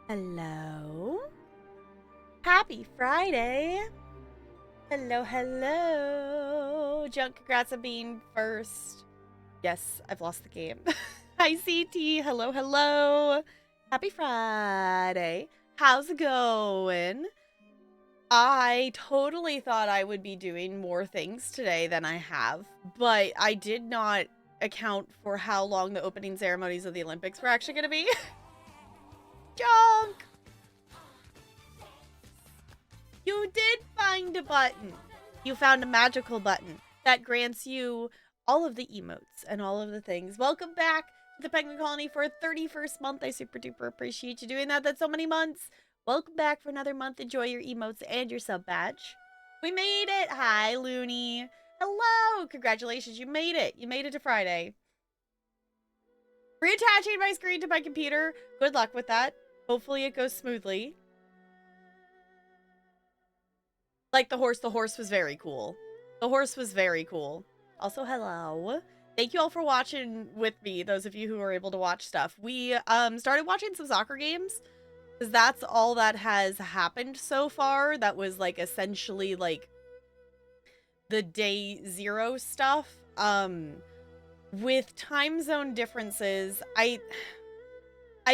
Hello. Happy Friday. Hello, hello. Junk, congrats on being first. Yes, I've lost the game. Hi, CT. Hello, hello. Happy Friday. How's it going? I totally thought I would be doing more things today than I have, but I did not account for how long the opening ceremonies of the Olympics were actually going to be. Junk! You did find a button. You found a magical button that grants you all of the emotes and all of the things. Welcome back to the Penguin Colony for a 31st month. I super duper appreciate you doing that. That's so many months. Welcome back for another month. Enjoy your emotes and your sub badge. We made it. Hi, Looney. Hello. Congratulations. You made it. You made it to Friday. Reattaching my screen to my computer. Good luck with that. Hopefully it goes smoothly. Like the horse was very cool. The horse was very cool. Also, hello. Thank you all for watching with me, those of you who are able to watch stuff. We started watching some soccer games, because that's all that has happened so far. That was, like, essentially, like, the day zero stuff. With time zone differences, I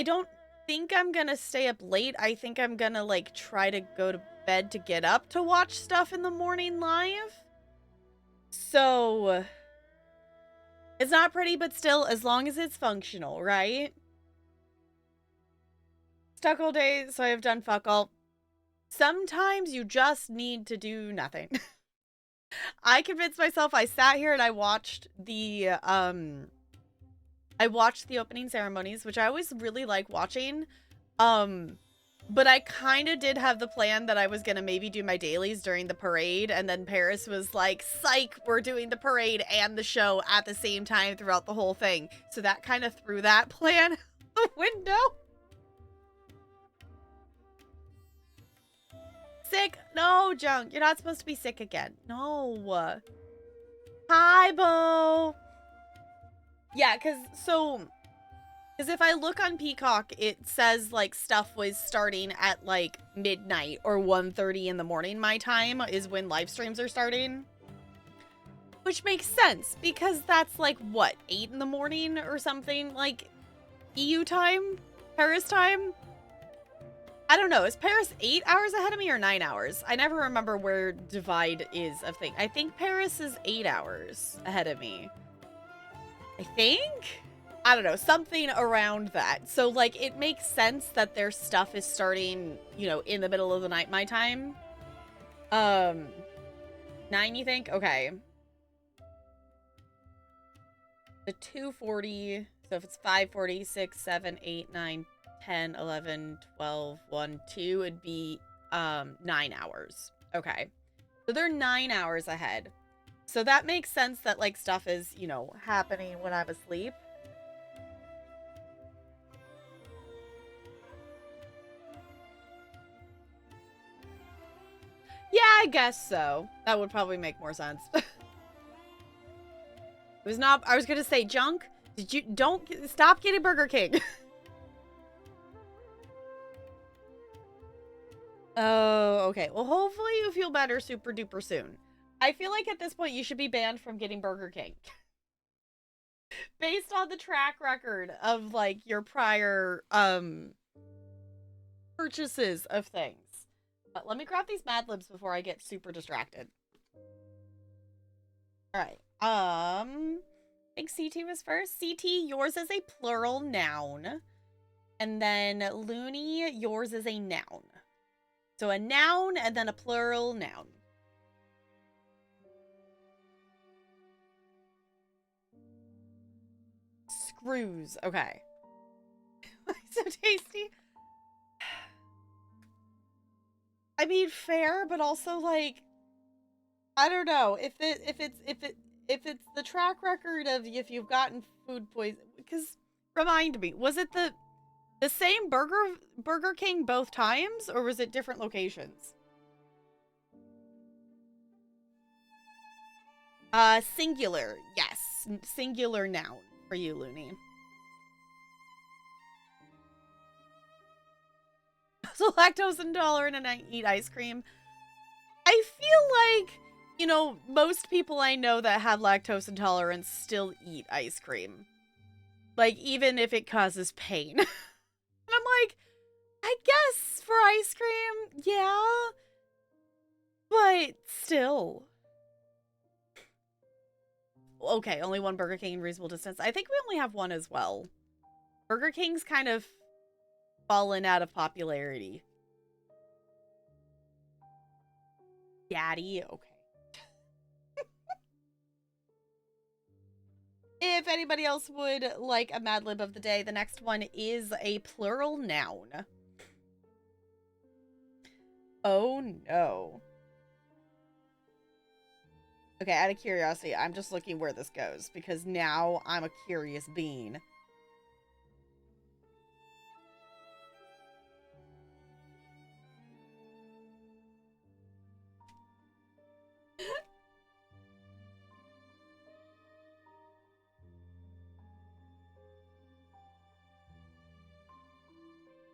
don't think I'm gonna stay up late. I think I'm gonna, like, try to go to bed to get up to watch stuff in the morning live. So it's not pretty, but still, as long as it's functional, right? Stuck all day, so I've done fuck all. Sometimes you just need to do nothing. I convinced myself. I sat here and I watched the opening ceremonies, which I always really like watching. But I kind of did have the plan that I was going to maybe do my dailies during the parade, and then Paris was like, psych, we're doing the parade and the show at the same time throughout the whole thing. So that kind of threw that plan out the window. Sick? No, Junk, you're not supposed to be sick again. No. Hi, Bo. Yeah, because if I look on Peacock, it says, like, stuff was starting at, like, midnight or 1:30 in the morning. My time is when live streams are starting. Which makes sense, because that's, like, what, 8 in the morning or something? Like, EU time? Paris time? I don't know. Is Paris 8 hours ahead of me or 9 hours? I never remember where divide is of thing. I think Paris is 8 hours ahead of me. I think? I don't know, something around that. So, like, it makes sense that their stuff is starting, you know, in the middle of the night, my time. 9, you think? Okay. The 2:40, so if it's 5:40, 6, 7, 8, 9, 10, 11, 12, 1, 2, it'd be, 9 hours. Okay. So they're 9 hours ahead. So that makes sense that, like, stuff is, you know, happening when I'm asleep. Yeah, I guess so. That would probably make more sense. It was not, I was gonna say, Junk, don't stop getting Burger King. Oh, okay. Well, hopefully you feel better super duper soon. I feel like at this point you should be banned from getting Burger King. Based on the track record of, like, your prior, purchases of things. But let me grab these Mad Libs before I get super distracted. Alright. I think CT was first. CT, yours is a plural noun. And then Looney, yours is a noun. So a noun and then a plural noun. Screws. Okay. So tasty. I mean, fair, but also, like, I don't know if it's the track record of if you've gotten food poison. Because remind me, was it the same Burger King both times, or was it different locations? Singular. Yes, singular noun for you, Looney. also lactose intolerant and I eat ice cream. I feel like, you know, most people I know that have lactose intolerance still eat ice cream. Like, even if it causes pain. And I'm like, I guess for ice cream, yeah. But still. Okay, only one Burger King in reasonable distance. I think we only have one as well. Burger King's kind of fallen out of popularity. Daddy, okay. If anybody else would like a Mad Lib of the day, the next one is a plural noun. Oh no. Okay, out of curiosity, I'm just looking where this goes because now I'm a curious bean.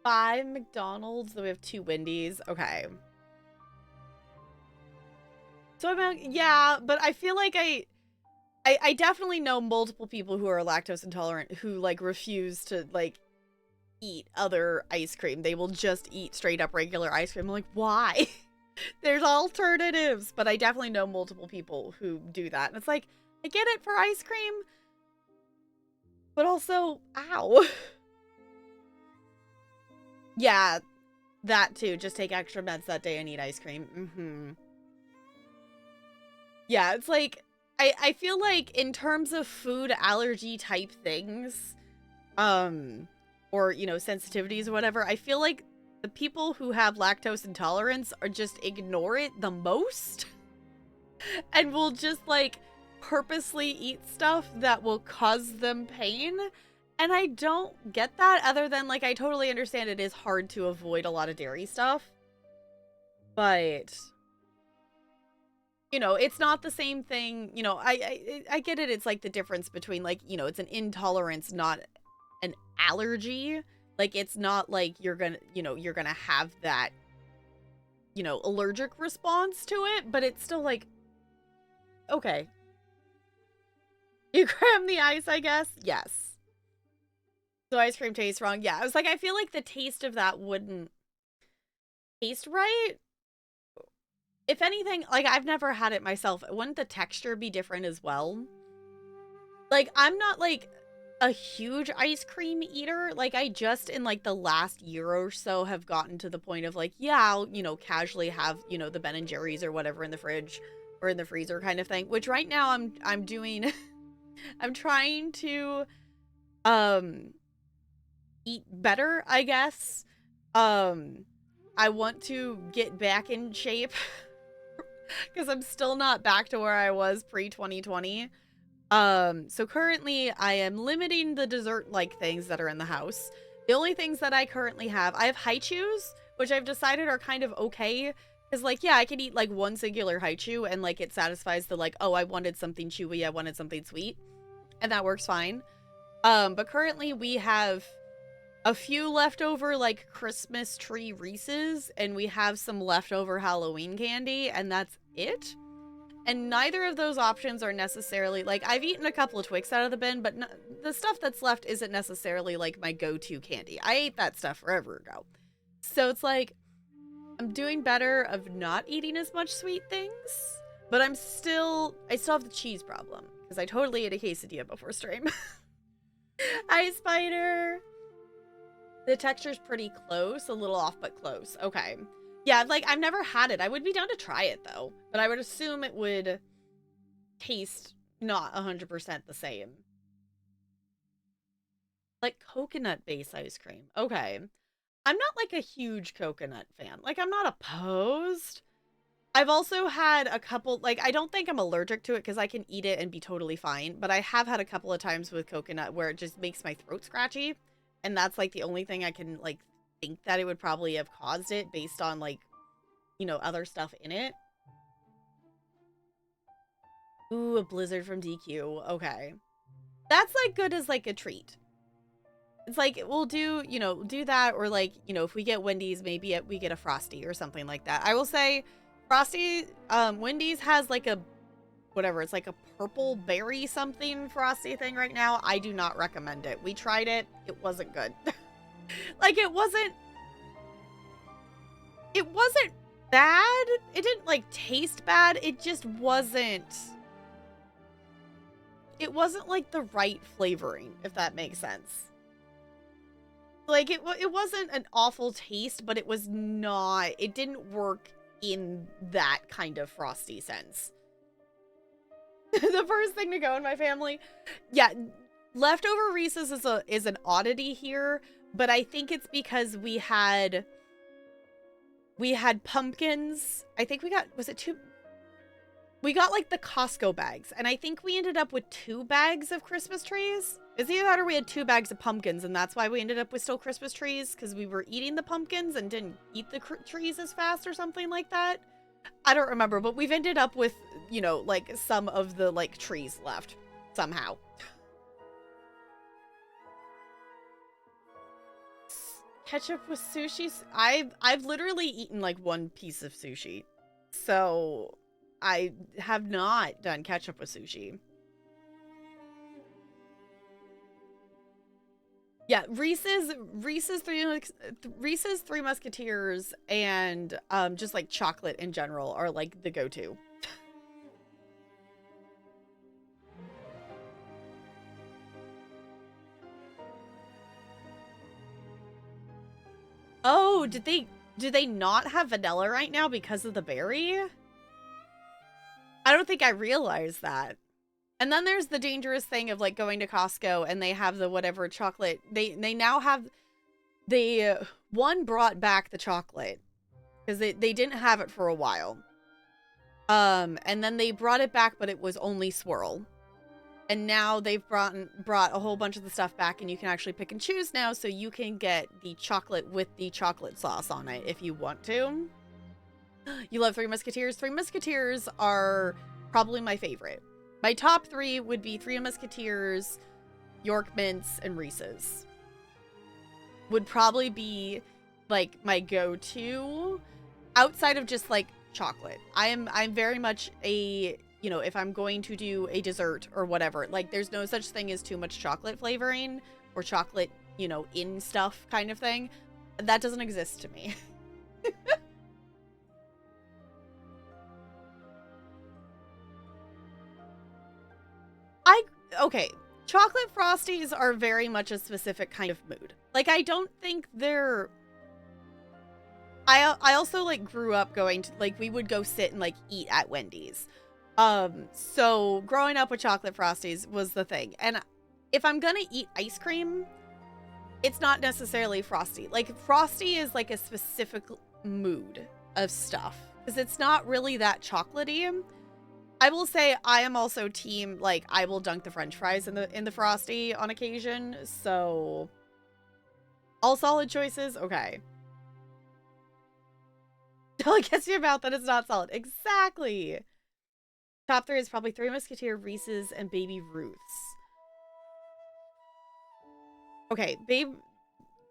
Five McDonald's, then we have 2 Wendy's. Okay. So yeah, but I feel like I definitely know multiple people who are lactose intolerant who like refuse to like eat other ice cream. They will just eat straight up regular ice cream. I'm like, why? There's alternatives, but I definitely know multiple people who do that. And it's like, I get it for ice cream, but also, ow. Yeah, that too. Just take extra meds that day and eat ice cream. Yeah, it's like, I feel like in terms of food allergy type things, or, you know, sensitivities or whatever, I feel like the people who have lactose intolerance are just ignore it the most and will just like purposely eat stuff that will cause them pain. And I don't get that, other than like I totally understand it is hard to avoid a lot of dairy stuff. But you know, it's not the same thing, you know, I get it. It's like the difference between like, you know, it's an intolerance, not an allergy. Like it's not like you're gonna, you know, you're gonna have that, you know, allergic response to it, but it's still like, okay. You cram the ice, I guess? Yes. So ice cream tastes wrong. Yeah, I was like, I feel like the taste of that wouldn't taste right. If anything, like I've never had it myself. Wouldn't the texture be different as well? Like I'm not like a huge ice cream eater. Like I just in like the last year or so have gotten to the point of like, yeah, I'll, you know, casually have, you know, the Ben and Jerry's or whatever in the fridge or in the freezer kind of thing, which right now I'm doing I'm trying to eat better, I guess. I want to get back in shape because I'm still not back to where I was pre-2020. So currently I am limiting the dessert-like things that are in the house. The only things that I currently have, I have haichus, which I've decided are kind of okay. Because, like, yeah, I can eat, like, one singular haichu and, like, it satisfies the, like, oh, I wanted something chewy, I wanted something sweet. And that works fine. But currently we have a few leftover, like, Christmas tree Reese's, and we have some leftover Halloween candy, and that's it. And neither of those options are necessarily, like, I've eaten a couple of Twix out of the bin, but the stuff that's left isn't necessarily, like, my go-to candy. I ate that stuff forever ago. So it's like, I'm doing better of not eating as much sweet things, but I still have the cheese problem, because I totally ate a quesadilla before stream. Hi, Spider! The texture's pretty close, a little off, but close. Okay. Yeah, like, I've never had it. I would be down to try it, though. But I would assume it would taste not 100% the same. Like, coconut-based ice cream. Okay. I'm not, like, a huge coconut fan. Like, I'm not opposed. I've also had a couple, like, I don't think I'm allergic to it because I can eat it and be totally fine. But I have had a couple of times with coconut where it just makes my throat scratchy. And that's, like, the only thing I can, like, think that it would probably have caused it based on, like, you know, other stuff in it. Ooh, a blizzard from DQ. Okay. That's, like, good as, like, a treat. It's like, we'll do, you know, do that, or like, you know, if we get Wendy's, maybe we get a Frosty or something like that. I will say Frosty, Wendy's has like a, whatever, it's like a purple berry something Frosty thing right now. I do not recommend it. We tried it. It wasn't good. Like, it wasn't bad. It didn't like taste bad. It just wasn't like the right flavoring, if that makes sense. Like, it wasn't an awful taste, but it was not, it didn't work in that kind of Frosty sense. The first thing to go in my family. Yeah, leftover Reese's is an oddity here, but I think it's because we had pumpkins. I think we got, was it 2? We got like the Costco bags, and I think we ended up with 2 bags of Christmas trees. It's either that or we had 2 bags of pumpkins, and that's why we ended up with still Christmas trees, because we were eating the pumpkins and didn't eat the trees as fast or something like that. I don't remember, but we've ended up with, you know, like some of the like trees left somehow. Ketchup with sushi? I've literally eaten like 1 piece of sushi, so I have not done ketchup with sushi. Yeah, Reese's Three Musketeers and just like chocolate in general are like the go-to. Oh, do they not have vanilla right now because of the berry? I don't think I realized that. And then there's the dangerous thing of like going to Costco and they have the whatever chocolate. They now have, one brought back the chocolate because they didn't have it for a while. And then they brought it back, but it was only swirl. And now they've brought a whole bunch of the stuff back, and you can actually pick and choose now, so you can get the chocolate with the chocolate sauce on it if you want to. You love Three Musketeers? Three Musketeers are probably my favorite. My top 3 would be Three Musketeers, York Mints, and Reese's. Would probably be like my go-to outside of just like chocolate. I'm very much a, you know, if I'm going to do a dessert or whatever, like there's no such thing as too much chocolate flavoring or chocolate, you know, in stuff kind of thing. That doesn't exist to me. Okay, chocolate Frosties are very much a specific kind of mood. Like, I don't think they're... I also, like, grew up going to, like, we would go sit and, like, eat at Wendy's. So growing up with chocolate Frosties was the thing. And if I'm gonna eat ice cream, it's not necessarily Frosty. Like, Frosty is, like, a specific mood of stuff. Because it's not really that chocolatey. I will say I am also team, like, I will dunk the french fries in the Frosty on occasion, so all solid choices. Okay. It gets you about that it's not solid. Exactly. Top 3 is probably Three Musketeer, Reese's, and Baby Ruth's. Okay, babe,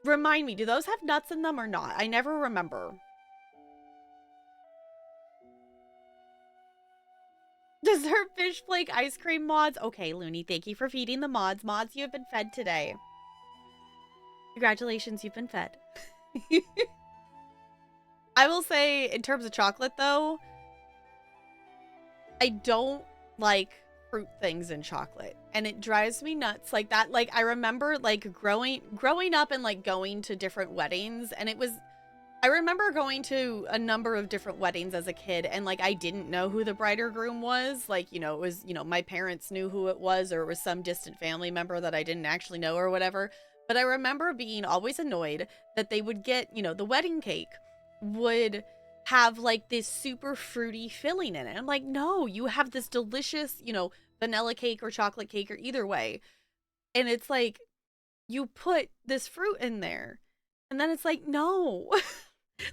remind me, do those have nuts in them or not? I never remember. Dessert fish flake ice cream mods. Okay, Looney, thank you for feeding the mods. Mods, you have been fed today. Congratulations, you've been fed. I will say, in terms of chocolate, though, I don't like fruit things in chocolate. And it drives me nuts. Like that, like, I remember, like, growing up and, like, going to different weddings. And it was... I remember going to a number of different weddings as a kid, and, like, I didn't know who the bride or groom was. Like, you know, it was, you know, my parents knew who it was, or it was some distant family member that I didn't actually know or whatever. But I remember being always annoyed that they would get, you know, the wedding cake would have, like, this super fruity filling in it. I'm like, no, you have this delicious, you know, vanilla cake or chocolate cake or either way. And it's like, you put this fruit in there. And then it's like, no.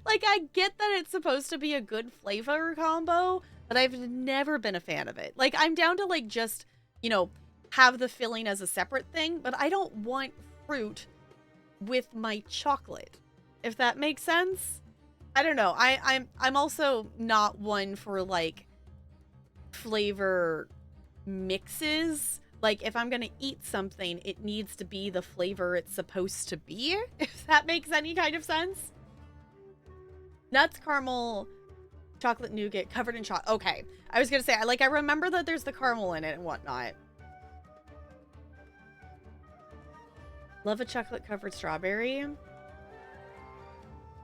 Like, I get that it's supposed to be a good flavor combo, but I've never been a fan of it. Like, I'm down to, like, just, you know, have the filling as a separate thing, but I don't want fruit with my chocolate, if that makes sense. I don't know. I'm also not one for like flavor mixes. Like if I'm gonna eat something, it needs to be the flavor it's supposed to be, if that makes any kind of sense. Nuts, caramel, chocolate nougat covered in chocolate. Okay, I was gonna say, I remember that there's the caramel in it and whatnot. Love a chocolate covered strawberry.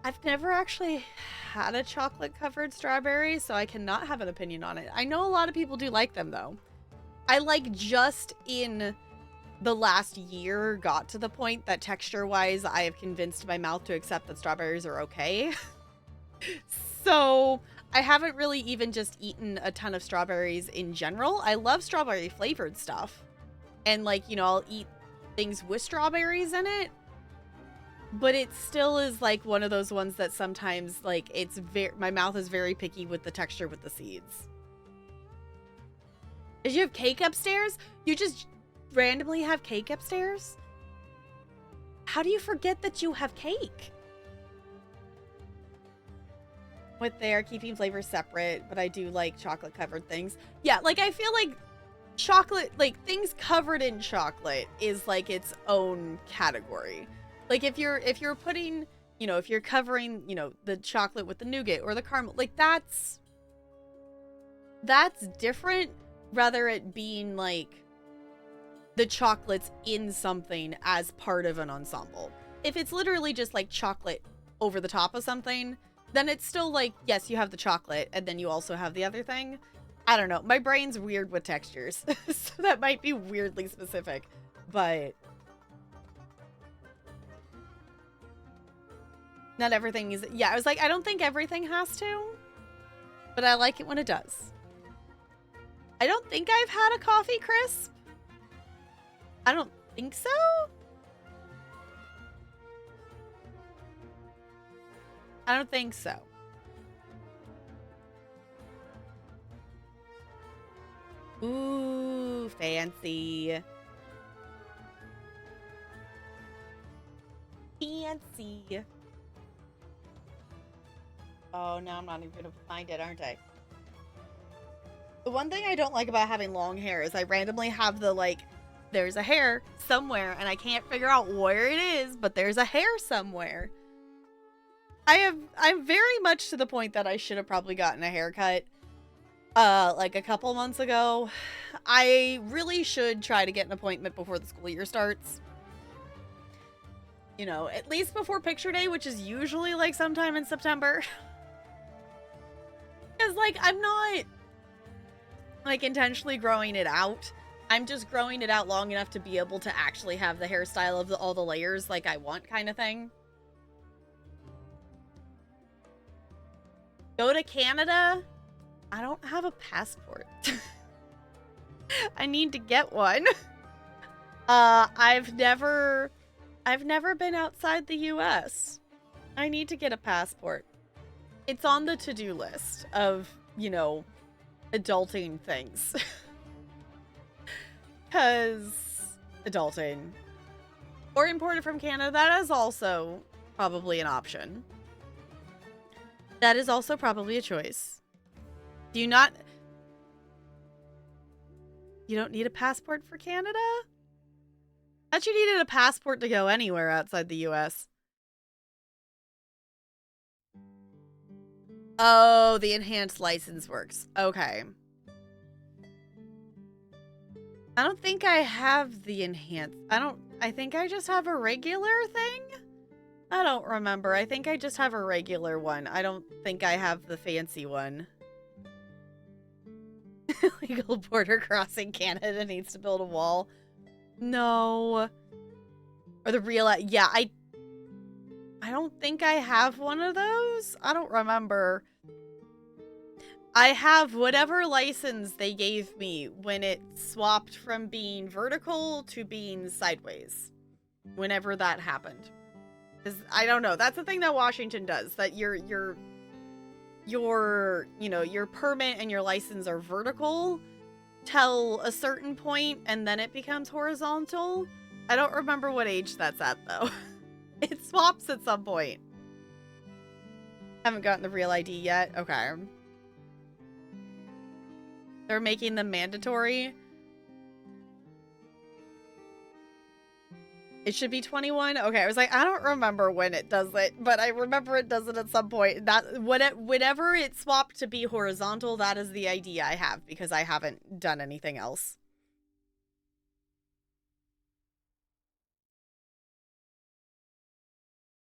I've never actually had a chocolate covered strawberry, so I cannot have an opinion on it. I know a lot of people do like them though. I just in the last year got to the point that texture wise I have convinced my mouth to accept that strawberries are okay. So I haven't really even just eaten a ton of strawberries in general. I love strawberry flavored stuff. And like, you know, I'll eat things with strawberries in it. But it still is like one of those ones that sometimes like my mouth is very picky with the texture with the seeds. Did you have cake upstairs? You just randomly have cake upstairs? How do you forget that you have cake? With there, keeping flavors separate, but I do like chocolate covered things. Yeah, like I feel like chocolate, like things covered in chocolate is like its own category. Like if you're putting, you know, if you're covering, you know, the chocolate with the nougat or the caramel, like that's different, rather it being like the chocolates in something as part of an ensemble. If it's literally just like chocolate over the top of something, then it's still like, yes, you have the chocolate and then you also have the other thing. I don't know. My brain's weird with textures. So that might be weirdly specific, but not everything is, yeah, I was like, I don't think everything has to, but I like it when it does. I don't think I've had a coffee crisp. I don't think so. I don't think so. Ooh, fancy. Fancy. Oh, now I'm not even gonna find it, aren't I? The one thing I don't like about having long hair is I randomly have the, like, there's a hair somewhere and I can't figure out where it is, but there's a hair somewhere. I'm very much to the point that I should have probably gotten a haircut, like a couple months ago. I really should try to get an appointment before the school year starts. You know, at least before picture day, which is usually like sometime in September. Because like, I'm not like intentionally growing it out. I'm just growing it out long enough to be able to actually have the hairstyle of all the layers like I want, kind of thing. Go to Canada? I don't have a passport. I need to get one. I've never been outside the US. I need to get a passport. It's on the to-do list of, you know, adulting things. 'Cause adulting. Or imported from Canada, that is also probably an option. That is also probably a choice. Do you not... You don't need a passport for Canada? I thought you needed a passport to go anywhere outside the US. Oh, the enhanced license works. Okay. I don't think I have the enhanced... I think I just have a regular thing? I don't remember. I think I just have a regular one. I don't think I have the fancy one. Legal border crossing. Canada needs to build a wall. No. Or the real... Yeah, I don't think I have one of those. I don't remember. I have whatever license they gave me when it swapped from being vertical to being sideways. Whenever that happened. Because I don't know. That's the thing that Washington does. That your you know, your permit and your license are vertical till a certain point and then it becomes horizontal. I don't remember what age that's at though. It swaps at some point. Haven't gotten the real ID yet. Okay. They're making them mandatory. It should be 21. Okay, I was like, I don't remember when it does it, but I remember it does it at some point. That whenever it swapped to be horizontal, that is the ID I have because I haven't done anything else.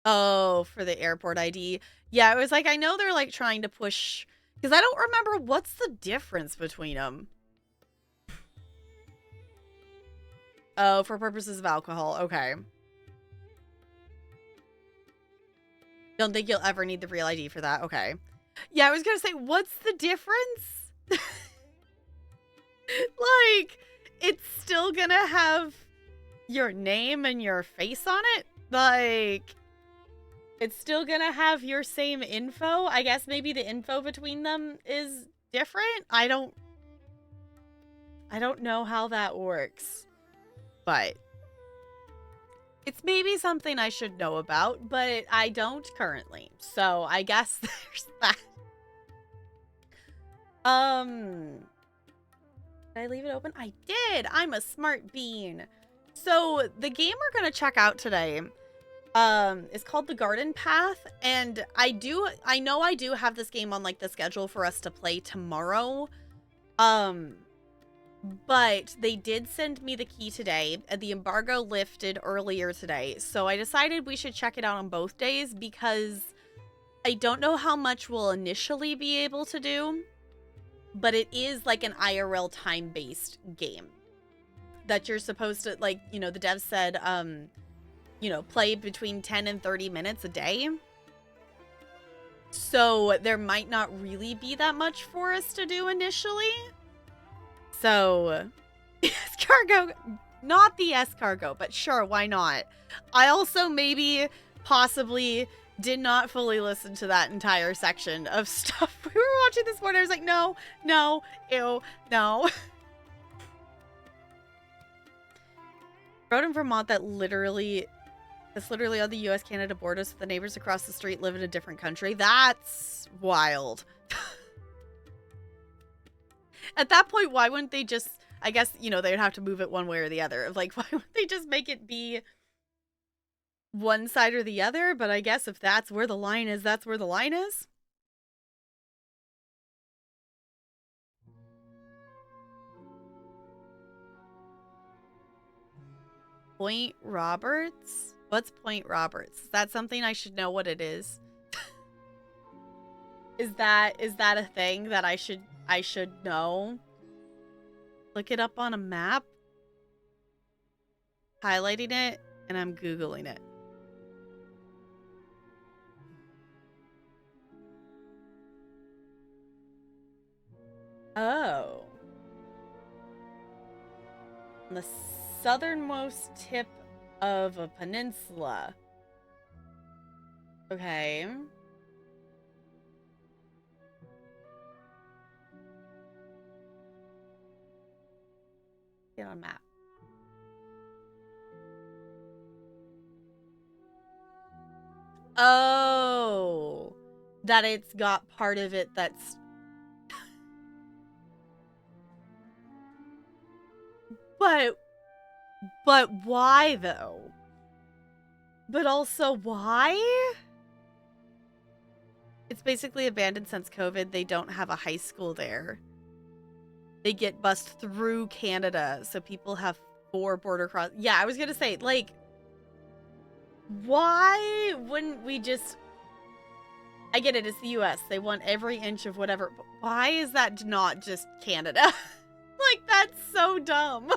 Oh, for the airport ID. Yeah, it was like, I know they're like trying to push, because I don't remember what's the difference between them. Oh, for purposes of alcohol. Okay. Don't think you'll ever need the real ID for that. Okay. Yeah, I was gonna say, what's the difference? Like, it's still gonna have your name and your face on it? Like, it's still gonna have your same info? I guess maybe the info between them is different? I don't know how that works. But it's maybe something I should know about, but I don't currently. So I guess there's that. Did I leave it open? I did. I'm a smart bean. So the game we're gonna check out today is called The Garden Path, and I know I do have this game on like the schedule for us to play tomorrow. But they did send me the key today, and the embargo lifted earlier today. So I decided we should check it out on both days because I don't know how much we'll initially be able to do, but it is like an IRL time-based game that you're supposed to, like, you know, the devs said, you know, play between 10 and 30 minutes a day. So there might not really be that much for us to do initially. So, escargot, not the escargot, but sure, why not? I also maybe, possibly, did not fully listen to that entire section of stuff we were watching this morning. I was like, no, no, ew, no. Road in Vermont that's literally on the US-Canada border, so the neighbors across the street live in a different country. That's wild. At that point, why wouldn't they just, I guess, you know, they'd have to move it one way or the other. Like, why wouldn't they just make it be one side or the other? But I guess if that's where the line is, that's where the line is. Point Roberts? What's Point Roberts? Is that something I should know what it is? Is that a thing that I should know? Look it up on a map. Highlighting it, and I'm Googling it. Oh. On the southernmost tip of a peninsula. Okay. Get on map. Oh, that it's got part of it that's but why though? But also why? It's basically abandoned since COVID. They don't have a high school there. They get bused through Canada, so people have 4 border cross. Yeah, I was gonna say, like, why wouldn't we just... I get it, it's the US. They want every inch of whatever. But why is that not just Canada? Like, that's so dumb.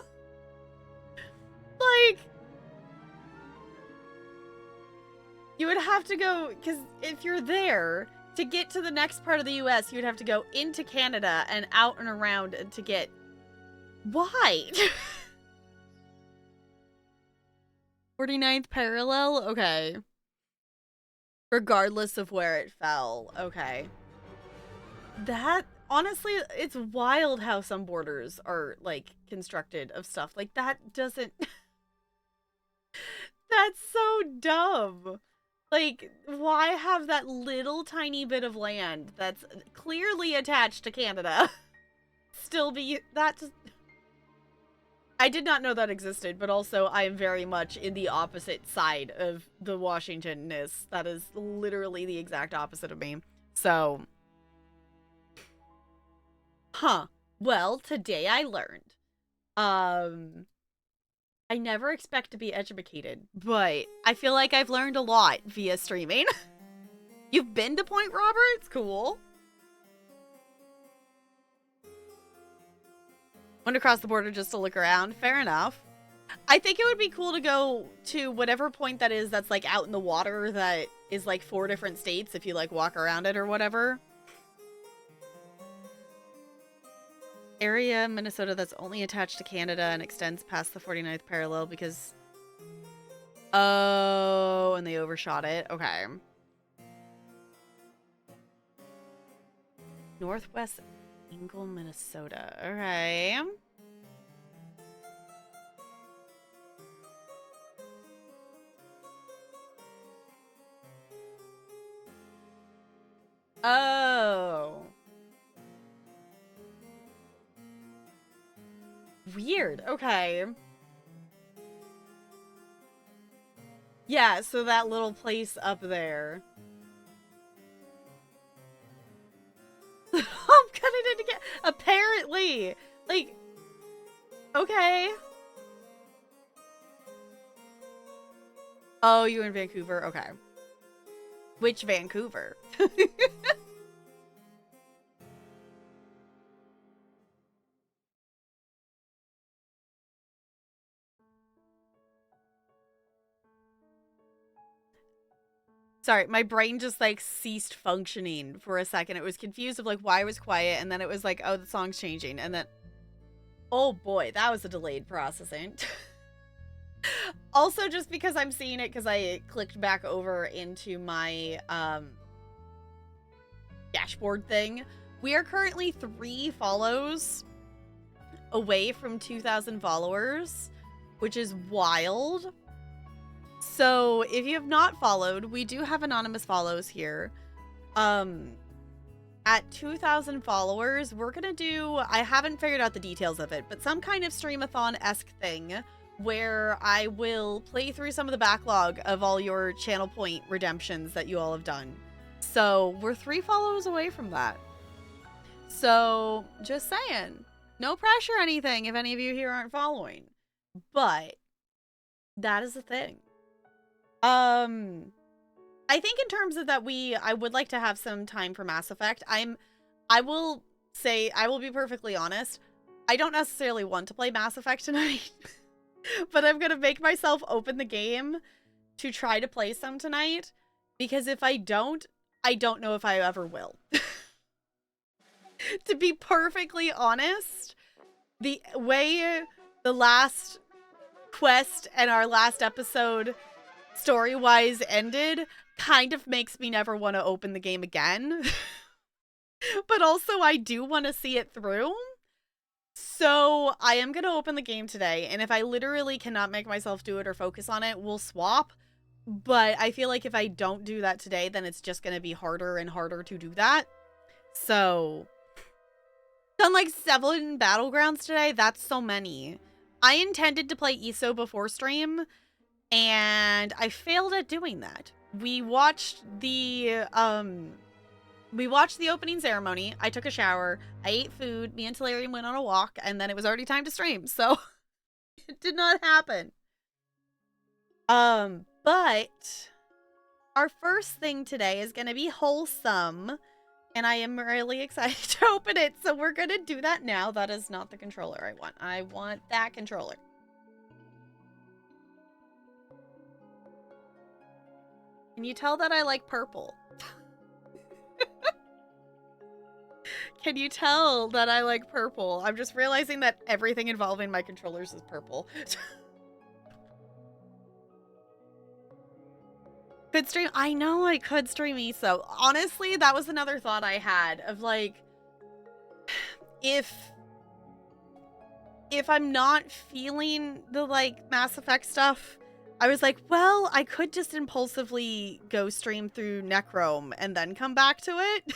Like, you would have to go... Because if you're there... To get to the next part of the US, you'd have to go into Canada and out and around to get... Why? 49th parallel? Okay. Regardless of where it fell. Okay. That, honestly, it's wild how some borders are, like, constructed of stuff. Like, that doesn't... That's so so dumb. Like, why have that little tiny bit of land that's clearly attached to Canada still be... That's... I did not know that existed, but also I am very much in the opposite side of the Washington-ness. That is literally the exact opposite of me. So... Huh. Well, today I learned. I never expect to be educated, but I feel like I've learned a lot via streaming. You've been to Point Roberts? Cool. Went across the border just to look around. Fair enough. I think it would be cool to go to whatever point that is that's like out in the water that is like 4 different states if you like walk around it or whatever. Area Minnesota that's only attached to Canada and extends past the 49th parallel because... Oh, and they overshot it. Okay. Northwest Ingle, Minnesota. Okay. Oh. Weird. Okay. Yeah, so that little place up there. I'm cutting it again. Apparently. Like, okay. Oh, you in Vancouver? Okay. Which Vancouver? Sorry, my brain just like ceased functioning for a second. It was confused of like why it was quiet, and then it was like, oh, the song's changing, and then oh boy, that was a delayed processing. Also, just because I'm seeing it because I clicked back over into my dashboard thing. We are currently 3 follows away from 2,000 followers, which is wild. So if you have not followed, we do have anonymous follows here. At 2,000 followers, we're gonna do, I haven't figured out the details of it, but some kind of streamathon-esque thing where I will play through some of the backlog of all your channel point redemptions that you all have done. So we're 3 follows away from that. So just saying, no pressure or anything if any of you here aren't following, but that is the thing. I think in terms of that, I would like to have some time for Mass Effect. I will be perfectly honest. I don't necessarily want to play Mass Effect tonight, but I'm going to make myself open the game to try to play some tonight, because if I don't know if I ever will. To be perfectly honest, the way the last quest and our last episode story-wise ended kind of makes me never want to open the game again. But also I do want to see it through. So I am going to open the game today, and if I literally cannot make myself do it or focus on it, we'll swap. But I feel like if I don't do that today, then it's just going to be harder and harder to do that. So, done like 7 battlegrounds today. That's so many. I intended to play ESO before stream, and I failed at doing that. We watched the opening ceremony. I took a shower. I ate food. Me and Talarian went on a walk, and then it was already time to stream. So it did not happen. But our first thing today is going to be wholesome, and I am really excited to open it. So we're going to do that now. That is not the controller I want. I want that controller. Can you tell that I like purple? Can you tell that I like purple? I'm just realizing that everything involving my controllers is purple. Could stream. I know I could stream ESO. Honestly, that was another thought I had of like, if I'm not feeling the like Mass Effect stuff, I was like, well, I could just impulsively go stream through Necrome and then come back to it.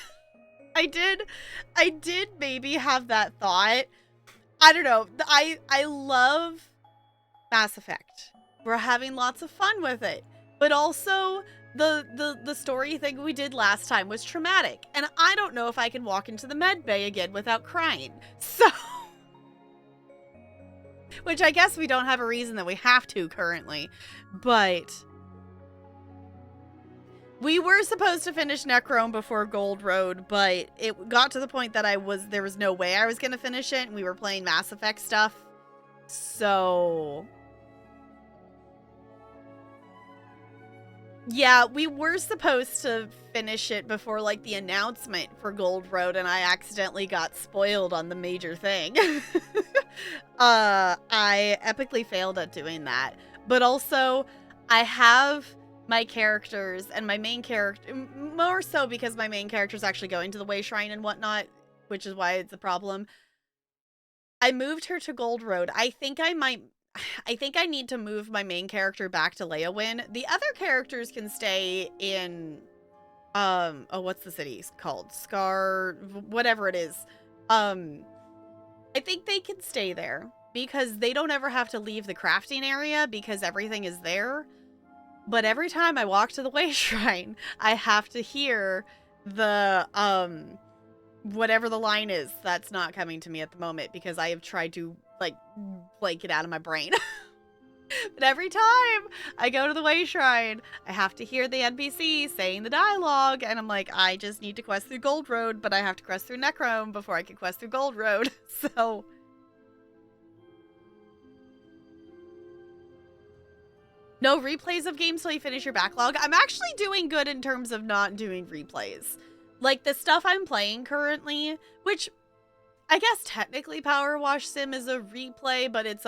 I did maybe have that thought. I don't know. I love Mass Effect. We're having lots of fun with it. But also, the story thing we did last time was traumatic. And I don't know if I can walk into the med bay again without crying. So... Which I guess we don't have a reason that we have to currently. But... we were supposed to finish Necrome before Gold Road, but it got to the point that there was no way I was going to finish it, and we were playing Mass Effect stuff. So... yeah, we were supposed to finish it before, like, the announcement for Gold Road, and I accidentally got spoiled on the major thing. I epically failed at doing that. But also, I have my characters, and my main character, more so because my main character is actually going to the Way Shrine and whatnot, which is why it's a problem. I moved her to Gold Road. I think I need to move my main character back to Leowyn. The other characters can stay in, oh, what's the city called? Scar, whatever it is. I think they can stay there because they don't ever have to leave the crafting area because everything is there. But every time I walk to the Way Shrine, I have to hear the, whatever the line is that's not coming to me at the moment because I have tried to, like, blank it out of my brain. But every time I go to the Way Shrine, I have to hear the NPC saying the dialogue, and I'm like, I just need to quest through Gold Road, but I have to quest through Necrome before I can quest through Gold Road. So... no replays of games till you finish your backlog. I'm actually doing good in terms of not doing replays. Like, the stuff I'm playing currently, which I guess technically Power Wash Sim is a replay, but it's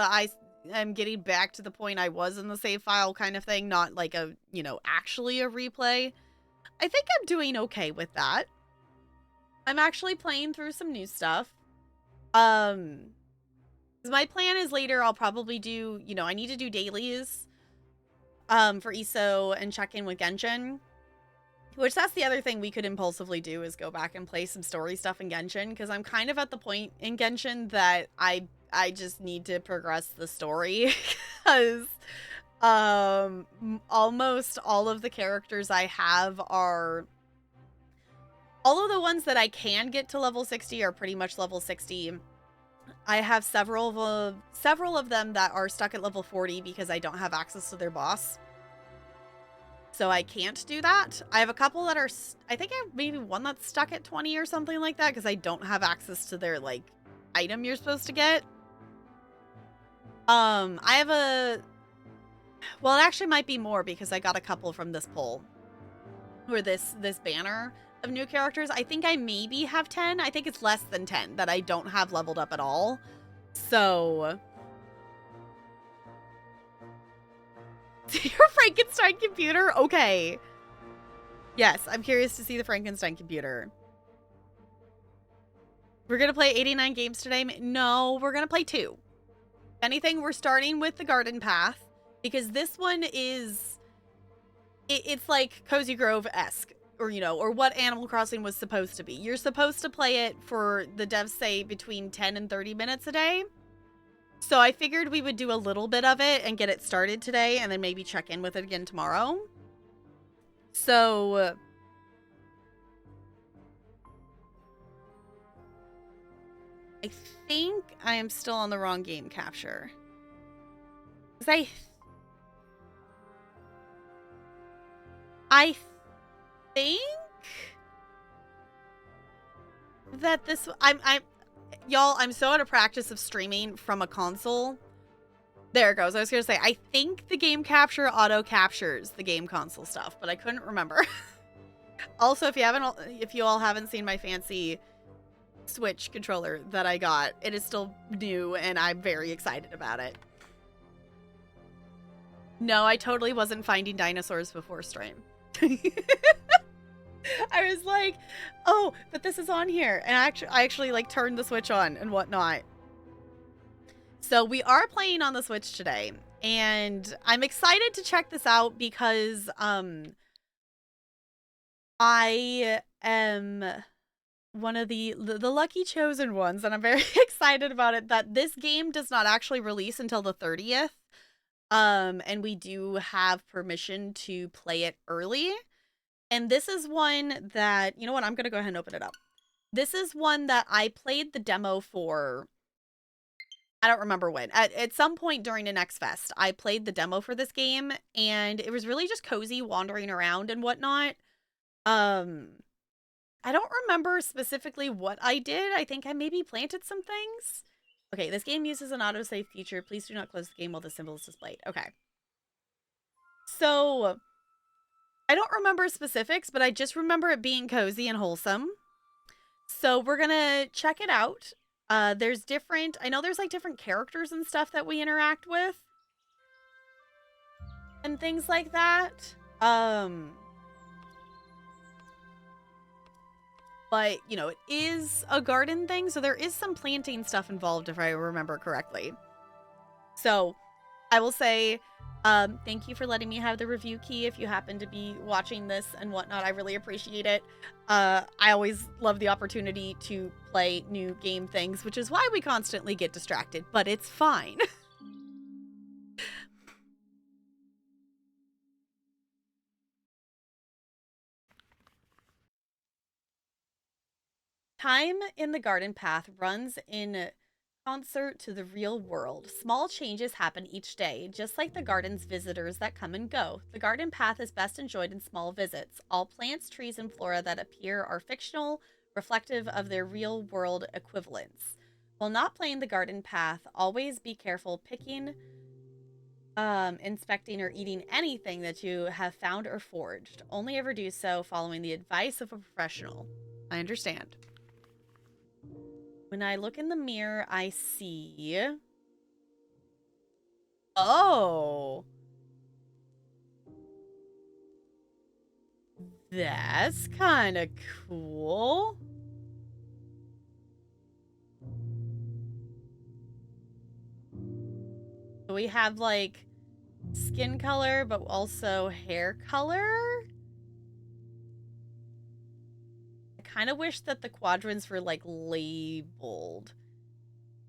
I'm getting back to the point I was in the save file kind of thing, not like a, you know, actually a replay. I think I'm doing okay with that. I'm actually playing through some new stuff. My plan is later I'll probably do, you know, I need to do dailies for ESO and check in with Genshin. Which that's the other thing we could impulsively do is go back and play some story stuff in Genshin, because I'm kind of at the point in Genshin that I just need to progress the story, because almost all of the characters I have are, all of the ones that I can get to level 60 are pretty much level 60. I have several of them that are stuck at level 40 because I don't have access to their boss. So I can't do that. I have a couple that are, I think I have maybe one that's stuck at 20 or something like that because I don't have access to their, like, item you're supposed to get. I have well, it actually might be more because I got a couple from this poll. Or this banner of new characters. I think I maybe have 10. I think it's less than 10 that I don't have leveled up at all. So... your Frankenstein computer? Okay. Yes, I'm curious to see the Frankenstein computer. We're going to play 89 games today? No, we're going to play 2. If anything, we're starting with the Garden Path, because this one is... it's like Cozy Grove-esque, or, you know, or what Animal Crossing was supposed to be. You're supposed to play it for, the devs say, between 10 and 30 minutes a day. So I figured we would do a little bit of it and get it started today and then maybe check in with it again tomorrow. So... I think I am still on the wrong game capture. Because I think that this... Y'all, I'm so out of practice of streaming from a console. There it goes. I was going to say, I think the game capture auto-captures the game console stuff, but I couldn't remember. Also, if you all haven't seen my fancy Switch controller that I got, it is still new, and I'm very excited about it. No, I totally wasn't finding dinosaurs before stream. I was like, oh, but this is on here. And I actually like turned the Switch on and whatnot. So we are playing on the Switch today. And I'm excited to check this out because I am one of the lucky chosen ones, and I'm very excited about it that this game does not actually release until the 30th. And we do have permission to play it early. And this is one that, you know what, I'm going to go ahead and open it up. This is one that I played the demo for, I don't remember when. At some point during an X Fest, I played the demo for this game, and it was really just cozy wandering around and whatnot. I don't remember specifically what I did. I think I maybe planted some things. Okay, this game uses an autosave feature. Please do not close the game while the symbol is displayed. Okay. So, I don't remember specifics, but I just remember it being cozy and wholesome. So we're gonna check it out. There's different, I know there's like different characters and stuff that we interact with. And things like that. But, you know, it is a garden thing, so there is some planting stuff involved if I remember correctly. So, I will say, thank you for letting me have the review key if you happen to be watching this and whatnot. I really appreciate it. I always love the opportunity to play new game things, which is why we constantly get distracted, but it's fine. Time in the garden path runs in concert to the real world. Small changes happen each day, just like the garden's visitors that come and go. The garden path is best enjoyed in small visits. All plants, trees, and flora that appear are fictional, reflective of their real world equivalents. While not playing the garden path, always be careful picking, inspecting, or eating anything that you have found or foraged. Only ever do so following the advice of a professional. I understand. When I look in the mirror, I see... Oh! That's kind of cool. So we have, like, skin color, but also hair color? I kind of wish that the quadrants were, like, labeled.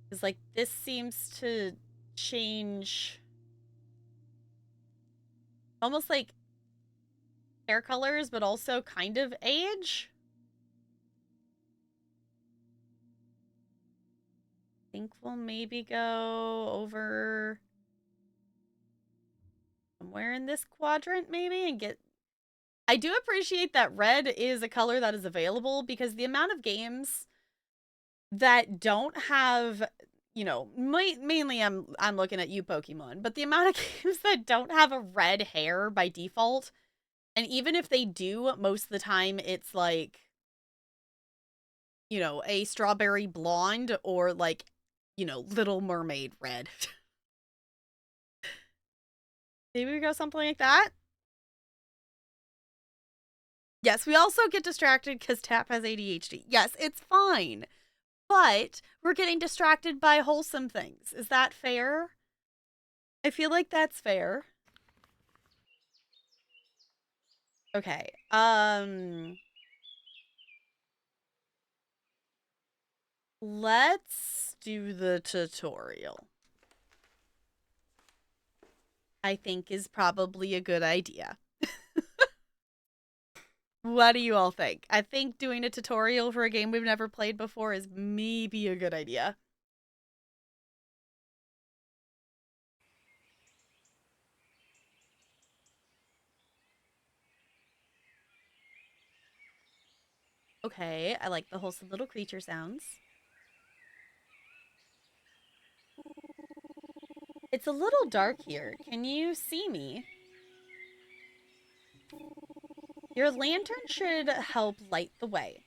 Because, like, this seems to change... almost like hair colors, but also kind of age. I think we'll maybe go over somewhere in this quadrant, maybe, and get... I do appreciate that red is a color that is available, because the amount of games that don't have, you know, mainly I'm looking at you, Pokemon, but the amount of games that don't have a red hair by default, and even if they do, most of the time it's like, you know, a strawberry blonde or like, you know, Little Mermaid red. Maybe we go something like that? Yes, we also get distracted because Tap has ADHD. Yes, it's fine. But we're getting distracted by wholesome things. Is that fair? I feel like that's fair. Okay. Let's do the tutorial. I think is probably a good idea. What do you all think? I think doing a tutorial for a game we've never played before is maybe a good idea. Okay, I like the wholesome little creature sounds. It's a little dark here. Can you see me? Your lantern should help light the way.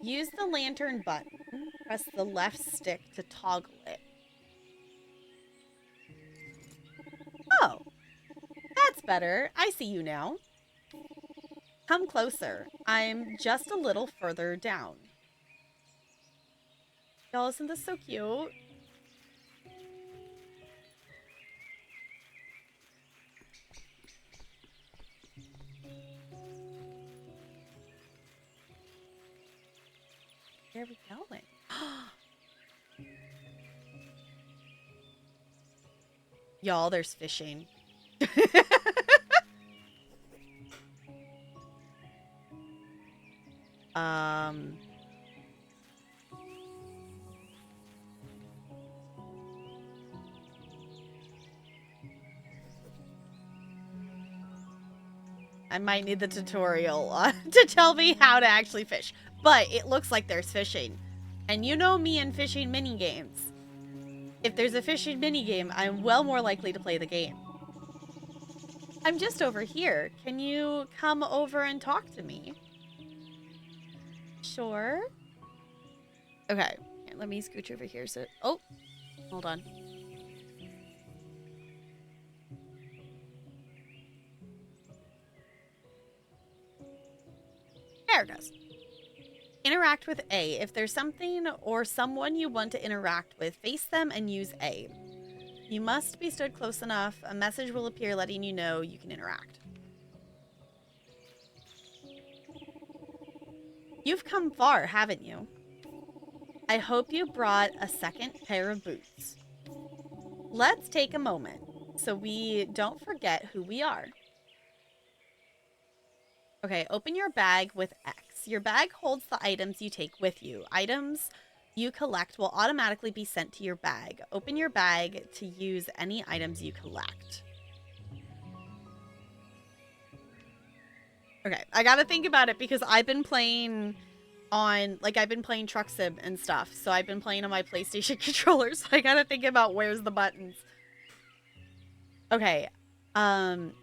Use the lantern button. Press the left stick to toggle it. Oh, that's better. I see you now. Come closer. I'm just a little further down. Y'all, isn't this so cute? Where are we going? Y'all, there's fishing. I might need the tutorial to tell me how to actually fish. But it looks like there's fishing. And you know me and fishing minigames. If there's a fishing minigame, I'm well more likely to play the game. I'm just over here. Can you come over and talk to me? Sure. Okay. Here, let me scooch over here. So, oh, hold on. There it goes. Interact with A. If there's something or someone you want to interact with, face them and use A. You must be stood close enough. A message will appear letting you know you can interact. You've come far, haven't you? I hope you brought a second pair of boots. Let's take a moment so we don't forget who we are. Okay, open your bag with X. Your bag holds the items you take with you. Items you collect will automatically be sent to your bag. Open your bag to use any items you collect. Okay, I gotta think about it because I've been playing on, like, I've been playing Truck Sim and stuff. So I've been playing on my PlayStation controller, so I gotta think about where's the buttons. Okay,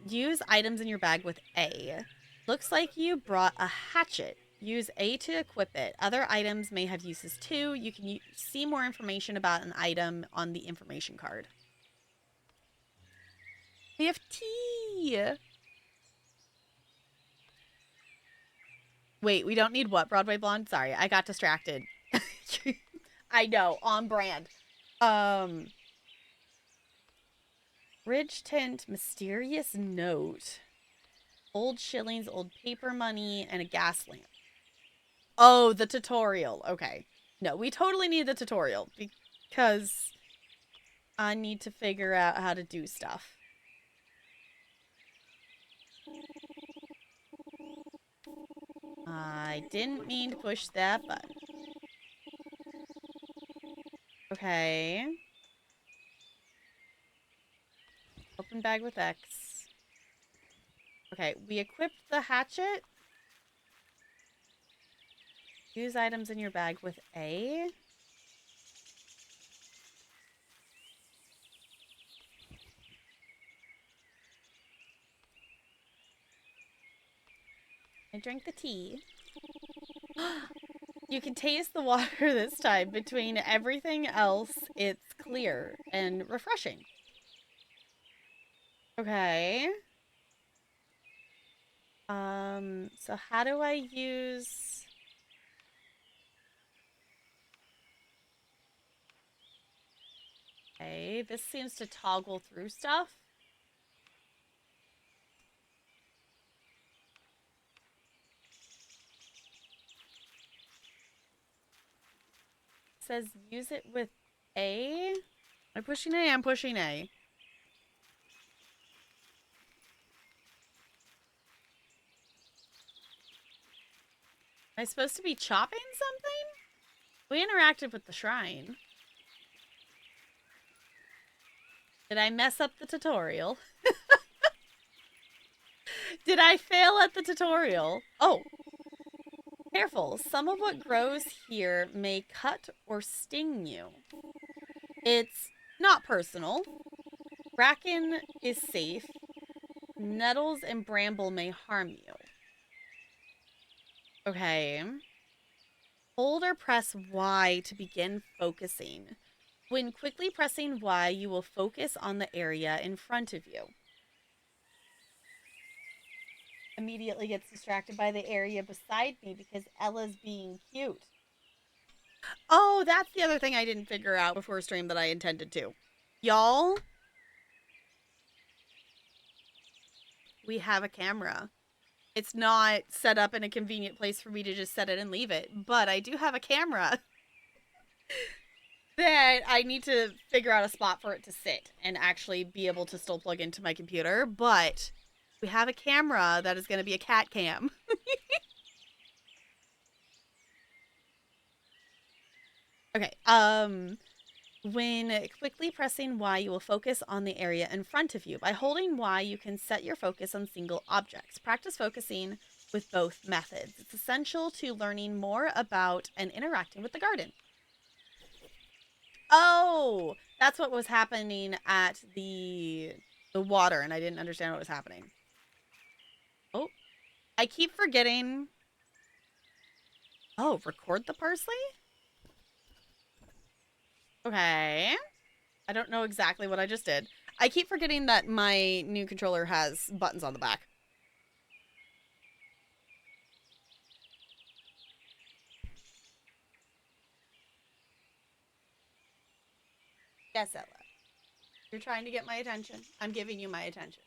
use items in your bag with A. Looks like you brought a hatchet. Use A to equip it. Other items may have uses too. You can see more information about an item on the information card. We have tea. Wait, we don't need what? Broadway Blonde? Sorry, I got distracted. I know, on brand. Ridge tint, mysterious note. Old shillings, old paper money, and a gas lamp. Oh, the tutorial. Okay. No, we totally need the tutorial because I need to figure out how to do stuff. I didn't mean to push that button. Okay. Open bag with X. Okay, we equipped the hatchet. Use items in your bag with A. I drank the tea. You can taste the water this time. Between everything else, it's clear and refreshing. Okay. So how do I use... Okay, this seems to toggle through stuff. It says use it with A. Am I pushing A? I'm pushing A. Am I supposed to be chopping something? We interacted with the shrine. Did I mess up the tutorial? Did I fail at the tutorial? Oh. Careful. Some of what grows here may cut or sting you. It's not personal. Bracken is safe. Nettles and bramble may harm you. Okay. Hold or press Y to begin focusing. When quickly pressing Y, you will focus on the area in front of you. Immediately gets distracted by the area beside me because Ella's being cute. Oh, that's the other thing I didn't figure out before stream that I intended to. Y'all, we have a camera. It's not set up in a convenient place for me to just set it and leave it. But I do have a camera that I need to figure out a spot for it to sit and actually be able to still plug into my computer. But we have a camera that is going to be a cat cam. Okay. When quickly pressing Y, you will focus on the area in front of you. By holding Y, you can set your focus on single objects. Practice focusing with both methods. It's essential to learning more about and interacting with the garden. Oh, that's what was happening at the water, and I didn't understand what was happening. Oh, I keep forgetting. Oh, record the parsley? Okay. I don't know exactly what I just did. I keep forgetting that my new controller has buttons on the back. Yes, Ella. You're trying to get my attention. I'm giving you my attention.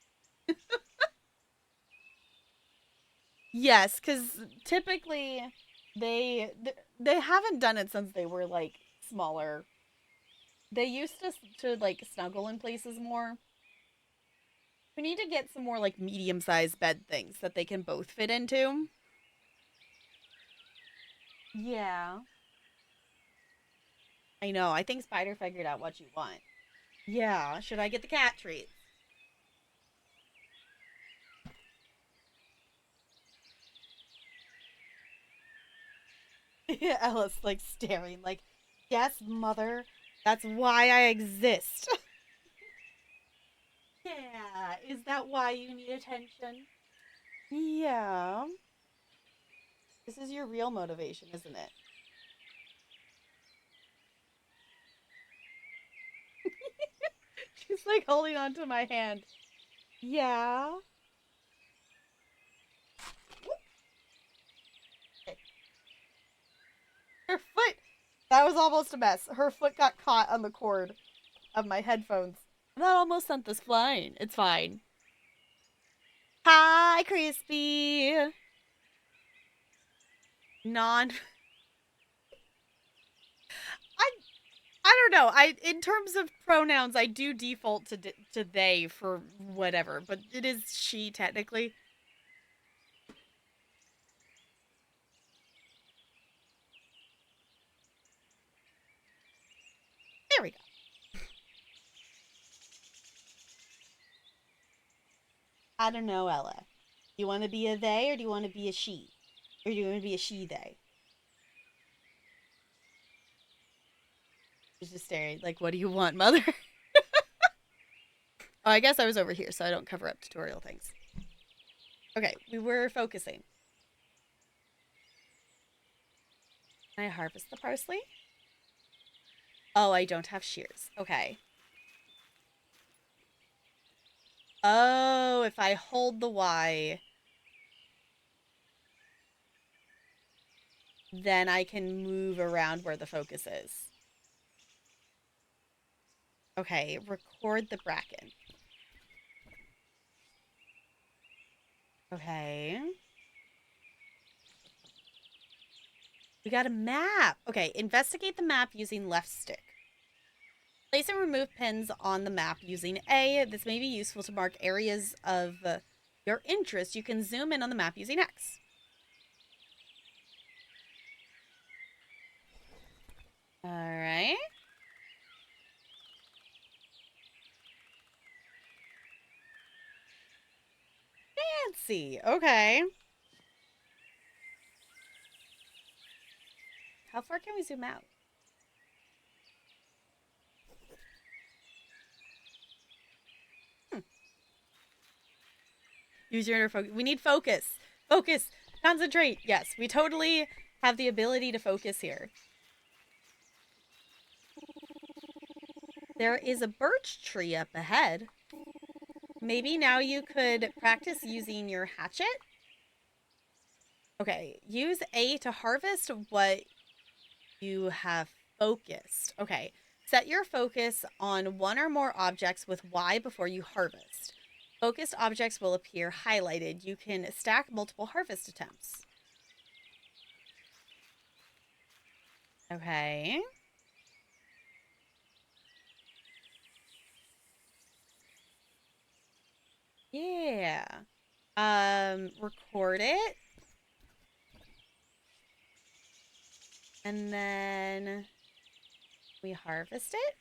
Yes, because typically they haven't done it since they were like smaller. They used to like snuggle in places more. We need to get some more like medium-sized bed things that they can both fit into. Yeah. I know. I think Spider figured out what you want. Yeah. Should I get the cat treats? Ella's like staring, like, yes, mother. That's why I exist. Yeah. Is that why you need attention? Yeah. This is your real motivation, isn't it? She's like holding on to my hand. Yeah. Her foot. That was almost a mess. Her foot got caught on the cord of my headphones. That almost sent this flying. It's fine. Hi, Crispy. Non. I I don't know. I in terms of pronouns, I do default to they for whatever, but it is she technically. There we go. I don't know, Ella. Do you want to be a they or do you want to be a she? Or do you want to be a she they? She's just staring like, what do you want, mother? Oh, I guess I was over here, so I don't cover up tutorial things. Okay, we were focusing. Can I harvest the parsley? Oh, I don't have shears. Okay. Oh, if I hold the Y, then I can move around where the focus is. Okay, record the bracken. Okay. We got a map. Okay, investigate the map using left stick. Place and remove pins on the map using A. This may be useful to mark areas of your interest. You can zoom in on the map using X. All right. Fancy. Okay. How far can we zoom out? Use your inner focus. We need focus. Focus. Concentrate. Yes, we totally have the ability to focus here. There is a birch tree up ahead. Maybe now you could practice using your hatchet. Okay, use A to harvest what you have focused. Okay, set your focus on one or more objects with Y before you harvest. Focused objects will appear highlighted. You can stack multiple harvest attempts. Okay. Yeah. Record it. And then we harvest it.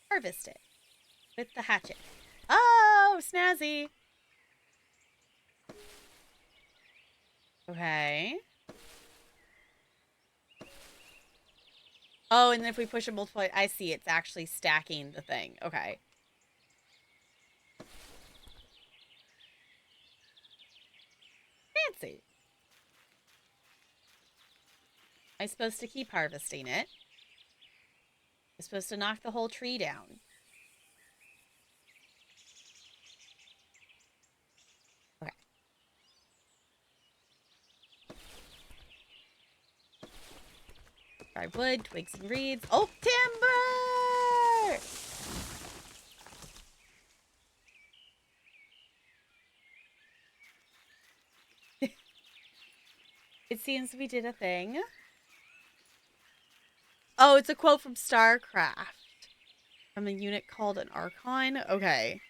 Harvest it with the hatchet. Oh, snazzy. Okay. Oh, and if we push a multiply, I see it's actually stacking the thing. Okay. Fancy. I'm supposed to keep harvesting it. I'm supposed to knock the whole tree down. Okay. Dry wood, twigs and reeds. Oh, timber! It seems we did a thing. Oh, it's a quote from StarCraft. From a unit called an Archon. Okay.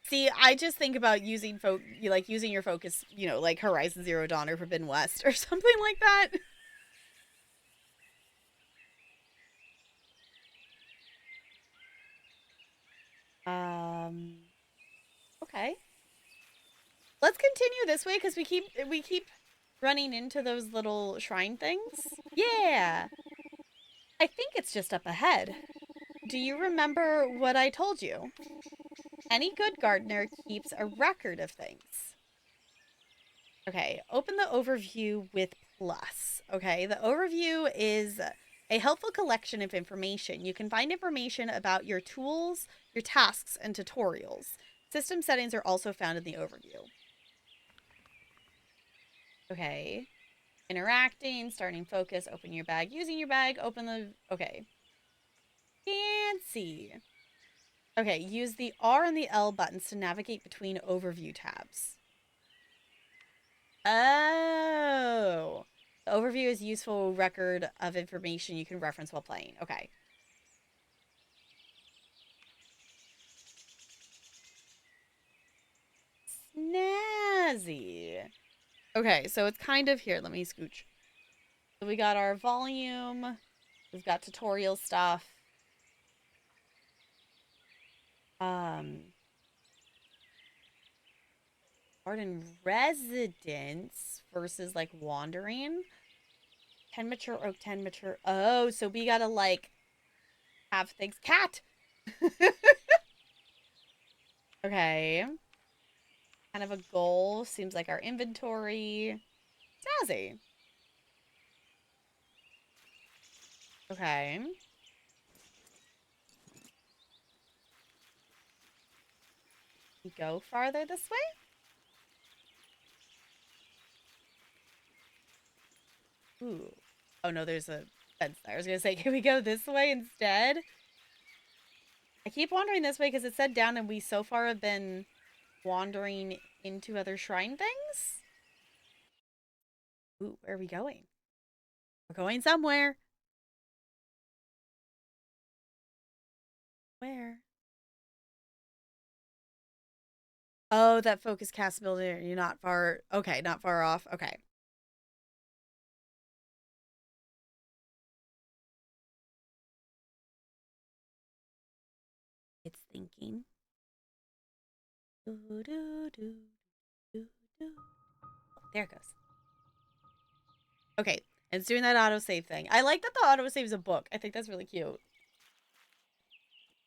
See, I just think about using using your focus, you know, like Horizon Zero Dawn or Forbidden West or something like that. Okay. Let's continue this way because we keep running into those little shrine things. Yeah. I think it's just up ahead. Do you remember what I told you? Any good gardener keeps a record of things. Okay, open the overview with plus. Okay, the overview is a helpful collection of information. You can find information about your tools, your tasks, and tutorials. System settings are also found in the overview. Okay. Interacting, starting focus, open your bag, using your bag, open the... Okay. Fancy. Okay, use the R and the L buttons to navigate between overview tabs. Oh. The overview is a useful record of information you can reference while playing. Okay. Snazzy. Okay, so it's kind of here. Let me scooch. So we got our volume. We've got tutorial stuff. Garden residence versus like wandering. 10 mature oak, 10 mature. Oh, so we gotta like have things. Cat! Okay. Kind of a goal. Seems like our inventory. Snazzy. Okay. We go farther this way? Ooh. Oh no, there's a fence there. I was gonna say, can we go this way instead? I keep wandering this way because it said down and we so far have been wandering into other shrine things. Ooh, where are we going? We're going somewhere. Where? Oh, that focus cast building. You're not far. Okay, not far off. Okay. It's thinking. Doo, doo, doo, doo, doo. There it goes. Okay, and it's doing that autosave thing. I like that the autosave is a book. I think that's really cute.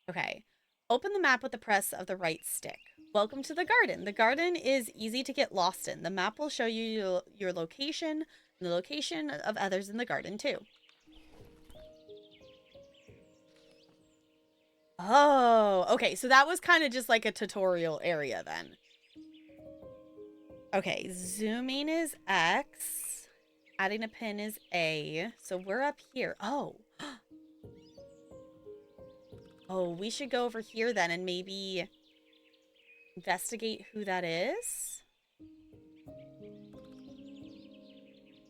Okay. Open the map with the press of the right stick. Welcome to the garden. The garden is easy to get lost in. The map will show you your location and the location of others in the garden too. Oh, okay. So that was kind of just like a tutorial area then. Okay, zooming is X. Adding a pin is A. So we're up here. Oh. Oh, we should go over here then and maybe investigate who that is.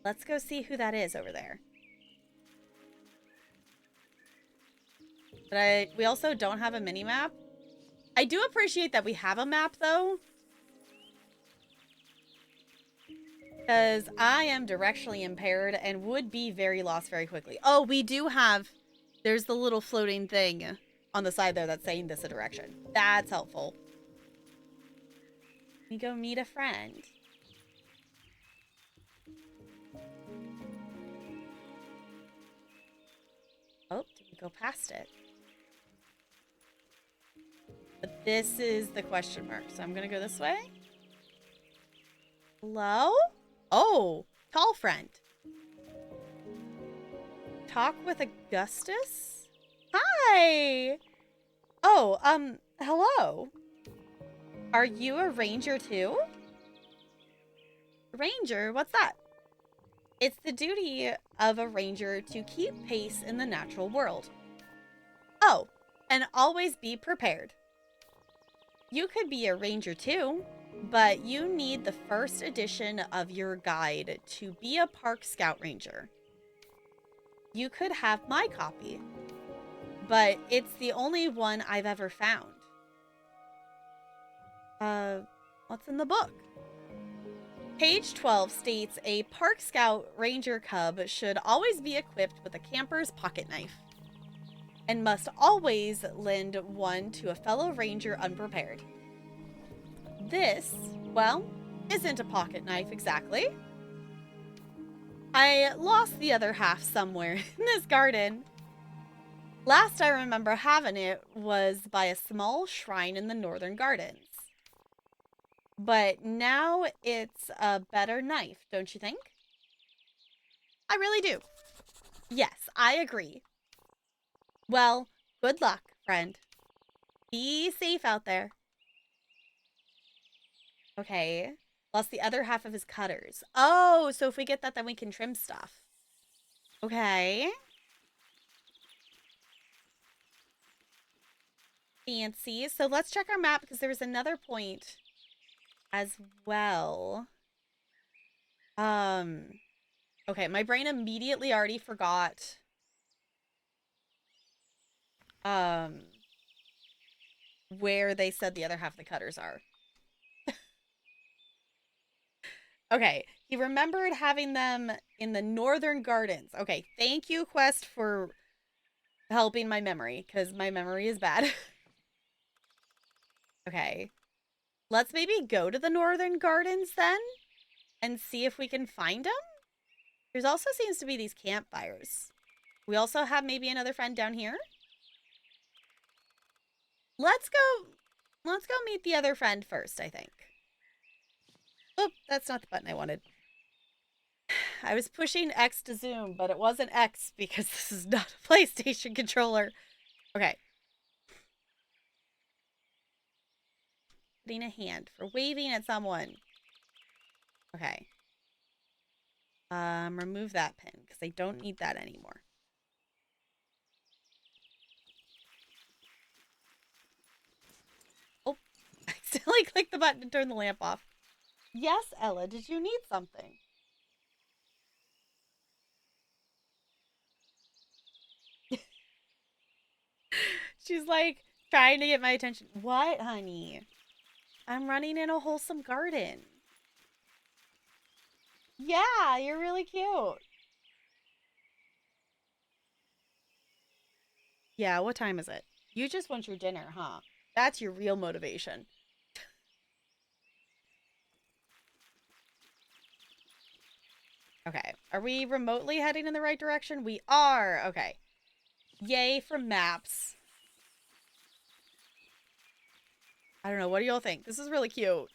Let's go see who that is over there. But we also don't have a mini map. I do appreciate that we have a map though. Because I am directionally impaired and would be very lost very quickly. Oh, we do have... There's the little floating thing on the side there that's saying this a direction. That's helpful. We go meet a friend. Oh, did we go past it? But this is the question mark. So I'm going to go this way. Hello? Oh, tall friend. Talk with Augustus? Hi! Oh, hello. Are you a ranger too? Ranger? What's that? It's the duty of a ranger to keep pace in the natural world. Oh, and always be prepared. You could be a ranger too, but you need the first edition of your guide to be a park scout ranger. You could have my copy, but it's the only one I've ever found. What's in the book? Page 12 states a park scout ranger cub should always be equipped with a camper's pocket knife and must always lend one to a fellow ranger unprepared. This, well, isn't a pocket knife exactly. I lost the other half somewhere in this garden. Last I remember having it was by a small shrine in the northern gardens. But now it's a better knife, don't you think? I really do. Yes, I agree. Well, good luck, friend. Be safe out there. Okay. Lost the other half of his cutters. Oh, so if we get that, then we can trim stuff. Okay. Fancy. So let's check our map because there's another point as well. Okay, my brain immediately already forgot. Where they said the other half of the cutters are. Okay, he remembered having them in the northern gardens. Okay, thank you, Quest, for helping my memory, because my memory is bad. Okay, let's maybe go to the northern gardens then and see if we can find them. There's also seems to be these campfires. We also have maybe another friend down here. Let's go meet the other friend first, I think. Oh, that's not the button I wanted. I was pushing X to zoom, but it wasn't X because this is not a PlayStation controller. Okay. Putting a hand for waving at someone. Okay. Remove that pin because I don't need that anymore. Oh, I accidentally clicked the button to turn the lamp off. Yes, Ella, did you need something? She's like trying to get my attention. What, honey? I'm running in a wholesome garden. Yeah, you're really cute. Yeah, what time is it? You just want your dinner, huh? That's your real motivation. Okay, are we remotely heading in the right direction? We are. Okay. Yay for maps. I don't know. What do y'all think? This is really cute.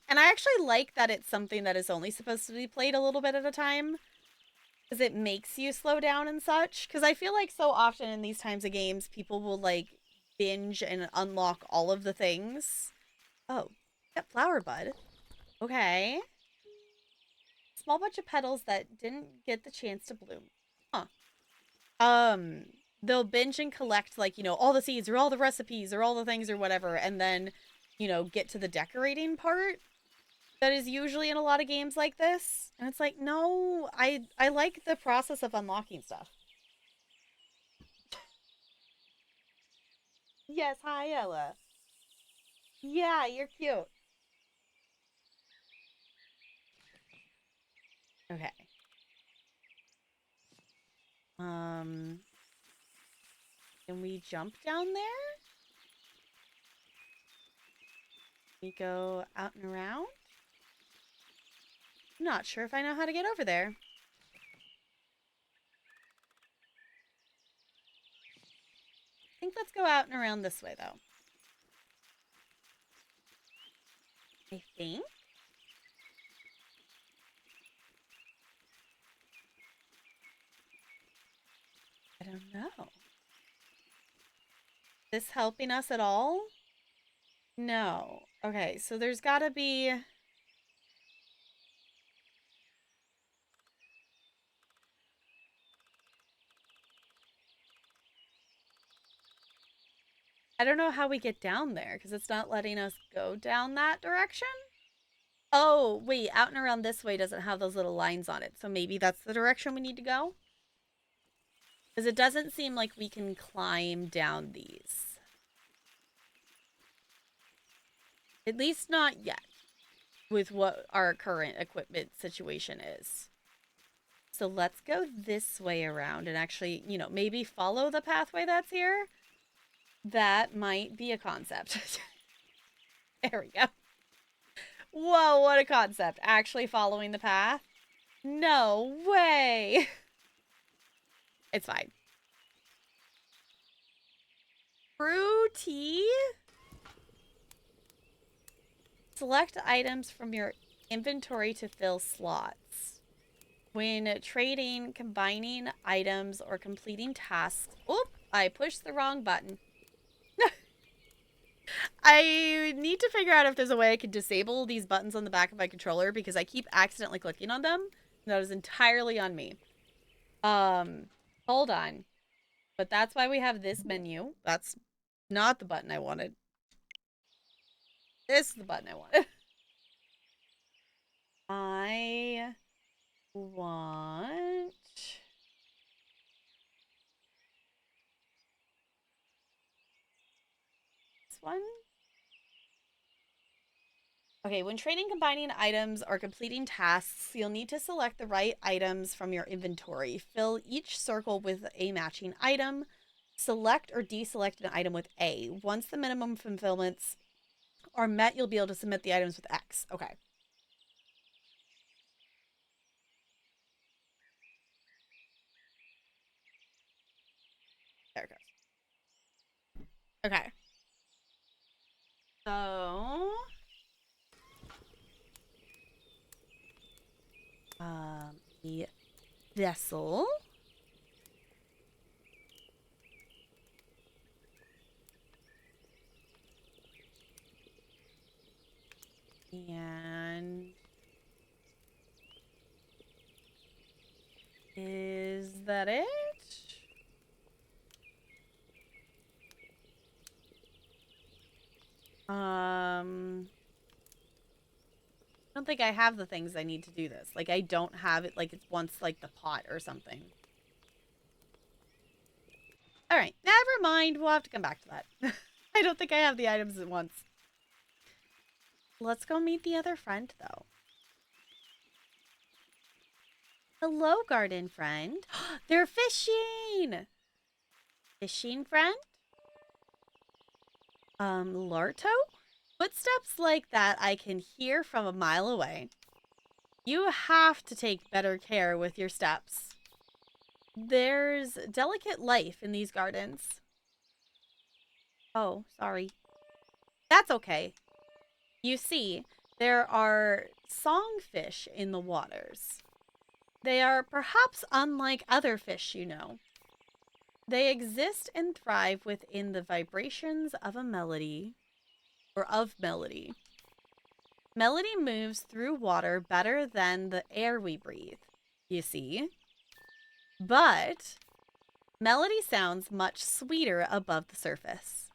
And I actually like that it's something that is only supposed to be played a little bit at a time. Because it makes you slow down and such. Because I feel like so often in these times of games, people will like binge and unlock all of the things. Oh, got flower bud. Okay. Small bunch of petals that didn't get the chance to bloom. Huh. they'll binge and collect, like, you know, all the seeds or all the recipes or all the things or whatever, and then, you know, get to the decorating part that is usually in a lot of games like this. And it's like, no, I like the process of unlocking stuff. Yes, hi, Ella. Yeah, you're cute. Okay. Can we jump down there? We go out and around? I'm not sure if I know how to get over there. I think let's go out and around this way, though. I think. I don't know. This helping us at all? No. Okay, so there's gotta be... I don't know how we get down there, because it's not letting us go down that direction. Oh, wait, out and around this way doesn't have those little lines on it, so maybe that's the direction we need to go? Because it doesn't seem like we can climb down these. At least not yet, with what our current equipment situation is. So let's go this way around and actually, you know, maybe follow the pathway that's here. That might be a concept. There we go. Whoa, what a concept. Actually following the path? No way. It's fine. Fruity? Select items from your inventory to fill slots. When trading, combining items, or completing tasks... Oop, I pushed the wrong button. I need to figure out if there's a way I could disable these buttons on the back of my controller because I keep accidentally clicking on them. And that is entirely on me. Hold on. But that's why we have this menu. That's not the button I wanted. This is the button I wanted. I want... this one? Okay, when trading, combining items, or completing tasks, you'll need to select the right items from your inventory. Fill each circle with a matching item. Select or deselect an item with A. Once the minimum fulfillments are met, you'll be able to submit the items with X. Okay. There it goes. Okay. So... the vessel. And is that it? I don't think I have the things I need to do this. Like, I don't have it like it's once like the pot or something. All right, never mind. We'll have to come back to that. I don't think I have the items at once. Let's go meet the other friend, though. Hello, garden friend. They're fishing! Fishing friend? Larto? Footsteps like that I can hear from a mile away. You have to take better care with your steps. There's delicate life in these gardens. Oh, sorry. That's okay. You see, there are songfish in the waters. They are perhaps unlike other fish you know. They exist and thrive within the vibrations of a melody, or of melody. Melody moves through water better than the air we breathe, you see. But Melody sounds much sweeter above the surface.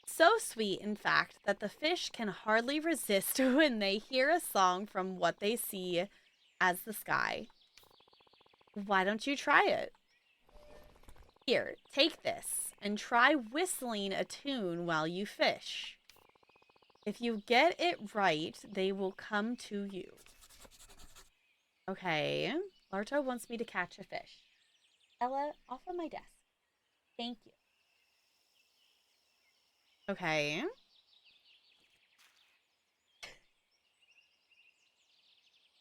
So sweet, in fact, that the fish can hardly resist when they hear a song from what they see as the sky. Why don't you try it? Here, take this and try whistling a tune while you fish. If you get it right, they will come to you. Okay. Larto wants me to catch a fish. Ella, off of my desk. Thank you. Okay.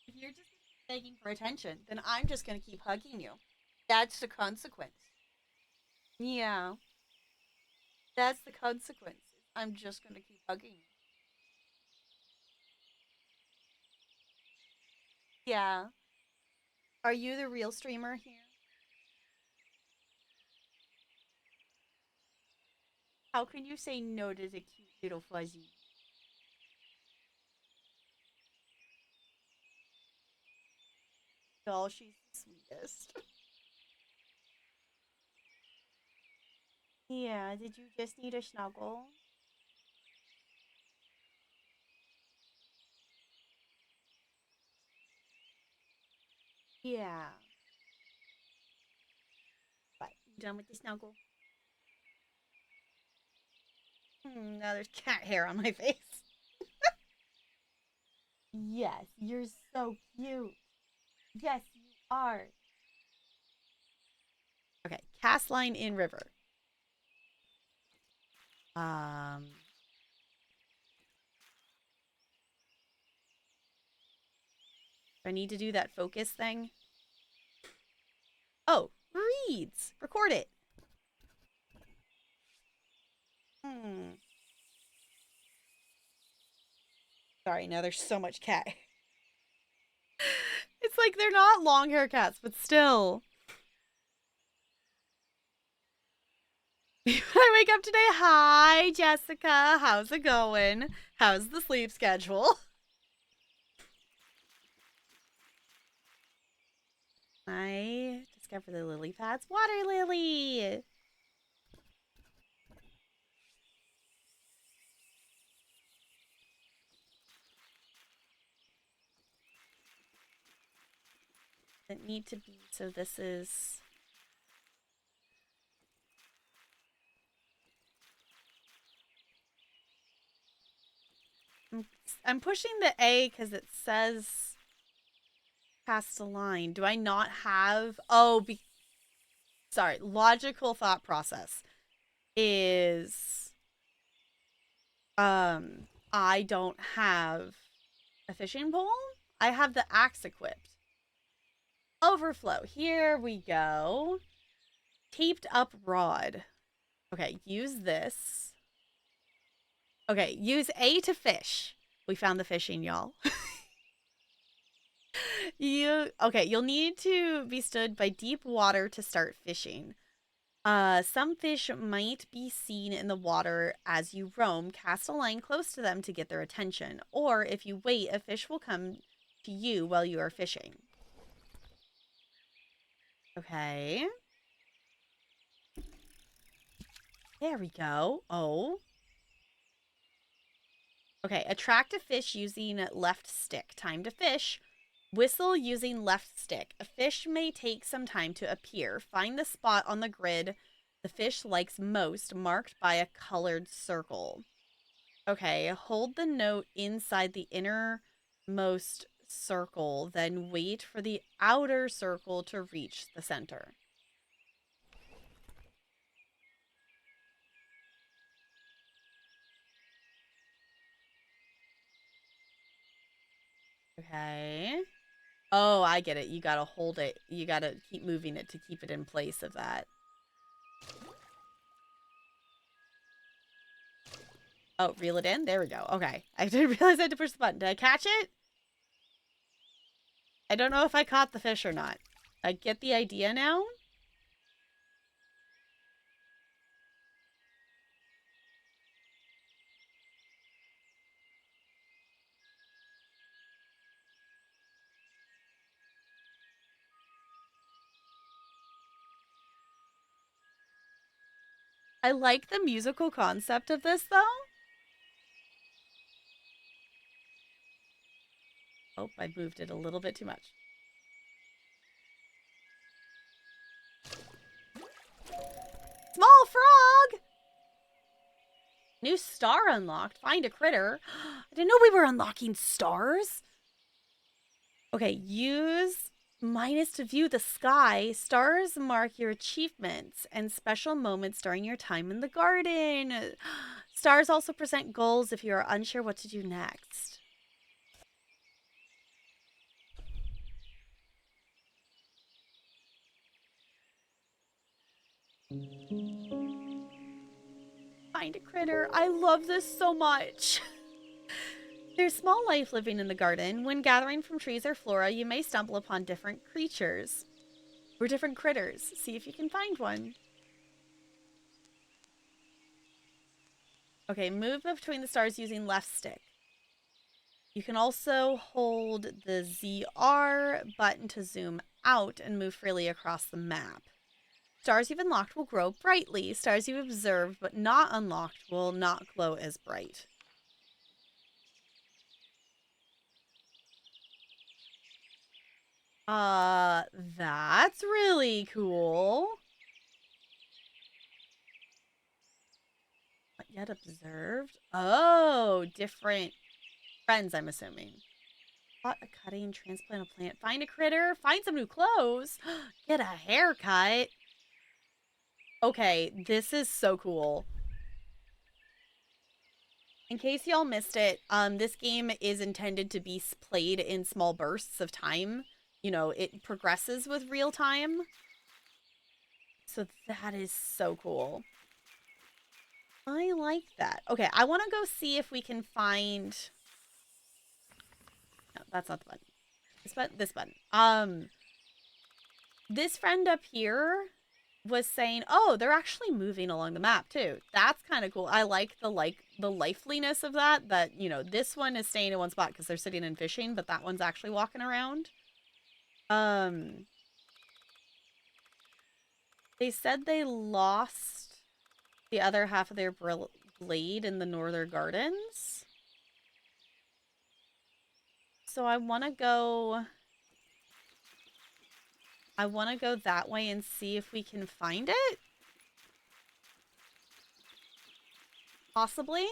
If you're just begging for attention, then I'm just going to keep hugging you. That's the consequence. Yeah. That's the consequence. I'm just going to keep hugging you. Yeah. Are you the real streamer here? How can you say no to the cute little fuzzy? Oh, she's the sweetest. Yeah, did you just need a snuggle? Yeah. But you done with the snuggle? Now there's cat hair on my face. Yes, you're so cute. Yes, you are. Okay, cast line in river. Um, I need to do that focus thing. Oh, reads. Record it. Hmm. Sorry, now there's so much cat. It's like they're not long hair cats, but still. When I wake up today, hi Jessica, how's it going? How's the sleep schedule? I discovered the lily pads. Water lily! That need to be, so this is... I'm pushing the A because it says cast a line. Do I not have... Oh, sorry. Logical thought process is... I don't have a fishing pole. I have the axe equipped. Overflow. Here we go. Taped up rod. Okay, use this. Okay, use A to fish. We found the fishing, y'all. You'll need to be stood by deep water to start fishing. Some fish might be seen in the water as you roam. Cast a line close to them to get their attention. Or if you wait, a fish will come to you while you are fishing. Okay. There we go. Oh. Okay, attract a fish using left stick. Time to fish. Whistle using left stick. A fish may take some time to appear. Find the spot on the grid the fish likes most, marked by a colored circle. Okay, hold the note inside the innermost circle, then wait for the outer circle to reach the center. Okay. Oh, I get it. You gotta hold it. You gotta keep moving it to keep it in place of that. Oh, reel it in? There we go. Okay. I didn't realize I had to push the button. Did I catch it? I don't know if I caught the fish or not. I get the idea now. I like the musical concept of this, though. Oh, I moved it a little bit too much. Small frog! New star unlocked. Find a critter. I didn't know we were unlocking stars. Okay, use minus to view the sky. Stars mark your achievements and special moments during your time in the garden. Stars also present goals if you are unsure what to do next. Find a critter. I love this so much. There's small life living in the garden. When gathering from trees or flora, you may stumble upon different creatures or different critters. See if you can find one. Okay, move between the stars using left stick. You can also hold the ZR button to zoom out and move freely across the map. Stars you've unlocked will grow brightly. Stars you've observed but not unlocked will not glow as bright. That's really cool. Not yet observed. Oh, different friends, I'm assuming. Plot a cutting, transplant a plant, find a critter, find some new clothes, get a haircut. Okay, this is so cool. In case y'all missed it, this game is intended to be played in small bursts of time. You know, it progresses with real time. So that is so cool. I like that. Okay, I want to go see if we can find... No, that's not the button. This button. This friend up here was saying, oh, they're actually moving along the map too. That's kind of cool. I like the liveliness of that. That, you know, this one is staying in one spot because they're sitting and fishing, but that one's actually walking around. They said they lost the other half of their blade in the Northern Gardens. So I want to go that way and see if we can find it. Possibly.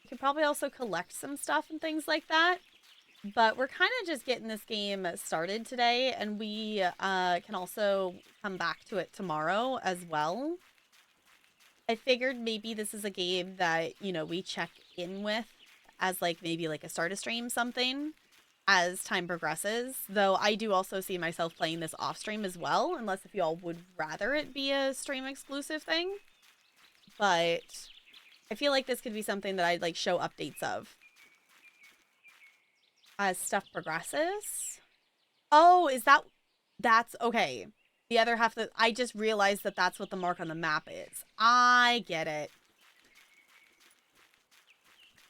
We could probably also collect some stuff and things like that. But we're kind of just getting this game started today, and we can also come back to it tomorrow as well. I figured maybe this is a game that, you know, we check in with as like maybe like a start a stream something as time progresses. Though I do also see myself playing this off stream as well, unless if y'all would rather it be a stream exclusive thing. But I feel like this could be something that I'd like show updates of as stuff progresses. Oh, that's okay. The other half that I just realized that that's what the mark on the map is. I get it.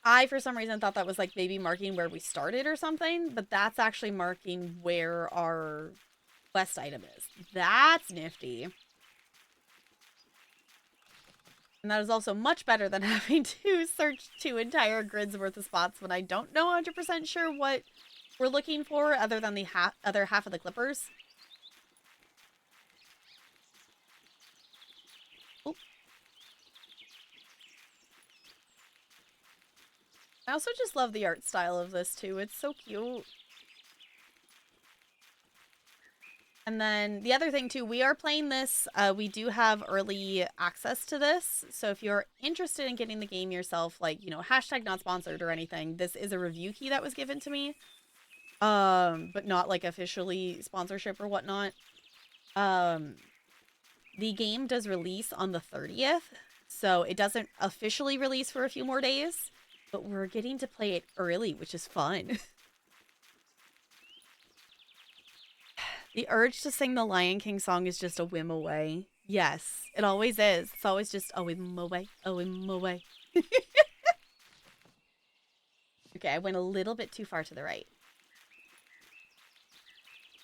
I, for some reason, thought that was like maybe marking where we started or something, but that's actually marking where our quest item is. That's nifty. And that is also much better than having to search 2 entire grids worth of spots when I don't know 100% sure what we're looking for other than the other half of the clippers. Oop. I also just love the art style of this too. It's so cute. And then the other thing too, we are playing this. We do have early access to this. So if you're interested in getting the game yourself, like, you know, hashtag not sponsored or anything, this is a review key that was given to me. But not like officially sponsorship or whatnot. The game does release on the 30th. So it doesn't officially release for a few more days, but we're getting to play it early, which is fun. The urge to sing the Lion King song is just a whim away. Yes, it always is. It's always just a whim away, a whim away. Okay, I went a little bit too far to the right.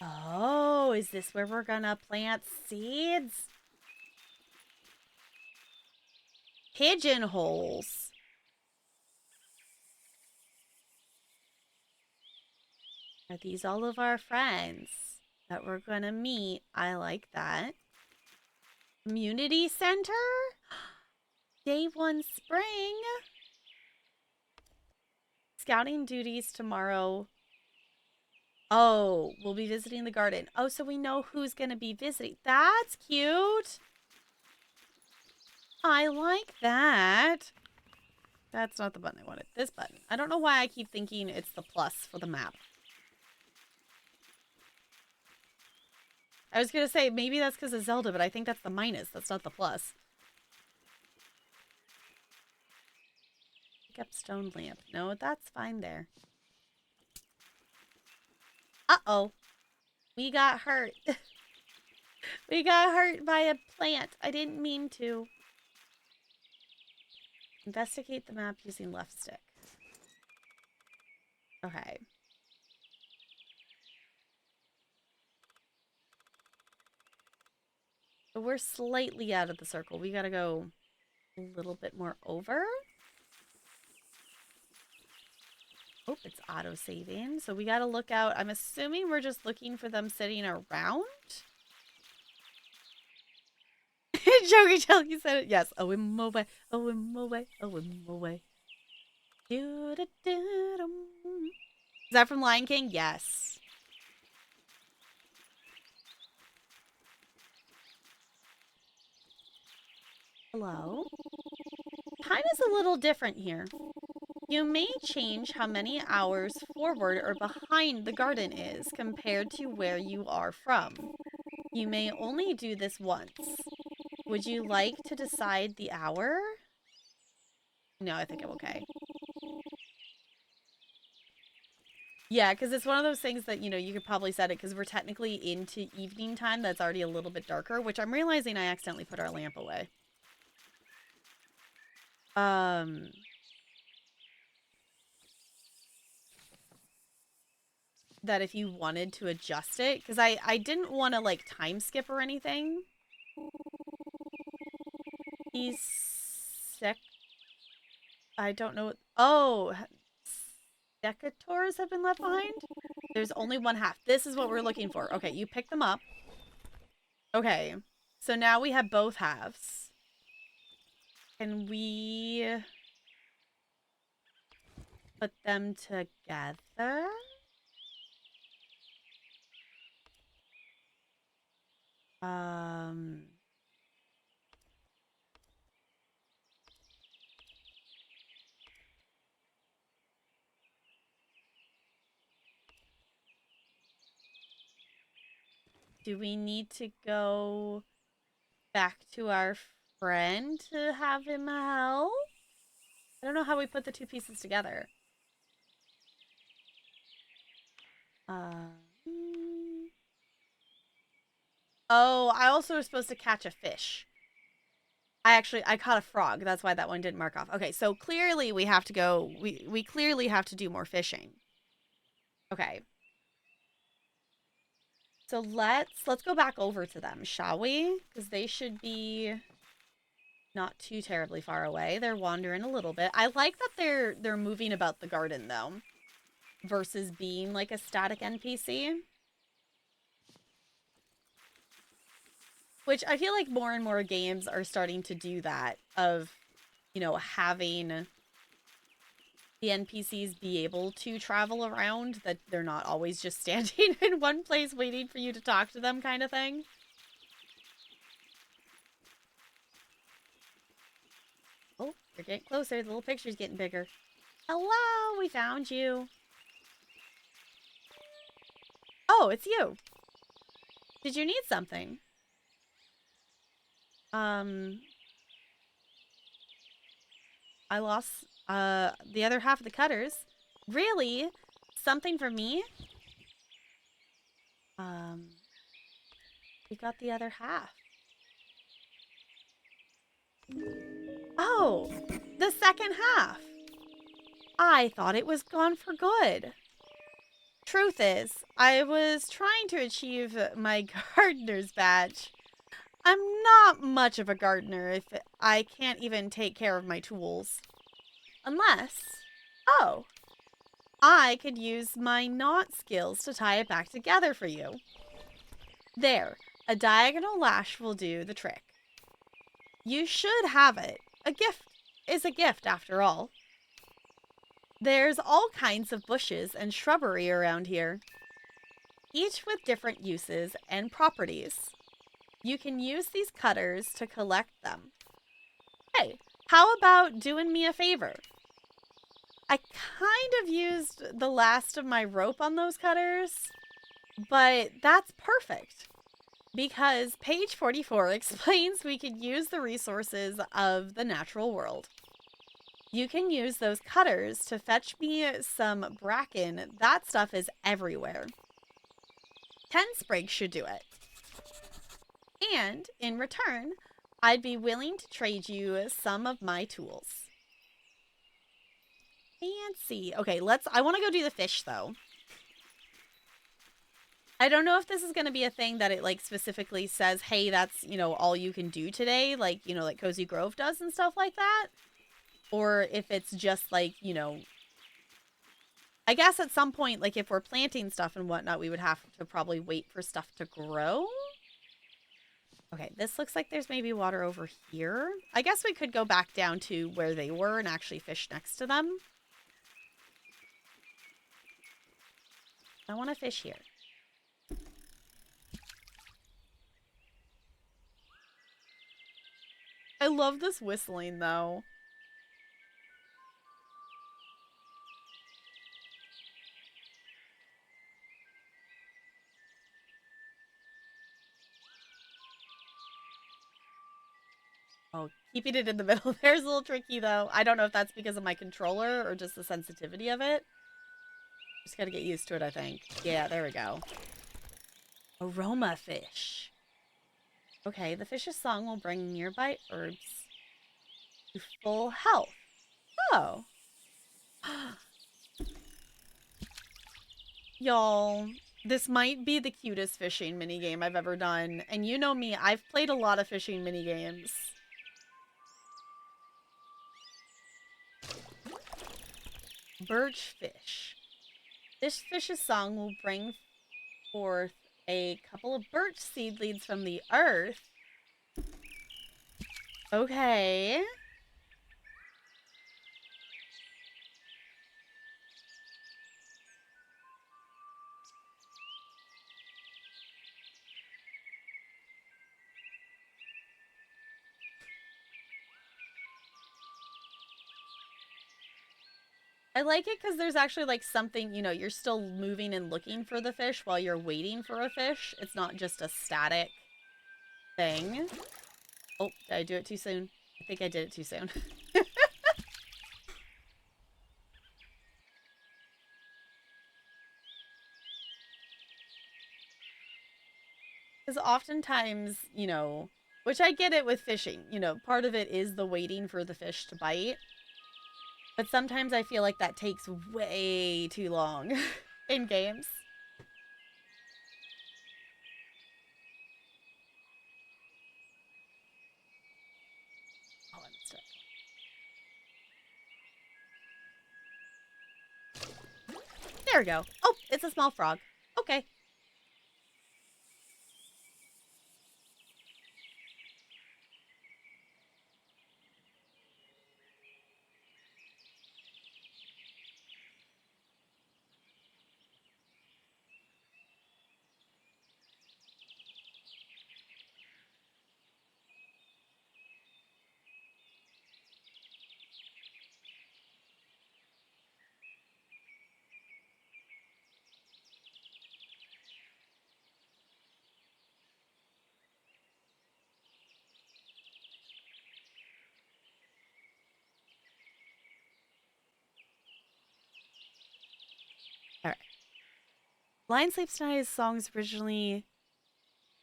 Oh, is this where we're gonna plant seeds? Pigeonholes. Are these all of our friends that we're gonna meet? I like that. Community center? Day 1 spring. Scouting duties tomorrow. Oh, we'll be visiting the garden. Oh, so we know who's gonna be visiting. That's cute. I like that. That's not the button I wanted. This button. I don't know why I keep thinking it's the plus for the map. I was going to say, maybe that's because of Zelda, but I think that's the minus. That's not the plus. Pick up stone lamp. No, that's fine there. Uh-oh. We got hurt. We got hurt by a plant. I didn't mean to. Investigate the map using left stick. Okay. So we're slightly out of the circle. We gotta go a little bit more over. Oh, it's auto-saving. So we gotta look out. I'm assuming we're just looking for them sitting around. Joey Jelly said it. Yes. Oh, I'm away. Oh, I'm away. Oh, I'm away. Is that from Lion King? Yes. Hello? Time is a little different here. You may change how many hours forward or behind the garden is compared to where you are from. You may only do this once. Would you like to decide the hour? No, I think I'm okay. Yeah, because it's one of those things that, you know, you could probably set it because we're technically into evening time that's already a little bit darker, which I'm realizing I accidentally put our lamp away. That if you wanted to adjust it, because I didn't want to, like, time skip or anything. He's sick. I don't know. Oh, secateurs have been left behind? There's only one half. This is what we're looking for. Okay, you pick them up. Okay, so now we have both halves. Can we put them together? Do we need to go back to our friend to have him help? I don't know how we put the two pieces together. Oh, I also was supposed to catch a fish. I caught a frog. That's why that one didn't mark off. Okay, so clearly we have to go. We clearly have to do more fishing. Okay. So let's go back over to them, shall we? Because they should be not too terribly far away. They're wandering a little bit. I like that they're moving about the garden though, versus being like a static NPC. Which I feel like more and more games are starting to do that, of, you know, having the NPCs be able to travel around, that they're not always just standing in one place waiting for you to talk to them kind of thing. Oh, you're getting closer. The little picture's getting bigger. Hello, we found you. Oh, it's you. Did you need something? I lost the other half of the cutters. Really? Something for me? We got the other half. Oh, the second half. I thought it was gone for good. Truth is, I was trying to achieve my gardener's badge. I'm not much of a gardener if I can't even take care of my tools. Unless, oh, I could use my knot skills to tie it back together for you. There, a diagonal lash will do the trick. You should have it. A gift is a gift after all. There's all kinds of bushes and shrubbery around here, each with different uses and properties. You can use these cutters to collect them. Hey, how about doing me a favor? I kind of used the last of my rope on those cutters, but that's perfect because page 44 explains we could use the resources of the natural world. You can use those cutters to fetch me some bracken. That stuff is everywhere. 10 sprigs should do it. And in return, I'd be willing to trade you some of my tools. Fancy. Okay, I want to go do the fish, though. I don't know if this is going to be a thing that it, like, specifically says, hey, that's, you know, all you can do today, like, you know, like Cozy Grove does and stuff like that. Or if it's just, like, you know, I guess at some point, like, if we're planting stuff and whatnot, we would have to probably wait for stuff to grow. Okay, this looks like there's maybe water over here. I guess we could go back down to where they were and actually fish next to them. I want to fish here. I love this whistling, though. Oh, keeping it in the middle there's a little tricky, though. I don't know if that's because of my controller or just the sensitivity of it. Just gotta get used to it, I think. Yeah, there we go. Aroma fish. Okay, the fish's song will bring nearby herbs to full health. Oh. Y'all, this might be the cutest fishing minigame I've ever done. And you know me, I've played a lot of fishing minigames. Birch fish. This fish's song will bring forth a couple of birch seedlings from the earth. Okay. I like it because there's actually like something, you know, you're still moving and looking for the fish while you're waiting for a fish. It's not just a static thing. Oh, did I do it too soon? I think I did it too soon. Because oftentimes, you know, which I get it with fishing, you know, part of it is the waiting for the fish to bite. But sometimes I feel like that takes way too long in games. Oh, I missed it. There we go. Oh, it's a small frog. Okay. All right. Lion Sleeps Tonight song's originally...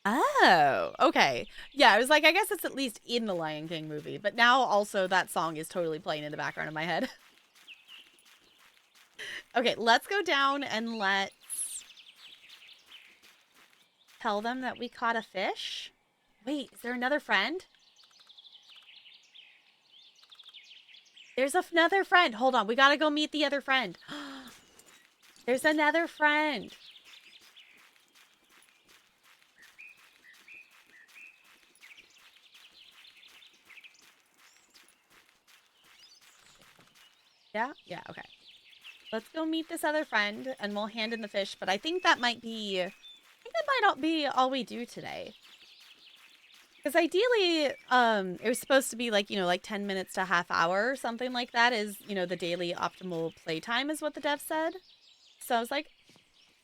Oh, okay. Yeah, I was like, I guess it's at least in the Lion King movie, but now also that song is totally playing in the background of my head. Okay, let's go down and let's tell them that we caught a fish. Wait, is there another friend? There's another friend. Hold on. We gotta go meet the other friend. There's another friend. Yeah? Yeah, okay. Let's go meet this other friend and we'll hand in the fish. But I think that might be... I think that might not be all we do today. Because ideally, it was supposed to be like, like 10 minutes to a half hour or something like that is, the daily optimal playtime is what the dev said. So I was like,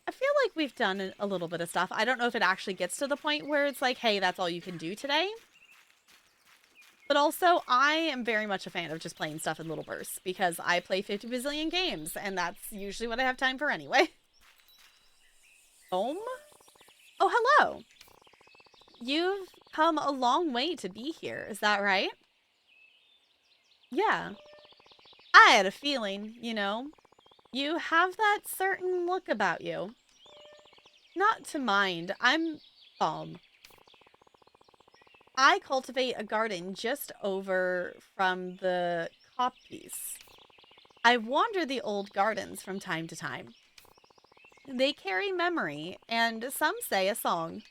I feel like we've done a little bit of stuff. I don't know if it actually gets to the point where it's like, hey, that's all you can do today. But also, I am very much a fan of just playing stuff in little bursts because I play 50 bazillion games, and that's usually what I have time for anyway. Home? Oh, hello. You've come a long way to be here. Is that right? Yeah. I had a feeling, You have that certain look about you. Not to mind. I'm calm. I cultivate a garden just over from the cop piece. I wander the old gardens from time to time. They carry memory, and some say a song.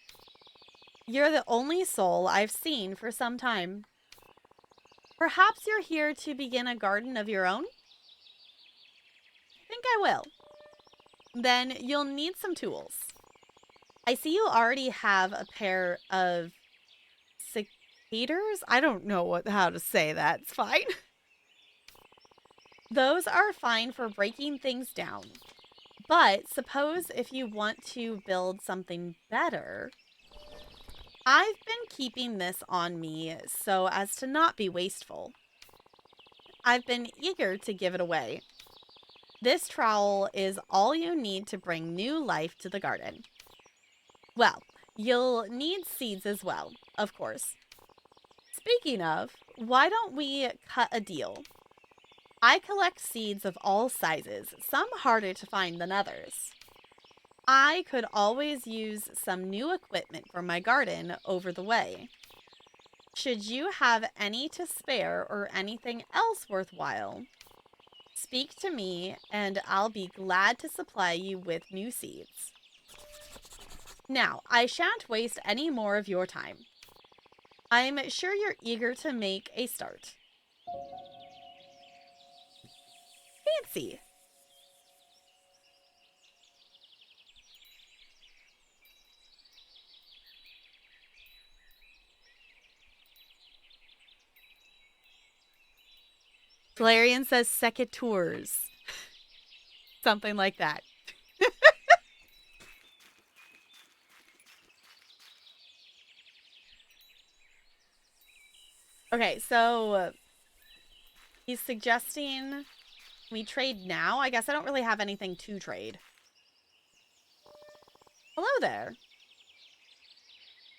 You're the only soul I've seen for some time. Perhaps you're here to begin a garden of your own? I think I will. Then you'll need some tools. I see you already have a pair of secateurs. I don't know how to say that. It's fine. Those are fine for breaking things down. But suppose if you want to build something better, I've been keeping this on me so as to not be wasteful. I've been eager to give it away. This trowel is all you need to bring new life to the garden. Well, you'll need seeds as well, of course. Speaking of, why don't we cut a deal? I collect seeds of all sizes, some harder to find than others. I could always use some new equipment for my garden over the way. Should you have any to spare or anything else worthwhile, speak to me and I'll be glad to supply you with new seeds. Now, I shan't waste any more of your time. I'm sure you're eager to make a start. Fancy. Valerian says secateurs. Something like that. Okay, so he's suggesting we trade now. I guess I don't really have anything to trade. Hello there.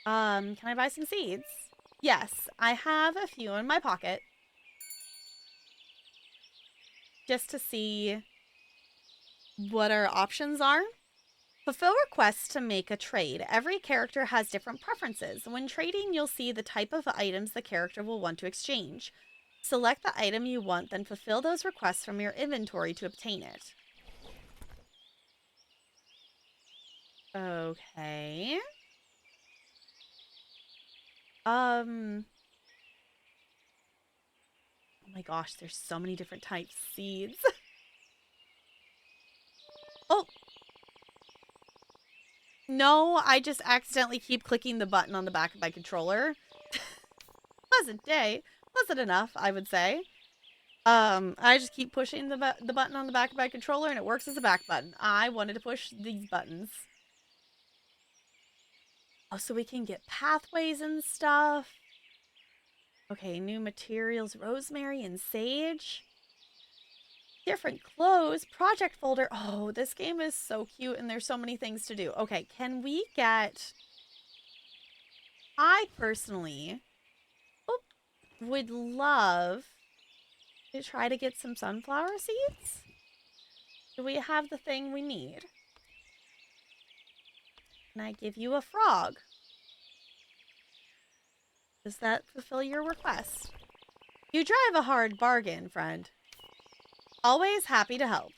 Can I buy some seeds? Yes, I have a few in my pocket. Just to see what our options are. Fulfill requests to make a trade. Every character has different preferences. When trading, you'll see the type of items the character will want to exchange. Select the item you want, then fulfill those requests from your inventory to obtain it. Okay. Oh my gosh, there's so many different types of seeds. Oh. No, I just accidentally keep clicking the button on the back of my controller. Pleasant day. Pleasant enough, I would say. I just keep pushing the button on the back of my controller and it works as a back button. I wanted to push these buttons. Oh, so we can get pathways and stuff. Okay, new materials, rosemary and sage. Different clothes, project folder. Oh, this game is so cute and there's so many things to do. Okay, can we get... I personally would love to try to get some sunflower seeds. Do we have the thing we need? Can I give you a frog? Does that fulfill your request? You drive a hard bargain, friend. Always happy to help.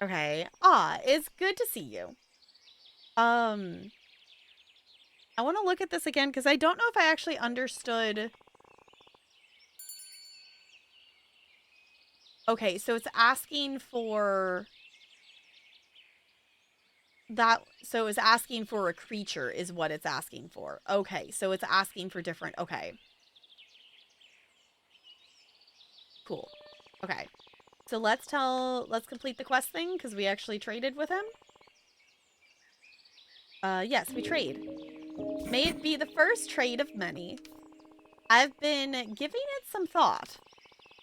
Okay. Ah, it's good to see you. I want to look at this again because I don't know if I actually understood. Okay, so it's asking for that. So it's asking for a creature is what it's asking for. Okay, so it's asking for different. Okay. Cool. Okay. So let's complete the quest thing because we actually traded with him. Yes, we trade. May it be the first trade of many. I've been giving it some thought.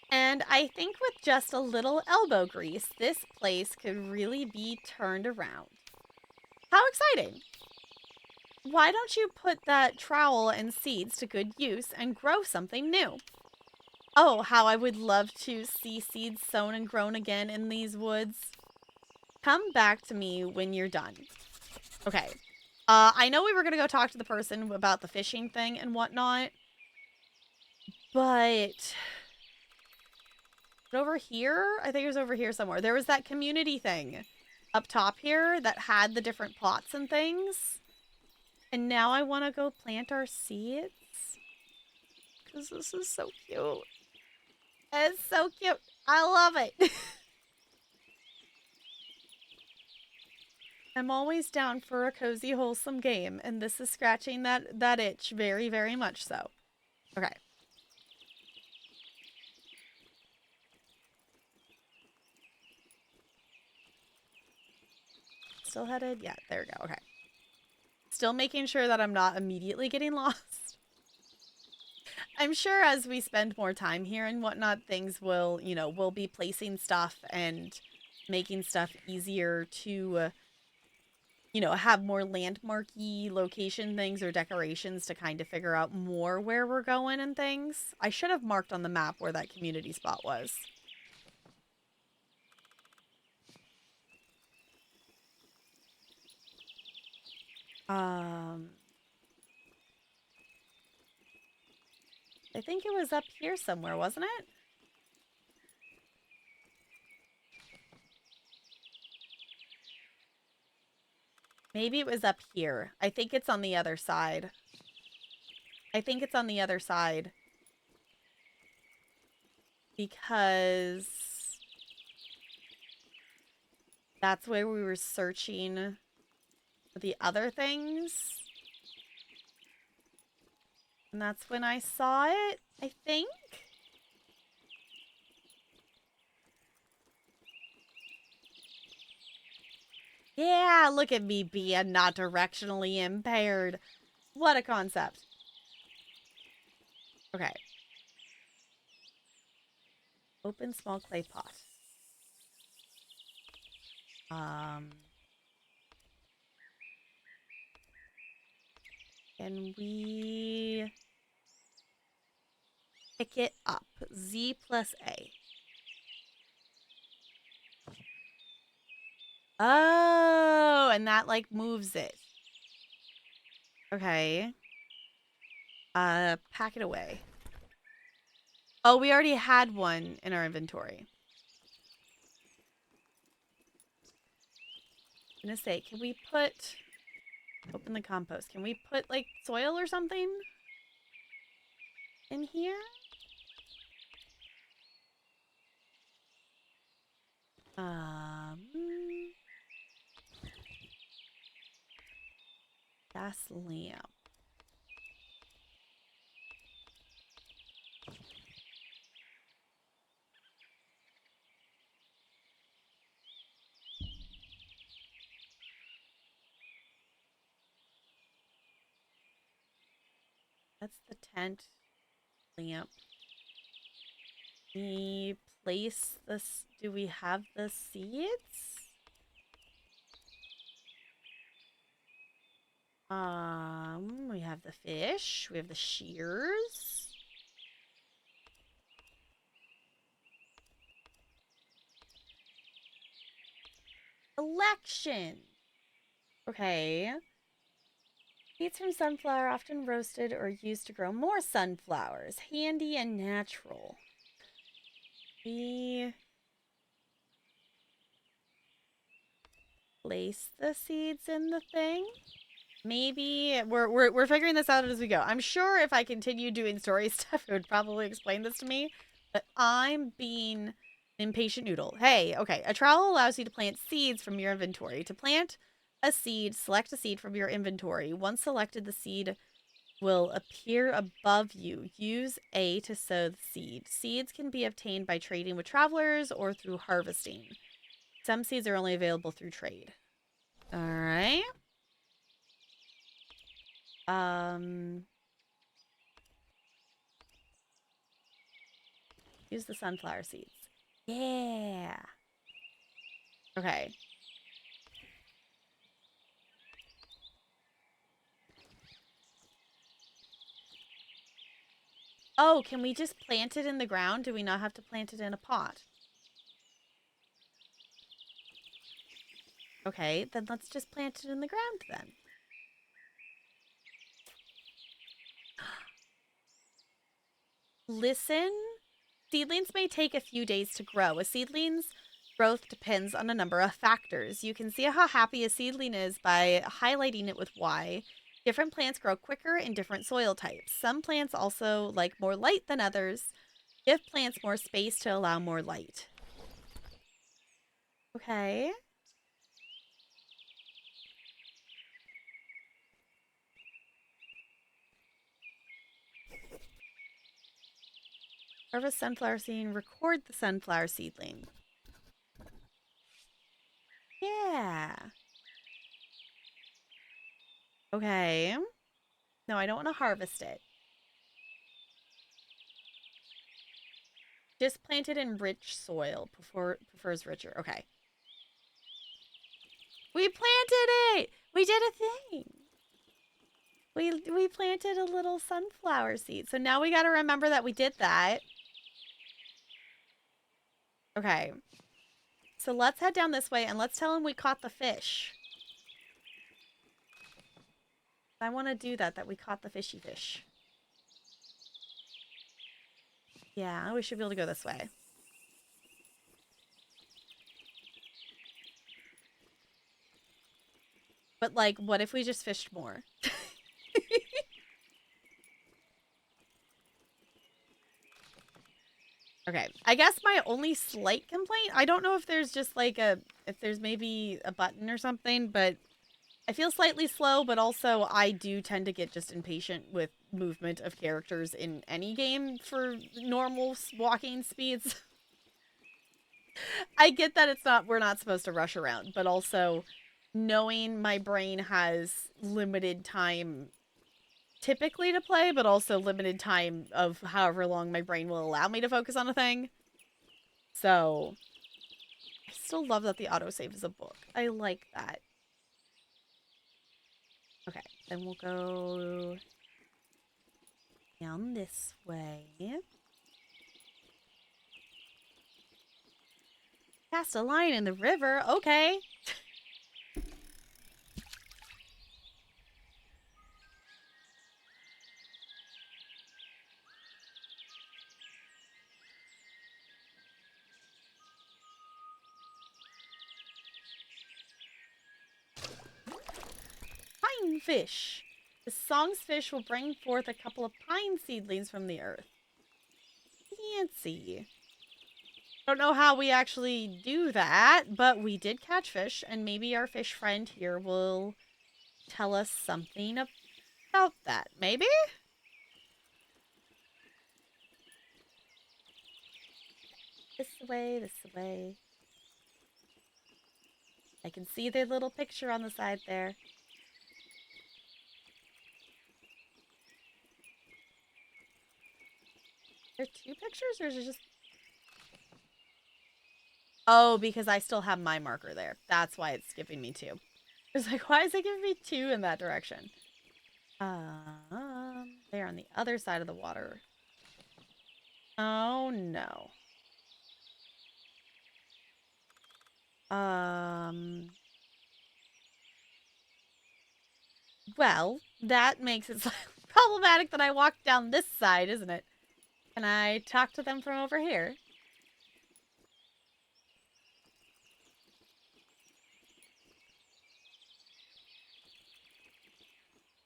And I think with just a little elbow grease, this place could really be turned around. How exciting! Why don't you put that trowel and seeds to good use and grow something new? Oh, how I would love to see seeds sown and grown again in these woods. Come back to me when you're done. Okay. I know we were going to go talk to the person about the fishing thing and whatnot. But over here? I think it was over here somewhere. There was that community thing up top here that had the different plots and things. And now I want to go plant our seeds. Because this is so cute. It's so cute. I love it. I'm always down for a cozy, wholesome game. And this is scratching that itch very, very much so. Okay. Still headed? Yeah, there we go. Okay. Still making sure that I'm not immediately getting lost. I'm sure as we spend more time here and whatnot, things will, we'll be placing stuff and making stuff easier to, have more landmarky location things or decorations to kind of figure out more where we're going and things. I should have marked on the map where that community spot was. I think it was up here somewhere, wasn't it? Maybe it was up here. I think it's on the other side. I think it's on the other side. Because that's where we were searching for the other things. And that's when I saw it, I think. Yeah, look at me being not directionally impaired. What a concept. Okay. Open small clay pot. Can we pick it up? Z plus A. Oh, and that like moves it. Okay. Pack it away. Oh, we already had one in our inventory. I'm gonna say, can we put... Open the compost. Can we put, like, soil or something in here? Gas lamp. That's the tent lamp. We place this. Do we have the seeds? We have the fish. We have the shears. Election. Okay. Seeds from sunflower often roasted or used to grow more sunflowers. Handy and natural. We place the seeds in the thing. Maybe we're figuring this out as we go. I'm sure if I continue doing story stuff, it would probably explain this to me. But I'm being impatient noodle. Hey, okay. A trowel allows you to plant seeds from your inventory. To plant a seed, select a seed from your inventory. Once selected, the seed will appear above you. Use A to sow the seed. Seeds can be obtained by trading with travelers or through harvesting. Some seeds are only available through trade. All right. Use the sunflower seeds. Yeah. Okay. Oh, can we just plant it in the ground? Do we not have to plant it in a pot? Okay, then let's just plant it in the ground then. Listen, seedlings may take a few days to grow. A seedling's growth depends on a number of factors. You can see how happy a seedling is by highlighting it with Y. Different plants grow quicker in different soil types. Some plants also like more light than others. Give plants more space to allow more light. Okay. Harvest sunflower seed, record the sunflower seedling. Yeah. Okay. No, I don't want to harvest it. Just plant it in rich soil. Prefers richer. Okay. We planted it! We did a thing! We planted a little sunflower seed. So now we got to remember that we did that. Okay. So let's head down this way and let's tell him we caught the fish. I want to do that we caught the fishy fish. Yeah, we should be able to go this way. But, like, what if we just fished more? Okay, I guess my only slight complaint, I don't know if there's just, like, if there's maybe a button or something, but I feel slightly slow, but also I do tend to get just impatient with movement of characters in any game for normal walking speeds. I get that we're not supposed to rush around, but also knowing my brain has limited time typically to play, but also limited time of however long my brain will allow me to focus on a thing. So, I still love that the autosave is a book. I like that. Okay, then we'll go down this way. Cast a line in the river. Okay. Pine fish. The song's fish will bring forth a couple of pine seedlings from the earth. Fancy. Don't know how we actually do that, but we did catch fish, and maybe our fish friend here will tell us something about that. Maybe? This way, this way. I can see their little picture on the side there. Are there two pictures, or is it just... Oh, because I still have my marker there. That's why it's giving me two. It's like, why is it giving me two in that direction? They're on the other side of the water. Oh, no. Well, that makes it problematic that I walked down this side, isn't it? Can I talk to them from over here?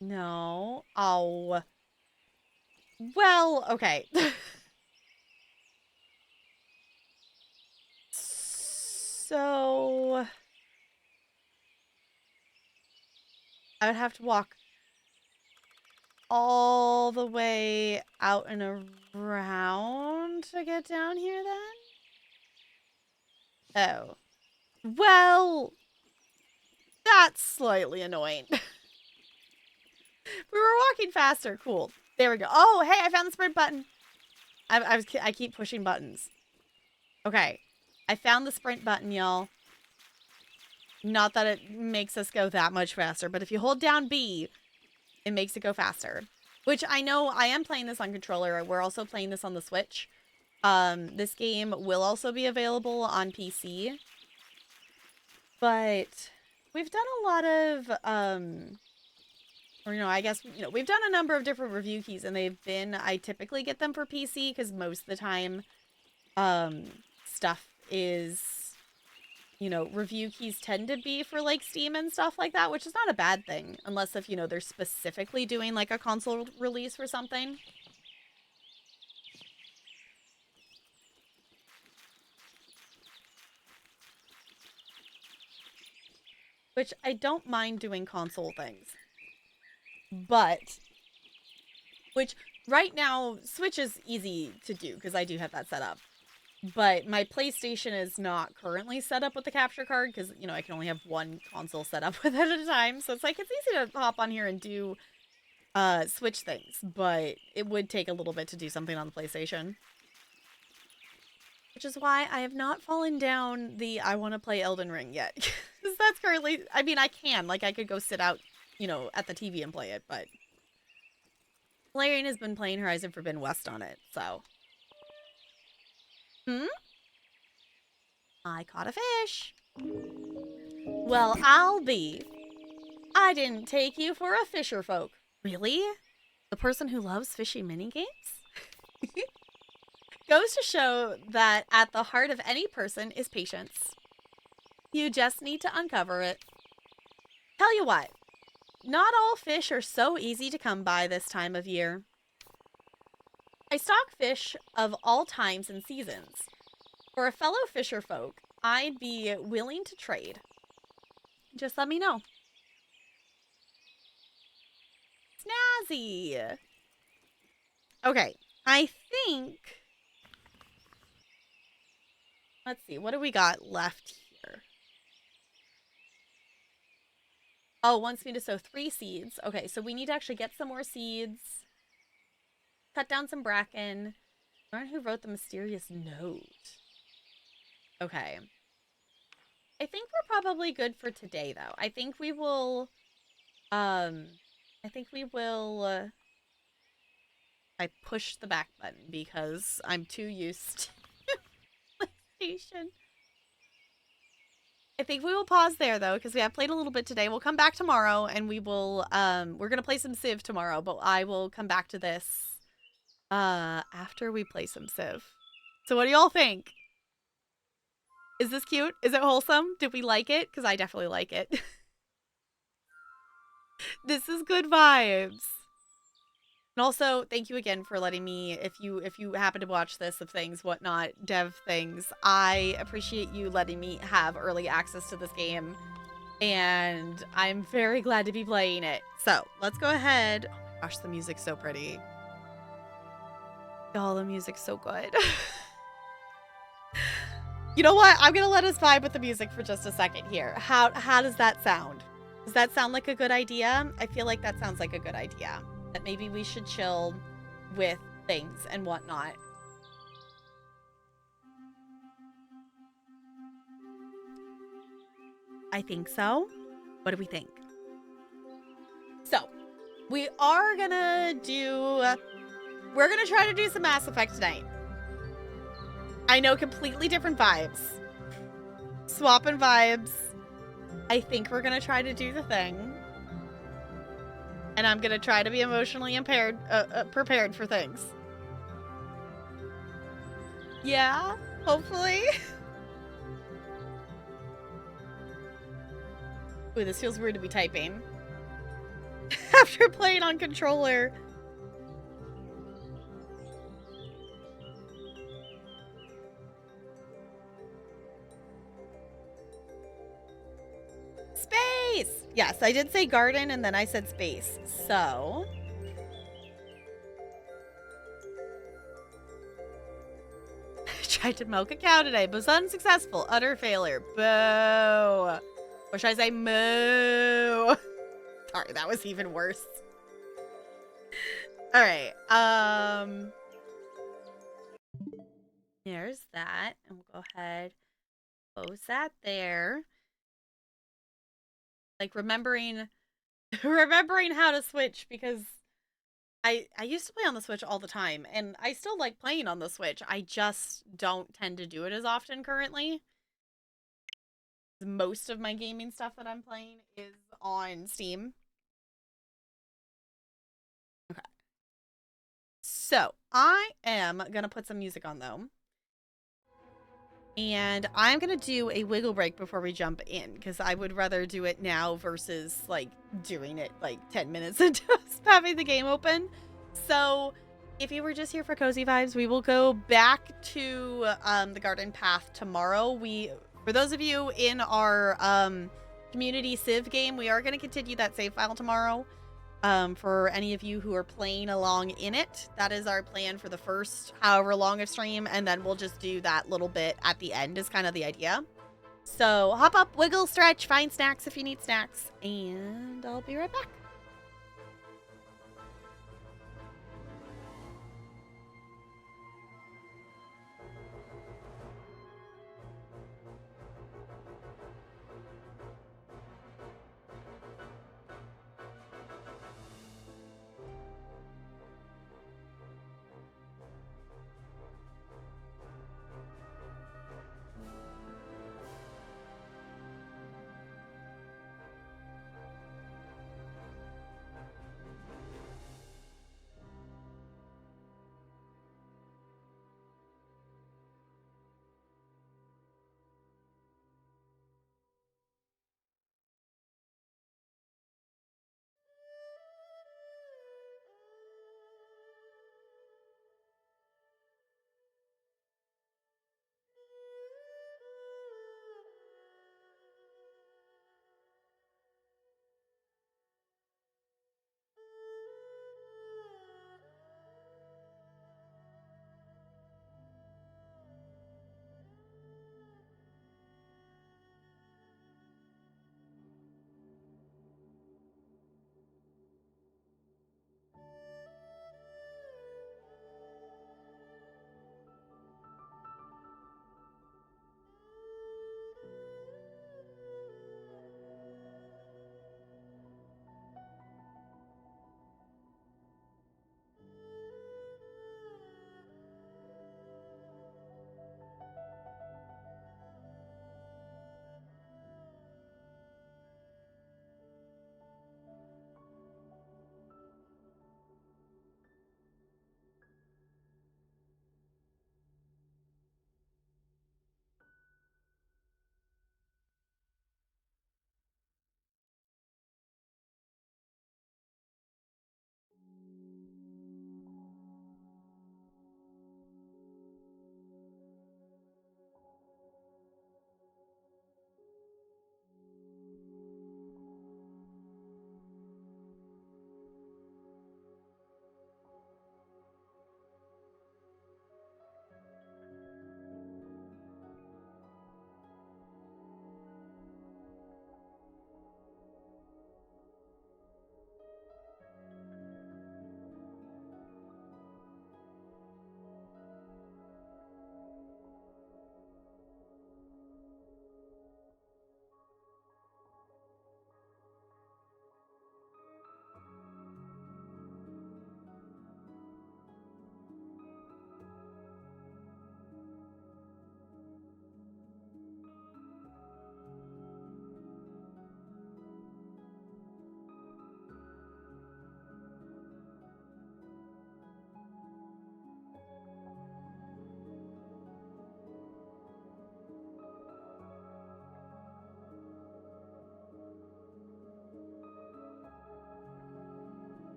No. Oh. Well, okay. So I would have to walk all the way out and around to get down here then? Oh. Well, that's slightly annoying. We were walking faster. Cool. There we go. Oh, hey, I found the sprint button. I keep pushing buttons. Okay. I found the sprint button, y'all. Not that it makes us go that much faster, but if you hold down B, it makes it go faster. Which I know I am playing this on controller. We're also playing this on the Switch. This game will also be available on PC. But we've done a lot of, or, I guess, we've done a number of different review keys, and I typically get them for PC, because most of the time, stuff is, review keys tend to be for, like, Steam and stuff like that, which is not a bad thing, unless if, they're specifically doing, like, a console release for something. Which I don't mind doing console things. But, which right now, Switch is easy to do because I do have that set up. But my PlayStation is not currently set up with the capture card because, I can only have one console set up with it at a time. So it's easy to hop on here and do Switch things. But it would take a little bit to do something on the PlayStation. Which is why I have not fallen down the I want to play Elden Ring yet. Because that's currently, I can. I could go sit out at the TV and play it, but Valerian has been playing Horizon Forbidden West on it, so. I caught a fish. Well, I didn't take you for a fisher folk. Really? The person who loves fishy minigames? Goes to show that at the heart of any person is patience. You just need to uncover it. Tell you what. Not all fish are so easy to come by this time of year. I stock fish of all times and seasons. For a fellow fisher folk, I'd be willing to trade. Just let me know. Snazzy! Okay, I think... Let's see, what do we got left here? Oh, wants me to sow 3 seeds. Okay, so we need to actually get some more seeds. Cut down some bracken. Learn who wrote the mysterious note. Okay. I think we're probably good for today, though. I think we will... I push the back button because I'm too used to PlayStation. I think we will pause there, though, because we have played a little bit today. We'll come back tomorrow, and we will, we're going to play some Civ tomorrow, but I will come back to this, after we play some Civ. So what do y'all think? Is this cute? Is it wholesome? Did we like it? Because I definitely like it. This is good vibes. And also, thank you again for letting me, if you happen to watch this, of things, whatnot, dev things, I appreciate you letting me have early access to this game. And I'm very glad to be playing it. So, let's go ahead. Oh my gosh, the music's so pretty. Oh, the music's so good. You know what? I'm going to let us vibe with the music for just a second here. How does that sound? Does that sound like a good idea? I feel like that sounds like a good idea. That maybe we should chill with things and whatnot. I think so. What do we think? So, we are gonna we're gonna try to do some Mass Effect tonight. I know, completely different vibes. Swapping vibes. I think we're gonna try to do the thing. And I'm gonna try to be emotionally prepared for things. Yeah, hopefully. Ooh, this feels weird to be typing. After playing on controller. Space! Yes, I did say garden and then I said space. So... tried to milk a cow today, but was unsuccessful. Utter failure. Boo. Or should I say moo? Sorry, that was even worse. All right. There's that. And we'll go ahead. Post that there. Like remembering how to switch, because I used to play on the Switch all the time, and I still like playing on the Switch. I just don't tend to do it as often currently. Most of my gaming stuff that I'm playing is on Steam. Okay. So, I am going to put some music on, though. And I'm going to do a wiggle break before we jump in, because I would rather do it now versus, like, doing it, like, 10 minutes into having the game open. So, if you were just here for Cozy Vibes, we will go back to the garden path tomorrow. For those of you in our community Civ game, we are going to continue that save file tomorrow. For any of you who are playing along in it, that is our plan for the first however long a stream, and then we'll just do that little bit at the end is kind of the idea. So hop up, wiggle, stretch, find snacks if you need snacks, and I'll be right back.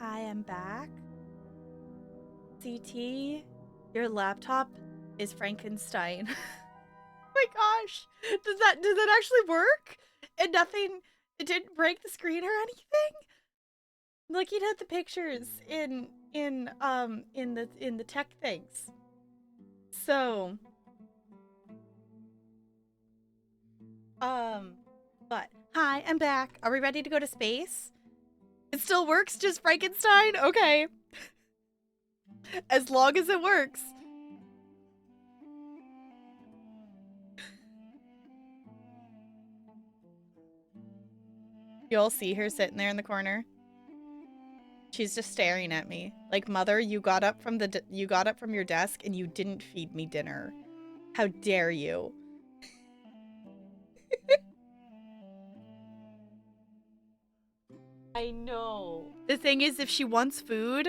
Hi, I'm back. CT, your laptop is Frankenstein. Oh my gosh. Does that actually work? And nothing, it didn't break the screen or anything? Looking at the pictures in the tech things. So but hi, I'm back. Are we ready to go to space? It still works, just Frankenstein? Okay. As long as it works. You all see her sitting there in the corner? She's just staring at me. Like, mother, you got up from your desk and you didn't feed me dinner. How dare you? I know. The thing is, if she wants food,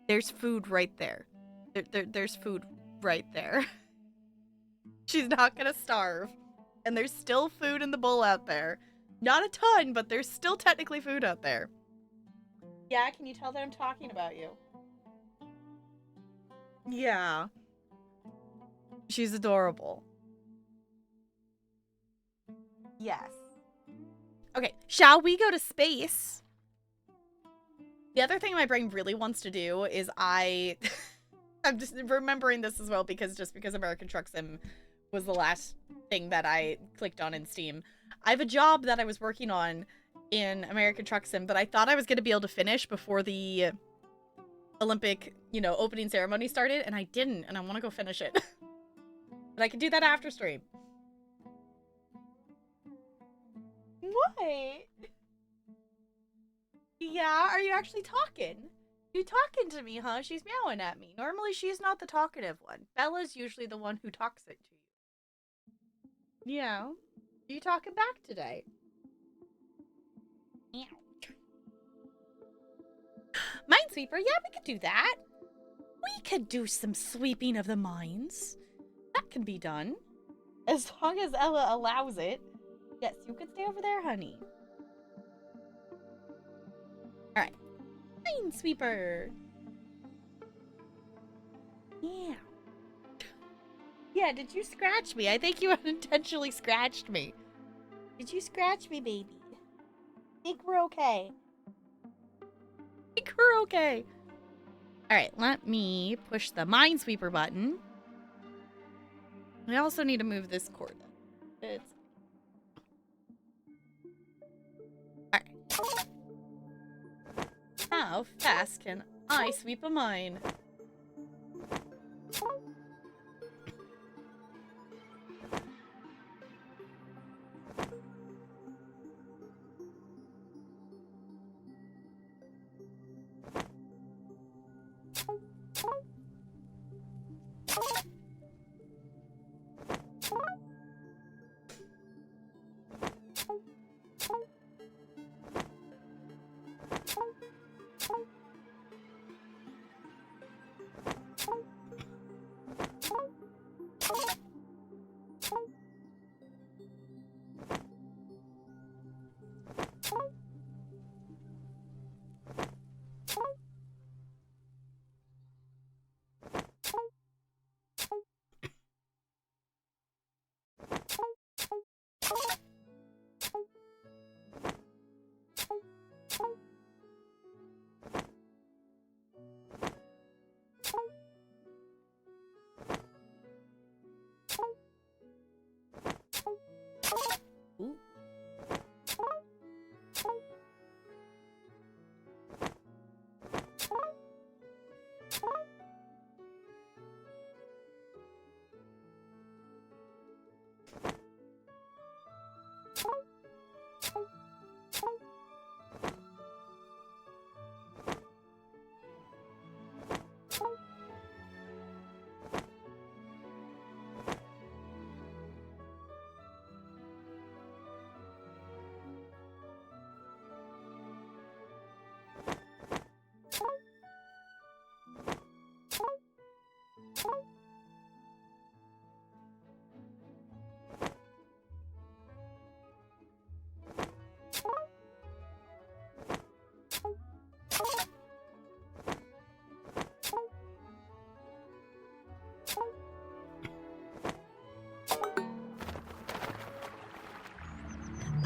there's food right there. There's food right there. She's not gonna starve. And there's still food in the bowl out there. Not a ton, but there's still technically food out there. Yeah, can you tell that I'm talking about you? Yeah. She's adorable. Yes. Okay, shall we go to space? The other thing my brain really wants to do is I'm just remembering this as well because American Truck Sim was the last thing that I clicked on in Steam. I have a job that I was working on in American Truck Sim that I thought I was going to be able to finish before the Olympic, opening ceremony started, and I didn't, and I want to go finish it. But I can do that after stream. What? Yeah, are you actually talking? You talking to me, huh? She's meowing at me. Normally, she's not the talkative one. Bella's usually the one who talks it to you. Yeah. Are you talking back today? Meow. Minesweeper, yeah, we could do that. We could do some sweeping of the mines. That can be done. As long as Ella allows it. Yes, you could stay over there, honey. Alright. Minesweeper. Yeah. Yeah, did you scratch me? I think you unintentionally scratched me. Did you scratch me, baby? I think we're okay. I think we're okay. Alright, let me push the Minesweeper button. I also need to move this cord. It's... Alright. How fast can I sweep a mine?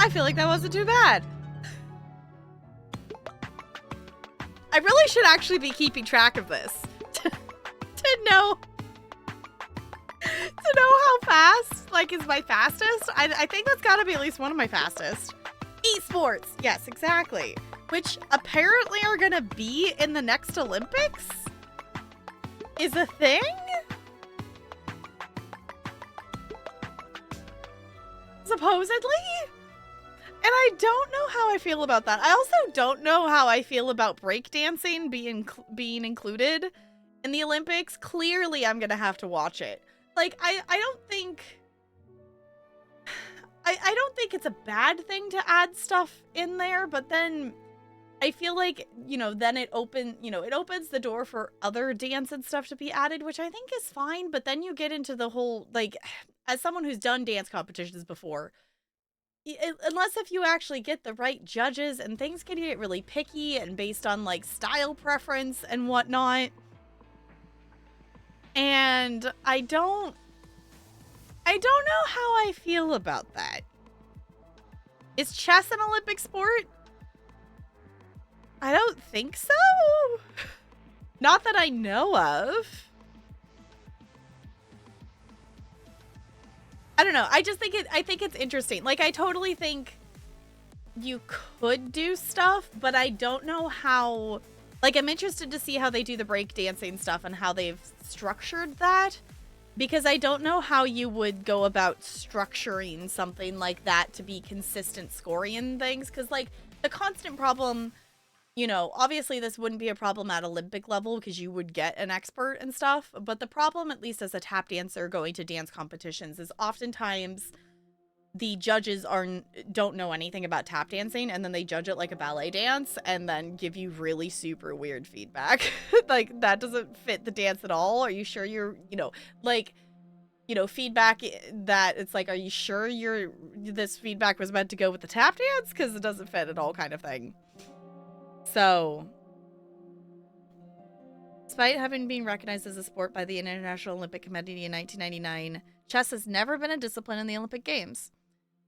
I feel like that wasn't too bad. I really should actually be keeping track of this to know how fast, like, is my fastest. I think that's got to be at least one of my fastest. Esports, yes, exactly. Which apparently are gonna be in the next Olympics, is a thing. Supposedly. And I don't know how I feel about that. I also don't know how I feel about breakdancing being included in the Olympics. Clearly, I'm gonna have to watch it. Like, I don't think it's a bad thing to add stuff in there, but then I feel like, you know, then it opens the door for other dance and stuff to be added, which I think is fine, but then you get into the whole, like, as someone who's done dance competitions before, unless if you actually get the right judges, and things can get really picky and based on, like, style preference and whatnot. And I don't know how I feel about that. Is chess an Olympic sport? I don't think so. Not that I know of. I don't know. I think it's interesting. Like, I totally think you could do stuff, but I don't know how. Like, I'm interested to see how they do the breakdancing stuff and how they've structured that, because I don't know how you would go about structuring something like that to be consistent scoring and things. Because, like, the constant problem, you know, obviously this wouldn't be a problem at Olympic level because you would get an expert and stuff. But the problem, at least as a tap dancer going to dance competitions, is oftentimes the judges don't know anything about tap dancing, and then they judge it like a ballet dance and then give you really super weird feedback. Like, that doesn't fit the dance at all. Are you sure you're, feedback that it's like, are you sure this feedback was meant to go with the tap dance? Because it doesn't fit at all, kind of thing. So, despite having been recognized as a sport by the International Olympic Committee in 1999, chess has never been a discipline in the Olympic Games.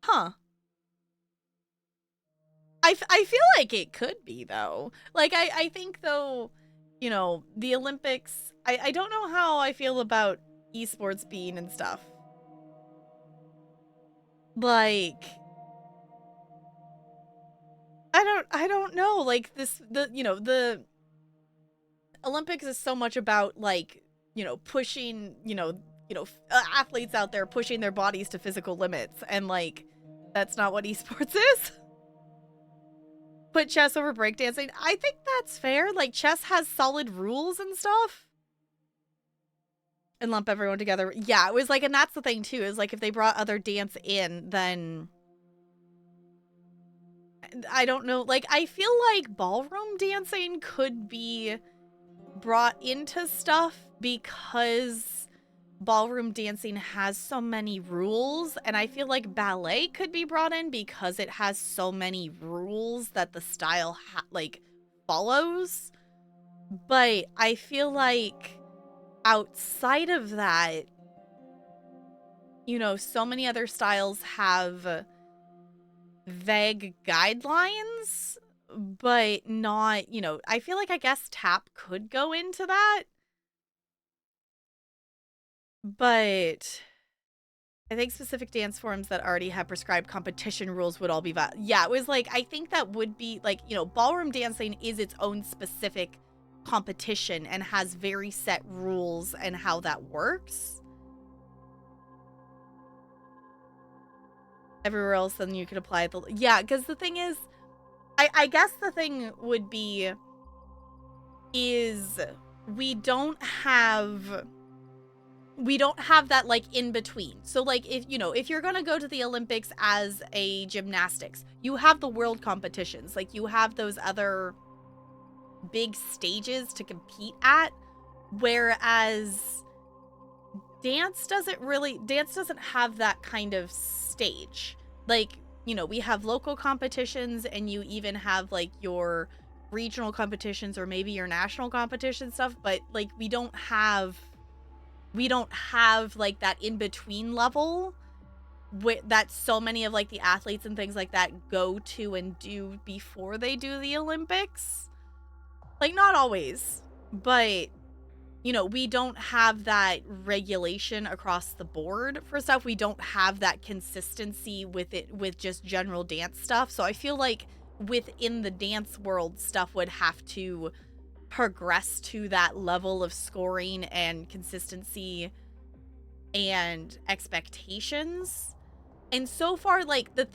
Huh. I feel like it could be, though. Like, I think, though, you know, the Olympics, I don't know how I feel about esports being and stuff. Like, I don't know. Like, the Olympics is so much about, like, pushing, athletes out there pushing their bodies to physical limits, and, like, that's not what esports is. Put chess over breakdancing. I think that's fair. Like, chess has solid rules and stuff. And lump everyone together. Yeah, it was like, and that's the thing too, is like, if they brought other dance in, then I don't know. Like, I feel like ballroom dancing could be brought into stuff because ballroom dancing has so many rules, and I feel like ballet could be brought in because it has so many rules that the style follows. But I feel like outside of that, so many other styles have vague guidelines, but not, I feel like, I guess tap could go into that. But I think specific dance forms that already have prescribed competition rules would all be valid. Yeah, it was like, I think that would be like, ballroom dancing is its own specific competition and has very set rules and how that works. Everywhere else, then you could apply the... Yeah, because the thing is, I guess the thing would be is we don't have that, like, in between. So, like, if you're gonna go to the Olympics as a gymnastics, you have the world competitions. Like, you have those other big stages to compete at, whereas dance doesn't have that kind of stage. Like, we have local competitions, and you even have, like, your regional competitions or maybe your national competition stuff, but, like, we don't have like that in between level that so many of like the athletes and things like that go to and do before they do the Olympics. Like, not always, but you know, we don't have that regulation across the board for stuff. We don't have that consistency with it, with just general dance stuff. So I feel like within the dance world, stuff would have to progress to that level of scoring and consistency and expectations. And so far, like, the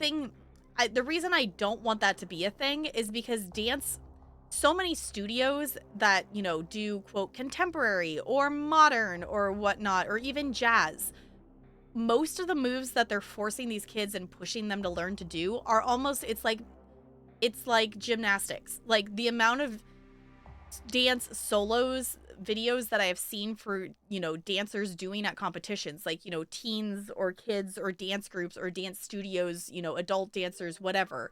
reason I don't want that to be a thing is because dance, so many studios that, you know, do, quote, contemporary or modern or whatnot, or even jazz, most of the moves that they're forcing these kids and pushing them to learn to do are almost, it's like gymnastics. Like, the amount of dance solos videos that I have seen for, you know, dancers doing at competitions, like, you know, teens or kids or dance groups or dance studios, you know, adult dancers, whatever.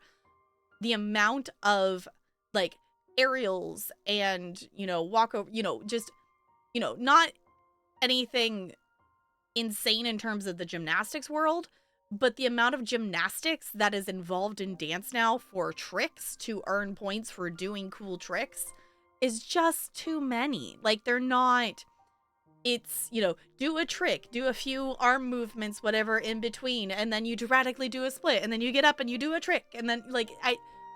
The amount of, like, aerials and, you know, walk over, you know, just, you know, not anything insane in terms of the gymnastics world, but the amount of gymnastics that is involved in dance now for tricks to earn points for doing cool tricks is just too many. Like, they're not, it's, you know, do a trick, do a few arm movements, whatever, in between, and then you dramatically do a split, and then you get up and you do a trick, and then, like,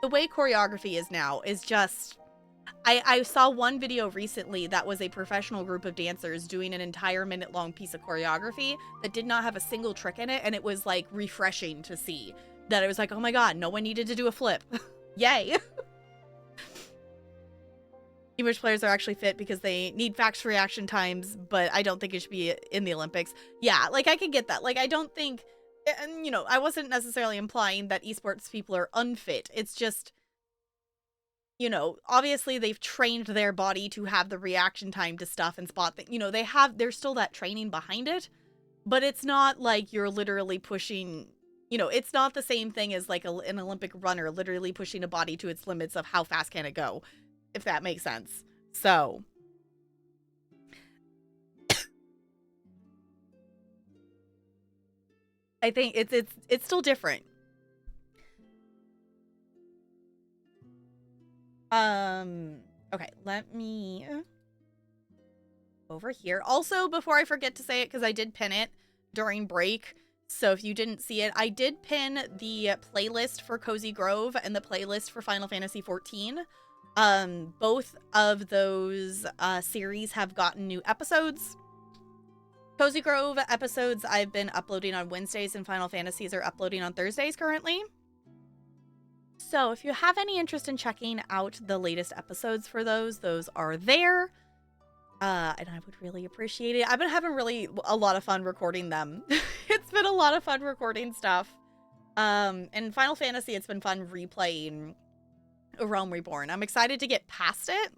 the way choreography is now is just, I saw one video recently that was a professional group of dancers doing an entire minute-long piece of choreography that did not have a single trick in it, and it was, like, refreshing to see that it was like, oh my god, no one needed to do a flip. Yay. English players are actually fit because they need fast reaction times, but I don't think it should be in the Olympics. Yeah, like, I can get that. Like, I don't think, and, you know, I wasn't necessarily implying that esports people are unfit. It's just, you know, obviously they've trained their body to have the reaction time to stuff and spot things. You know, there's still that training behind it, but it's not like you're literally pushing, you know, it's not the same thing as like an Olympic runner literally pushing a body to its limits of how fast can it go, if that makes sense. So I think it's still different. Okay, let me over here. Also, before I forget to say it, because I did pin it during break, so if you didn't see it, I did pin the playlist for Cozy Grove and the playlist for Final Fantasy XIV. Both of those series have gotten new episodes. Cozy Grove episodes I've been uploading on Wednesdays, and Final Fantasies are uploading on Thursdays currently. So if you have any interest in checking out the latest episodes for those are there. And I would really appreciate it. I've been having really a lot of fun recording them. It's been a lot of fun recording stuff. And Final Fantasy, it's been fun replaying A Realm Reborn. I'm excited to get past it,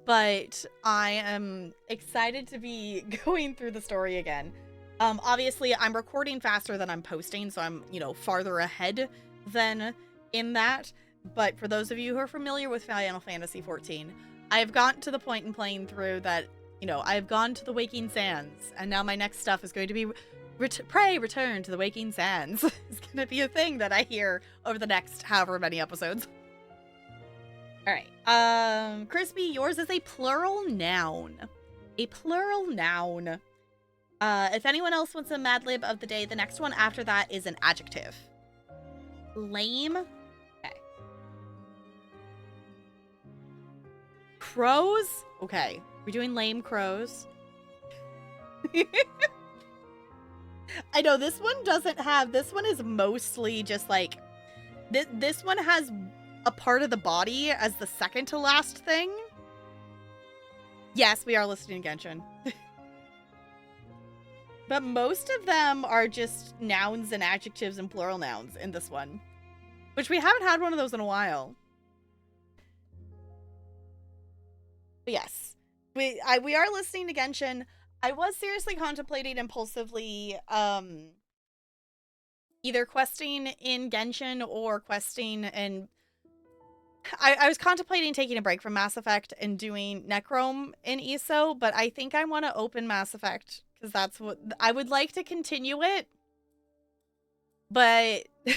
but I am excited to be going through the story again. Obviously, I'm recording faster than I'm posting, so I'm, you know, farther ahead than in that. But for those of you who are familiar with Final Fantasy XIV, I have gotten to the point in playing through that, you know, I've gone to the Waking Sands, and now my next stuff is going to be Pray Return to the Waking Sands. It's going to be a thing that I hear over the next however many episodes. All right. Crispy, yours is a plural noun. A plural noun. If anyone else wants a Mad Lib of the day, the next one after that is an adjective. Lame. Okay. Crows? Okay. We're doing lame crows. I know this one doesn't have, this one is mostly just like, this one has a part of the body as the second to last thing. Yes, we are listening to Genshin. But most of them are just nouns and adjectives and plural nouns in this one, which we haven't had one of those in a while. But yes, we are listening to Genshin. I was seriously contemplating impulsively either questing in Genshin or questing in... I was contemplating taking a break from Mass Effect and doing Necrome in ESO, but I think I want to open Mass Effect because that's what I would like to continue it. But to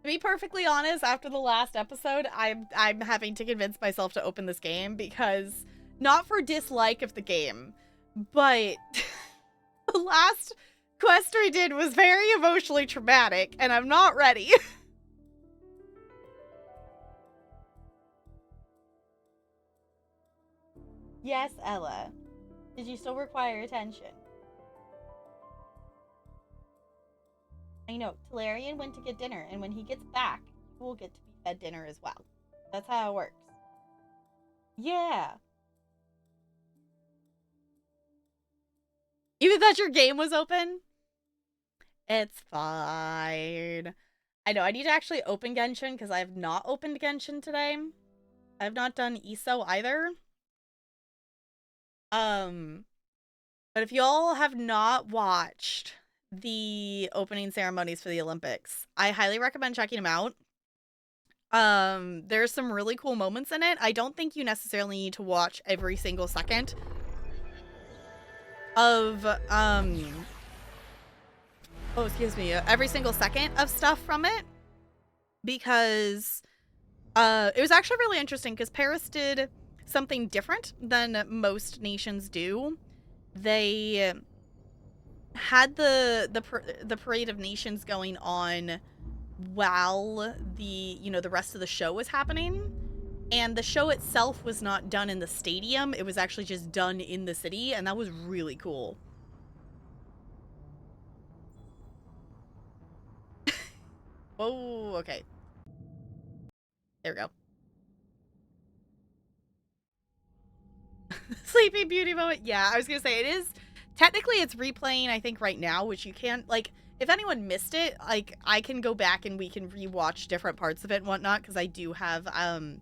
be perfectly honest, after the last episode, I'm having to convince myself to open this game because not for dislike of the game, but the last quest I did was very emotionally traumatic, and I'm not ready. Yes, Ella. Did you still require attention? I know. Talarian went to get dinner, and when he gets back, you will get to be fed dinner as well. That's how it works. Yeah. Even thought your game was open? It's fine. I know, I need to actually open Genshin because I have not opened Genshin today. I have not done ESO either. But if y'all have not watched the opening ceremonies for the Olympics, I highly recommend checking them out. There's some really cool moments in it. I don't think you necessarily need to watch every single second of oh, excuse me, every single second of stuff from it, because it was actually really interesting because Paris did something different than most nations do. They had the parade of nations going on while the rest of the show was happening, and the show itself was not done in the stadium. It was actually just done in the city, and that was really cool. Oh, okay. There we go. Sleeping Beauty moment. Yeah, I was gonna say it is technically it's replaying, I think, right now, which you can't, like, if anyone missed it, like, I can go back and we can rewatch different parts of it and whatnot, because I do have I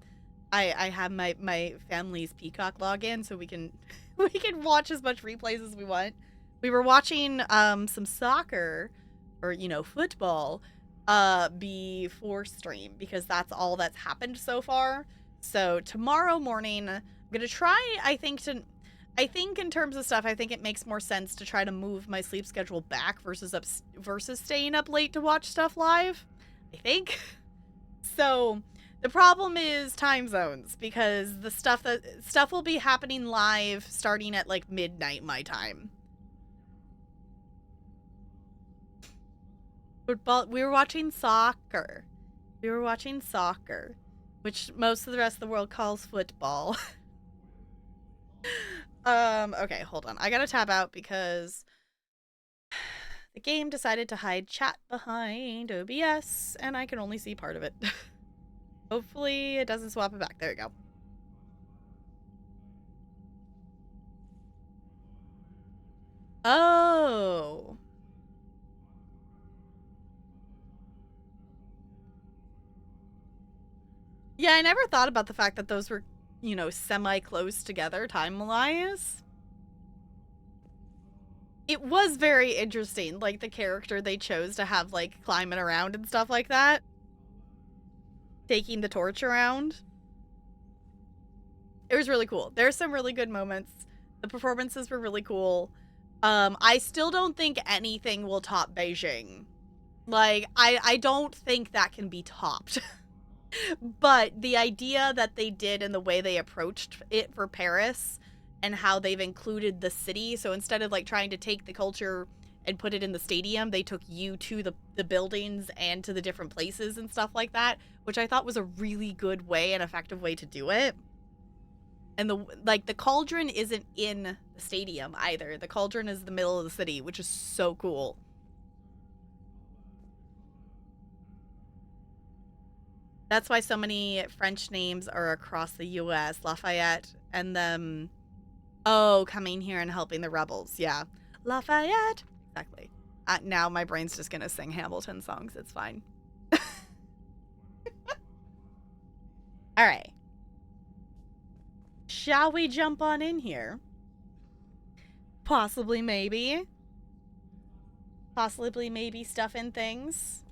have my family's Peacock login, so we can we can watch as much replays as we want. We were watching some soccer, or football, before stream, because that's all that's happened so far. So tomorrow morning I'm gonna try, I think in terms of stuff, I think it makes more sense to try to move my sleep schedule back versus staying up late to watch stuff live, I think. So the problem is time zones, because the stuff will be happening live starting at like midnight my time. Football. We were watching soccer. Which most of the rest of the world calls football. Okay, hold on. I gotta tab out because the game decided to hide chat behind OBS, and I can only see part of it. Hopefully it doesn't swap it back. There we go. Oh. Yeah, I never thought about the fact that those were, semi-close together time-wise. It was very interesting, like, the character they chose to have, like, climbing around and stuff like that. Taking the torch around. It was really cool. There's some really good moments. The performances were really cool. I still don't think anything will top Beijing. Like, I don't think that can be topped. But the idea that they did and the way they approached it for Paris and how they've included the city, so instead of like trying to take the culture and put it in the stadium, they took you to the buildings and to the different places and stuff like that, which I thought was a really good way and effective way to do it. And the cauldron isn't in the stadium either. The cauldron is the middle of the city, which is so cool. That's why so many French names are across the US. Lafayette and them, coming here and helping the rebels. Yeah. Lafayette. Exactly. Now my brain's just gonna sing Hamilton songs. It's fine. All right. Shall we jump on in here? Possibly, maybe. Possibly, maybe stuff in things.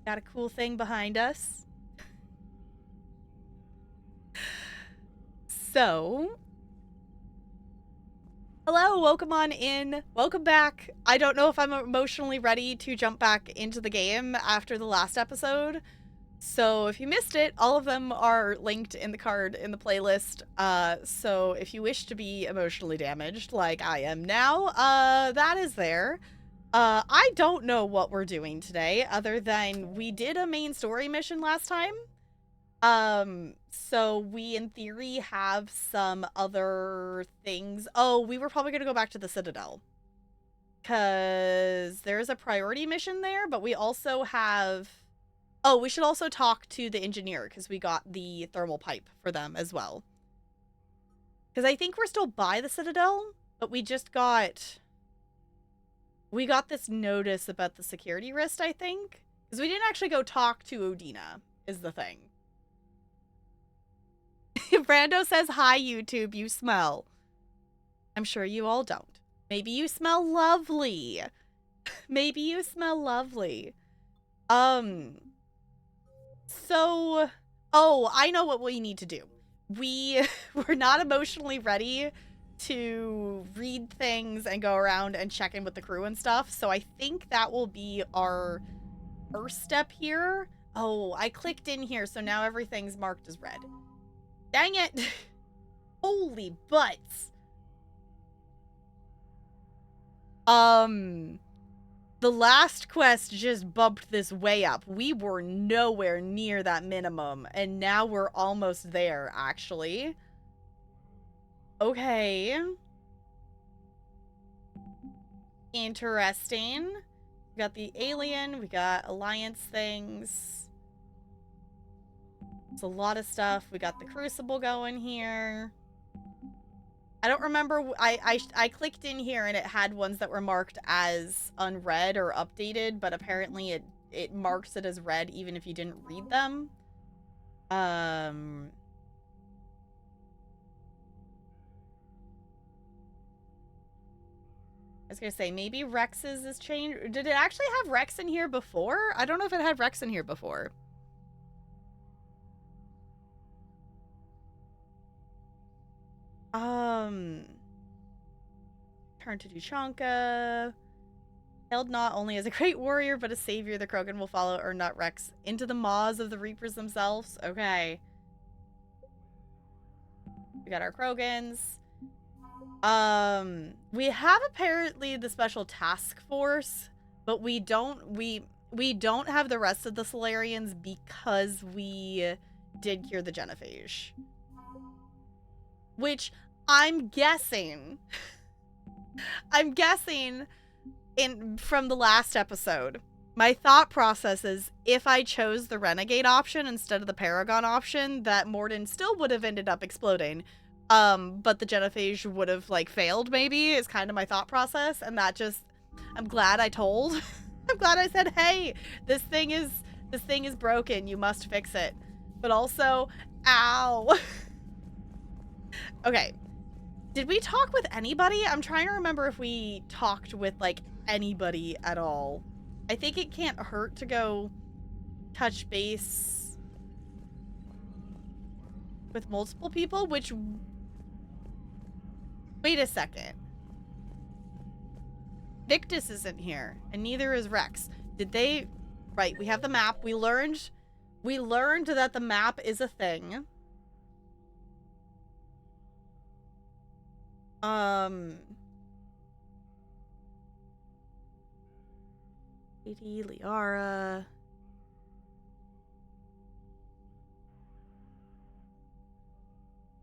Got a cool thing behind us. So, Hello, welcome on in. Welcome back. I don't know if I'm emotionally ready to jump back into the game after the last episode. So if you missed it, all of them are linked in the card in the playlist. So if you wish to be emotionally damaged like I am now, that is there. I don't know what we're doing today other than we did a main story mission last time. So we in theory have some other things. Oh, we were probably going to go back to the Citadel. Because there's a priority mission there, but we also have... Oh, we should also talk to the engineer because we got the thermal pipe for them as well. Because I think we're still by the Citadel, but we just got... We got this notice about the security wrist, I think. Because we didn't actually go talk to Odina, is the thing. Brando says, hi, YouTube, you smell. I'm sure you all don't. Maybe you smell lovely. Maybe you smell lovely. So, oh, I know what we need to do. We're not emotionally ready to read things and go around and check in with the crew and stuff. So I think that will be our first step here. Oh, I clicked in here, so now everything's marked as red. Dang it. Holy butts. The last quest just bumped this way up. We were nowhere near that minimum, and now we're almost there, actually. Okay. Interesting. We got the alien, we got alliance things. It's a lot of stuff. We got the crucible going here. I don't remember. I clicked in here and it had ones that were marked as unread or updated, but apparently it marks it as read even if you didn't read them. I was gonna say, maybe Rex's is changed. Did it actually have Rex in here before? I don't know if it had Rex in here before. Turn to Dushanka. Hailed not only as a great warrior, but a savior the Krogan will follow, or not Rex, into the maws of the Reapers themselves. Okay. We got our Krogans. We have apparently the special task force, but we don't have the rest of the Solarians because we did cure the Genophage. Which I'm guessing from the last episode, my thought process is if I chose the Renegade option instead of the Paragon option, that Morden still would have ended up exploding. But the Genophage would have, like, failed, maybe, is kind of my thought process. And that just, I'm glad I told. I'm glad I said, hey, this thing is broken. You must fix it. But also, ow. Okay. Did we talk with anybody? I'm trying to remember if we talked with, like, anybody at all. I think it can't hurt to go touch base with multiple people, which... Wait a second. Victus isn't here, and neither is Rex. Did they... Right, we have the map. We learned that the map is a thing. Katie, Liara.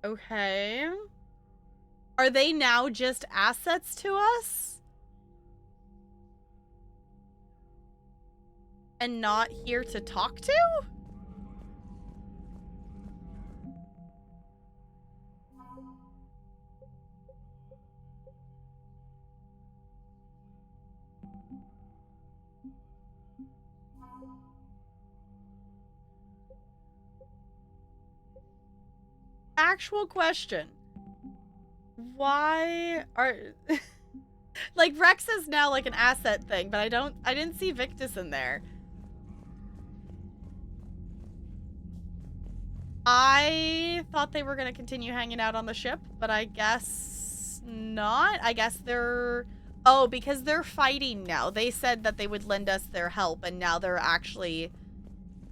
Okay. Are they now just assets to us? And not here to talk to? Actual question. Why are... like, Rex is now, like, an asset thing, but I didn't see Victus in there. I thought they were going to continue hanging out on the ship, but I guess not. I guess they're... Oh, because they're fighting now. They said that they would lend us their help, and now they're actually...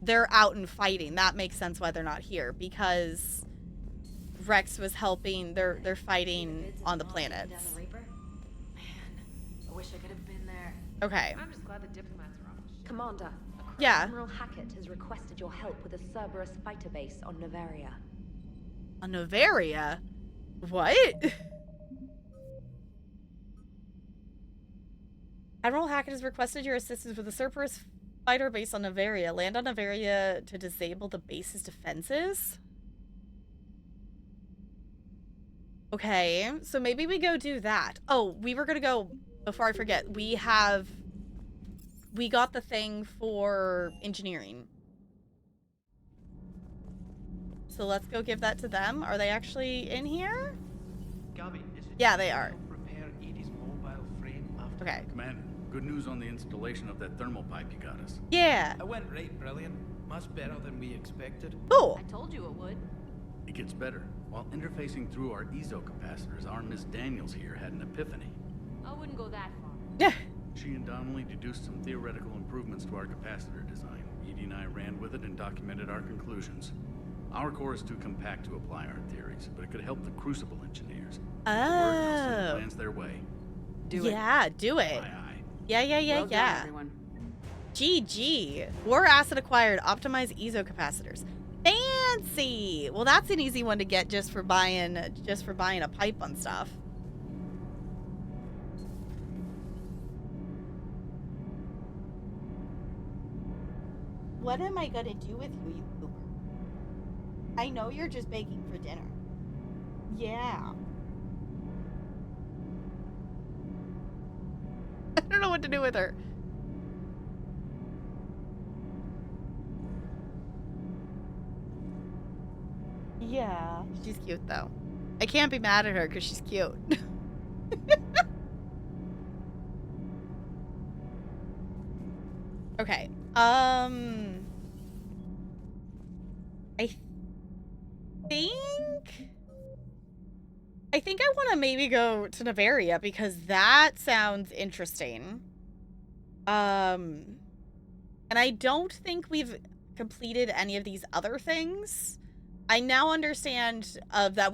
They're out and fighting. That makes sense why they're not here, because Rex was helping. They're fighting on the planets. Man, I wish I could have been there. Okay. I'm just glad the diplomats are off the ship. Commander, Yeah. Admiral Hackett has requested your help with a Cerberus fighter base on Novaria. On Novaria? What? Admiral Hackett has requested your assistance with a Cerberus fighter base on Novaria. Land on Novaria to disable the base's defenses? Okay, so maybe we go do that. Oh, we were gonna go, before I forget, we got the thing for engineering. So let's go give that to them. Are they actually in here? Gabby, is it Yeah, they are. repair Edie's mobile frame after? Okay. Commander, good news on the installation of that thermal pipe you got us. Yeah. It went right brilliant. Much better than we expected. Cool. I told you it would. It gets better. While interfacing through our EZO capacitors, our Miss Daniels here had an epiphany. I wouldn't go that far. Yeah. She and Donnelly deduced some theoretical improvements to our capacitor design. Edie and I ran with it and documented our conclusions. Our core is too compact to apply our theories, but it could help the Crucible engineers. Oh. Plans their way. Do it. Yeah, do it. Aye, aye. Yeah. Well done, everyone. GG. War acid acquired. Optimize EZO capacitors. Fancy. Well, that's an easy one to get just for buying a pipe on stuff. What am I gonna do with you, you pooper? I know you're just begging for dinner. Yeah. I don't know what to do with her. Yeah, she's cute though. I can't be mad at her because she's cute. Okay. I think I want to maybe go to Novaria because that sounds interesting. And I don't think we've completed any of these other things. I now understand that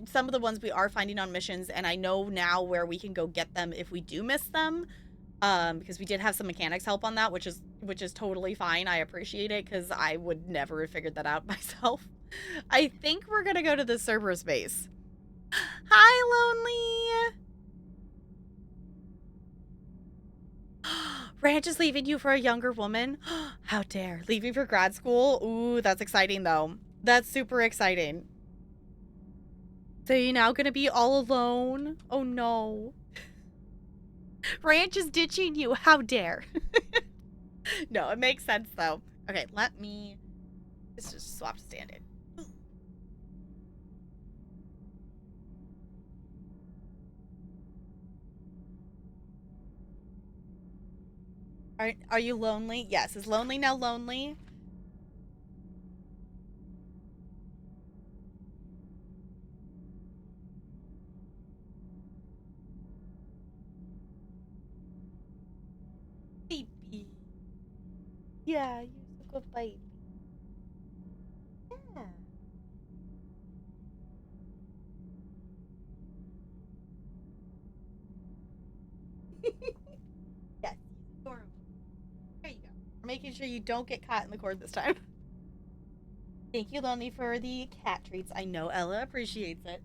some of the ones we are finding on missions, and I know now where we can go get them if we do miss them. Because we did have some mechanics help on that, which is totally fine. I appreciate it because I would never have figured that out myself. I think we're gonna go to the Cerberus base. Hi, Lonely. Ranch is leaving you for a younger woman. How dare. Leaving for grad school? Ooh, that's exciting though. That's super exciting. So you're now gonna be all alone? Oh no. Ranch is ditching you. How dare. No, it makes sense though. Okay, let's just swap to stand-in. Are you lonely? Yes. Is Lonely now lonely? Baby. Yeah, you're a good baby. Yeah. Yes, adorable. There you go. We're making sure you don't get caught in the cord this time. Thank you, Lonely, for the cat treats. I know Ella appreciates it.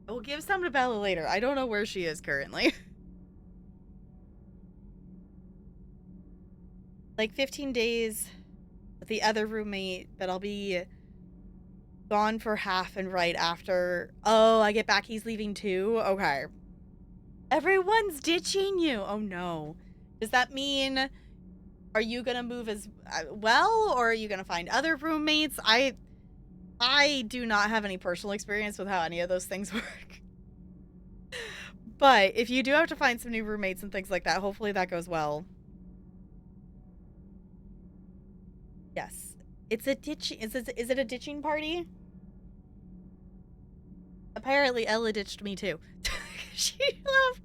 We'll give some to Bella later. I don't know where she is currently. Like 15 days with the other roommate, but I'll be gone for half and right after. Oh, I get back. He's leaving too? Okay. Everyone's ditching you. Oh no. Does that mean, are you going to move as well? Or are you going to find other roommates? I do not have any personal experience with how any of those things work. But if you do have to find some new roommates and things like that, hopefully that goes well. Yes. It's a ditching. Is it a ditching party? apparently Ella ditched me too. She left.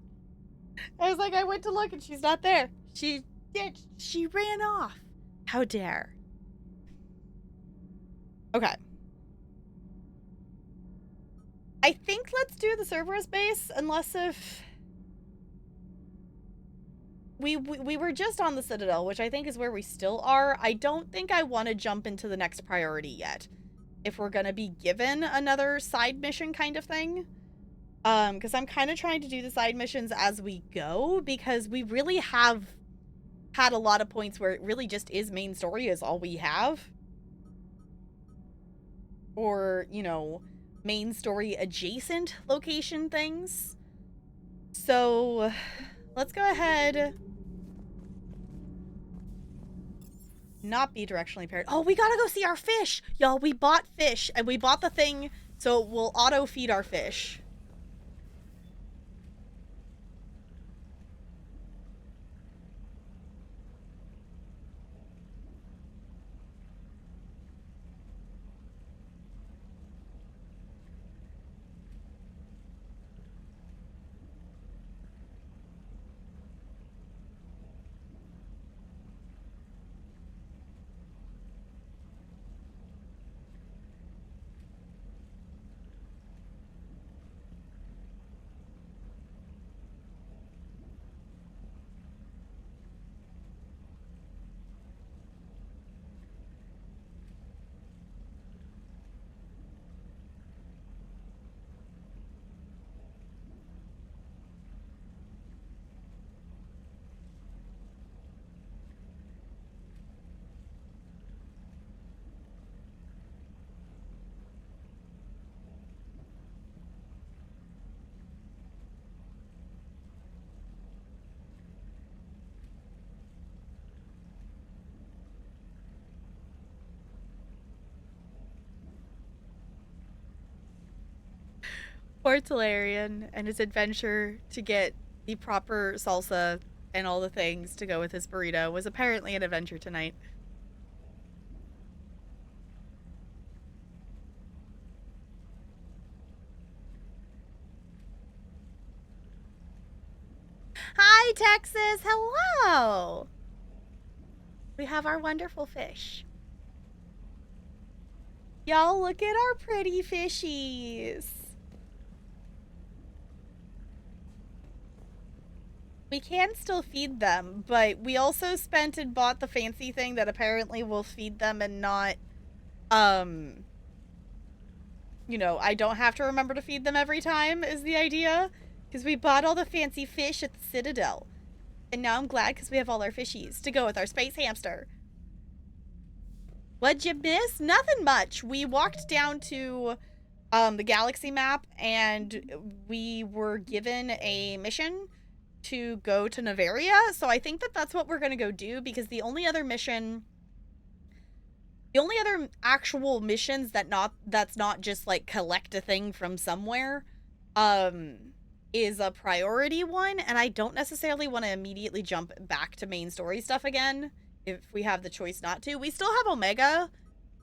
I was like, I went to look and she's not there. She ditched. She ran off. How dare. Okay. I think let's do the Cerberus base, unless if... We were just on the Citadel, which I think is where we still are. I don't think I want to jump into the next priority yet. If we're going to be given another side mission kind of thing. Because I'm kind of trying to do the side missions as we go, because we really have had a lot of points where it really just is main story is all we have. Or, you know, main story adjacent location things. So, let's go ahead. Not be directionally paired. Oh, we gotta go see our fish! Y'all, we bought fish, and we bought the thing so we'll auto-feed our fish. Poor Talarian and his adventure to get the proper salsa and all the things to go with his burrito was apparently an adventure tonight. Hi, Texas! Hello! We have our wonderful fish. Y'all, look at our pretty fishies. We can still feed them, but we also spent and bought the fancy thing that apparently will feed them and not, you know, I don't have to remember to feed them every time is the idea. Because we bought all the fancy fish at the Citadel. And now I'm glad because we have all our fishies to go with our space hamster. What'd you miss? Nothing much. We walked down to the galaxy map and we were given a mission to go to Novaria. So I think that that's what we're going to go do, because the only other actual missions that's not just like collect a thing from somewhere is a priority one, and I don't necessarily want to immediately jump back to main story stuff again if we have the choice not to. We still have Omega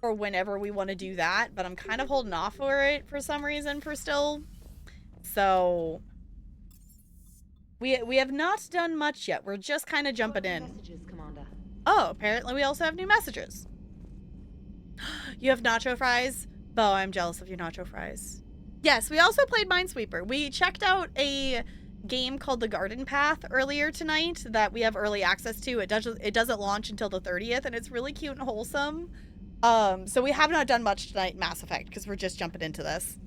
for whenever we want to do that, but I'm kind of holding off for it for some reason for still. So we have not done much yet. We're just kind of jumping in. Messages, Commander. Oh, apparently we also have new messages. You have nacho fries? Bo, I'm jealous of your nacho fries. Yes, we also played Minesweeper. We checked out a game called The Garden Path earlier tonight that we have early access to. It doesn't launch until the 30th, and it's really cute and wholesome. So we have not done much tonight in Mass Effect because we're just jumping into this.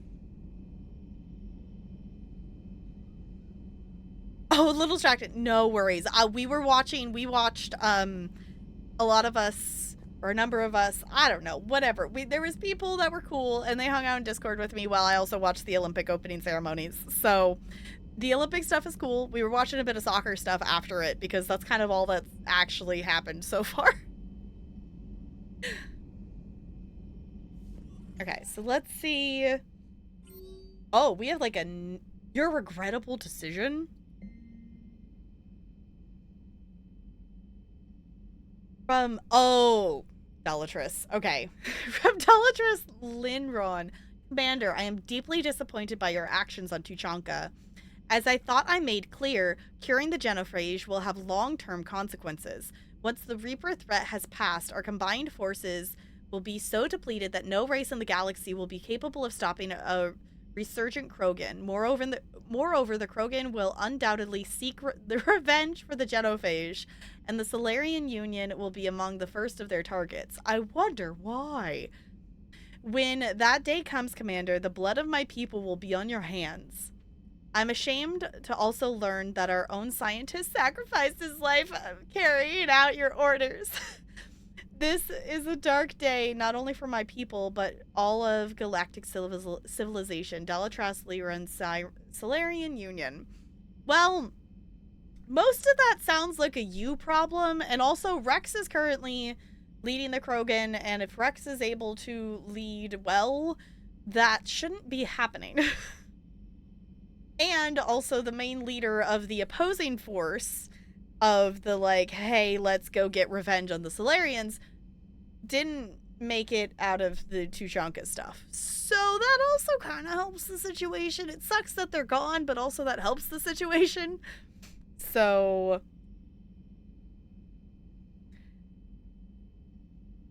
Oh, a little distracted. No worries. We watched, a lot of us, or a number of us, I don't know, whatever. There was people that were cool, and they hung out in Discord with me while I also watched the Olympic opening ceremonies. So the Olympic stuff is cool. We were watching a bit of soccer stuff after it, because that's kind of all that's actually happened so far. Okay, so let's see. Oh, we have like your regrettable decision? From, oh, Bellatrix. Okay. From Bellatrix Linron. Commander, I am deeply disappointed by your actions on Tuchanka. As I thought I made clear, curing the genophage will have long-term consequences. Once the Reaper threat has passed, our combined forces will be so depleted that no race in the galaxy will be capable of stopping a resurgent Krogan. Moreover, the Krogan will undoubtedly seek the revenge for the genophage, and the Solarian Union will be among the first of their targets. I wonder why. When that day comes, Commander, the blood of my people will be on your hands. I'm ashamed to also learn that our own scientist sacrificed his life carrying out your orders. This is a dark day, not only for my people, but all of galactic civilization. Delatras, Lyra, and Solarian Union. Well, most of that sounds like a you problem, and also Rex is currently leading the Krogan, and if Rex is able to lead well, that shouldn't be happening. And also the main leader of the opposing force of the, like, hey, let's go get revenge on the Solarians, didn't make it out of the Tuchanka stuff. So that also kind of helps the situation. It sucks that they're gone, but also that helps the situation. So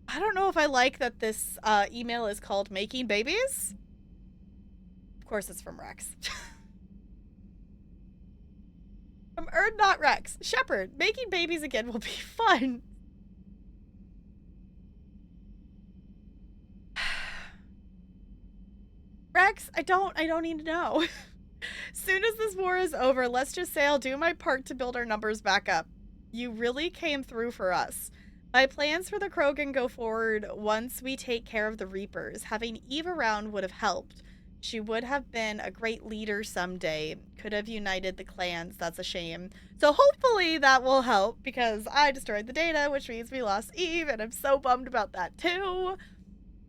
I don't know if I like that this email is called Making Babies. Of course it's from Rex. From Erd Not Rex. Shepard, making babies again will be fun. Rex, I don't need to know. Soon as this war is over, let's just say I'll do my part to build our numbers back up. You really came through for us. My plans for the Krogan go forward once we take care of the Reapers. Having Eve around would have helped. She would have been a great leader someday. Could have united the clans. That's a shame. So hopefully that will help, because I destroyed the data, which means we lost Eve, and I'm so bummed about that too.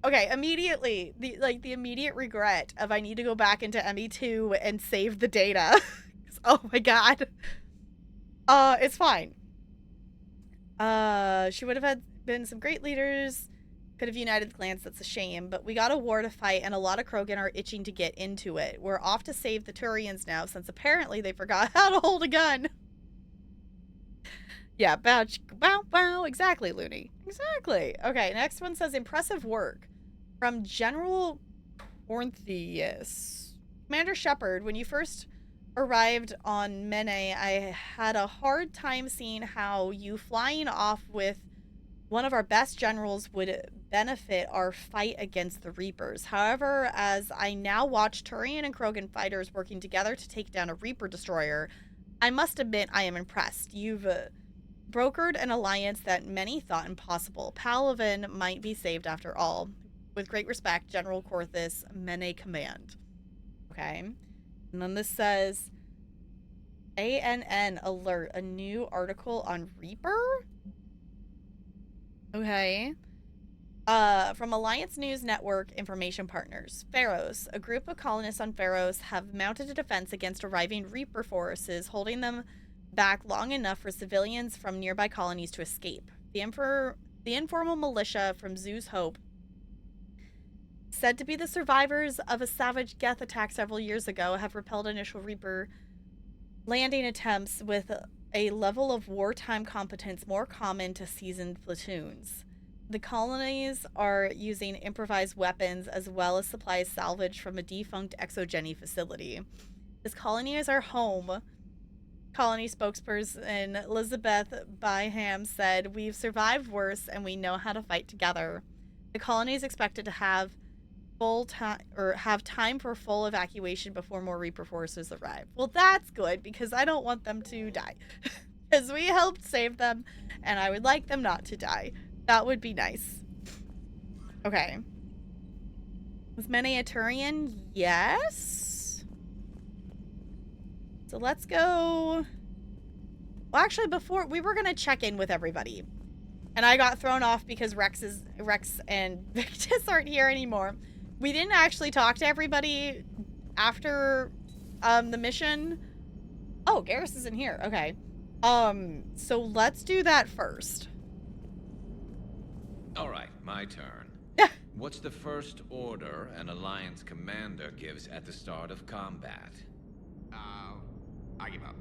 Okay, immediately, the immediate regret of I need to go back into ME2 and save the data. Oh my god. It's fine. She would have been some great leaders. Could have united the clans. That's a shame. But we got a war to fight, and a lot of Krogan are itching to get into it. We're off to save the Turians now, since apparently they forgot how to hold a gun. Yeah, wow, exactly, Looney. Exactly. Okay, next one says, impressive work. From General Corntheus. Commander Shepard, when you first arrived on Mene, I had a hard time seeing how you flying off with one of our best generals would benefit our fight against the Reapers. However, as I now watch Turian and Krogan fighters working together to take down a Reaper destroyer, I must admit I am impressed. You've brokered an alliance that many thought impossible. Palaven might be saved after all. With great respect, General Corthus, Mene Command. Okay. And then this says, ANN alert, a new article on Reaper? Okay. From Alliance News Network Information Partners. Pharos. A group of colonists on Pharos have mounted a defense against arriving Reaper forces, holding them back long enough for civilians from nearby colonies to escape. The informal militia from Zoo's Hope, said to be the survivors of a savage Geth attack several years ago, have repelled initial Reaper landing attempts with a level of wartime competence more common to seasoned platoons. The colonies are using improvised weapons as well as supplies salvaged from a defunct exogeny facility. This colony is our home. Colony spokesperson Elizabeth Byham said, "We've survived worse and we know how to fight together." The colony is expected to have time for full evacuation before more Reaper forces arrive. Well, that's good, because I don't want them to die. Because we helped save them, and I would like them not to die. That would be nice. Okay. Was Mene a Turian? Yes. So let's go. Well, actually, before we were gonna check in with everybody, and I got thrown off because Rex and Victus aren't here anymore. We didn't actually talk to everybody after the mission. Oh, Garrus is in here. Okay. So let's do that first. All right, my turn. What's the first order an Alliance commander gives at the start of combat? I give up.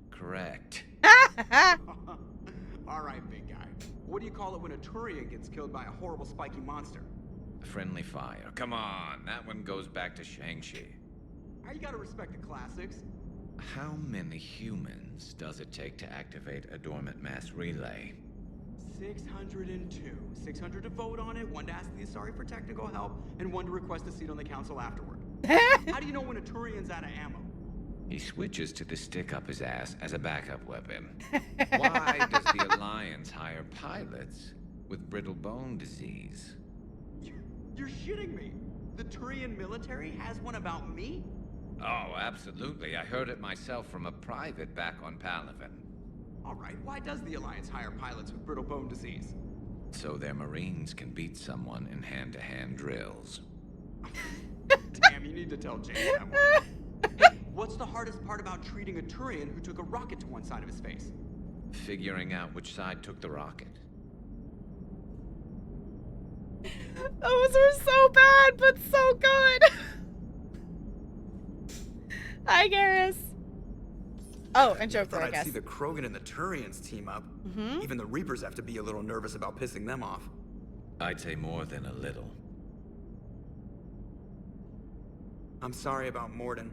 Correct. Alright, big guy. What do you call it when a Turian gets killed by a horrible spiky monster? Friendly fire. Come on, that one goes back to Shang-Chi. You gotta respect the classics. How many humans does it take to activate a dormant mass relay? 602. 600 to vote on it, 1 to ask the Asari for technical help, and 1 to request a seat on the council afterward. How do you know when a Turian's out of ammo? He switches to the stick up his ass as a backup weapon. Why does the Alliance hire pilots with brittle bone disease? You're shitting me. The Turian military has one about me? Oh, absolutely. I heard it myself from a private back on Palaven. Alright, why does the Alliance hire pilots with brittle bone disease? So their Marines can beat someone in hand-to-hand drills. Damn, you need to tell James that one. Hey, what's the hardest part about treating a Turian who took a rocket to one side of his face? Figuring out which side took the rocket. Those are so bad, but so good. Hi, Garrus. Oh, and Joker, Thought I I'd guess. see the Krogan and the Turians team up. Even the Reapers have to be a little nervous about pissing them off. I'd say more than a little. I'm sorry about Morden.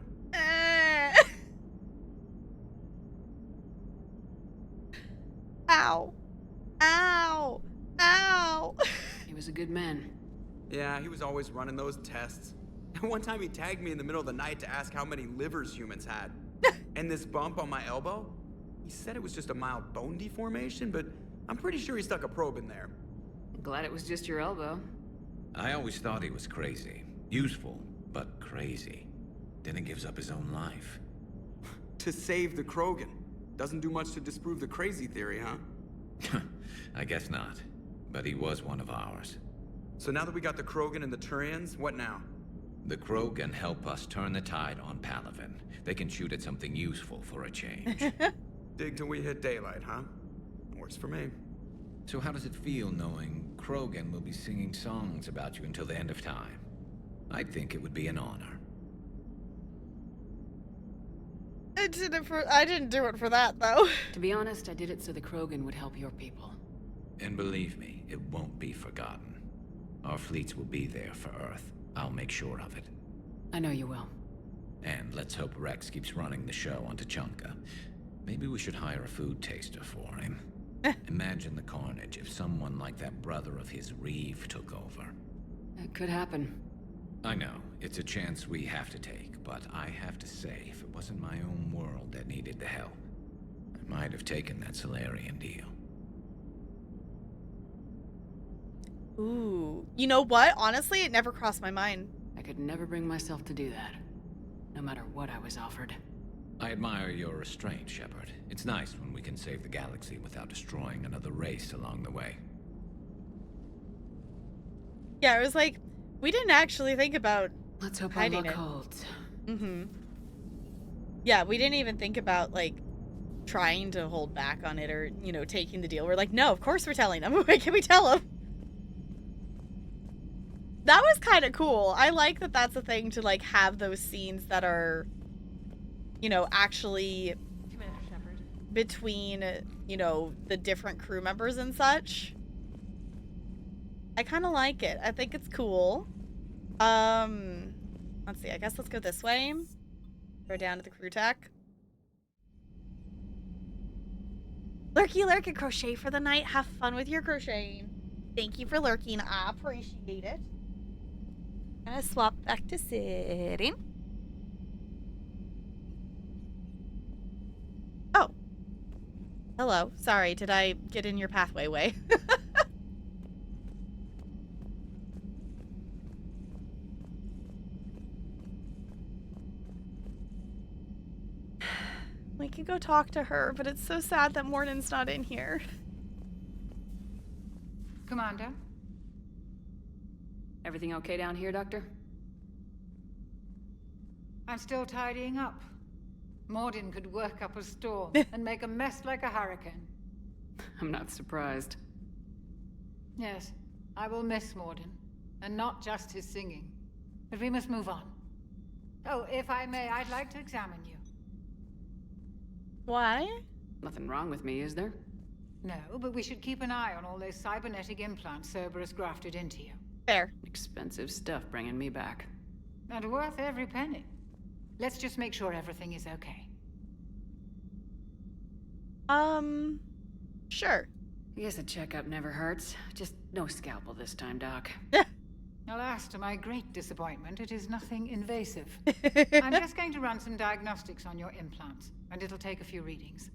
Ow. Ow. Ow. He was a good man. Yeah, he was always running those tests. One time he tagged me in the middle of the night to ask how many livers humans had. And this bump on my elbow? He said it was just a mild bone deformation, but I'm pretty sure he stuck a probe in there. Glad it was just your elbow. I always thought he was crazy. Useful, but crazy. Then he gives up his own life. To save the Krogan. Doesn't do much to disprove the crazy theory, huh? I guess not. But he was one of ours. So now that we got the Krogan and the Turians, what now? The Krogan help us turn the tide on Palaven. They can shoot at something useful for a change. Dig till we hit daylight, huh? Works for me. So how does it feel knowing Krogan will be singing songs about you until the end of time? I think it would be an honor. I didn't do it for that, though. To be honest, I did it so the Krogan would help your people. And believe me, it won't be forgotten. Our fleets will be there for Earth. I'll make sure of it. I know you will. And let's hope Rex keeps running the show on Tuchanka. Maybe we should hire a food taster for him. Imagine the carnage if someone like that brother of his, Reeve, took over. It could happen. I know, it's a chance we have to take, but I have to say, if it wasn't my own world that needed the help, I might have taken that Solarian deal. Ooh. You know what? Honestly, it never crossed my mind. I could never bring myself to do that, no matter what I was offered. I admire your restraint, Shepard. It's nice when we can save the galaxy without destroying another race along the way. Yeah, it was like, we didn't actually think about Let's hope hiding our luck it. holds. Yeah, we didn't even think about, like, trying to hold back on it or, you know, taking the deal. We're like, no, of course we're telling them. Why can't we tell them? That was kind of cool. I like that that's a thing to, like, have those scenes that are, you know, actually Commander Shepard. between, you know, the different crew members and such. I kind of like it. I think it's cool. Let's see. I guess let's go this way. Go down to the crew tech. Lurky lurk and crochet for the night. Have fun with your crocheting. Thank you for lurking. I appreciate it. I'm gonna swap back to sitting. Oh. Hello. Sorry, did I get in your pathway way? We could go talk to her, but it's so sad that Morden's not in here. Commander? Everything okay down here, Doctor? I'm still tidying up. Morden could work up a storm and make a mess like a hurricane. I'm not surprised. Yes, I will miss Morden, and not just his singing. But we must move on. Oh, if I may, I'd like to examine you. Why? Nothing wrong with me, is there? No, but we should keep an eye on all those cybernetic implants Cerberus grafted into you. Fair. Expensive stuff bringing me back. And worth every penny. Let's just make sure everything is okay. Sure. I guess a checkup never hurts. Just no scalpel this time, Doc. Alas, to my great disappointment, it is nothing invasive. I'm just going to run some diagnostics on your implants, and it'll take a few readings.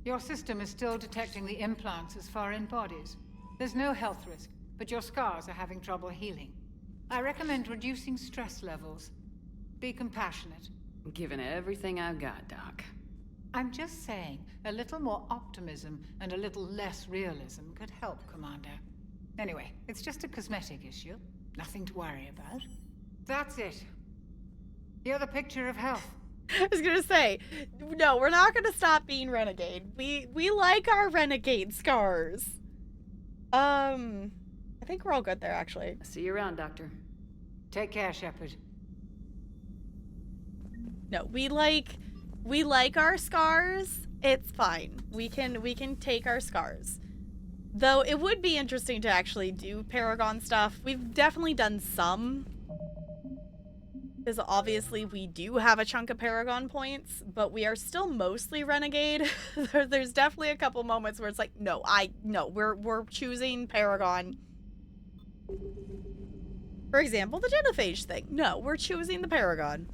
Your system is still detecting the implants as foreign bodies. There's no health risk, but your scars are having trouble healing. I recommend reducing stress levels. Be compassionate. I'm giving everything I've got, Doc. I'm just saying, a little more optimism and a little less realism could help, Commander. Anyway, it's just a cosmetic issue. Nothing to worry about. That's it. You're the picture of health. I was gonna say, no, we're not gonna stop being renegade. We like our renegade scars. I think we're all good there, actually. See you around, Doctor. Take care, Shepard. No, we like our scars. It's fine. We can take our scars. Though it would be interesting to actually do Paragon stuff. We've definitely done some. Because obviously we do have a chunk of Paragon points, but we are still mostly Renegade. There's definitely a couple moments where it's like, no, we're choosing Paragon. For example, the genophage thing. No, we're choosing the Paragon.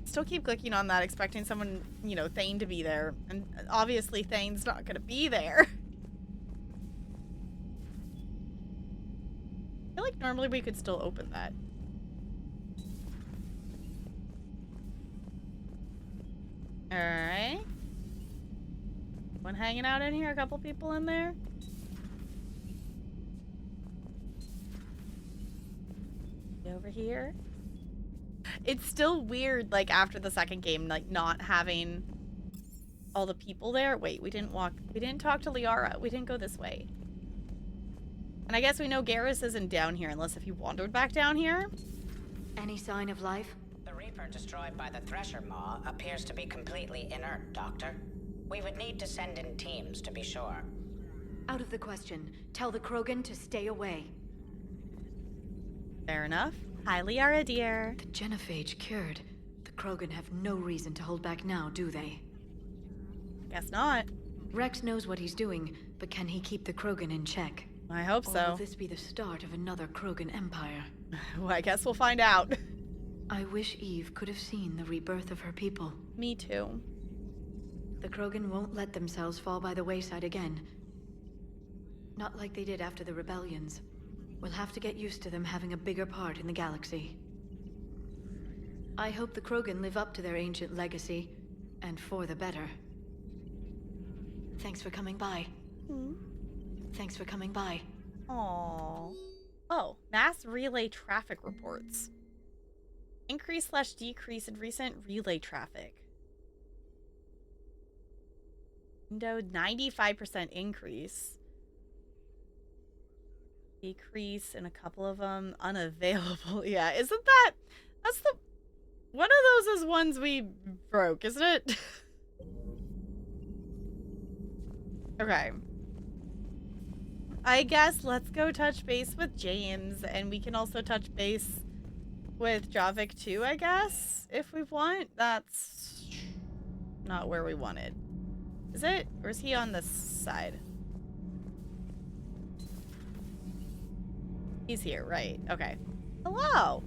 Still keep clicking on that, expecting someone, you know, Thane to be there. And obviously Thane's not gonna be there. I feel like normally we could still open that. Alright. One hanging out in here, a couple people in there. Over here. It's still weird, like, after the second game, like, not having all the people there. Wait, we didn't talk to Liara. We didn't go this way. And I guess we know Garrus isn't down here unless if he wandered back down here. Any sign of life? The Reaper destroyed by the Thresher Maw appears to be completely inert, Doctor. We would need to send in teams to be sure. Out of the question. Tell the Krogan to stay away. Fair enough. Hi, Liara, dear. The genophage cured. The Krogan have no reason to hold back now, do they? Guess not. Rex knows what he's doing, but can he keep the Krogan in check? I hope Or so. will this be the start of another Krogan empire? Well, I guess we'll find out. I wish Eve could have seen the rebirth of her people. Me too. The Krogan won't let themselves fall by the wayside again. Not like they did after the rebellions. We'll have to get used to them having a bigger part in the galaxy. I hope the Krogan live up to their ancient legacy, and for the better. Thanks for coming by. Thanks for coming by. Aww. Oh, mass relay traffic reports. Increase/decrease in recent relay traffic. Window 95% increase. Decrease in a couple of them. Unavailable. Yeah, isn't that... That's the... One of those is ones we broke, isn't it? Okay. I guess let's go touch base with James, and we can also touch base with Javik too, I guess, if we want. That's not where we wanted. Is it? Or is he on this side? He's here, right. Okay. Hello!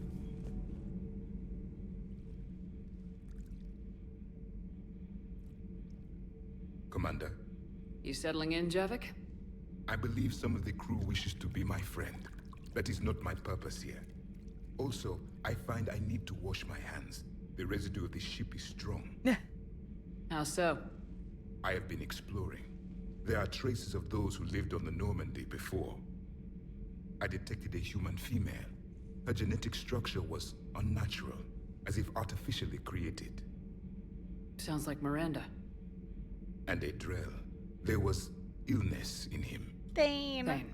Commander. You settling in, Javik? I believe some of the crew wishes to be my friend. That is not my purpose here. Also, I find I need to wash my hands. The residue of the ship is strong. How so? I have been exploring. There are traces of those who lived on the Normandy before. I detected a human female. Her genetic structure was unnatural, as if artificially created. Sounds like Miranda. And Adrel, there was illness in him. Thane. Thane.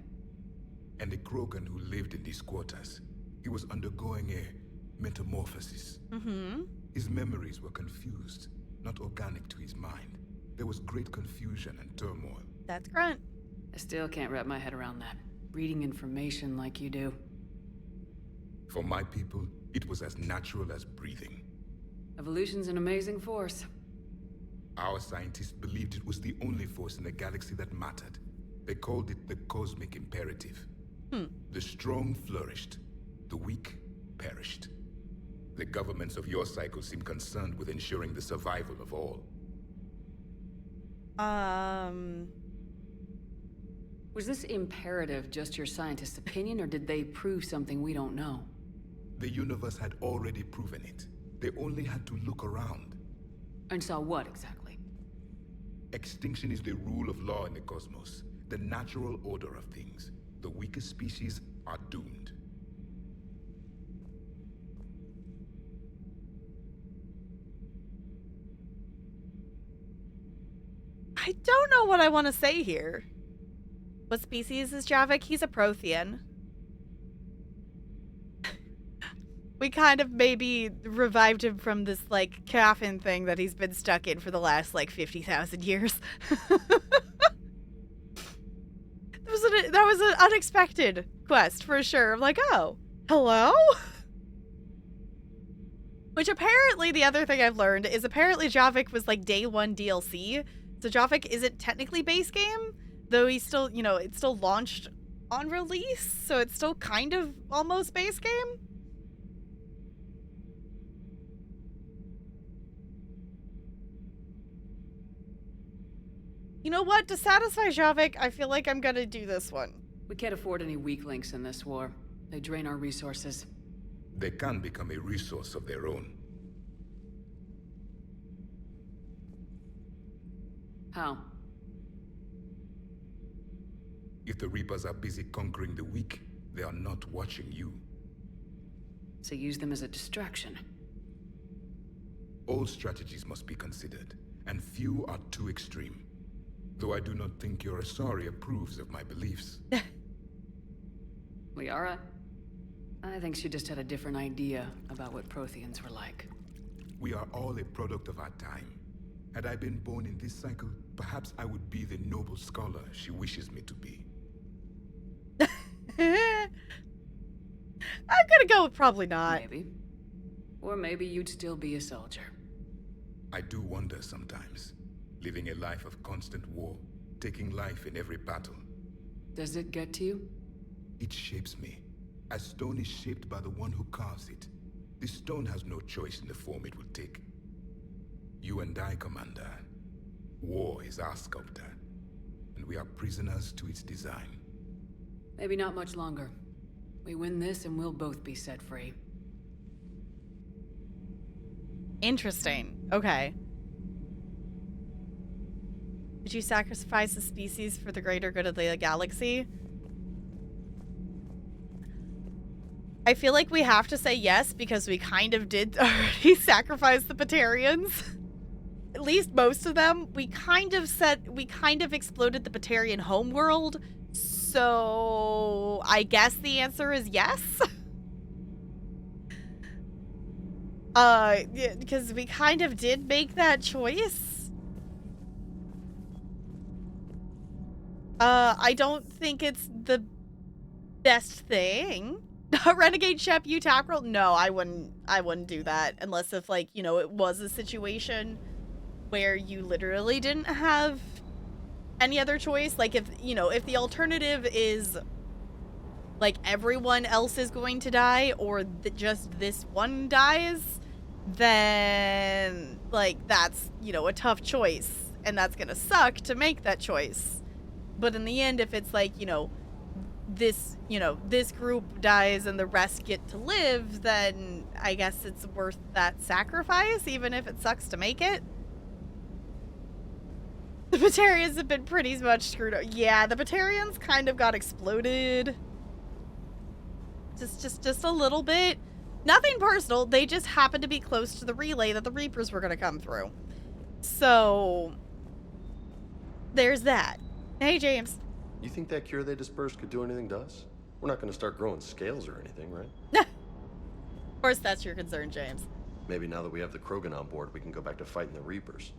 And the Krogan who lived in these quarters, he was undergoing a metamorphosis. Mm-hmm. His memories were confused, not organic to his mind. There was great confusion and turmoil. That's Grunt. I still can't wrap my head around that. Reading information like you do. For my people, it was as natural as breathing. Evolution's an amazing force. Our scientists believed it was the only force in the galaxy that mattered. They called it the cosmic imperative. The strong flourished, the weak perished. The governments of your cycle seem concerned with ensuring the survival of all. Was this imperative just your scientist's opinion, or did they prove something we don't know? The universe had already proven it. They only had to look around. And saw what exactly? Extinction is the rule of law in the cosmos, the natural order of things. The weakest species are doomed. I don't know what I want to say here. What species is Javik? He's a Prothean. We kind of maybe revived him from this, like, coffin thing that he's been stuck in for the last, like, 50,000 years. That was an unexpected quest, for sure. I'm like, oh, hello? Which apparently, the other thing I've learned is apparently Javik was, like, day one DLC. So Javik isn't technically base game, though he's still, you know, it's still launched on release, so it's still kind of almost base game. You know what? To satisfy Javik, I feel like I'm gonna do this one. We can't afford any weak links in this war. They drain our resources. They can become a resource of their own. How? If the Reapers are busy conquering the weak, they are not watching you. So use them as a distraction. All strategies must be considered, and few are too extreme. Though I do not think your Asari approves of my beliefs. Liara? I think she just had a different idea about what Protheans were like. We are all a product of our time. Had I been born in this cycle, perhaps I would be the noble scholar she wishes me to be. I'm gonna go with probably not. Maybe. Or maybe you'd still be a soldier. I do wonder sometimes. Living a life of constant war, taking life in every battle. Does it get to you? It shapes me, as stone is shaped by the one who carves it. This stone has no choice in the form it will take. You and I, Commander. War is our sculptor, and we are prisoners to its design. Maybe not much longer. We win this and we'll both be set free. Interesting. Okay. Did you sacrifice a species for the greater good of the galaxy? I feel like we have to say yes because we kind of did already sacrifice the Batarians. At least most of them. We kind of exploded the Batarian homeworld. So I guess the answer is yes. Yeah, because we kind of did make that choice. I don't think it's the best thing. Renegade Shep, you Tackrel? No, I wouldn't do that unless if, like, you know, it was a situation where you literally didn't have any other choice. Like, if, you know, if the alternative is, like, everyone else is going to die or just this one dies, then, like, that's, you know, a tough choice. And that's gonna suck to make that choice. But in the end, if it's like, you know, this group dies and the rest get to live, then I guess it's worth that sacrifice, even if it sucks to make it. The Batarians have been pretty much screwed up. Yeah, the Batarians kind of got exploded. Just a little bit. Nothing personal. They just happened to be close to the relay that the Reapers were going to come through. So, there's that. Hey, James. You think that cure they dispersed could do anything to us? We're not gonna start growing scales or anything, right? Of course that's your concern, James. Maybe now that we have the Krogan on board, we can go back to fighting the Reapers.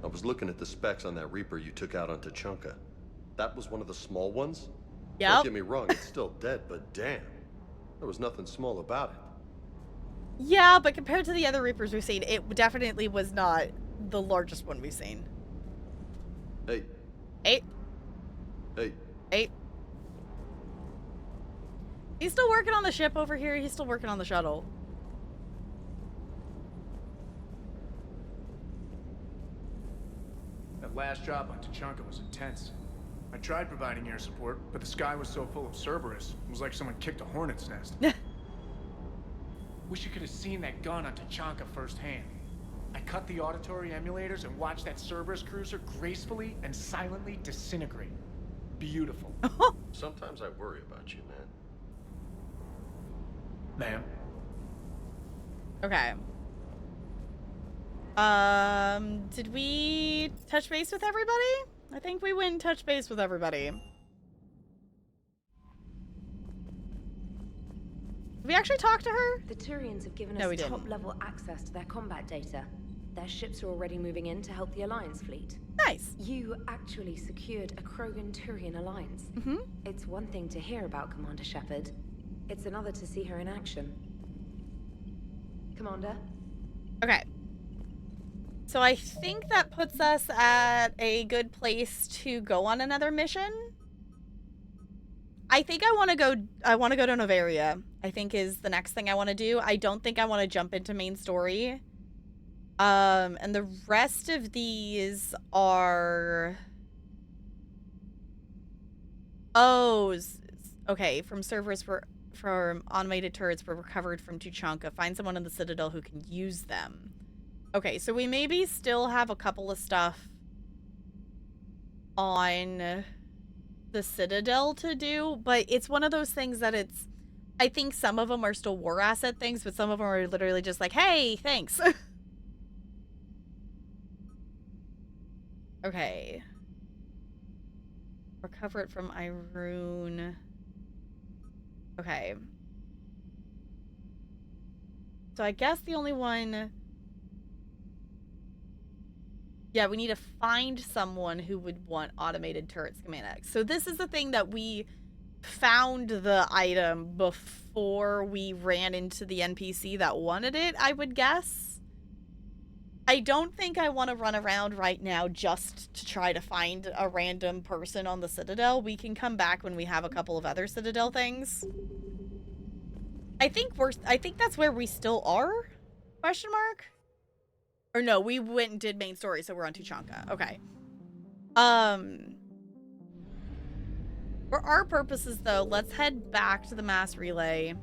I was looking at the specs on that Reaper you took out on Tachanka. That was one of the small ones? Yep. Don't get me wrong, it's still dead, but damn. There was nothing small about it. Yeah, but compared to the other Reapers we've seen, it definitely was not the largest one we've seen. Hey. Eight. Hey. Eight. He's still working on the ship over here. He's still working on the shuttle. That last job on Tachanka was intense. I tried providing air support, but the sky was so full of Cerberus, it was like someone kicked a hornet's nest. Wish you could have seen that gun on Tachanka firsthand. I cut the auditory emulators and watched that Cerberus cruiser gracefully and silently disintegrate. Beautiful. Sometimes I worry about you, man. Ma'am. Okay. Did we touch base with everybody? I think we went and touched base with everybody. Did we actually talk to her? The Turians have given No, we us didn't. top-level access to their combat data. Their ships are already moving in to help the Alliance fleet. Nice. You actually secured a Krogan-Turian alliance. Mm-hmm. It's one thing to hear about Commander Shepard. It's another to see her in action. Commander? Okay. So I think that puts us at a good place to go on another mission. I think I want to go to Novaria, I think is the next thing I want to do. I don't think I want to jump into main story. And the rest of these are... Oh, okay. From servers from automated turrets were recovered from Tuchanka. Find someone in the Citadel who can use them. Okay, so we maybe still have a couple of stuff on the Citadel to do, but it's one of those things that it's... I think some of them are still war asset things, but some of them are literally just like, hey, thanks. Okay. Recover it from Irune. Okay. So I guess the only one... Yeah, we need to find someone who would want automated turret schematics. So this is the thing that we found the item before we ran into the NPC that wanted it, I would guess. I don't think I want to run around right now just to try to find a random person on the Citadel. We can come back when we have a couple of other Citadel things. I think that's where we still are? Question mark? Or no, we went and did main story, so we're on Tuchanka. Okay. For our purposes, though, let's head back to the mass relay.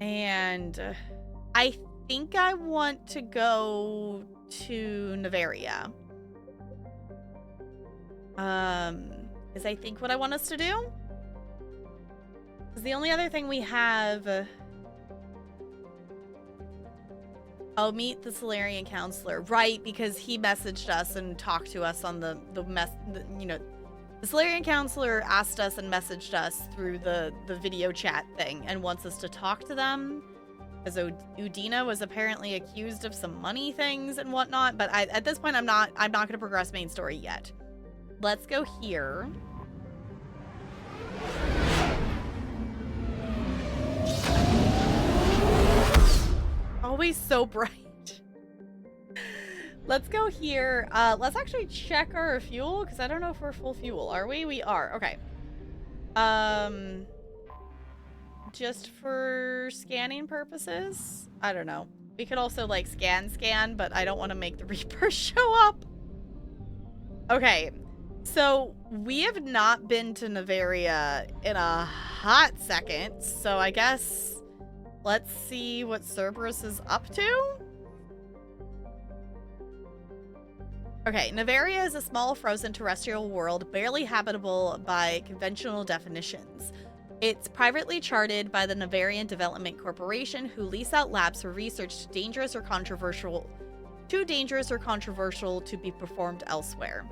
And I think I want to go to Novaria. Is I think what I want us to do? Because the only other thing we have... I'll meet the Solarian counselor, right? Because he messaged us and talked to us on the Solarian counselor asked us and messaged us through the video chat thing and wants us to talk to them because Udina was apparently accused of some money things and whatnot. But at this point, I'm not going to progress main story yet. Let's go here. Always so bright. Let's go here. Let's actually check our fuel because I don't know if we're full fuel. Are we? We are. Okay. Just for scanning purposes? I don't know. We could also like scan, but I don't want to make the Reaper show up. Okay. So we have not been to Novaria in a hot second. So I guess let's see what Cerberus is up to. Okay, Novaria is a small frozen terrestrial world barely habitable by conventional definitions. It's privately charted by the Novarian Development Corporation, who lease out labs for research to dangerous or controversial too dangerous or controversial to be performed elsewhere.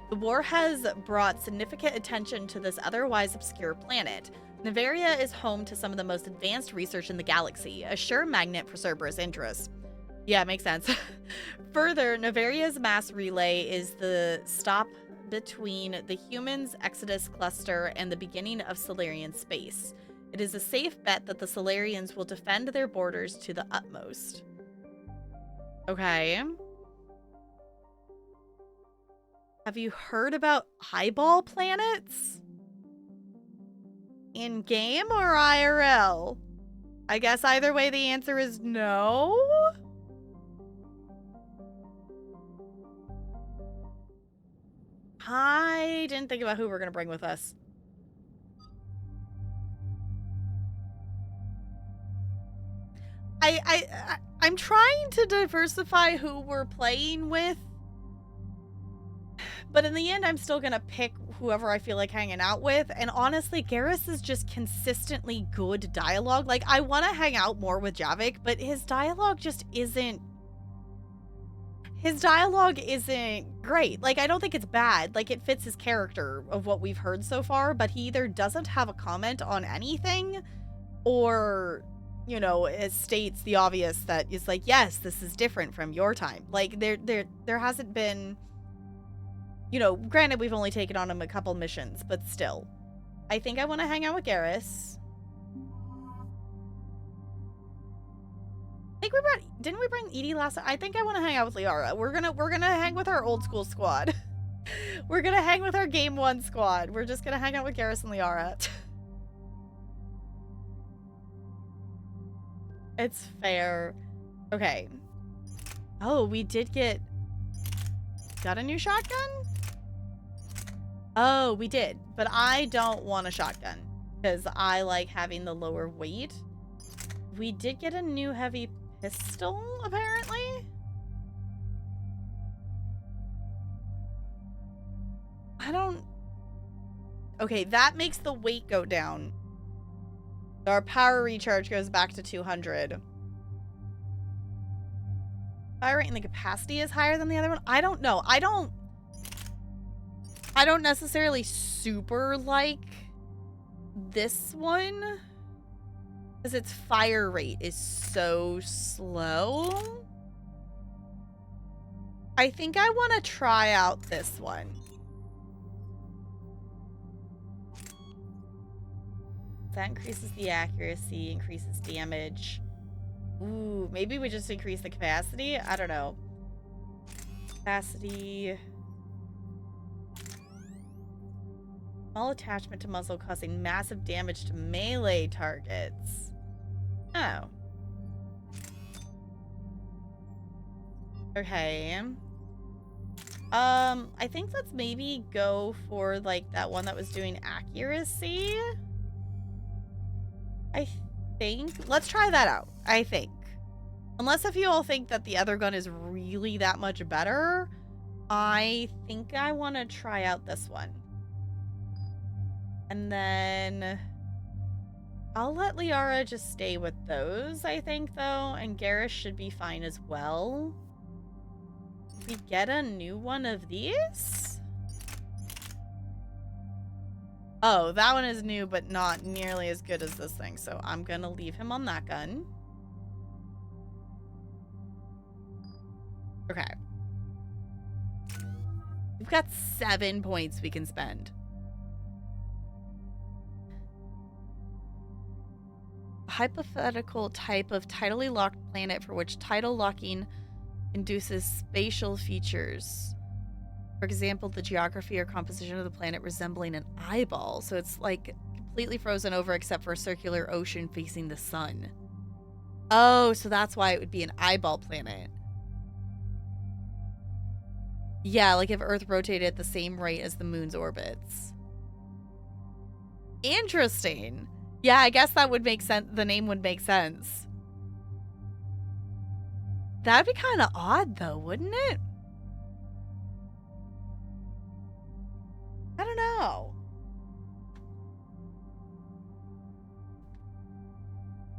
The war has brought significant attention to this otherwise obscure planet. Nevaria is home to some of the most advanced research in the galaxy, a sure magnet for Cerberus interest. Yeah, it makes sense. Further, Nevaria's mass relay is the stop between the humans' Exodus cluster and the beginning of Solarian space. It is a safe bet that the Solarians will defend their borders to the utmost. Okay. Have you heard about eyeball planets? In game or IRL? I guess either way the answer is no. I didn't think about who we're gonna bring with us. I'm trying to diversify who we're playing with, but in the end, I'm still gonna pick whoever I feel like hanging out with. And honestly, Garrus is just consistently good dialogue. Like, I want to hang out more with Javik, but his dialogue just isn't. His dialogue isn't great. Like, I don't think it's bad. Like, it fits his character of what we've heard so far, but he either doesn't have a comment on anything or, you know, it states the obvious that is like, yes, this is different from your time. Like, there hasn't been, you know, granted we've only taken on him a couple missions, but still. I think I want to hang out with Garrus. I think didn't we bring Edie last time? I think I want to hang out with Liara. We're gonna hang with our old school squad. We're gonna hang with our game 1 squad. We're just gonna hang out with Garrus and Liara. It's fair. Okay. Oh, we did got a new shotgun? Oh, we did. But I don't want a shotgun because I like having the lower weight. We did get a new heavy pistol, apparently. Okay, that makes the weight go down. Our power recharge goes back to 200. Fire rate and the capacity is higher than the other one. I don't know. I don't necessarily super like this one because its fire rate is so slow. I think I want to try out this one. That increases the accuracy, increases damage. Ooh, maybe we just increase the capacity? I don't know. Capacity. Small attachment to muzzle causing massive damage to melee targets. Oh. Okay. I think let's maybe go for like that one that was doing accuracy. I think. Let's try that out, I think. Unless if you all think that the other gun is really that much better, I think I want to try out this one. And then I'll let Liara just stay with those, I think, though. And Garrus should be fine as well. Did we get a new one of these? Oh, that one is new, but not nearly as good as this thing. So I'm going to leave him on that gun. Okay. We've got 7 points we can spend. A hypothetical type of tidally locked planet for which tidal locking induces spatial features. For example, the geography or composition of the planet resembling an eyeball. So it's like completely frozen over except for a circular ocean facing the sun. Oh, so that's why it would be an eyeball planet. Yeah, like if Earth rotated at the same rate as the moon's orbits. Interesting. Yeah, I guess that would make sense. The name would make sense. That'd be kind of odd, though, wouldn't it? I don't know.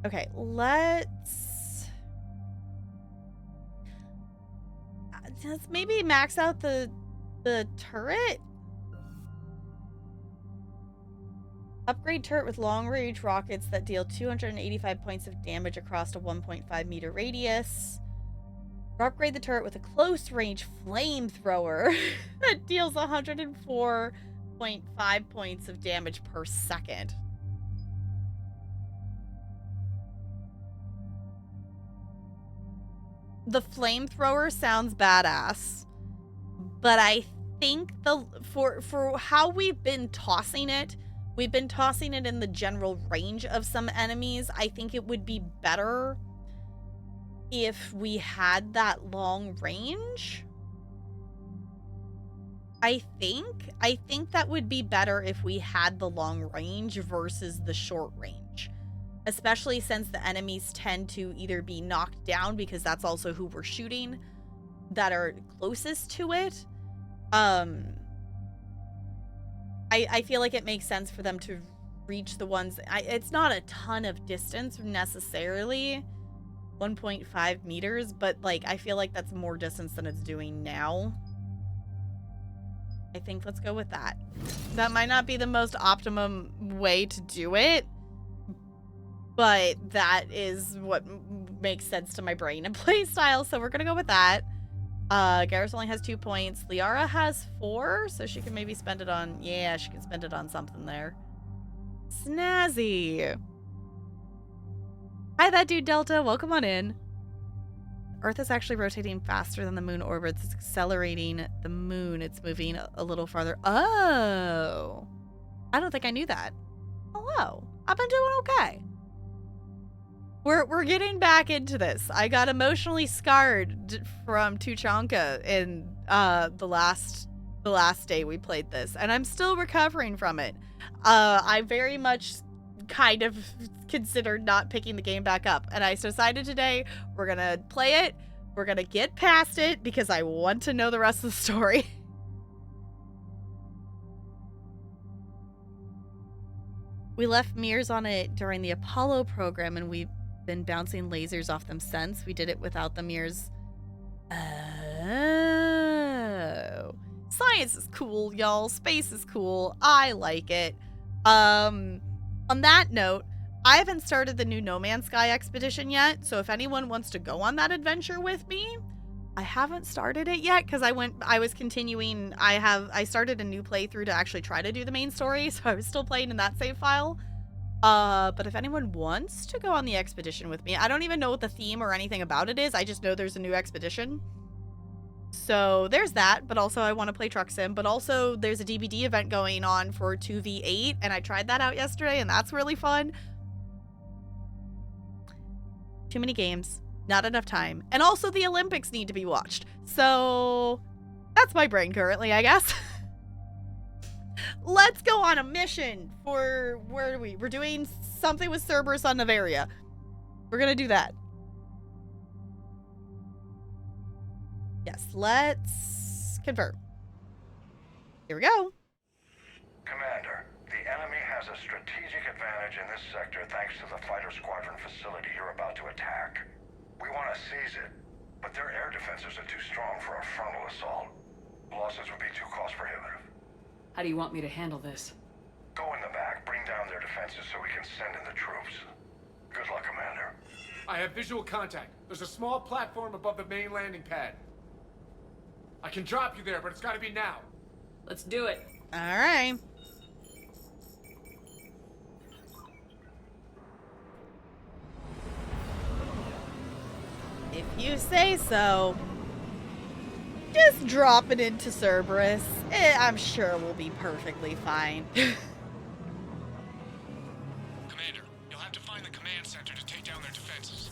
Okay, let's... let's maybe max out the turret. Upgrade turret with long-range rockets that deal 285 points of damage across a 1.5-meter radius. Or upgrade the turret with a close-range flamethrower that deals 104.5 points of damage per second. The flamethrower sounds badass, but I think for how we've been tossing it in the general range of some enemies. I think it would be better if we had that long range. I think that would be better if we had the long range versus the short range. Especially since the enemies tend to either be knocked down, because that's also who we're shooting, that are closest to it. I feel like it makes sense for them to reach the ones... it's not a ton of distance necessarily, 1.5 meters, but like I feel like that's more distance than it's doing now. I think let's go with that. That might not be the most optimum way to do it, but that is what makes sense to my brain and playstyle, so we're gonna go with that. Garrus only has 2 points. Liara has 4, so she can maybe spend it on... Yeah, she can spend it on something there. Snazzy. Hi, that dude Delta. Welcome on in. Earth is actually rotating faster than the moon orbits. It's accelerating the moon. It's moving a little farther. Oh. I don't think I knew that. Hello. I've been doing okay. We're getting back into this. I got emotionally scarred from Tuchanka in the last day we played this, and I'm still recovering from it. I very much kind of considered not picking the game back up, and I decided today we're gonna play it. We're gonna get past it because I want to know the rest of the story. We left mirrors on it during the Apollo program, and we've been bouncing lasers off them since. We did it without the mirrors. Oh. Science is cool, y'all. Space is cool. I like it. On that note, I haven't started the new No Man's Sky expedition yet, so if anyone wants to go on that adventure with me, I haven't started it yet because I was continuing. I started a new playthrough to actually try to do the main story, so I was still playing in that save file. But if anyone wants to go on the expedition with me, I don't even know what the theme or anything about it is. I just know there's a new expedition. So there's that, but also I want to play Truck Sim, but also there's a DVD event going on for 2v8, and I tried that out yesterday, and that's really fun. Too many games, not enough time, and also the Olympics need to be watched. So that's my brain currently, I guess. Let's go on a mission for, where are we? We're doing something with Cerberus on Navaria. We're gonna do that. Yes, let's confirm. Here we go. Commander, the enemy has a strategic advantage in this sector thanks to the fighter squadron facility you're about to attack. We want to seize it, but their air defenses are too strong for a frontal assault. Losses would be too cost prohibitive. How do you want me to handle this? Go in the back, bring down their defenses so we can send in the troops. Good luck, Commander. I have visual contact. There's a small platform above the main landing pad. I can drop you there, but it's gotta be now. Let's do it. All right. If you say so. Just drop it into Cerberus. I'm sure we'll be perfectly fine. Commander, you'll have to find the command center to take down their defenses.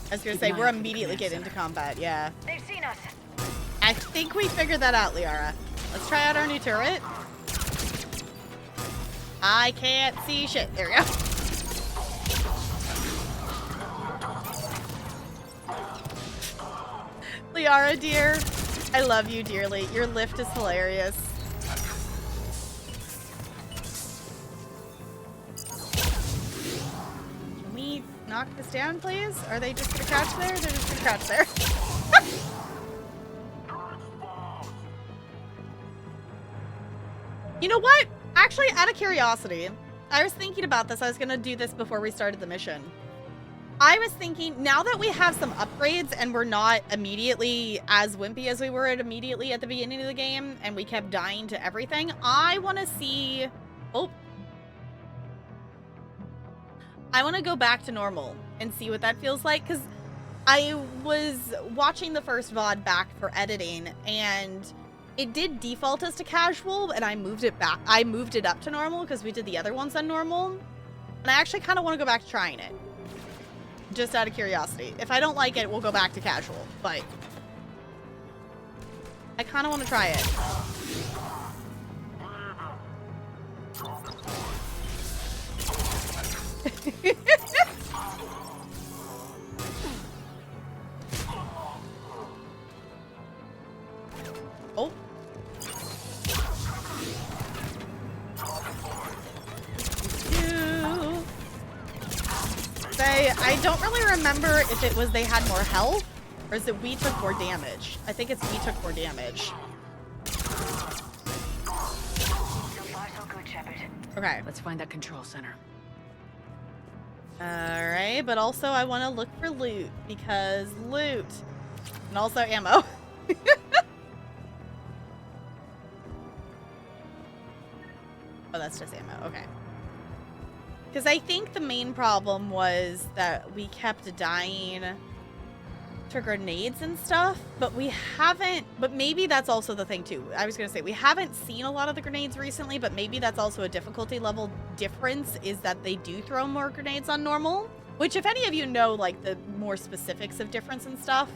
I was gonna say, we're immediately getting into combat, yeah. They've seen us. I think we figured that out, Liara. Let's try out our new turret. I can't see shit. There we go. Liara, dear. I love you dearly. Your lift is hilarious. Can we knock this down, please? Are they just gonna crouch there? They're just gonna crouch there. You know what? Actually, out of curiosity, I was thinking about this. I was going to do this before we started the mission. I was thinking, now that we have some upgrades and we're not immediately as wimpy as we were immediately at the beginning of the game, and we kept dying to everything, I want to see... Oh. I want to go back to normal and see what that feels like, because I was watching the first VOD back for editing, and it did default us to casual, and I moved it back. I moved it up to normal because we did the other ones on normal, and I actually kind of want to go back to trying it. Just out of curiosity. If I don't like it, we'll go back to casual, but I kind of want to try it. Oh. I don't really remember if it was they had more health, or is it we took more damage? I think it's we took more damage. Okay. Let's find that control center. Alright, but also I want to look for loot, because loot. And also ammo. Oh, that's just ammo. Okay. Because I think the main problem was that we kept dying to grenades and stuff, but we haven't, but maybe that's also the thing too. I was going to say, we haven't seen a lot of the grenades recently, but maybe that's also a difficulty level difference, is that they do throw more grenades on normal, which if any of you know, like, the more specifics of difference and stuff,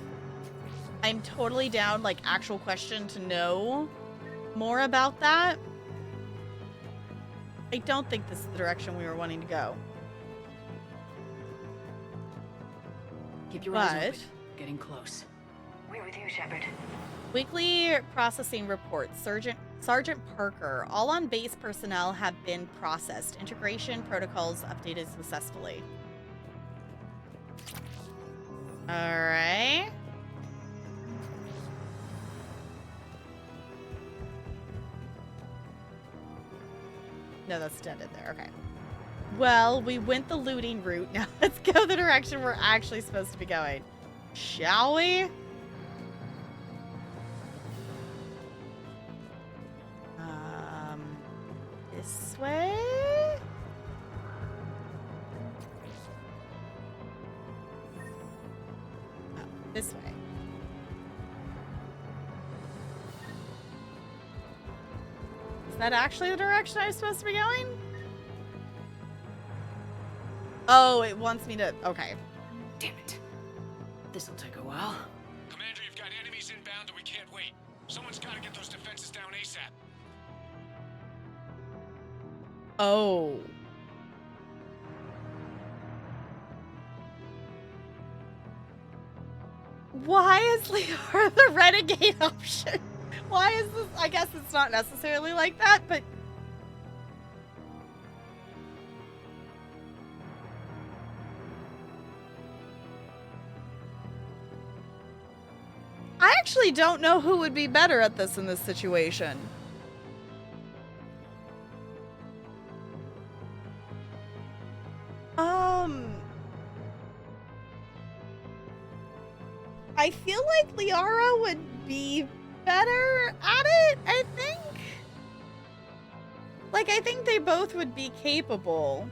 I'm totally down, like, actual question to know more about that. I don't think this is the direction we were wanting to go. Keep your eyes open. Getting close. We're with you, Shepard. Weekly processing reports. Sergeant Parker. All on base personnel have been processed. Integration protocols updated successfully. Alright. No, that's dead in there. Okay. Well, we went the looting route. Now let's go the direction we're actually supposed to be going. Shall we? This way? Oh, this way. Is that actually the direction I'm supposed to be going? Oh, it wants me to... Okay. Damn it. This'll take a while. Commander, you've got enemies inbound and we can't wait. Someone's got to get those defenses down ASAP. Oh. Why is Liara the renegade option? Why is this? I guess it's not necessarily like that, but... I actually don't know who would be better at this in this situation. I feel like Liara would be better at it, I think. Like, I think they both would be capable.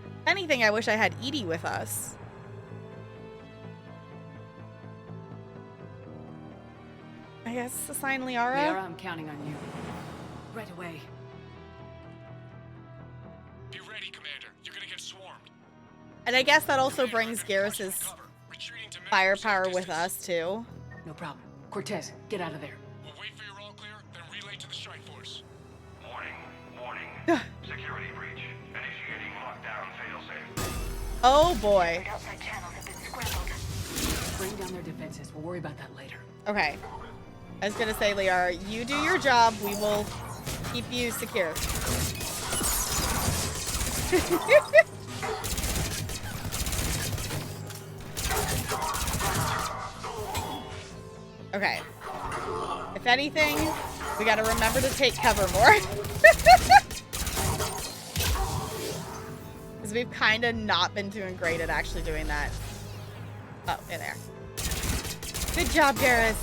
If anything, I wish I had Edie with us. I guess assign Liara. Liara, I'm counting on you. Right away. Be ready, Commander. You're gonna get swarmed. And I guess that also brings Garrus's firepower with us, too. No problem. Cortez, get out of there. We'll wait for your all clear, then relay to the strike force. Warning. Security breach. Initiating lockdown failsafe. Oh boy. Outside channels have been scrambled. Bring down their defenses. We'll worry about that later. Okay. I was gonna say, Liara, you do your job. We will keep you secure. Okay. If anything, We gotta remember to take cover more. Because we've kind of not been doing great at actually doing that. Oh, in there. Good job, Garrus.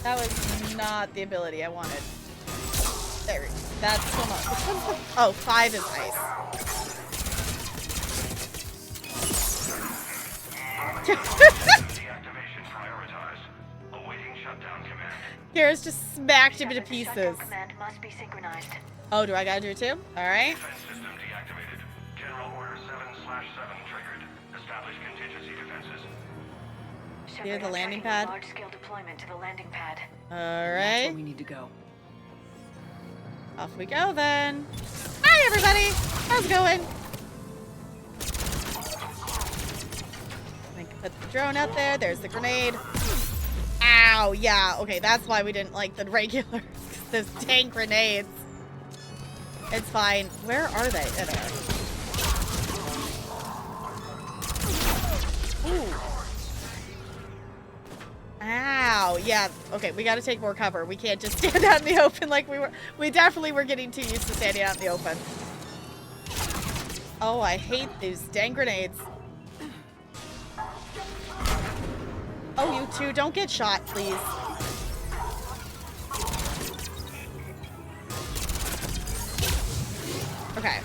That was not the ability I wanted. There we go. That's so much. Which one's the... Oh, 5 is ice. Deactivation prioritized. Awaiting shutdown command. Garrus just smacked him into pieces. Command must be synchronized. Oh, do I gotta do it too? Alright. Defense system deactivated. General Order 7/7 triggered. Establish contingency defenses. Near the landing pad. Large-scale deployment to the landing pad. Alright. That's where we need to go. Off we go then. Hi everybody! How's it going? I can put the drone out there. There's the grenade. Ow, yeah. Okay, that's why we didn't like the regulars. Those tank grenades. It's fine. Where are they? There they are. Ooh. Ow, yeah. Okay, we gotta take more cover. We can't just stand out in the open like we were. We definitely were getting too used to standing out in the open. Oh, I hate these dang grenades. Oh, you two, don't get shot, please. Okay.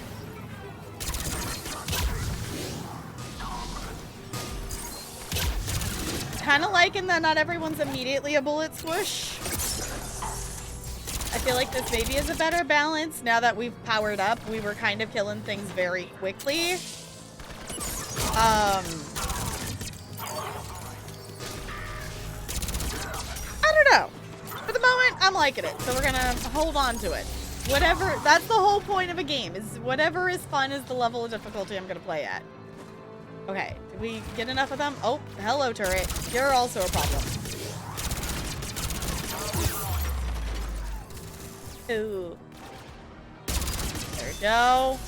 Kind of liking that not everyone's immediately a bullet swoosh. I feel like this maybe is a better balance now that we've powered up. We were kind of killing things very quickly. I don't know. For the moment, I'm liking it, so we're gonna hold on to it. Whatever, that's the whole point of a game, is whatever is fun is the level of difficulty I'm gonna play at. Okay, did we get enough of them? Oh, hello, turret. You're also a problem. Ooh. There we go.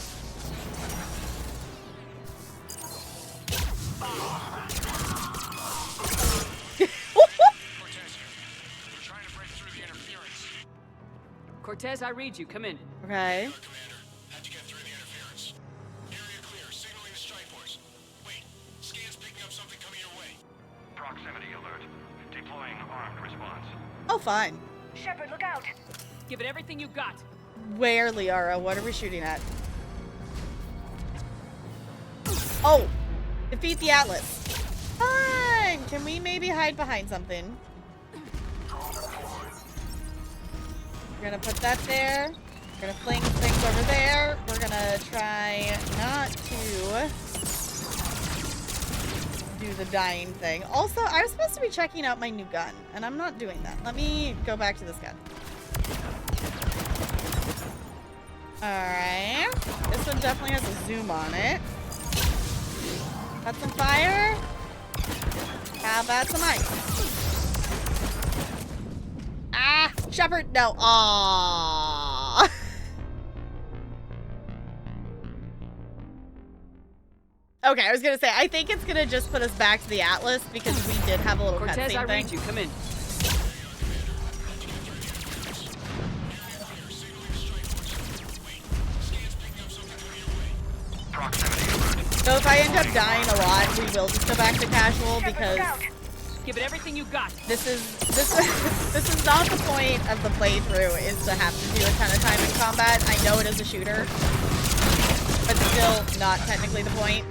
Cortez, I read you. Come in. Okay. Proximity alert. Deploying armed response. Oh, fine. Shepard, look out! Give it everything you got. Where, Liara? What are we shooting at? Oh! Defeat the Atlas. Fine! Can we maybe hide behind something? We're gonna put that there. We're gonna fling things over there. We're gonna try not to do the dying thing. Also, I was supposed to be checking out my new gun, and I'm not doing that. Let me go back to this gun. Alright. This one definitely has a zoom on it. Got some fire. How about some ice? Ah! Shepard! No. Aww. Okay, I was gonna say, I think it's gonna just put us back to the Atlas because we did have a little cutscene thing. Cortez, I read you. Come in. So if I end up dying a lot, we will just go back to casual because give it everything you got. This is not the point of the playthrough, is to have to do a ton of time in combat. I know it is a shooter, but still not technically the point.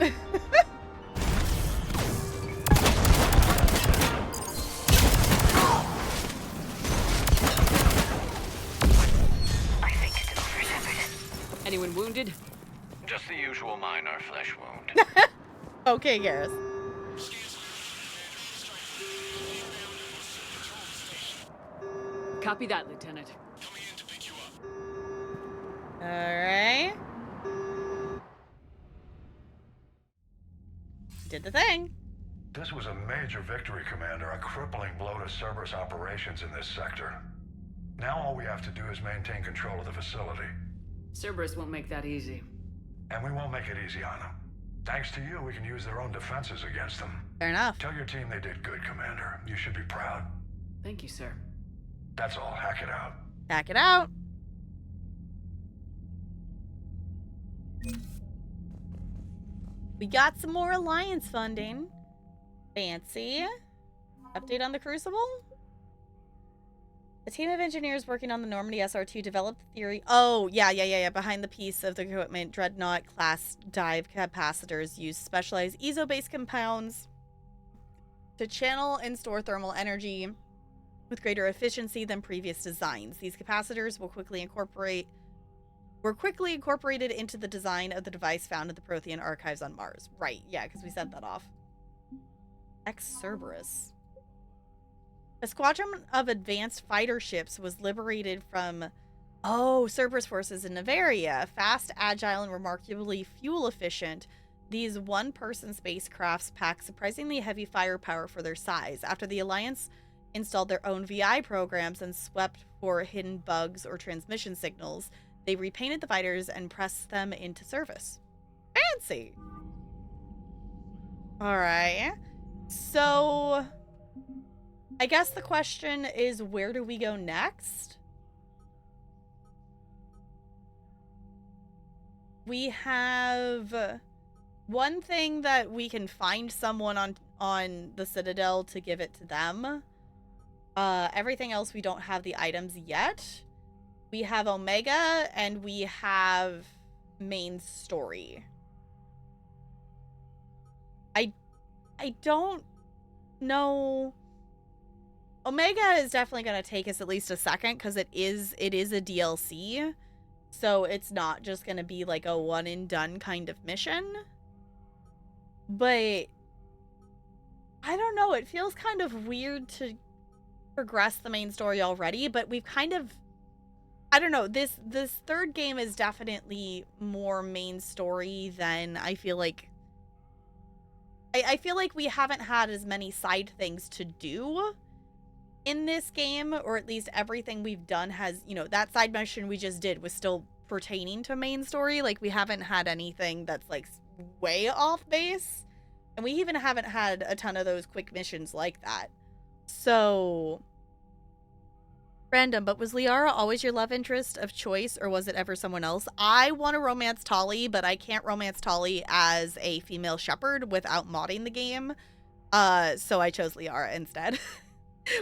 Anyone wounded? Just the usual minor flesh wound. Okay, Garrus. Copy that, Lieutenant. Alright. Did the thing. This was a major victory, Commander. A crippling blow to Cerberus operations in this sector. Now all we have to do is maintain control of the facility. Cerberus won't make that easy. And we won't make it easy on them. Thanks to you, we can use their own defenses against them. Fair enough. Tell your team they did good, Commander. You should be proud. Thank you, sir. That's all. Hack it out. Back it out. We got some more Alliance funding. Fancy. Update on the Crucible? A team of engineers working on the Normandy SR2 developed the theory. Oh, yeah. Behind the piece of the equipment, Dreadnought class dive capacitors use specialized ESO-based compounds to channel and store thermal energy with greater efficiency than previous designs. These capacitors were quickly incorporated into the design of the device found in the Prothean archives on Mars. Right, yeah, because we sent that off. Ex-Cerberus. A squadron of advanced fighter ships was liberated from, Cerberus forces in Nevaria. Fast, agile, and remarkably fuel efficient, these one-person spacecrafts pack surprisingly heavy firepower for their size. After the Alliance installed their own VI programs and swept for hidden bugs or transmission signals, they repainted the fighters and pressed them into service. Fancy! Alright. So, I guess the question is, where do we go next? We have one thing that we can find someone on the Citadel to give it to them. Everything else, we don't have the items yet. We have Omega, and we have main story. I don't know. Omega is definitely going to take us at least a second, because it is a DLC. So it's not just going to be like a one and done kind of mission. But I don't know. It feels kind of weird to progress the main story already, but we've kind of, I don't know, this third game is definitely more main story than I feel like. I feel like we haven't had as many side things to do in this game, or at least everything we've done has, you know, that side mission we just did was still pertaining to main story. Like, we haven't had anything that's like way off base, and we even haven't had a ton of those quick missions like that. So random, but was Liara always your love interest of choice, or was it ever someone else? I want to romance Tali, but I can't romance Tali as a female shepherd without modding the game. So I chose Liara instead.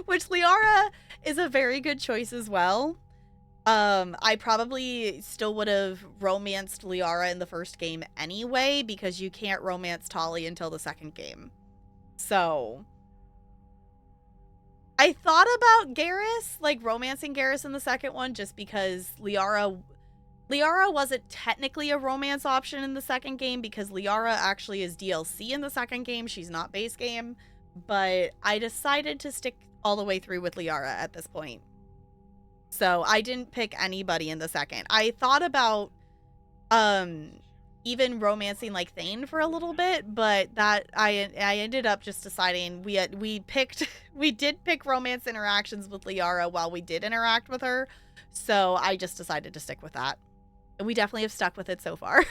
Which Liara is a very good choice as well. I probably still would have romanced Liara in the first game anyway, because you can't romance Tali until the second game. So I thought about Garrus, like romancing Garrus in the second one, just because Liara wasn't technically a romance option in the second game, because Liara actually is DLC in the second game. She's not base game. But I decided to stick all the way through with Liara at this point. So I didn't pick anybody in the second. I thought about even romancing like Thane for a little bit, but that I ended up just deciding we did pick romance interactions with Liara while we did interact with her. So I just decided to stick with that. And we definitely have stuck with it so far.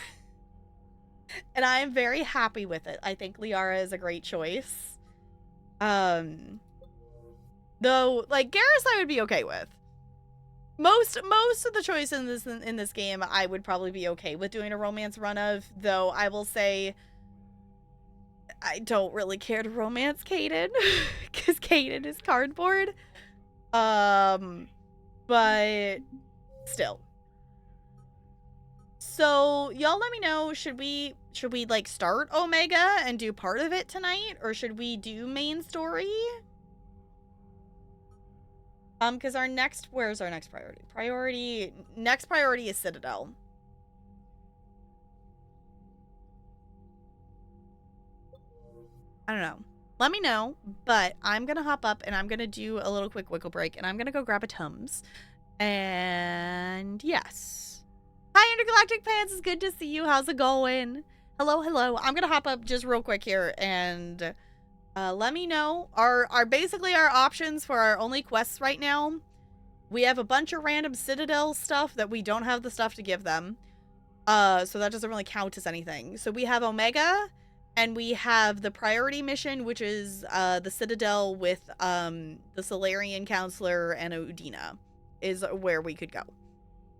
And I am very happy with it. I think Liara is a great choice. Though, like, Garrus I would be okay with. Most of the choices in this game I would probably be okay with doing a romance run of, though I will say I don't really care to romance Kaden, because Kaden is cardboard. But still. So y'all let me know, should we like start Omega and do part of it tonight, or should we do main story? Because where's our next priority? Next priority is Citadel. I don't know. Let me know, but I'm gonna hop up and I'm gonna do a little quick wiggle break, and I'm gonna go grab a Tums. And yes. Hi, Intergalactic Pants. It's good to see you. How's it going? Hello. I'm gonna hop up just real quick here and let me know basically our options for our only quests right now. We have a bunch of random Citadel stuff that we don't have the stuff to give them. So that doesn't really count as anything. So we have Omega, and we have the priority mission, which is the Citadel with the Solarian Counselor and Udina. is where we could go.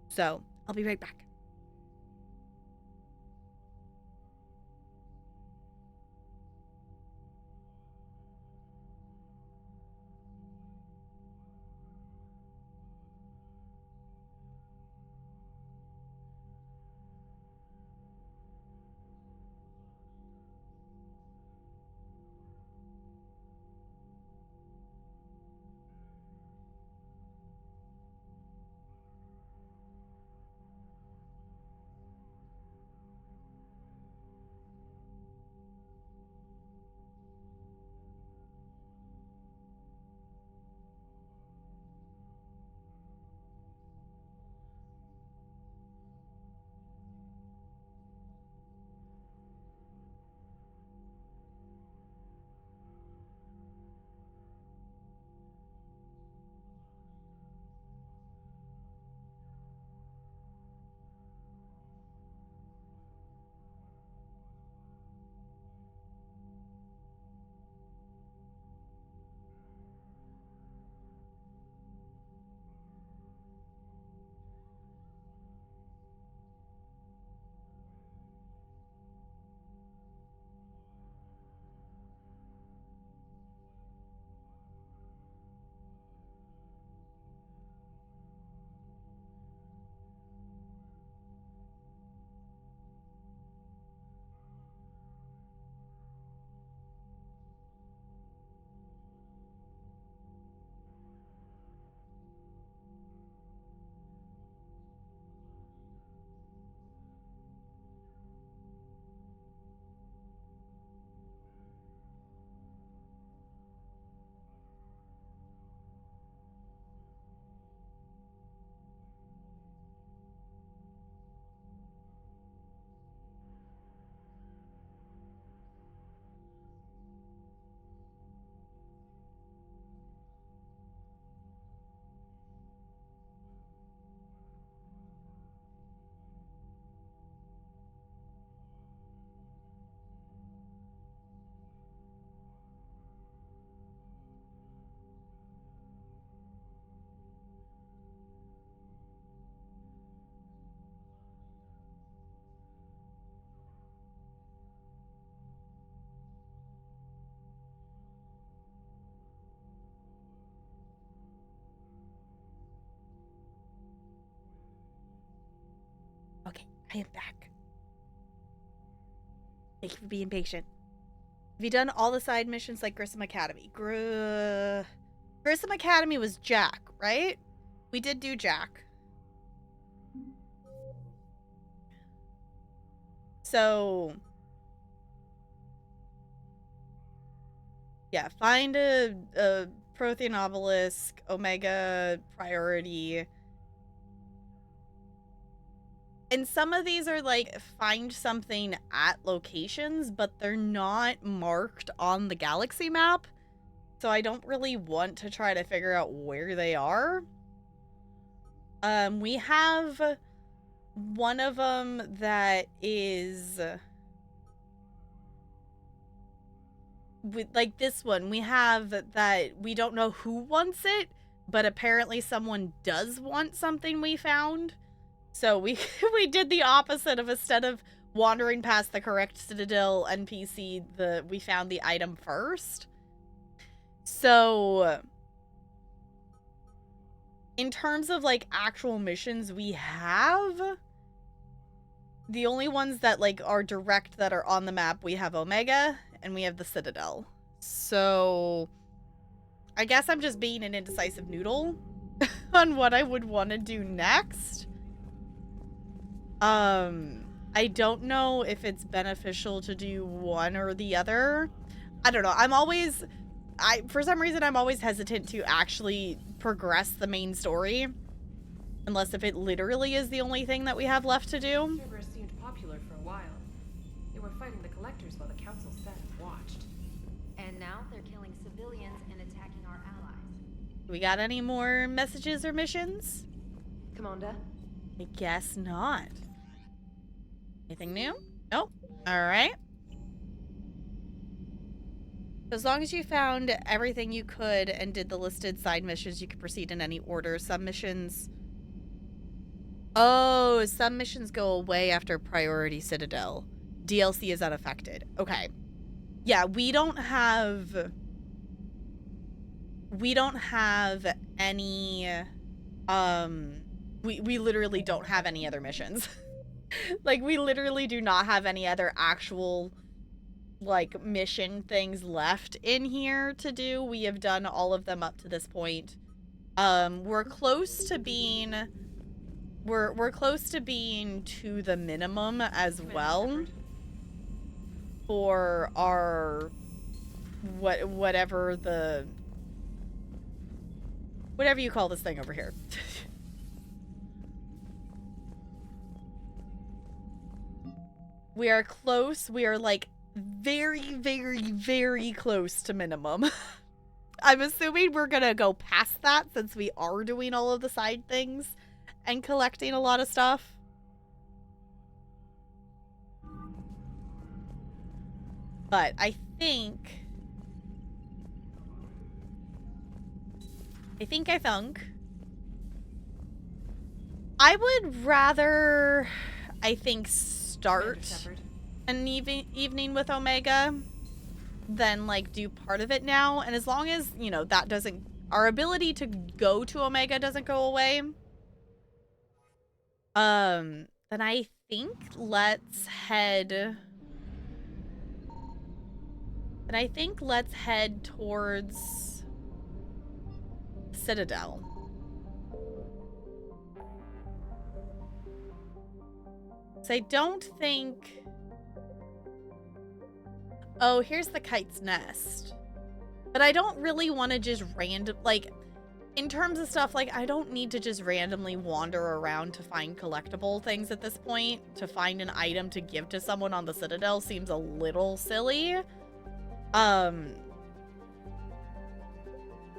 So I'll be right back. Okay, I am back. Thank you for being patient. Have you done all the side missions like Grissom Academy? Grissom Academy was Jack, right? We did do Jack. So, yeah, find a Prothean obelisk, Omega priority. And some of these are like find something at locations, but they're not marked on the galaxy map. So I don't really want to try to figure out where they are. We have one of them that is like this one. We have that we don't know who wants it, but apparently someone does want something we found. So we did the opposite of, instead of wandering past the correct Citadel NPC, we found the item first. So in terms of like actual missions we have, the only ones that like are direct that are on the map, we have Omega and we have the Citadel. So I guess I'm just being an indecisive noodle on what I would want to do next. I don't know if it's beneficial to do one or the other. I don't know. For some reason, I'm always hesitant to actually progress the main story. Unless if it literally is the only thing that we have left to do. Servers seemed popular for a while. They were fighting the collectors while the council sat and watched. And now they're killing civilians and attacking our allies. We got any more messages or missions? Commander? I guess not. Anything new? Nope. Alright. As long as you found everything you could and did the listed side missions, you can proceed in any order. Some missions... Oh, some missions go away after Priority Citadel. DLC is unaffected. Okay. Yeah, we don't have any... We literally don't have any other missions. Like, we literally do not have any other actual... like mission things left in here to do. We have done all of them up to this point. We're close to being close to being to the minimum as well for our whatever you call this thing over here. We are close. We are like very, very, very close to minimum. I'm assuming we're gonna go past that since we are doing all of the side things and collecting a lot of stuff. But I think I would rather, I think, start an evening with Omega than like do part of it now. And as long as, you know, that doesn't, our ability to go to Omega doesn't go away, then I think let's head towards Citadel. So I don't think... Oh, here's the kite's nest. But I don't really want to just like, in terms of stuff, like, I don't need to just randomly wander around to find collectible things at this point. To find an item to give to someone on the Citadel seems a little silly.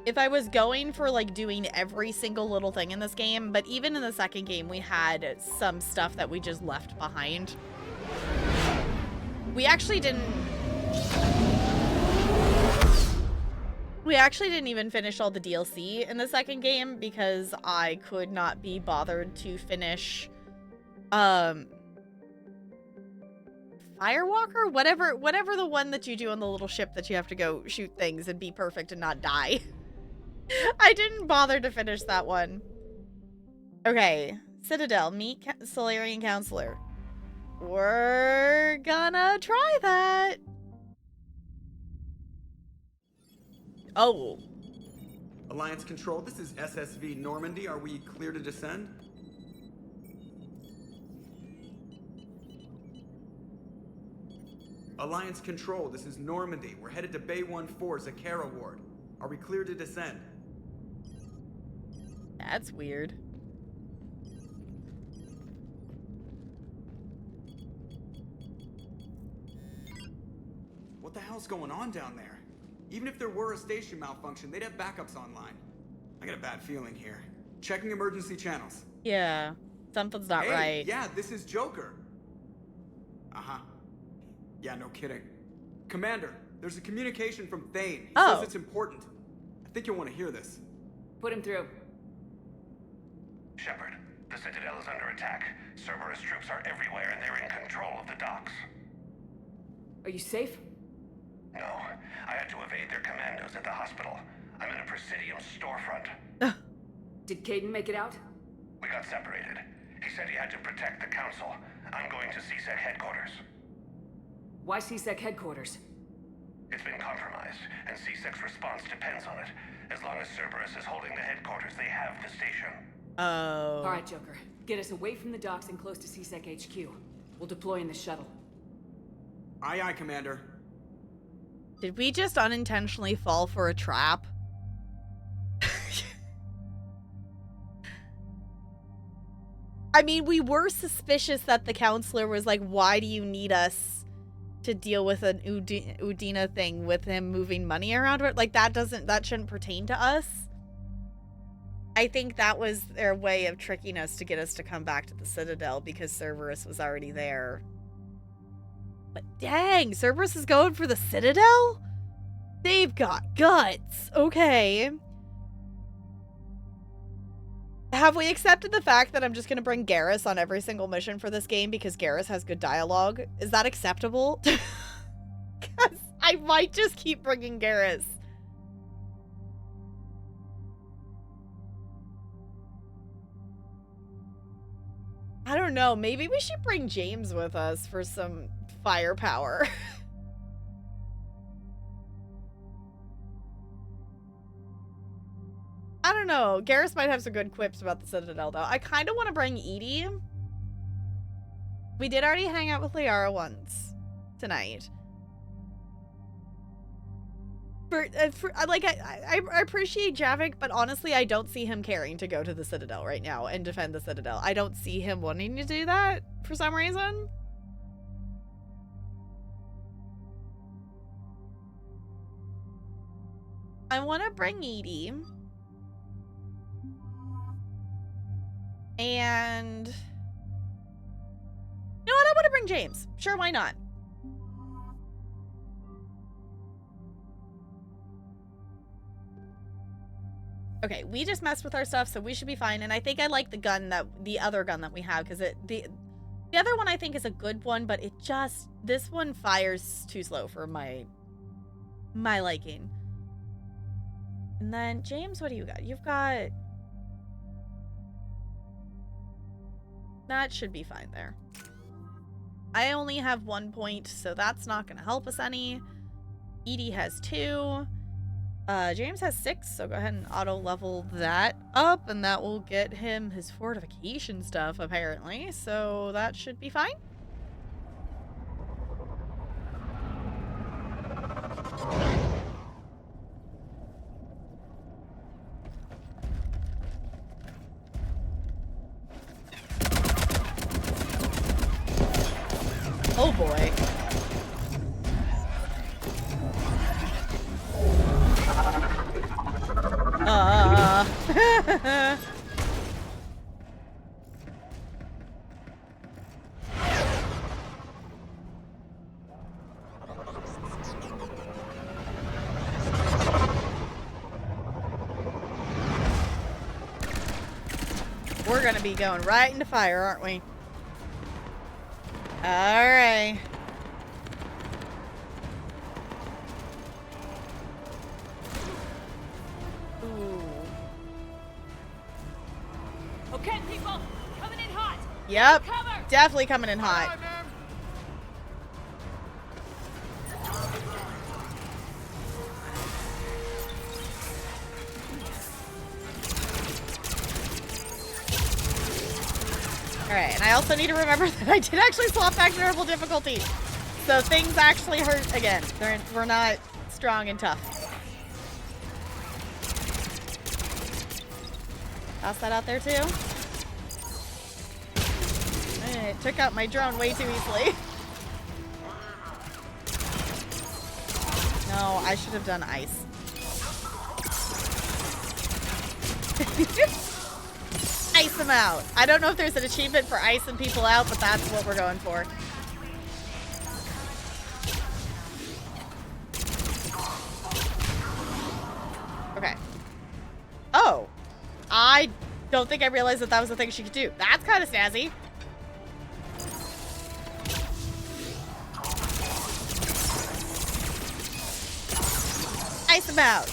If I was going for, like, doing every single little thing in this game, but even in the second game, we had some stuff that we just left behind. We actually didn't even finish all the DLC in the second game because I could not be bothered to finish, Firewalker? Whatever the one that you do on the little ship that you have to go shoot things and be perfect and not die. I didn't bother to finish that one. Okay. Citadel. Meet Solarian Counselor. We're gonna try that. Oh. Alliance Control, this is SSV Normandy. Are we clear to descend? Alliance Control, this is Normandy. We're headed to Bay 1-4, Zakara Ward. Are we clear to descend? That's weird. What the hell's going on down there? Even if there were a station malfunction, they'd have backups online. I got a bad feeling here. Checking emergency channels. Yeah, something's not right. Yeah, this is Joker. Uh-huh. Yeah, no kidding. Commander, there's a communication from Thane. He says it's important. I think you'll want to hear this. Put him through. Shepard, the Citadel is under attack. Cerberus troops are everywhere and they're in control of the docks. Are you safe? No, I had to evade their commandos at the hospital. I'm in a Presidium storefront. Did Caden make it out? We got separated. He said he had to protect the Council. I'm going to CSEC headquarters. Why CSEC headquarters? It's been compromised, and CSEC's response depends on it. As long as Cerberus is holding the headquarters, they have the station. Oh. Alright, Joker. Get us away from the docks and close to CSEC HQ. We'll deploy in the shuttle. Aye, aye, Commander. Did we just unintentionally fall for a trap? I mean, we were suspicious that the counselor was like, why do you need us to deal with an Udina thing with him moving money around? Like, that shouldn't pertain to us. I think that was their way of tricking us to get us to come back to the Citadel because Cerberus was already there. But dang, Cerberus is going for the Citadel? They've got guts. Okay. Have we accepted the fact that I'm just going to bring Garrus on every single mission for this game because Garrus has good dialogue? Is that acceptable? Because I might just keep bringing Garrus. I don't know. Maybe we should bring James with us for some firepower. I don't know. Garrus might have some good quips about the Citadel, though. I kind of want to bring Edie. We did already hang out with Liara once tonight. I appreciate Javik, but honestly, I don't see him caring to go to the Citadel right now and defend the Citadel. I don't see him wanting to do that for some reason. I want to bring Edie. And you know what? I want to bring James. Sure, why not? Okay, we just messed with our stuff, so we should be fine. And I think I like the other gun that we have, because the other one I think is a good one, but this one fires too slow for my liking. And then James, what do you got? You've got. That should be fine there. I only have 1 point, so that's not going to help us any. Edie has 2. James has 6, so go ahead and auto level that up, and that will get him his fortification stuff, apparently. So that should be fine. Oh boy. We're gonna be going right into fire, aren't we? All right. Ooh. Okay, people, coming in hot. Yep, definitely coming in hot. Alright, and I also need to remember that I did actually swap back to normal difficulty. So things actually hurt again. We're not strong and tough. Toss that out there too. It took out my drone way too easily. No, I should have done ice. Ice them out. I don't know if there's an achievement for icing people out, but that's what we're going for. Okay. Oh. I don't think I realized that was the thing she could do. That's kind of snazzy. Ice them out.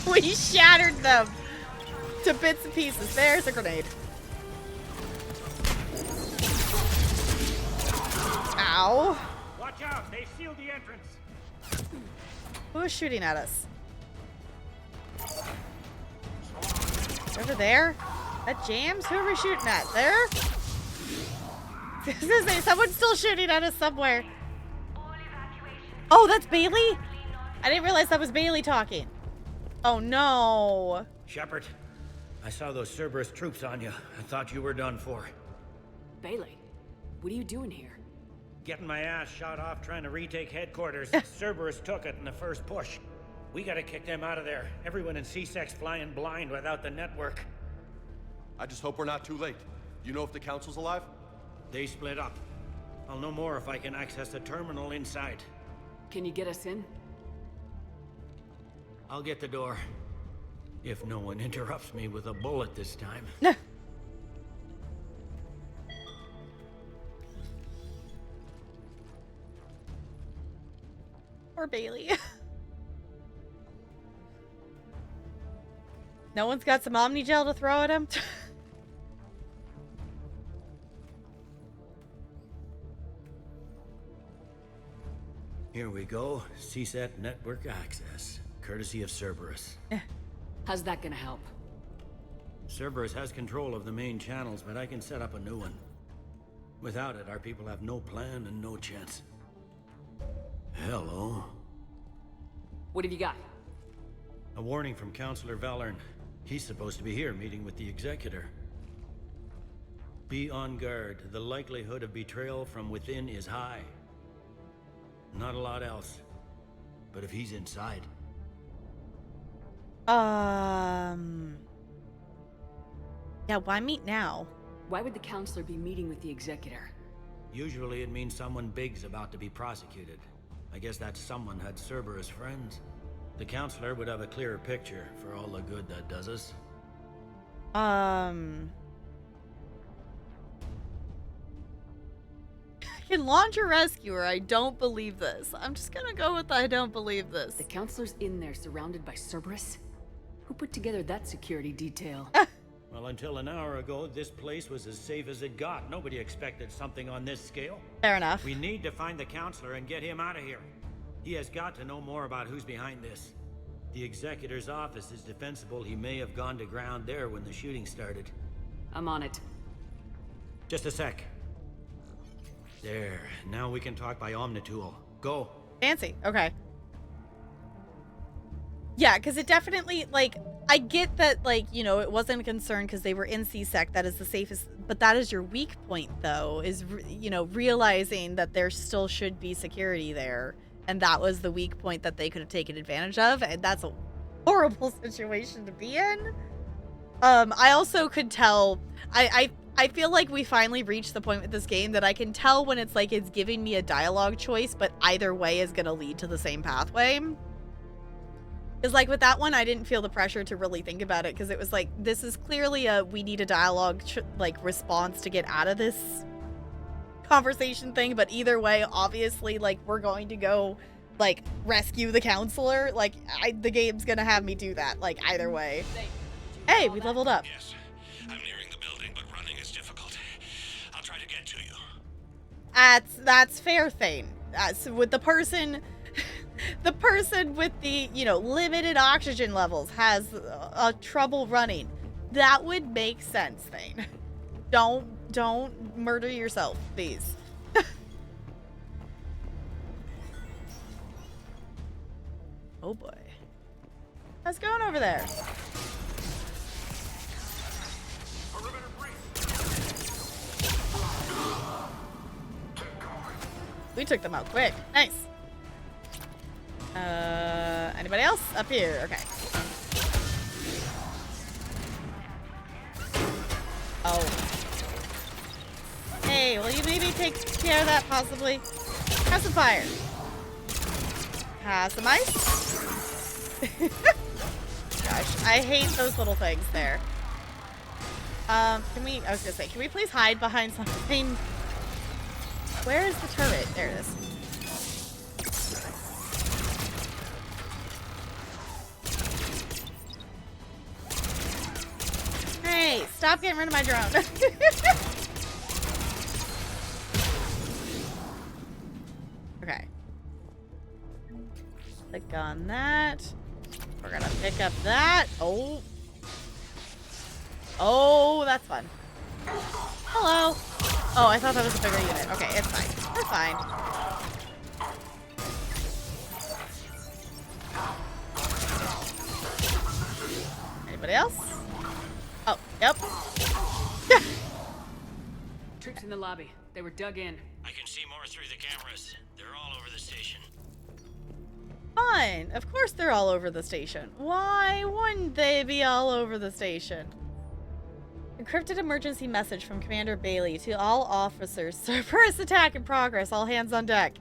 We shattered them to bits and pieces. There's a grenade. Ow. Watch out, they sealed the entrance. Who is shooting at us? Over there? That James? Who are we shooting at? There? Someone's still shooting at us somewhere. Oh, that's Bailey? I didn't realize that was Bailey talking. Oh no. Shepard, I saw those Cerberus troops on you. I thought you were done for. Bailey, what are you doing here? Getting my ass shot off trying to retake headquarters. Cerberus took it in the first push. We gotta kick them out of there. Everyone in C-Sec's flying blind without the network. I just hope we're not too late. You know if the Council's alive? They split up. I'll know more if I can access the terminal inside. Can you get us in? I'll get the door. If no one interrupts me with a bullet this time. Poor Bailey. No one's got some Omni gel to throw at him? Here we go. CSAT network access, courtesy of Cerberus. How's that gonna help? Cerberus has control of the main channels, but I can set up a new one. Without it, our people have no plan and no chance. Hello. What have you got? A warning from Counselor Valern. He's supposed to be here meeting with the Executor. Be on guard. The likelihood of betrayal from within is high. Not a lot else. But if he's inside... Yeah, why meet now? Why would the Counselor be meeting with the Executor? Usually it means someone big's about to be prosecuted. I guess that someone had Cerberus friends. The Counselor would have a clearer picture for all the good that does us. Can launch a rescuer. I don't believe this. I'm just gonna go with I don't believe this. The Counselor's in there surrounded by Cerberus? Who put together that security detail? Well, until an hour ago, this place was as safe as it got. Nobody expected something on this scale. Fair enough. We need to find the Counselor and get him out of here. He has got to know more about who's behind this. The Executor's office is defensible. He may have gone to ground there when the shooting started. I'm on it. Just a sec. There. Now we can talk by Omnitool. Go. Fancy. Okay. Yeah, because it definitely, like, I get that, like, you know, it wasn't a concern because they were in C-Sec. That is the safest. But that is your weak point, though, is, you know, realizing that there still should be security there. And that was the weak point that they could have taken advantage of. And that's a horrible situation to be in. I also could tell, I feel like we finally reached the point with this game that I can tell when it's like it's giving me a dialogue choice, but either way is going to lead to the same pathway. Because like with that one, I didn't feel the pressure to really think about it because it was like, this is clearly a we need a dialogue like response to get out of this conversation thing. But either way, obviously, like we're going to go like rescue the Counselor. Like the game's going to have me do that. Like either way. Hey, we leveled up. Yes, I'm nearing the building, but running is difficult. I'll try to get to you. That's fair, Thane. So with the person with the, you know, limited oxygen levels has trouble running. That would make sense, Thane. Don't murder yourself, please. Oh boy. How's it going over there? We took them out quick. Nice. Anybody else? Up here. Okay. Oh. Hey, will you maybe take care of that, possibly? Have some fire. Have some ice. Gosh, I hate those little things there. I was gonna say, can we please hide behind something? Where is the turret? There it is. Hey, stop getting rid of my drone. Okay. Click on that. We're gonna pick up that. Oh. Oh, that's fun. Hello. Oh, I thought that was a bigger unit. Okay, it's fine. We're fine. Anybody else? Oh, yep. Troops in the lobby. They were dug in. I can see more through the cameras. They're all over the station. Fine. Of course they're all over the station. Why wouldn't they be all over the station? Encrypted emergency message from Commander Bailey to all officers. Cerberus attack in progress. All hands on deck.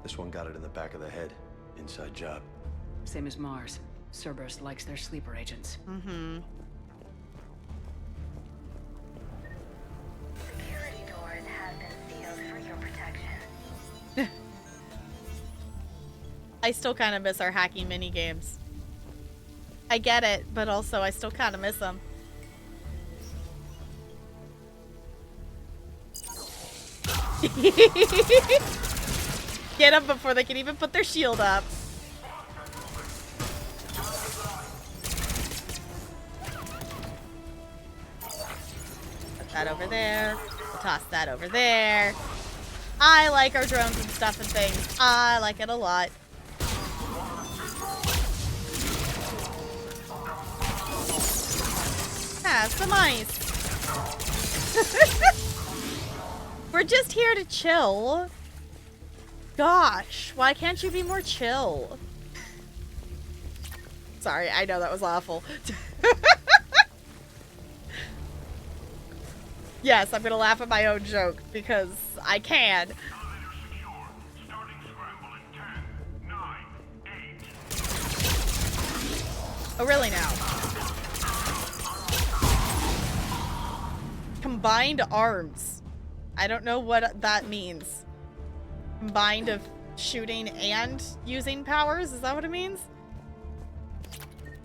This one got it in the back of the head. Inside job. Same as Mars. Cerberus likes their sleeper agents. Mm-hmm. Security doors have been sealed for your protection. I still kind of miss our hacking mini games. I get it, but also I still kind of miss them. Get them before they can even put their shield up. Put that over there. We'll toss that over there. I like our drones and stuff and things. I like it a lot. Have some ice. We're just here to chill. Gosh, why can't you be more chill? Sorry, I know that was awful. Yes, I'm gonna laugh at my own joke because I can. Oh, really now? Combined arms. I don't know what that means. Combined of shooting and using powers? Is that what it means?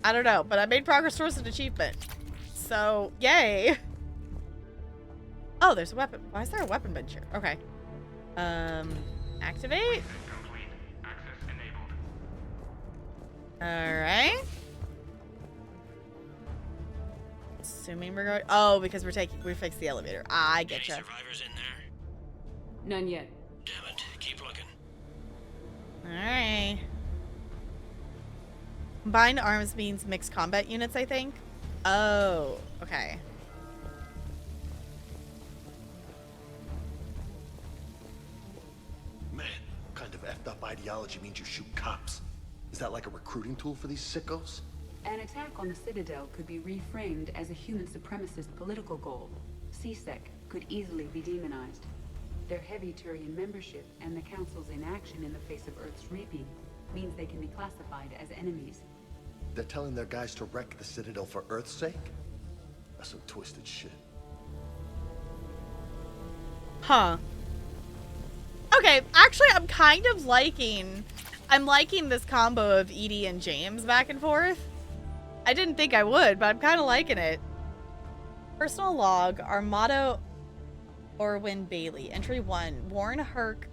I don't know, but I made progress towards an achievement. So, yay. Oh, there's a weapon. Why is there a weapon bench here? Okay. Activate. Alright. Assuming we're going. Oh, because we fixed the elevator. I get you. Survivors in there? None yet. Damn it. Keep looking. Alright. Combined arms means mixed combat units, I think. Oh, okay. Man, what kind of effed up ideology means you shoot cops? Is that like a recruiting tool for these sickos? An attack on the Citadel could be reframed as a human supremacist political goal. CSEC could easily be demonized. Their heavy Turian membership and the Council's inaction in the face of Earth's reaping means they can be classified as enemies. They're telling their guys to wreck the Citadel for Earth's sake? That's some twisted shit. Huh. Okay, actually, I'm liking this combo of Edie and James back and forth. I didn't think I would, but I'm kind of liking it. Personal log, Armado Orwin Bailey. Entry 1. Warn Herc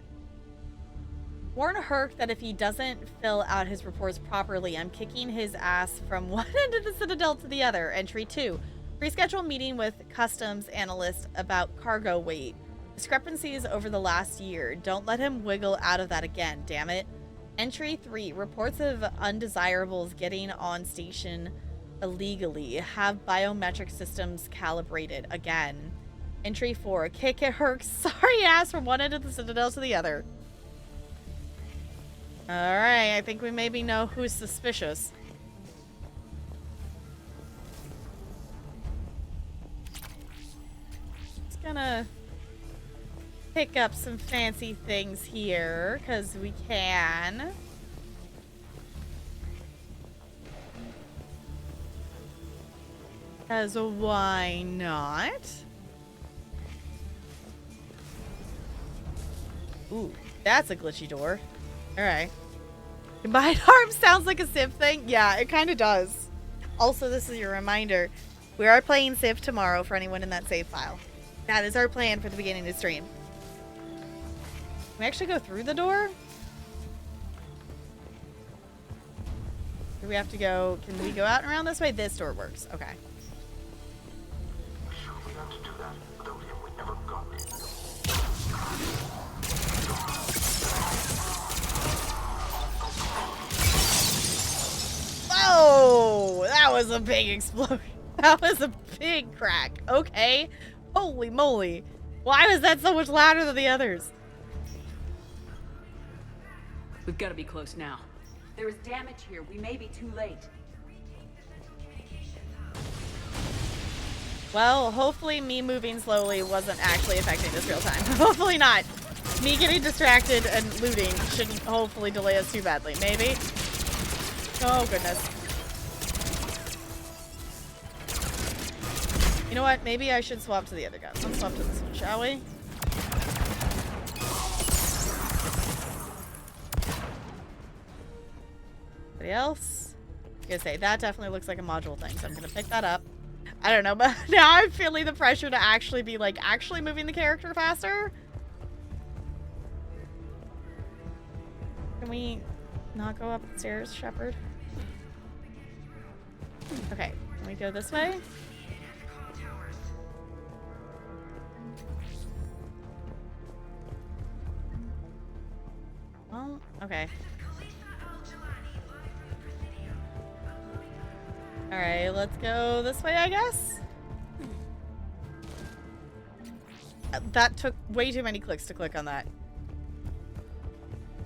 that if he doesn't fill out his reports properly, I'm kicking his ass from one end of the Citadel to the other. Entry 2. Reschedule meeting with customs analyst about cargo weight. Discrepancies over the last year. Don't let him wiggle out of that again, damn it. Entry 3. Reports of undesirables getting on station illegally. Have biometric systems calibrated again. Entry 4. Kick Herc's sorry ass from one end of the Citadel to the other. Alright, I think we maybe know who's suspicious. Just gonna pick up some fancy things here, because we can. Because why not? Ooh, that's a glitchy door. Alright. Combined arms sounds like a Civ thing. Yeah, it kind of does. Also, this is your reminder. We are playing Civ tomorrow for anyone in that save file. That is our plan for the beginning of the stream. Can we actually go through the door? Do we have to go? Can we go out and around this way? This door works. Okay. Whoa! That was a big explosion. That was a big crack. Okay. Holy moly. Why was that so much louder than the others? We've got to be close now. There is damage here. We may be too late. Well, hopefully me moving slowly wasn't actually affecting this real time. Hopefully not. Me getting distracted and looting shouldn't hopefully delay us too badly. Maybe? Oh, goodness. You know what? Maybe I should swap to the other gun. Let's swap to this one, shall we? Anybody else? I was gonna say, that definitely looks like a module thing, so I'm gonna pick that up. I don't know, but now I'm feeling the pressure to actually be, like, actually moving the character faster. Can we not go up the stairs, Shepard? Okay, can we go this way? Well, okay. Alright, let's go this way, I guess? That took way too many clicks to click on that.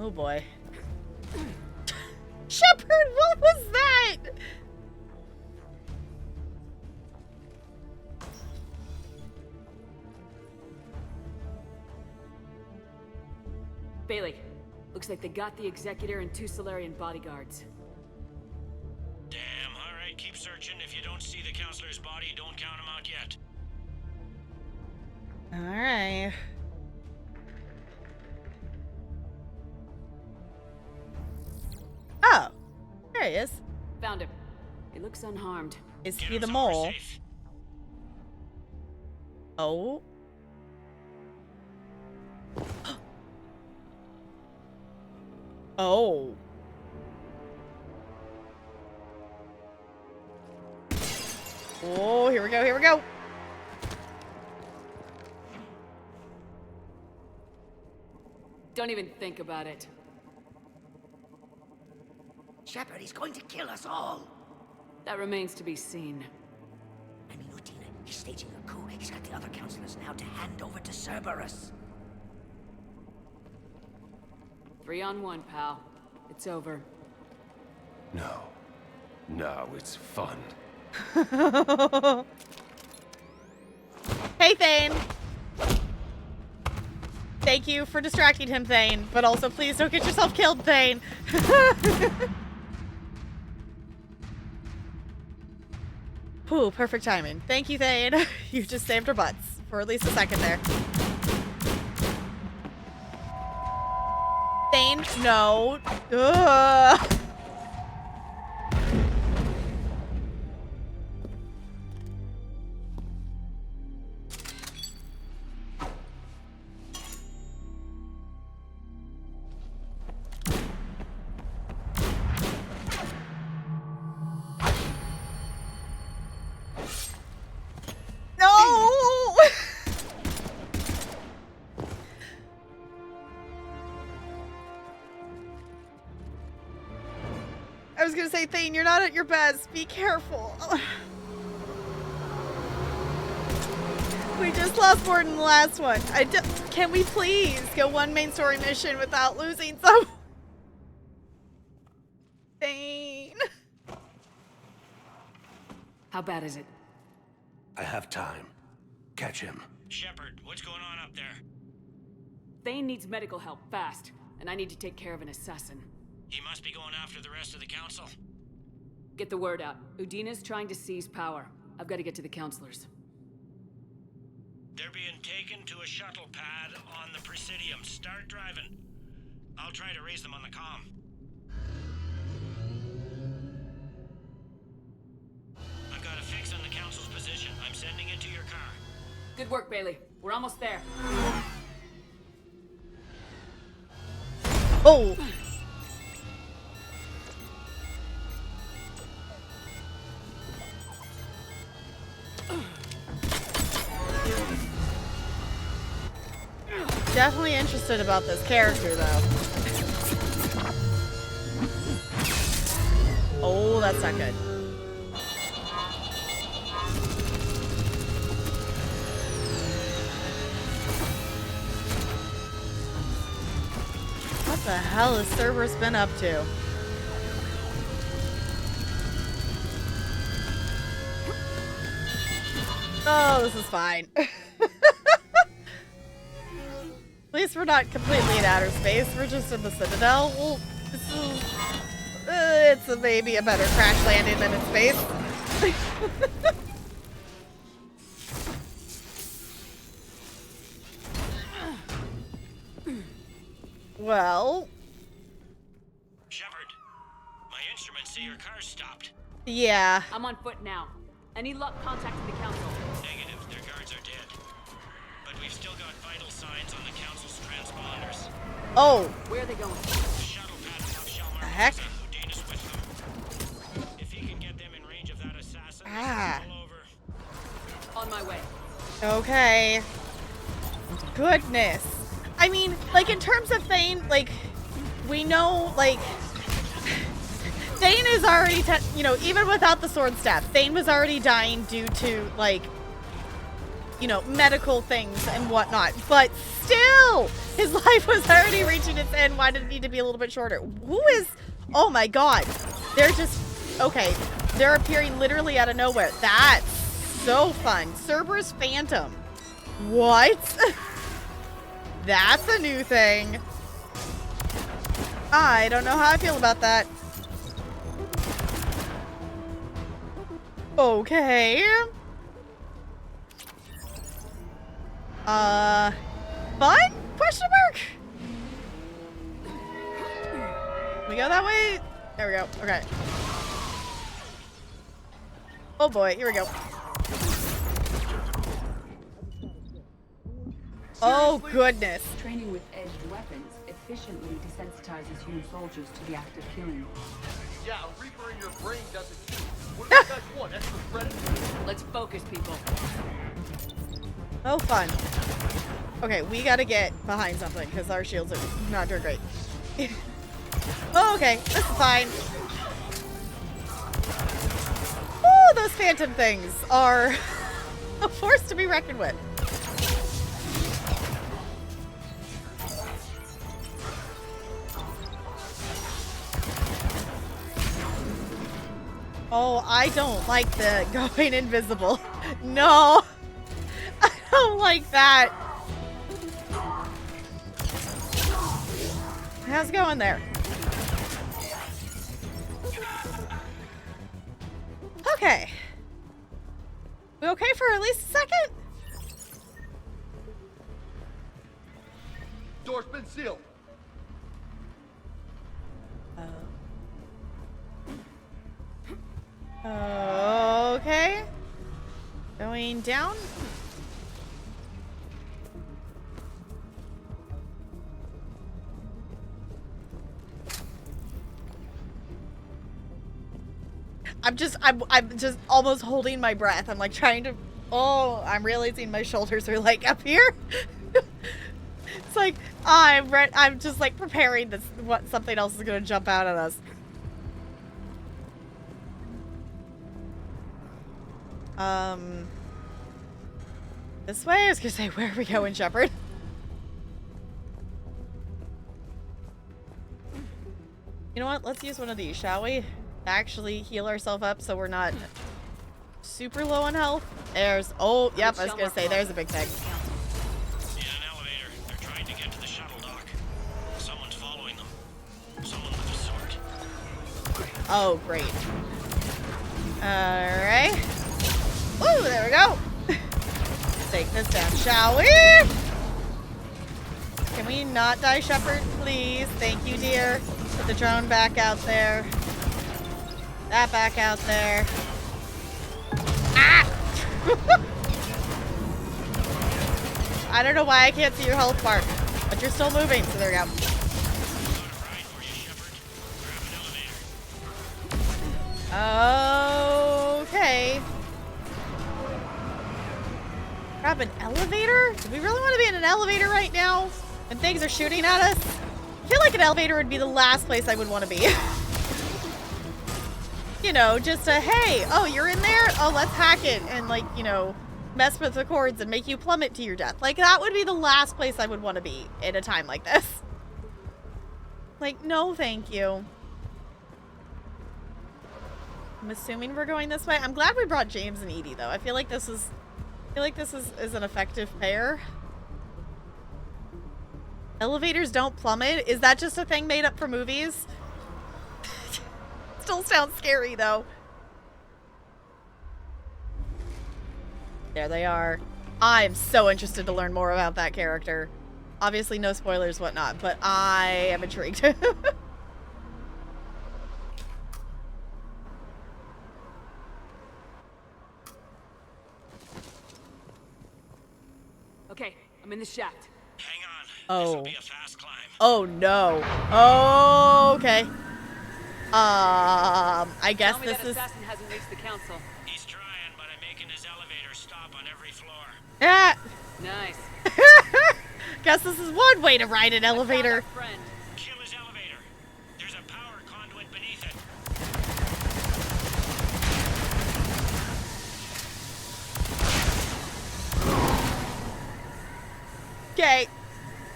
Oh boy. Shepard, what was that? Bailey, looks like they got the Executor and 2 Solarian bodyguards. Damn, alright, keep searching. If you don't see the counselor's body, don't count him out yet. Alright. Oh, there he is. Found him. He looks unharmed. Is he the mole? Oh. Oh. Oh, here we go, here we go. Don't even think about it. Shepard, he's going to kill us all. That remains to be seen. I mean, Udina, he's staging a coup. He's got the other counselors now to hand over to Cerberus. 3 on 1, pal. It's over. No. No, it's fun. Hey, Thane. Thank you for distracting him, Thane. But also, please don't get yourself killed, Thane. Ooh, perfect timing. Thank you, Thane. You just saved our butts for at least a second there. Thane, no. Ugh. I was gonna say, Thane, you're not at your best. Be careful. We just lost more than the last one. Can we please go one main story mission without losing some? Thane. How bad is it? I have time. Catch him. Shepard, what's going on up there? Thane needs medical help, fast. And I need to take care of an assassin. He must be going after the rest of the council. Get the word out. Udina's trying to seize power. I've got to get to the counselors. They're being taken to a shuttle pad on the Presidium. Start driving. I'll try to raise them on the comm. I've got a fix on the council's position. I'm sending it to your car. Good work, Bailey. We're almost there. Oh! Definitely interested about this character, though. Oh, that's not good. What the hell has Cerberus been up to? Oh, this is fine. At least we're not completely in outer space. We're just in the Citadel. Well, this is... it's maybe a better crash landing than in space. Well... Shepard, my instruments say your car's stopped. Yeah. I'm on foot now. Any luck contacting the council? Negative, their guards are dead. But we've still got vital signs on the council's transponders. Oh. Where are they going? The shuttle pad above Shalmar. The heck? Houdina's with them. If he can get them in range of that assassin, Ah. it's all over. On my way. Okay. Goodness. I mean, like, in terms of Thane, like, we know, like, Thane is already, you know, even without the sword staff, Thane was already dying due to, like, you know, medical things and whatnot. But still, his life was already reaching its end. Why did it need to be a little bit shorter? Who is, oh my god. They're just, okay, they're appearing literally out of nowhere. That's so fun. Cerberus Phantom. What? That's a new thing. I don't know how I feel about that. Okay. Fun? Question mark? We go that way? There we go. Okay. Oh boy, here we go. Oh goodness. Training with edged weapons efficiently desensitizes human soldiers to the act of killing. Yeah, a Reaper in your brain does it too. What do you guys want? Extra credit? Let's focus, people. Oh, fun. Okay, we gotta get behind something because our shields are not doing great. Oh, okay, this is fine. Oh, those phantom things are a force to be reckoned with. Oh, I don't like the going invisible. No, I don't like that. How's it going there? Okay. We okay for at least a second? Door's been sealed. Okay. Going down. I'm just almost holding my breath. I'm like trying to, oh, I'm realizing my shoulders are like up here. It's like, I'm just like preparing this, what something else is going to jump out at us. This way? I was gonna say, where are we going, Shepard? You know what? Let's use one of these, shall we? Actually heal ourselves up so we're not super low on health. There's, oh, yep, I was gonna say, there's a big thing. In an elevator. They're trying to get to the shuttle dock. Someone's following them. Someone with a sword. Oh, great. Alright. Woo, there we go. Take this down, shall we? Can we not die, Shepard, please? Thank you, dear. Put the drone back out there. That back out there. Ah! I don't know why I can't see your health bar, but you're still moving, so there we go. Okay. Grab an elevator? Do we really want to be in an elevator right now? When things are shooting at us? I feel like an elevator would be the last place I would want to be. You know, just a, hey, oh, you're in there? Oh, let's hack it and, like, you know, mess with the cords and make you plummet to your death. Like, that would be the last place I would want to be in a time like this. Like, no thank you. I'm assuming we're going this way. I'm glad we brought James and Edie, though. I feel like this is I feel like this is an effective pair. Elevators don't plummet? Is that just a thing made up for movies? Still sounds scary, though. There they are. I'm so interested to learn more about that character. Obviously, no spoilers, whatnot, but I am intrigued. Okay, I'm in the shaft. Hang on. Oh. This'll be a fast climb. Oh no. Oh, okay. I guess Tell me this that is. assassin hasn't reached the council. He's trying, but I'm making his elevator stop on every floor. Ah. Nice. Guess this is one way to ride an elevator. Friend. Kill his elevator. There's a power conduit beneath it. Okay.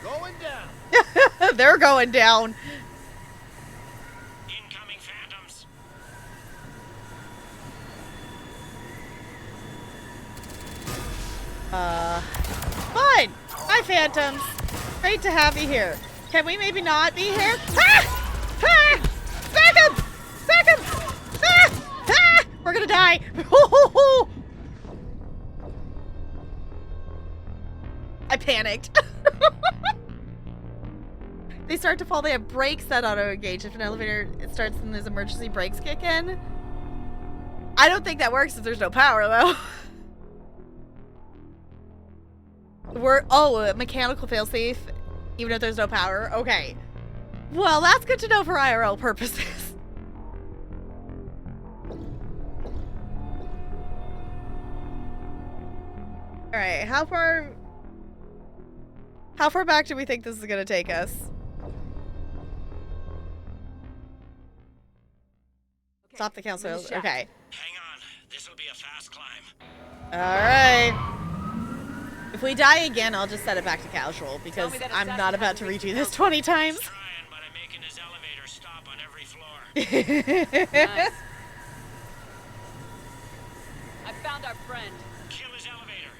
Going down. They're going down. Incoming phantoms. Fun. Hi, Phantoms. Great to have you here. Can we maybe not be here? Ah! Ah! Back him! Back him! Ah! Ah! We're gonna die. I panicked. They start to fall. They have brakes that auto-engage. If an elevator starts and there's emergency brakes kick in. I don't think that works if there's no power, though. Oh, a mechanical failsafe, even if there's no power. Okay. Well, that's good to know for IRL purposes. Alright, how far back do we think this is gonna take us? Stop the council. Okay. Hang on. This'll be a fast climb. Alright. If we die again, I'll just set it back to casual because I'm not about to redo this 20 times. Trying, but I'm making his elevator stop on every floor. Nice. I found our friend. Kill his elevator.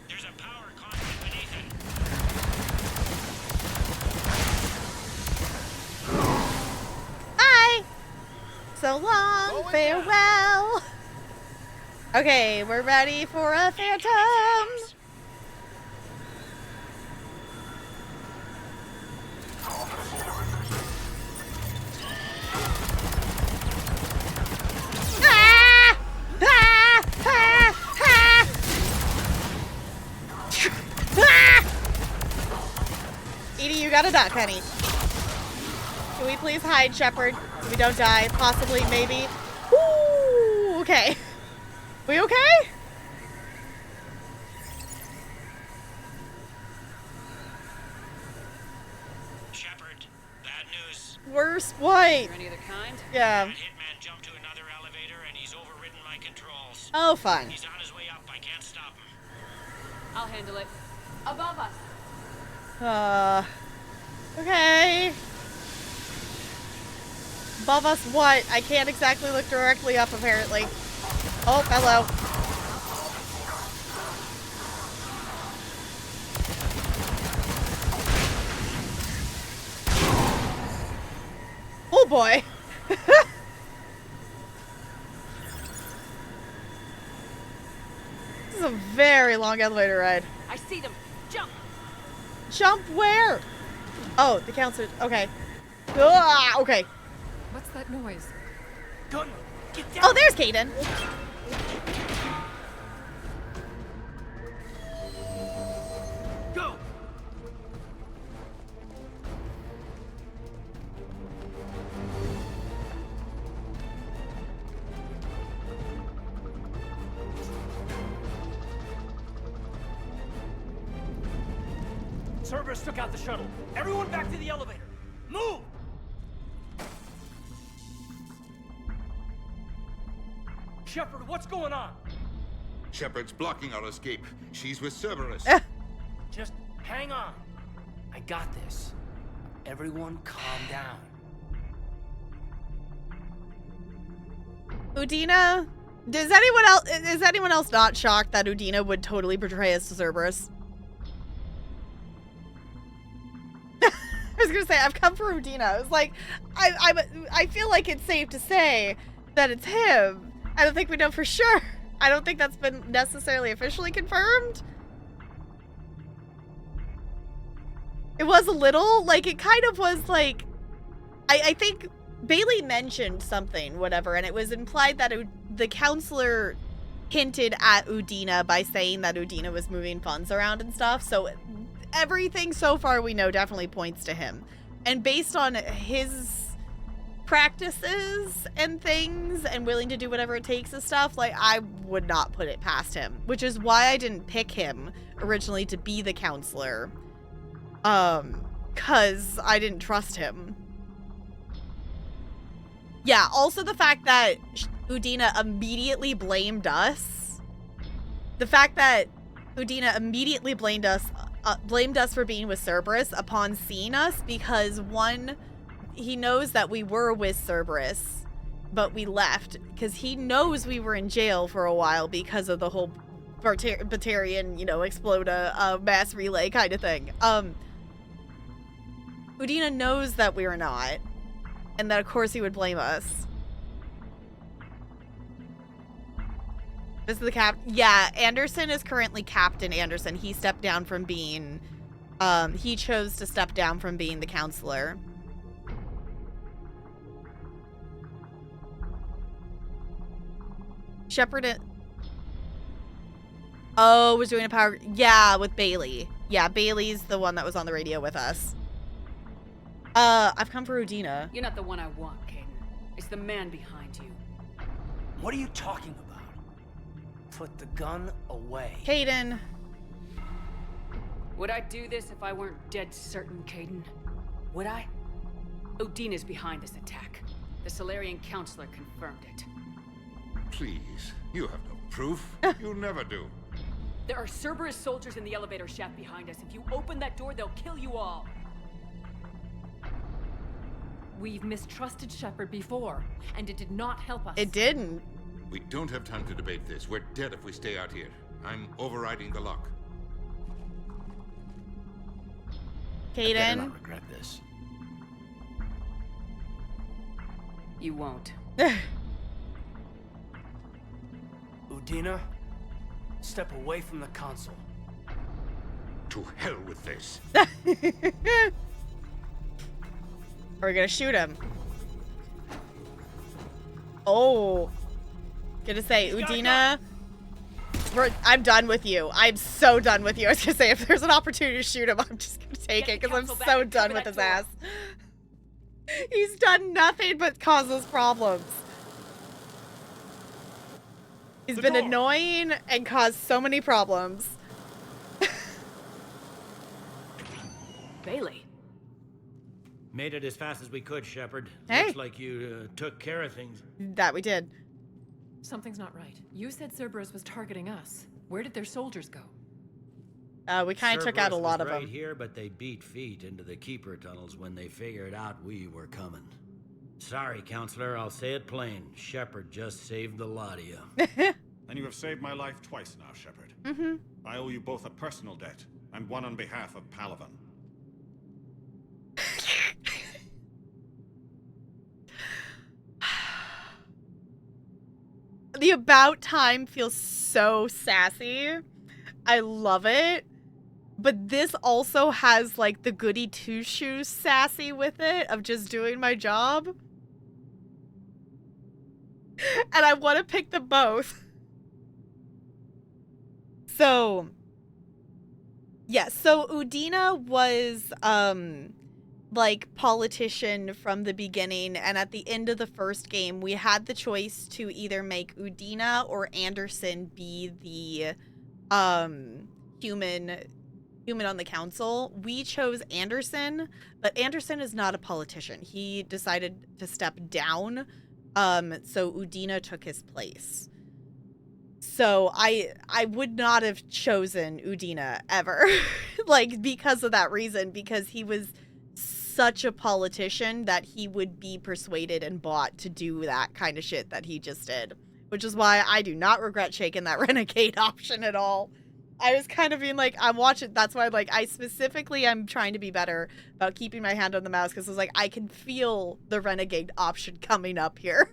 There's a power conduit beneath it. Bye! So long, farewell! Okay, we're ready for a phantom! Ah! Ah! Ah! Ah! Ah! Edie, you gotta duck, honey. Can we please hide, Shepard? So we don't die. Possibly, maybe. Ooh, okay. We okay? Shepard, bad news. Worse what? Any other kind? Yeah. That hitman jumped to another elevator and he's overridden my controls. Oh, fun. He's on his way up. I can't stop him. I'll handle it. Above us. Okay. Above us what? I can't exactly look directly up, apparently. Oh, hello. Oh boy. This is a very long elevator ride. I see them. Jump. Jump where? Oh, the counselor. Okay. Ah, okay. What's that noise? Gunner, get down. Oh, there's Kaden. Go. Cerberus took out the shuttle. Everyone back to the elevator. Move! Shepard, what's going on? Shepard's blocking our escape. She's with Cerberus. Just hang on. I got this. Everyone calm down. Udina, Is anyone else not shocked that Udina would totally betray us to Cerberus? I was gonna say, I've come for Udina. I was like, I feel like it's safe to say that it's him. I don't think we know for sure. I don't think that's been necessarily officially confirmed. It was a little, like, it kind of was like, I think Bailey mentioned something, whatever, and it was implied that the counselor hinted at Udina by saying that Udina was moving funds around and stuff, so everything so far we know definitely points to him. And based on his practices and things and willing to do whatever it takes and stuff, like, I would not put it past him, which is why I didn't pick him originally to be the counselor. Cause I didn't trust him. Yeah, also the fact that Udina immediately blamed us. The fact that Udina immediately blamed us for being with Cerberus upon seeing us, because one, he knows that we were with Cerberus, but we left because he knows we were in jail for a while because of the whole Batarian, you know, explode a mass relay kind of thing. Udina knows that we're not, and that of course he would blame us. This is the yeah, Anderson is currently Captain Anderson. He stepped down from being, he chose to step down from being the counselor. Shepard, oh, was doing a power, yeah, with Bailey. Yeah, Bailey's the one that was on the radio with us. I've come for Udina. You're not the one I want, Caden. It's the man behind you. What are you talking about? Put the gun away. Caden. Would I do this if I weren't dead certain, Caden? Would I? Udina's behind this attack. The Solarian counselor confirmed it. Please, you have no proof. You'll never do. There are Cerberus soldiers in the elevator shaft behind us. If you open that door, they'll kill you all. We've mistrusted Shepard before, and it did not help us. It didn't. We don't have time to debate this. We're dead if we stay out here. I'm overriding the lock. Caden. I better not regret this. You won't. Udina, step away from the console. To hell with this. Are we gonna shoot him? Oh. Gonna say, Udina, I'm done with you. I'm so done with you. I was gonna say, if there's an opportunity to shoot him, I'm just gonna take it, because I'm so done with his ass. He's done nothing but cause us problems. He's been annoying and caused so many problems. Bailey. Made it as fast as we could, Shepard. Hey. Looks like you took care of things. That we did. Something's not right. You said Cerberus was targeting us. Where did their soldiers go? We kind of took out a lot of them. Right here, but they beat feet into the Keeper tunnels when they figured out we were coming. Sorry, Counselor, I'll say it plain. Shepard just saved the lot of you. And you have saved my life twice now, Shepard. Mm-hmm. I owe you both a personal debt, and one on behalf of Palaven. The about time feels so sassy. I love it. But this also has like the goody two-shoes sassy with it of just doing my job. And I want to pick them both. So, yeah, so Udina was, like, politician from the beginning, and at the end of the first game, we had the choice to either make Udina or Anderson be the, human on the council. We chose Anderson, but Anderson is not a politician. He decided to step down, so Udina took his place. So I would not have chosen Udina ever, like, because of that reason, because he was such a politician that he would be persuaded and bought to do that kind of shit that he just did, which is why I do not regret taking that renegade option at all. I was kind of being like, I'm watching. That's why, like, I specifically am trying to be better about keeping my hand on the mouse because I was like, I can feel the renegade option coming up here.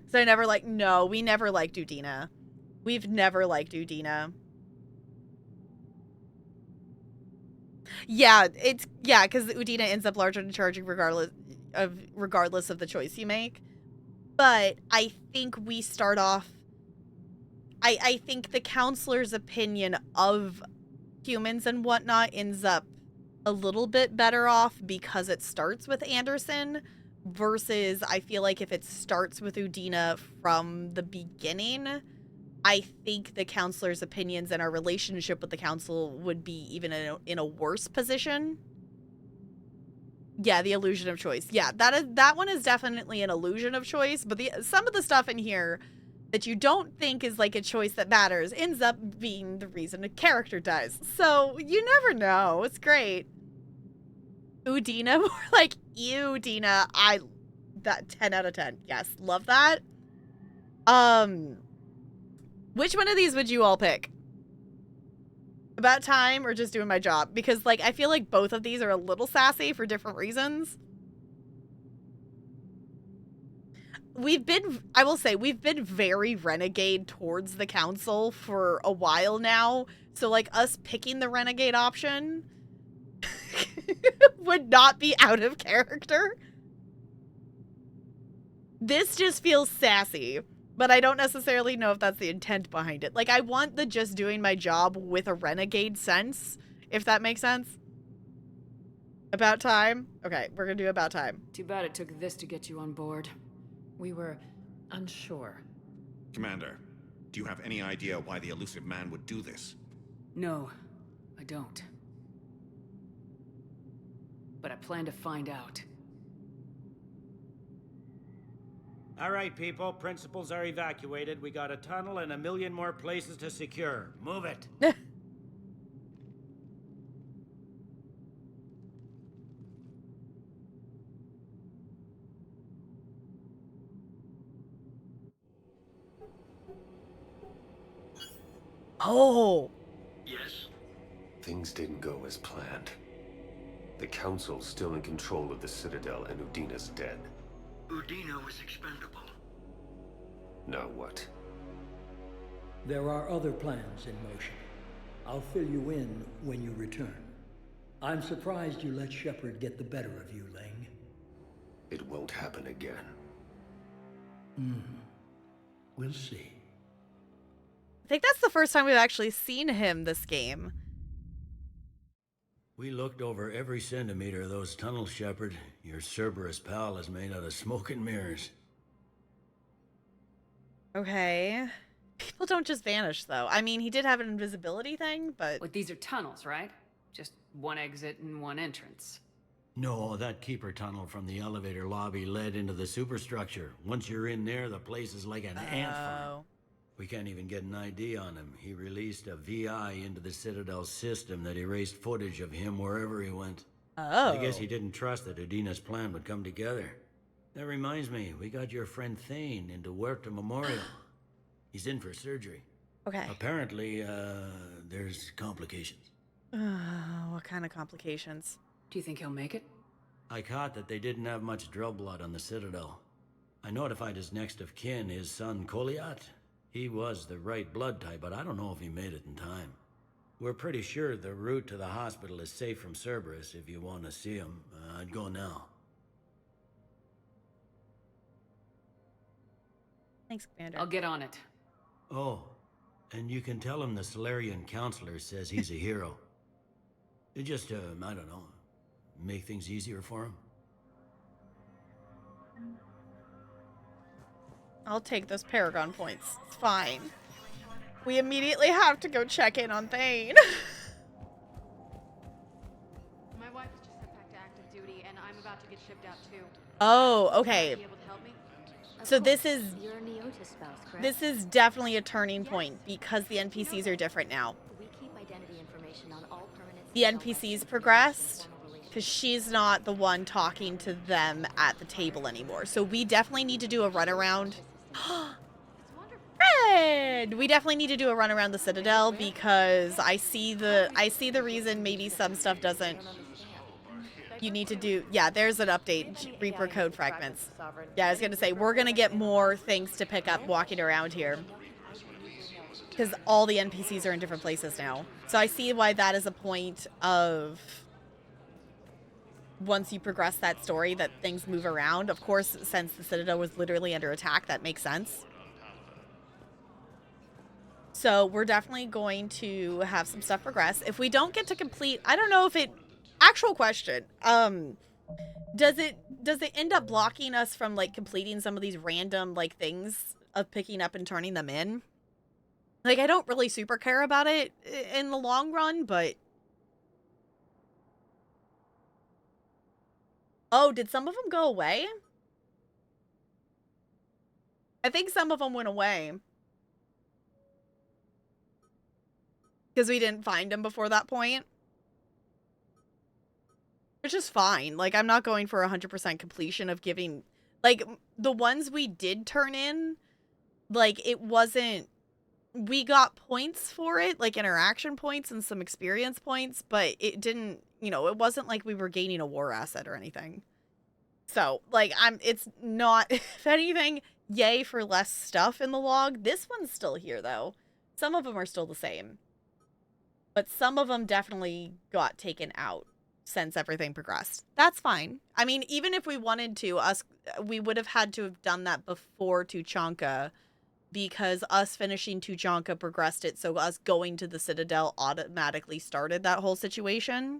So I never like, no, we never liked Udina. We've never liked Udina. Yeah, because Udina ends up larger and charging regardless of the choice you make. But I think we start off. I think the counselor's opinion of humans and whatnot ends up a little bit better off because it starts with Anderson versus I feel like if it starts with Udina from the beginning, I think the counselor's opinions and our relationship with the council would be even in a worse position. Yeah, the illusion of choice. Yeah, that one is definitely an illusion of choice, but some of the stuff in here that you don't think is like a choice that matters ends up being the reason a character dies. So you never know. It's great. Udina, more like Udina. That 10 out of 10. Yes, love that. Which one of these would you all pick? About time or just doing my job? Because like I feel like both of these are a little sassy for different reasons. I will say, we've been very renegade towards the council for a while now. So, like, us picking the renegade option would not be out of character. This just feels sassy, but I don't necessarily know if that's the intent behind it. Like, I want the just doing my job with a renegade sense, if that makes sense. About time? Okay, we're gonna do about time. Too bad it took this to get you on board. We were unsure. Commander, do you have any idea why the elusive man would do this? No, I don't. But I plan to find out. All right, people. Principals are evacuated. We got a tunnel and 1 million more places to secure. Move it. Oh. Yes? Things didn't go as planned. The Council's still in control of the Citadel and Udina's dead. Udina was expendable. Now what? There are other plans in motion. I'll fill you in when you return. I'm surprised you let Shepard get the better of you, Ling. It won't happen again. We'll see. I think that's the first time we've actually seen him this game. We looked over every centimeter of those tunnels, Shepard. Your Cerberus pal is made out of smoke and mirrors. Okay. People don't just vanish, though. I mean, he did have an invisibility thing, but... Like, these are tunnels, right? Just one exit and one entrance. No, that keeper tunnel from the elevator lobby led into the superstructure. Once you're in there, the place is like an ant farm. We can't even get an ID on him. He released a VI into the Citadel system that erased footage of him wherever he went. Oh. I guess he didn't trust that Udina's plan would come together. That reminds me, we got your friend Thane into Huerta Memorial. He's in for surgery. Okay. Apparently, there's complications. What kind of complications? Do you think he'll make it? I caught that they didn't have much drill blood on the Citadel. I notified his next of kin, his son Koliat. He was the right blood type, but I don't know if he made it in time. We're pretty sure the route to the hospital is safe from Cerberus. If you want to see him, I'd go now. Thanks, Commander. I'll get on it. Oh, and you can tell him the Solarian counselor says he's a hero. It just, I don't know, make things easier for him. I'll take those Paragon points. It's fine. We immediately have to go check in on Thane. My wife is just sent back to active duty, and I'm about to get shipped out too. Oh, okay. Be able to help me? So this is You're a Neotis spouse, correct? this is definitely a turning point because the NPCs are different now. We keep identity information on all permanent The NPCs progressed. Because she's not the one talking to them at the table anymore. So we definitely need to do a runaround. Fred! We definitely need to do a run around the Citadel because I see the reason maybe some stuff doesn't. You need to do, yeah, there's an update. Reaper code fragments. Yeah, I was going to say, we're going to get more things to pick up walking around here. Because all the NPCs are in different places now. So I see why that is a point of... Once you progress that story, that things move around. Of course, since the Citadel was literally under attack, that makes sense. So we're definitely going to have some stuff progress. If we don't get to complete, I don't know if it... Actual question. Does it end up blocking us from, like, completing some of these random, like, things of picking up and turning them in? Like, I don't really super care about it in the long run, but... Oh, did some of them go away? I think some of them went away. Because we didn't find them before that point. Which is fine. Like, I'm not going for 100% completion of giving... Like, the ones we did turn in, like, it wasn't... We got points for it, like interaction points and some experience points, but it didn't, you know, it wasn't like we were gaining a war asset or anything. So, like, it's not, if anything, yay for less stuff in the log. This one's still here, though. Some of them are still the same. But some of them definitely got taken out since everything progressed. That's fine. I mean, even if we wanted to, we would have had to have done that before Tuchanka, because us finishing Tuchanka progressed it, so us going to the Citadel automatically started that whole situation.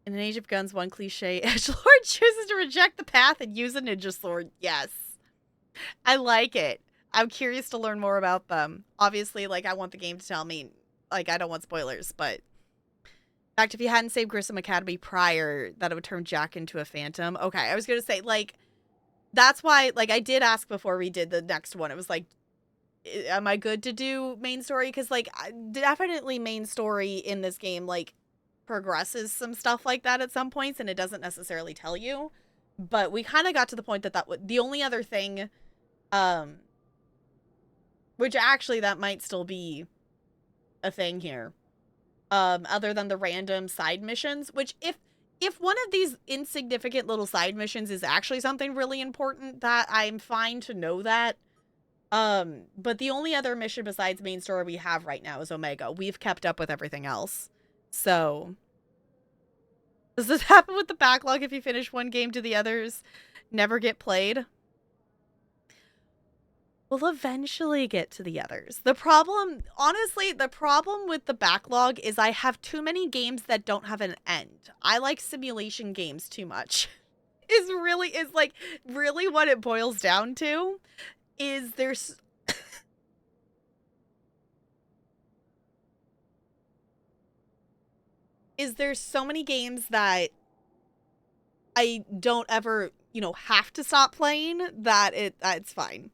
In an age of guns, one cliche, edgelord chooses to reject the path and use a ninja sword. Yes. I like it. I'm curious to learn more about them. Obviously, like, I want the game to tell me, like, I don't want spoilers, but... In fact, if you hadn't saved Grissom Academy prior, that it would turn Jack into a phantom. Okay, I was going to say, like, that's why, like, I did ask before we did the next one. It was like, am I good to do main story? Because, like, definitely main story in this game, like, progresses some stuff like that at some points, and it doesn't necessarily tell you. But we kind of got to the point that the only other thing, which actually that might still be a thing here. Other than the random side missions, which if one of these insignificant little side missions is actually something really important, that I'm fine to know that. But the only other mission besides main story we have right now is Omega. We've kept up with everything else. So, does this happen with the backlog if you finish one game to the others never get played? We'll eventually get to the others. The problem, honestly, the problem with the backlog is I have too many games that don't have an end. I like simulation games too much. Is like really what it boils down to is there's so many games that I don't ever, you know, have to stop playing that it's fine.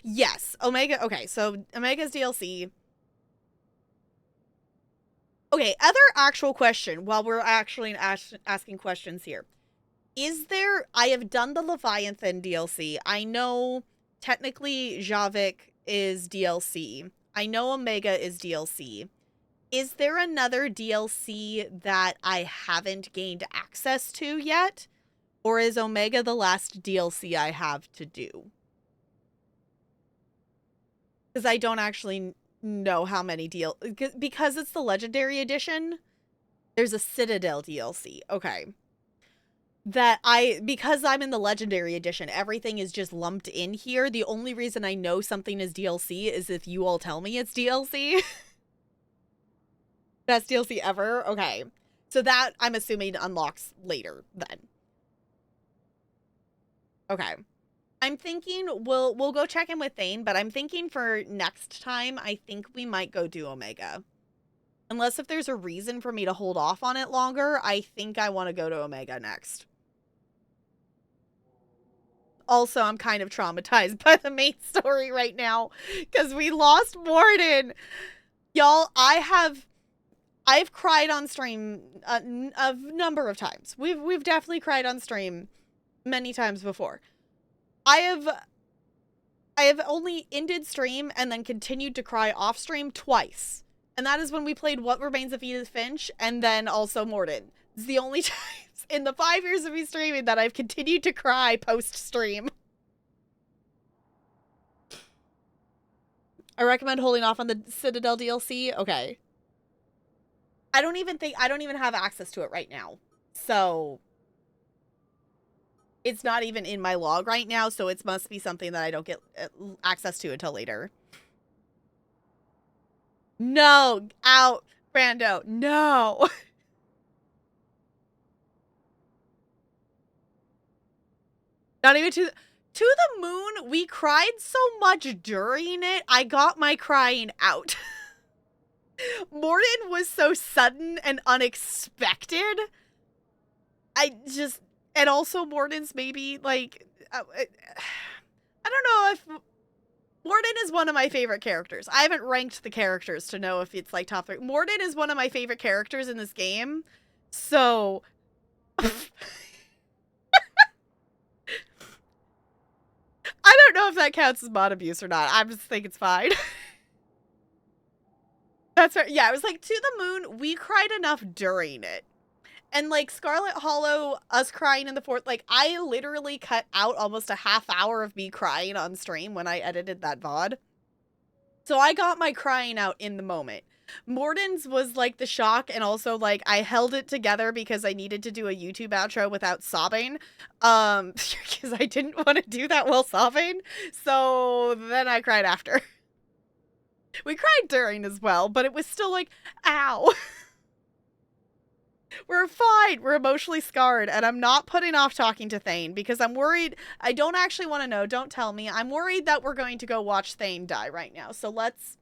Yes, Omega. Okay, so Omega's DLC. Okay, other actual question while we're actually asking questions here. Is there... I have done the Leviathan DLC. I know technically Javik is DLC. I know Omega is DLC. Is there another DLC that I haven't gained access to yet? Or is Omega the last DLC I have to do? Because I don't actually know how many because it's the Legendary Edition, there's a Citadel DLC. Okay. Because I'm in the Legendary Edition, everything is just lumped in here. The only reason I know something is DLC is if you all tell me it's DLC. Best DLC ever? Okay. So that, I'm assuming, unlocks later then. Okay. I'm thinking we'll go check in with Thane, but I'm thinking for next time, I think we might go do Omega. Unless if there's a reason for me to hold off on it longer, I think I want to go to Omega next. also I'm kind of traumatized by the main story right now because we lost Morden. Y'all, I've cried on stream a number of times. We've definitely cried on stream many times before. I have only ended stream and then continued to cry off stream twice. And that is when we played What Remains of Edith Finch and then also Morden. It's the only times in the 5 years of me streaming that I've continued to cry post-stream. I recommend holding off on the Citadel DLC. Okay. I don't even have access to it right now. So it's not even in my log right now, so it must be something that I don't get access to until later. No, out, Brando, no. Not even to the moon. We cried so much during it, I got my crying out. Morden was so sudden and unexpected. And also Morden's maybe, like, I don't know if... Morden is one of my favorite characters. I haven't ranked the characters to know if it's, like, top 3. Morden is one of my favorite characters in this game, so... I don't know if that counts as mod abuse or not. I just think it's fine. That's right. Yeah, it was like, To the Moon, we cried enough during it. And, like, Scarlet Hollow, us crying in the fourth, like, I literally cut out almost a half hour of me crying on stream when I edited that VOD. So I got my crying out in the moment. Morden's was, like, the shock, and also, like, I held it together because I needed to do a YouTube outro without sobbing. Because I didn't want to do that while sobbing. So then I cried after. We cried during as well, but it was still like, ow. We're fine. We're emotionally scarred, and I'm not putting off talking to Thane because I'm worried. I don't actually want to know. Don't tell me. I'm worried that we're going to go watch Thane die right now. So let's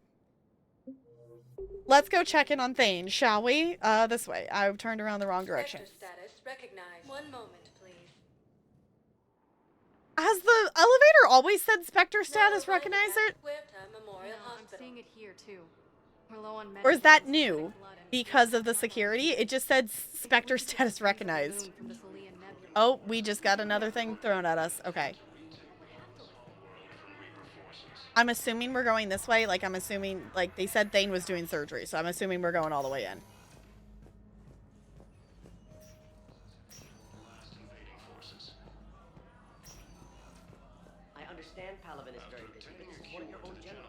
go check in on Thane, shall we? This way. I've turned around the wrong direction. Status recognized. 1 moment, please. Has the elevator always said Spectre status recognizer? I'm seeing it here too. We're low on Or is that new because of the security? It just said Spectre status recognized. Oh, we just got another thing thrown at us. Okay. I'm assuming we're going this way. Like, I'm assuming, like, they said Thane was doing surgery, so I'm assuming we're going all the way in. I understand Palaven is very busy, but this is one of your own generals.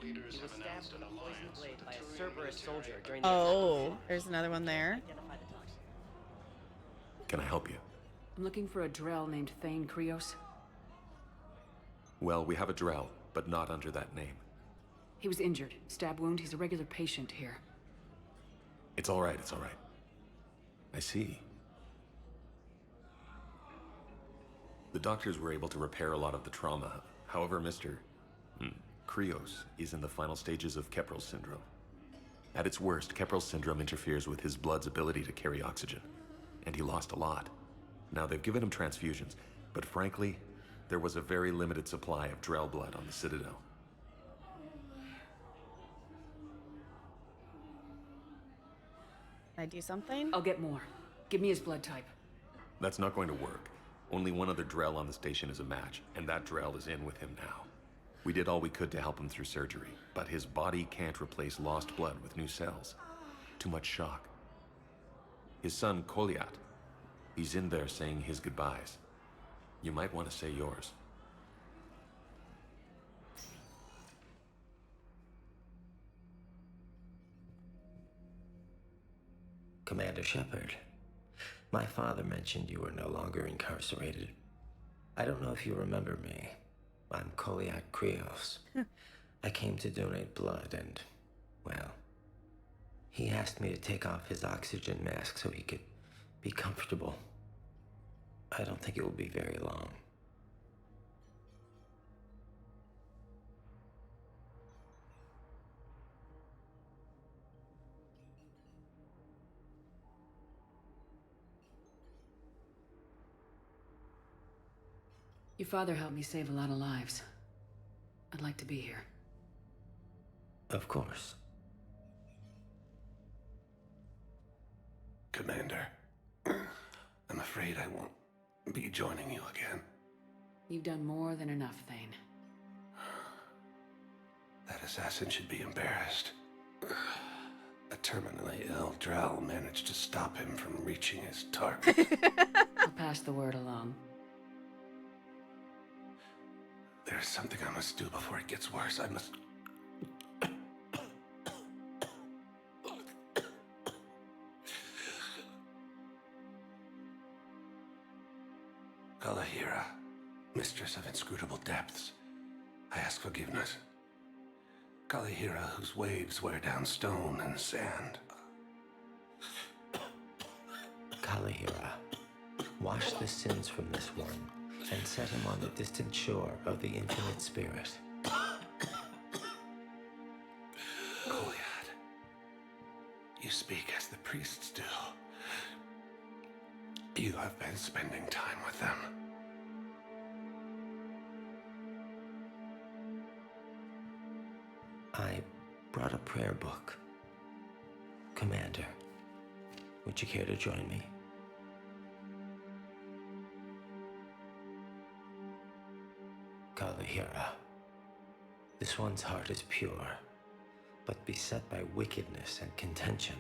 He was stabbed with a poison blade by a Cerberus soldier during the Oh, there's another one there. Can I help you? I'm looking for a Drell named Thane Krios. Well, we have a Drell, but not under that name. He was injured. Stab wound. He's a regular patient here. It's all right, it's all right. I see. The doctors were able to repair a lot of the trauma. However, Mr. Krios is in the final stages of Keprel's syndrome. At its worst, Keprel's syndrome interferes with his blood's ability to carry oxygen, and he lost a lot. Now, they've given him transfusions, but frankly, there was a very limited supply of Drell blood on the Citadel. Can I do something? I'll get more. Give me his blood type. That's not going to work. Only one other Drell on the station is a match, and that Drell is in with him now. We did all we could to help him through surgery, but his body can't replace lost blood with new cells. Too much shock. His son, Koliat, he's in there saying his goodbyes. You might want to say yours. Commander Shepard, my father mentioned you were no longer incarcerated. I don't know if you remember me. I'm Koliak Krios. I came to donate blood and, well, he asked me to take off his oxygen mask so he could be comfortable. I don't think it will be very long. Your father helped me save a lot of lives. I'd like to be here. Of course. Commander, I'm afraid I won't be joining you again. You've done more than enough, Thane. That assassin should be embarrassed. A terminally ill Drow managed to stop him from reaching his target. I'll pass the word along. There's something I must do before it gets worse. I must... Kalahira, mistress of inscrutable depths, I ask forgiveness. Kalahira, whose waves wear down stone and sand. Kalahira, wash the sins from this one and set him on the distant shore of the infinite spirit. Goliath, you speak as the priests do. You have been spending time with them. I brought a prayer book. Commander, would you care to join me? Kalahira, this one's heart is pure, but beset by wickedness and contention.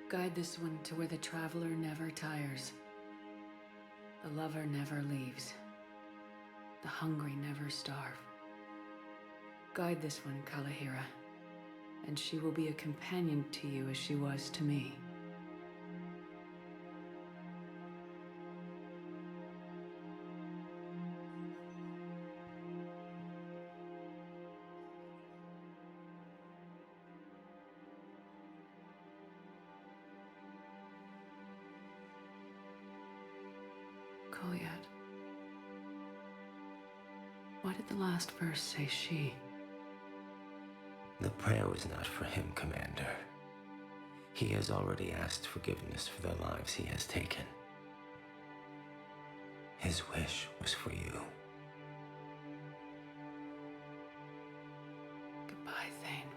Guide this one to where the traveler never tires. The lover never leaves. The hungry never starve. Guide this one, Kalahira, and she will be a companion to you as she was to me. Goliath, why did the last verse say she? The prayer was not for him, Commander. He has already asked forgiveness for the lives he has taken. His wish was for you. Goodbye, Thane.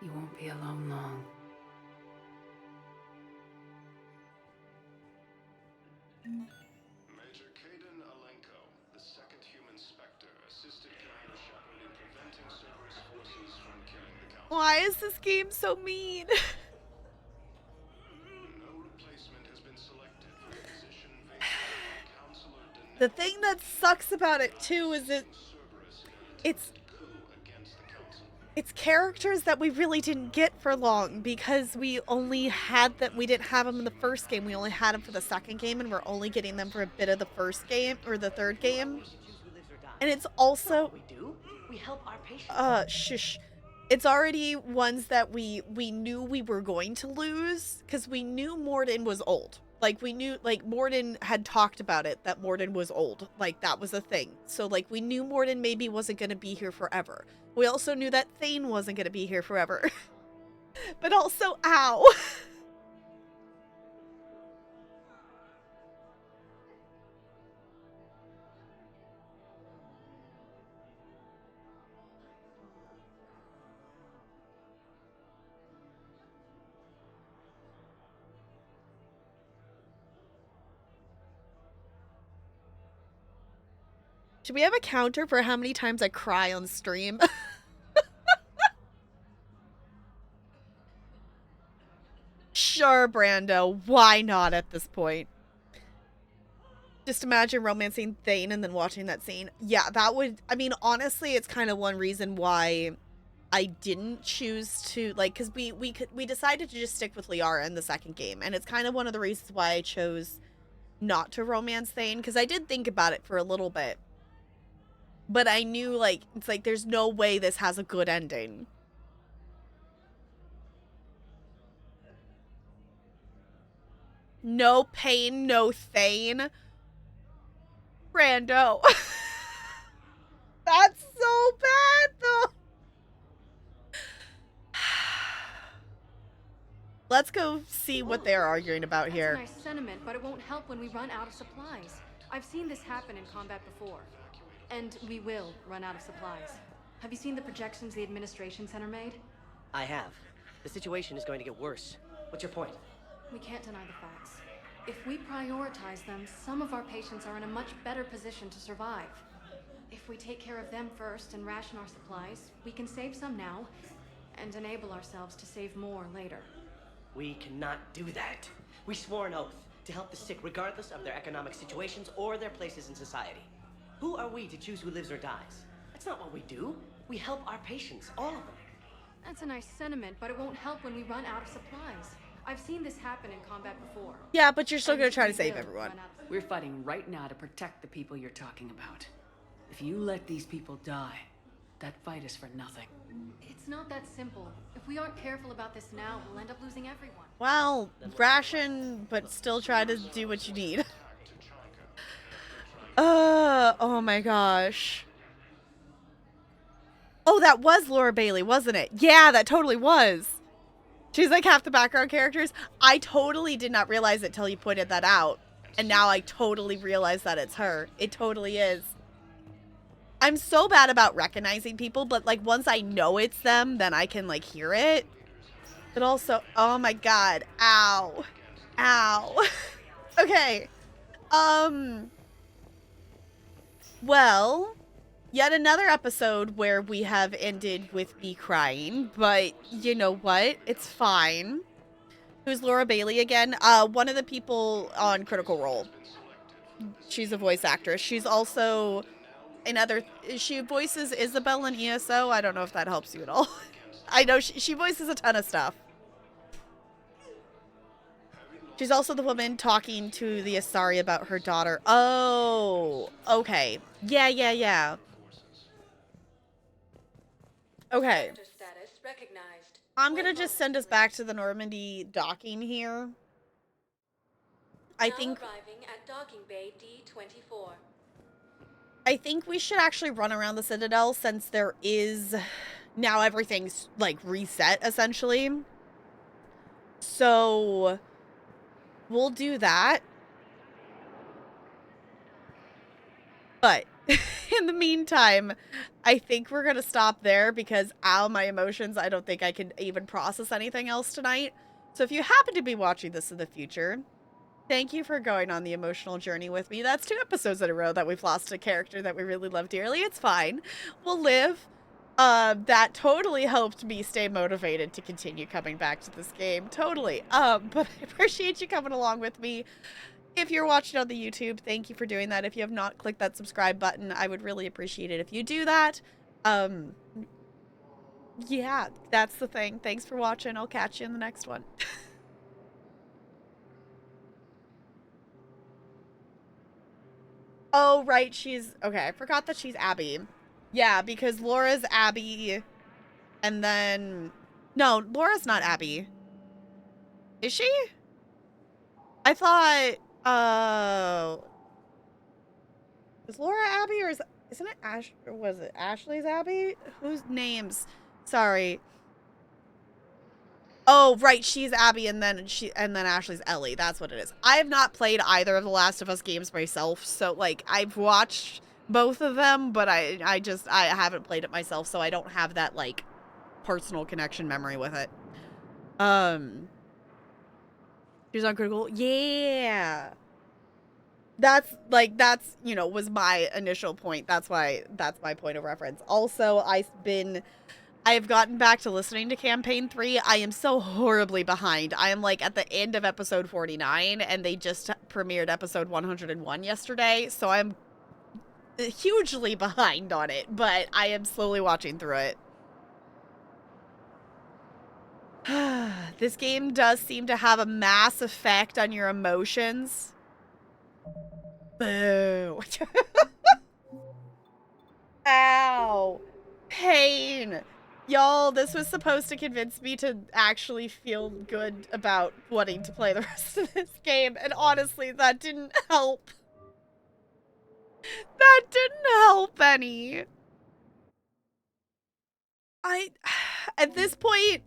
You won't be alone long. Major Caden Alenko, the second human Spectre, assisted Commander Shepard in preventing Cerberus forces from killing the Council. Why is this game so mean? No replacement has been selected for the position vacated by Councilor Deneb. The thing that sucks about it too is it's characters that we really didn't get for long because we only had them. We didn't have them in the first game. We only had them for the second game, and we're only getting them for a bit of the first game or the third game. And it's also We do. We help our patients. shush. It's already ones that we knew we were going to lose because we knew Morden was old. Like we knew, like Morden had talked about it, that Morden was old. Like that was a thing. So like we knew Morden maybe wasn't going to be here forever. We also knew that Thane wasn't going to be here forever. But also, ow. Should we have a counter for how many times I cry on stream? Sure, Brando. Why not at this point? Just imagine romancing Thane and then watching that scene. Yeah, that would... I mean, honestly, it's kind of one reason why I didn't choose to... Like, because we decided to just stick with Liara in the second game. And it's kind of one of the reasons why I chose not to romance Thane. Because I did think about it for a little bit. But I knew, like, it's like, there's no way this has a good ending. No pain, no Thane. Brando. That's so bad, though. Let's go see what they're arguing about here. That's a nice sentiment, but it won't help when we run out of supplies. I've seen this happen in combat before. And we will run out of supplies. Have you seen the projections the administration center made? I have. The situation is going to get worse. What's your point? We can't deny the facts. If we prioritize them, some of our patients are in a much better position to survive. If we take care of them first and ration our supplies, we can save some now and enable ourselves to save more later. We cannot do that. We swore an oath to help the sick regardless of their economic situations or their places in society. Who are we to choose who lives or dies? That's not what we do. We help our patients, all of them. That's a nice sentiment, but it won't help when we run out of supplies. I've seen this happen in combat before. Yeah, but you're still gonna try to save everyone. We're fighting right now to protect the people you're talking about. If you let these people die, that fight is for nothing. It's not that simple. If we aren't careful about this now, we'll end up losing everyone. Well, ration, but still try to do what you need. Oh my gosh. Oh, that was Laura Bailey, wasn't it? Yeah, that totally was. She's like half the background characters. I totally did not realize it till you pointed that out. And now I totally realize that it's her. It totally is. I'm so bad about recognizing people, but like once I know it's them, then I can like hear it. But also, oh my god. Ow. Ow. Okay. Well, yet another episode where we have ended with me crying, but you know what? It's fine. Who's Laura Bailey again? One of the people on Critical Role. She's a voice actress. She's also she voices Isabel in ESO. I don't know if that helps you at all. I know she voices a ton of stuff. She's also the woman talking to the Asari about her daughter. Oh, okay. Yeah. Okay. I'm gonna just send us back to the Normandy docking here. I think arriving at docking bay D24. I think we should actually run around the Citadel since there is now everything's like reset essentially. So we'll do that. But in the meantime, I think we're going to stop there because, ow, my emotions, I don't think I can even process anything else tonight. So if you happen to be watching this in the future, thank you for going on the emotional journey with me. That's 2 episodes in a row that we've lost a character that we really love dearly. It's fine. We'll live. That totally helped me stay motivated to continue coming back to this game. Totally. But I appreciate you coming along with me. If you're watching on the YouTube, thank you for doing that. If you have not clicked that subscribe button, I would really appreciate it if you do that. Yeah, that's the thing. Thanks for watching. I'll catch you in the next one. Oh, right. Okay, I forgot that she's Abby. Yeah, because Laura's Abby, and then... No, Laura's not Abby. Is she? I thought... Is Laura Abby, or isn't it Ash... Or was it Ashley's Abby? Whose names? Sorry. Oh, right, she's Abby, and then Ashley's Ellie. That's what it is. I have not played either of the Last of Us games myself, so, like, I've watched both of them, but I haven't played it myself, so I don't have that, like, personal connection memory with it. She was on Critical. Yeah. That's, you know, was my initial point. That's my point of reference. Also, I've gotten back to listening to Campaign 3. I am so horribly behind. I am, like, at the end of episode 49, and they just premiered episode 101 yesterday, so I'm hugely behind on it, but I am slowly watching through it. This game does seem to have a mass effect on your emotions. Boo. Ow. Pain. Y'all, this was supposed to convince me to actually feel good about wanting to play the rest of this game, and honestly, that didn't help. That didn't help any. At this point,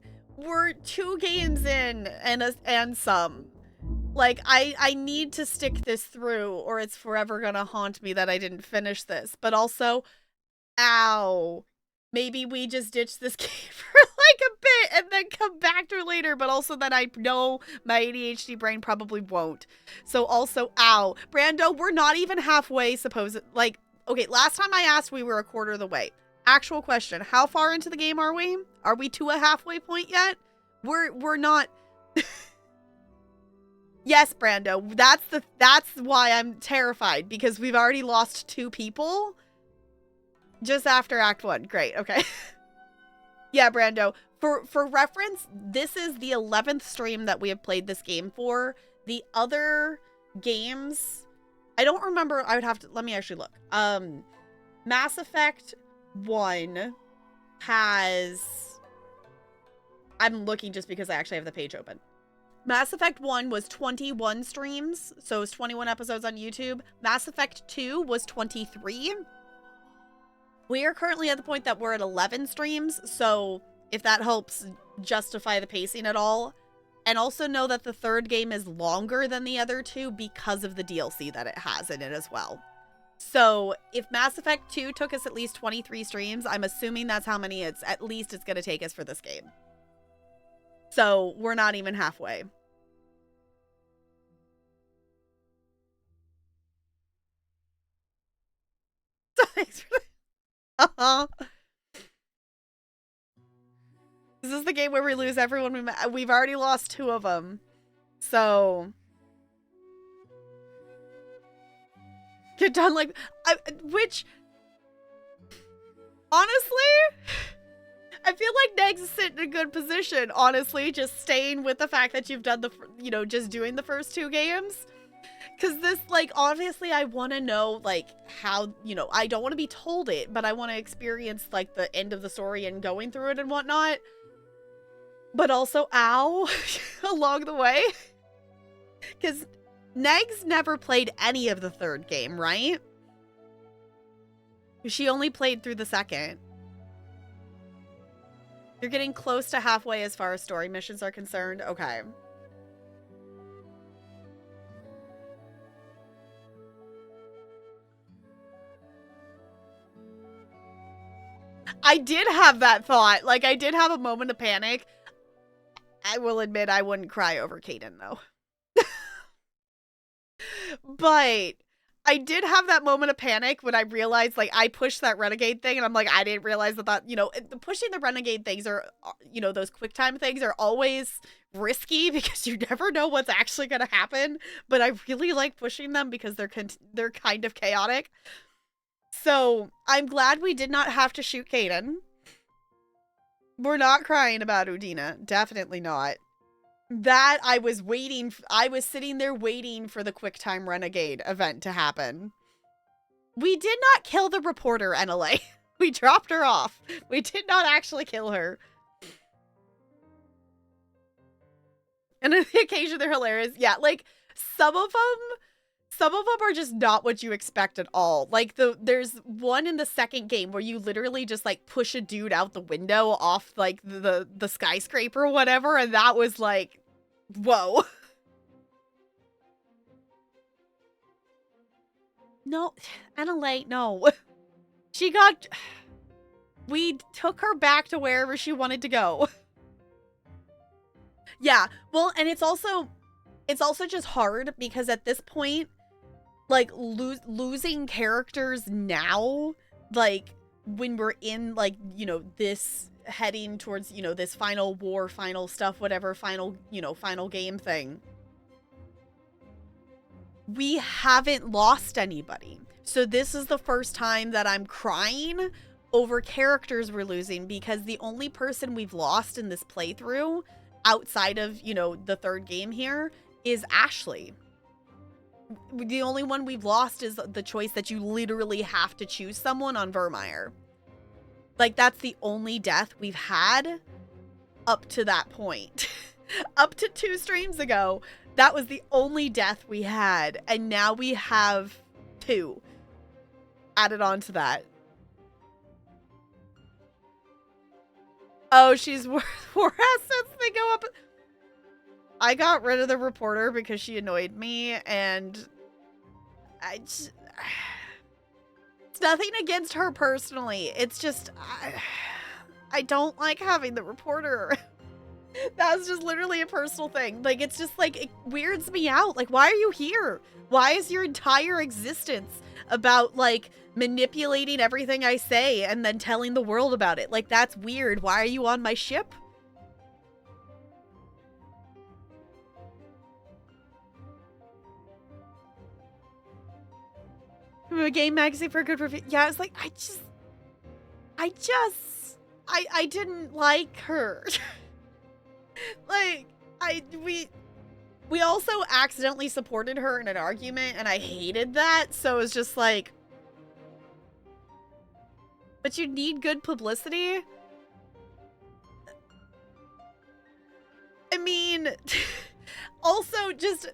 we're 2 games in and some. Like, I need to stick this through or it's forever gonna haunt me that I didn't finish this. But also, ow. Maybe we just ditch this game for like a bit and then come back to it later. But also that I know my ADHD brain probably won't. So also, ow. Brando, we're not even halfway, like, okay, last time I asked, we were a quarter of the way. Actual question, how far into the game are we? Are we to a halfway point yet? We're not... Yes, Brando, that's why I'm terrified, because we've already lost 2 people just after Act 1. Great, okay. Yeah, Brando, for reference, this is the 11th stream that we have played this game for. The other games, I don't remember, I would have to, let me actually look. Mass Effect 1 has, I'm looking just because I actually have the page open. Mass Effect 1 was 21 streams, so it was 21 episodes on YouTube. Mass Effect 2 was 23. We are currently at the point that we're at 11 streams, so if that helps justify the pacing at all. And also know that the 3rd game is longer than the other 2 because of the DLC that it has in it as well. So if Mass Effect 2 took us at least 23 streams, I'm assuming that's how many it's going to take us for this game. So we're not even halfway. Thanks for that. This is the game where we lose everyone we met. We've already lost 2 of them. So get done like which honestly, I feel like Negs is sitting in a good position, honestly, just staying with the fact that you've done just doing the first 2 games. Because this, like, obviously I want to know, like, how, I don't want to be told it, but I want to experience, like, the end of the story and going through it and whatnot. But also, ow, along the way. Because Negs never played any of the 3rd game, right? She only played through the 2nd. You're getting close to halfway as far as story missions are concerned. Okay. I did have that thought. Like, I did have a moment of panic. I will admit I wouldn't cry over Kaden, though. But I did have that moment of panic when I realized, like, I pushed that renegade thing, and I'm like, I didn't realize that, pushing the renegade things are, those quick time things are always risky because you never know what's actually going to happen. But I really like pushing them because they're kind of chaotic. So I'm glad we did not have to shoot Kaden. We're not crying about Udina. Definitely not. That I was sitting there waiting for the QuickTime Renegade event to happen. We did not kill the reporter, NLA. We dropped her off. We did not actually kill her. And on the occasion, they're hilarious. Yeah, like, some of them are just not what you expect at all. Like, there's one in the 2nd game where you literally just, like, push a dude out the window off, like, the skyscraper or whatever, and that was, like, whoa. No, NLA, no. We took her back to wherever she wanted to go. Yeah, well, and it's also just hard because at this point, like, losing characters now, like, when we're in, like, this heading towards, this final war, final stuff, whatever, final game thing. We haven't lost anybody. So this is the first time that I'm crying over characters we're losing, because the only person we've lost in this playthrough outside of, the 3rd game here is Ashley. The only one we've lost is the choice that you literally have to choose someone on Vermeer. Like, that's the only death we've had up to that point. Up to 2 streams ago, that was the only death we had. And now we have 2 added on to that. Oh, she's worth 4 assets. They go up. I got rid of the reporter because she annoyed me, and it's nothing against her personally. It's just, I don't like having the reporter. That's just literally a personal thing. Like, it's just like, it weirds me out. Like, why are you here? Why is your entire existence about, like, manipulating everything I say and then telling the world about it? Like, that's weird. Why are you on my ship? A game magazine for a good review. Yeah, it's like, I didn't like her. Like, we also accidentally supported her in an argument, and I hated that, so it's just like, but you need good publicity? I mean, also just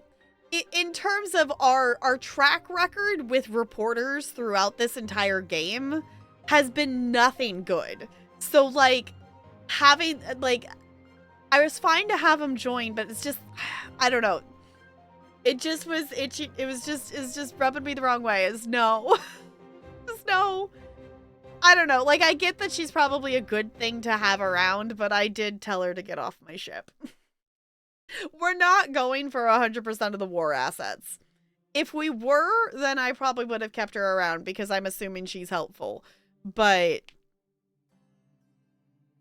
in terms of our track record with reporters throughout this entire game has been nothing good. So, like, having, like, I was fine to have him join, but it's just, I don't know. It just was itchy. It's just rubbing me the wrong way. It's no. Just no. I don't know. Like, I get that she's probably a good thing to have around, but I did tell her to get off my ship. We're not going for 100% of the war assets. If we were, then I probably would have kept her around because I'm assuming she's helpful. But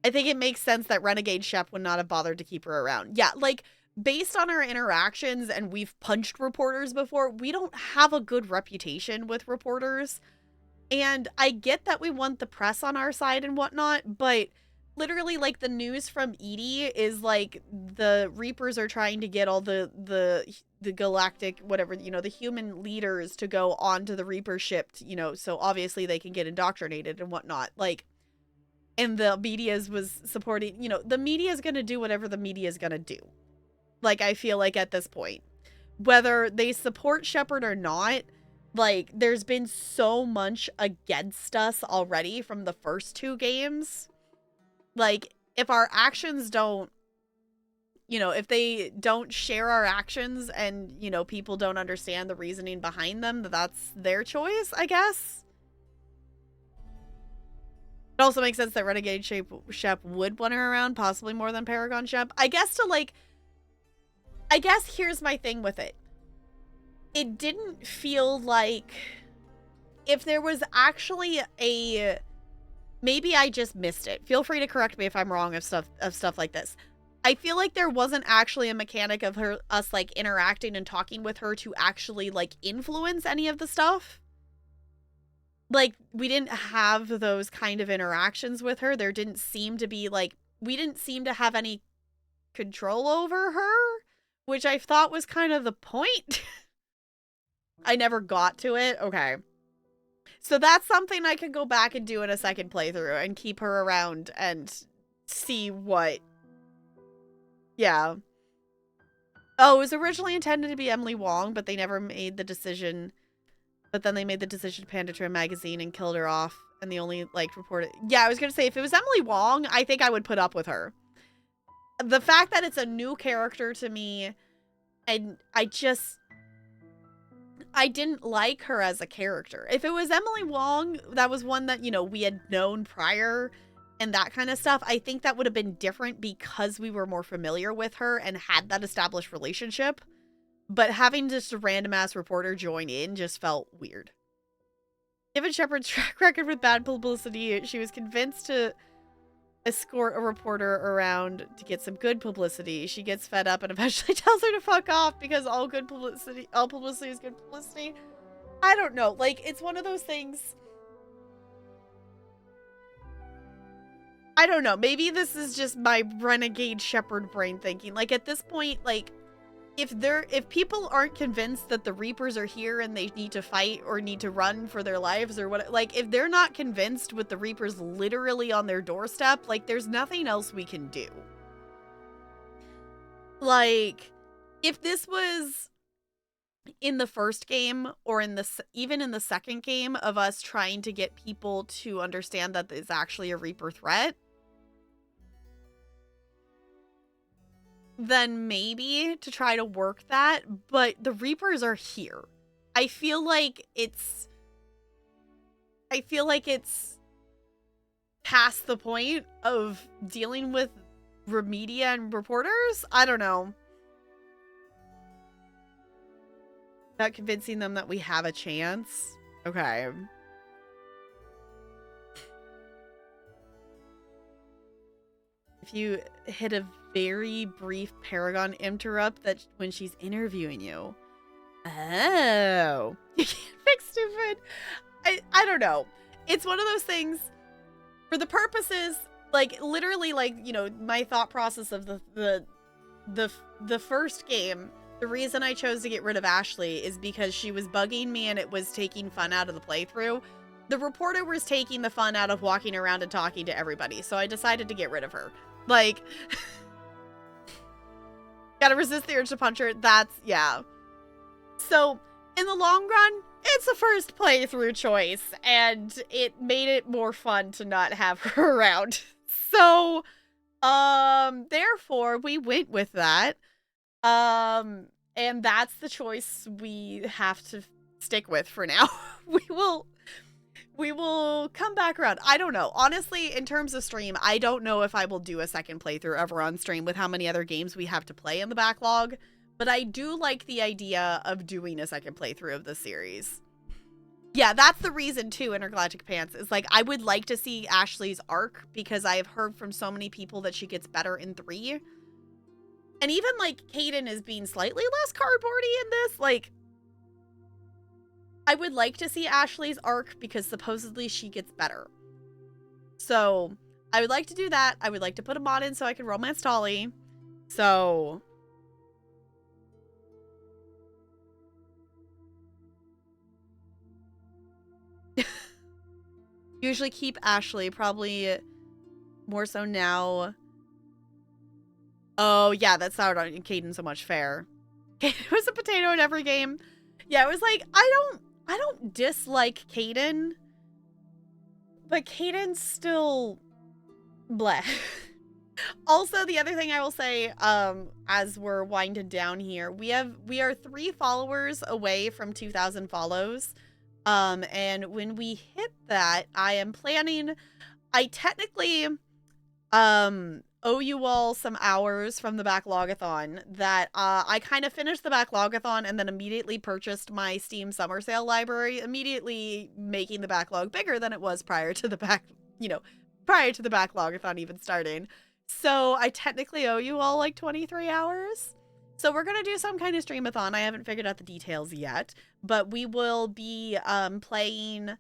I think it makes sense that Renegade Shep would not have bothered to keep her around. Yeah, like, based on our interactions, and we've punched reporters before, we don't have a good reputation with reporters. And I get that we want the press on our side and whatnot, but literally, like, the news from Edie is, like, the Reapers are trying to get all the galactic, whatever, you know, the human leaders to go onto the Reaper ship, you know, so obviously they can get indoctrinated and whatnot. Like, and the media's was supporting, you know, the media's gonna do whatever the media's gonna do. Like, I feel like at this point, whether they support Shepard or not, like, there's been so much against us already from the first 2 games. Like, if our actions don't, you know, if they don't share our actions and, you know, people don't understand the reasoning behind them, that's their choice, I guess. It also makes sense that Renegade Shep would want her around, possibly more than Paragon Shep. I guess here's my thing with it. It didn't feel like, if there was actually a, maybe I just missed it. Feel free to correct me if I'm wrong of stuff like this. I feel like there wasn't actually a mechanic of us like interacting and talking with her to actually like influence any of the stuff. Like, we didn't have those kind of interactions with her. There didn't seem to be, like, we didn't seem to have any control over her, which I thought was kind of the point. I never got to it. Okay. So that's something I could go back and do in a second playthrough and keep her around and see what. Yeah. Oh, it was originally intended to be Emily Wong, but they never made the decision. But then they made the decision to pan to a magazine and killed her off. And the only, like, reported. Yeah, I was going to say, if it was Emily Wong, I think I would put up with her. The fact that it's a new character to me, and I didn't like her as a character. If it was Emily Wong, that was one that, you know, we had known prior and that kind of stuff, I think that would have been different because we were more familiar with her and had that established relationship. But having just a random-ass reporter join in just felt weird. Given Shepard's track record with bad publicity, she was convinced to escort a reporter around to get some good publicity. She gets fed up and eventually tells her to fuck off because all publicity is good publicity. I don't know. Like, it's one of those things. I don't know. Maybe this is just my renegade Shepard brain thinking. Like, at this point, like, if people aren't convinced that the Reapers are here and they need to fight or need to run for their lives or what, like, if they're not convinced with the Reapers literally on their doorstep, like, there's nothing else we can do. Like, if this was in the first game or even in the second game of us trying to get people to understand that it's actually a Reaper threat, then maybe to try to work that, but the Reapers are here. I feel like it's past the point of dealing with media and reporters. I don't know. Not convincing them that we have a chance. Okay. If you hit a very brief Paragon interrupt that when she's interviewing you. Oh. You can't fix stupid. I don't know. It's one of those things for the purposes, like literally like, you know, my thought process of the first game, the reason I chose to get rid of Ashley is because she was bugging me and it was taking fun out of the playthrough. The reporter was taking the fun out of walking around and talking to everybody, so I decided to get rid of her. Like, gotta resist the urge to punch her. That's, yeah. So, in the long run, it's a first playthrough choice, and it made it more fun to not have her around. So, therefore, we went with that. And that's the choice we have to stick with for now. We will come back around. I don't know. Honestly, in terms of stream, I don't know if I will do a second playthrough ever on stream with how many other games we have to play in the backlog. But I do like the idea of doing a second playthrough of the series. Yeah, that's the reason too, Intergalactic Pants, is like, I would like to see Ashley's arc because I have heard from so many people that she gets better in 3. And even like Kaden is being slightly less cardboardy in this, like, I would like to see Ashley's arc because supposedly she gets better. So I would like to do that. I would like to put a mod in so I can romance Tolly. So usually keep Ashley, probably more so now. Oh yeah, that soured on Kaden so much. Fair. Kaden was a potato in every game. Yeah, it was like, I don't dislike Kaden, but Kaden's still bleh. Also, the other thing I will say, as we're winding down here, we are 3 followers away from 2,000 follows. And when we hit that, I am planning, I technically, owe you all some hours from the Backlogathon that I kind of finished the Backlogathon and then immediately purchased my Steam Summer Sale library, immediately making the backlog bigger than it was prior to the Backlogathon even starting. So I technically owe you all like 23 hours. So we're going to do some kind of streamathon. I haven't figured out the details yet, but we will be playing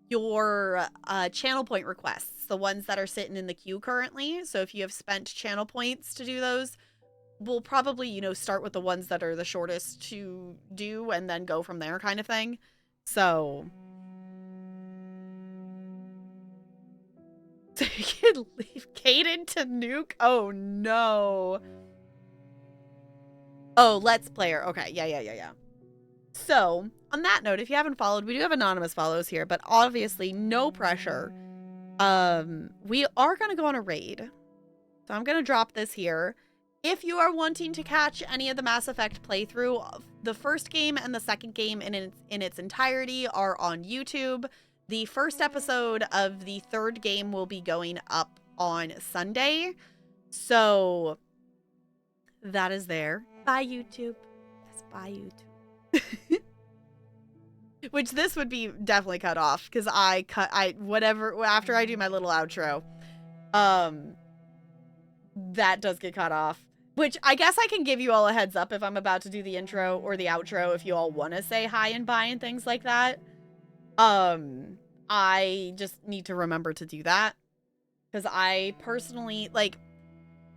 your channel point requests, the ones that are sitting in the queue currently. So if you have spent channel points to do those, we'll probably, you know, start with the ones that are the shortest to do and then go from there kind of thing. So you can leave Kaden to nuke? Oh no. Oh, Let's Player. Okay, yeah. So, on that note, if you haven't followed, we do have anonymous follows here, but obviously no pressure. We are going to go on a raid. So I'm going to drop this here. If you are wanting to catch any of the Mass Effect playthrough, the first game and the second game in its entirety are on YouTube. The first episode of the third game will be going up on Sunday. So that is there. Bye, YouTube. Yes, bye, YouTube. Which this would be definitely cut off because whatever, after I do my little outro, that does get cut off. Which I guess I can give you all a heads up if I'm about to do the intro or the outro if you all want to say hi and bye and things like that. I just need to remember to do that because I personally, like,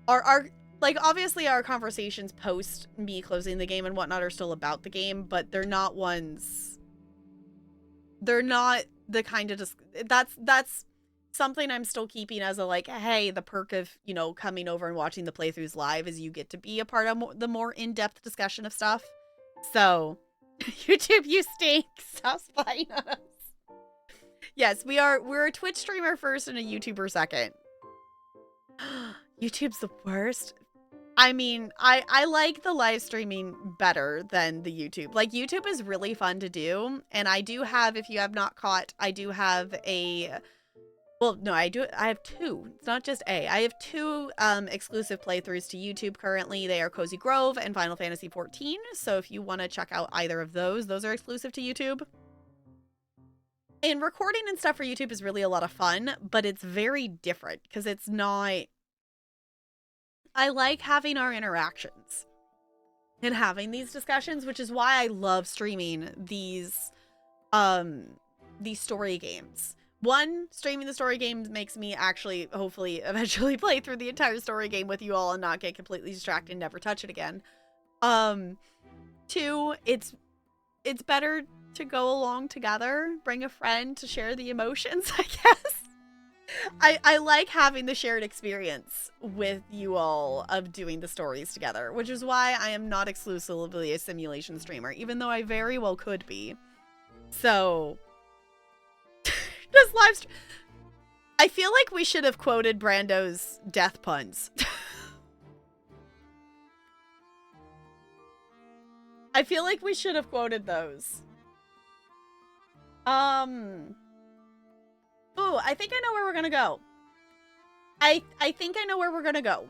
like, obviously our conversations post me closing the game and whatnot are still about the game, but they're not the kind of, that's something I'm still keeping as a, like, hey, the perk of, you know, coming over and watching the playthroughs live is you get to be a part of the more in-depth discussion of stuff. So, YouTube, you stink. Stop spying on us. Yes, we're a Twitch streamer first and a YouTuber second. YouTube's the worst. I mean, I like the live streaming better than the YouTube. Like, YouTube is really fun to do, and I do have, if you have not caught, I do have a, well, no, I have two. It's not just a. I have two exclusive playthroughs to YouTube currently. They are Cozy Grove and Final Fantasy XIV. So if you want to check out either of those are exclusive to YouTube. And recording and stuff for YouTube is really a lot of fun, but it's very different because it's not... I like having our interactions and having these discussions, which is why I love streaming these story games. One, streaming the story games makes me actually, hopefully, eventually play through the entire story game with you all and not get completely distracted and never touch it again. Two, it's better to go along together, bring a friend to share the emotions, I guess. I like having the shared experience with you all of doing the stories together, which is why I am not exclusively a simulation streamer, even though I very well could be. So, just live stream. I feel like we should have quoted Brando's death puns. I feel like we should have quoted those. Ooh, I think I know where we're gonna go. I think I know where we're gonna go.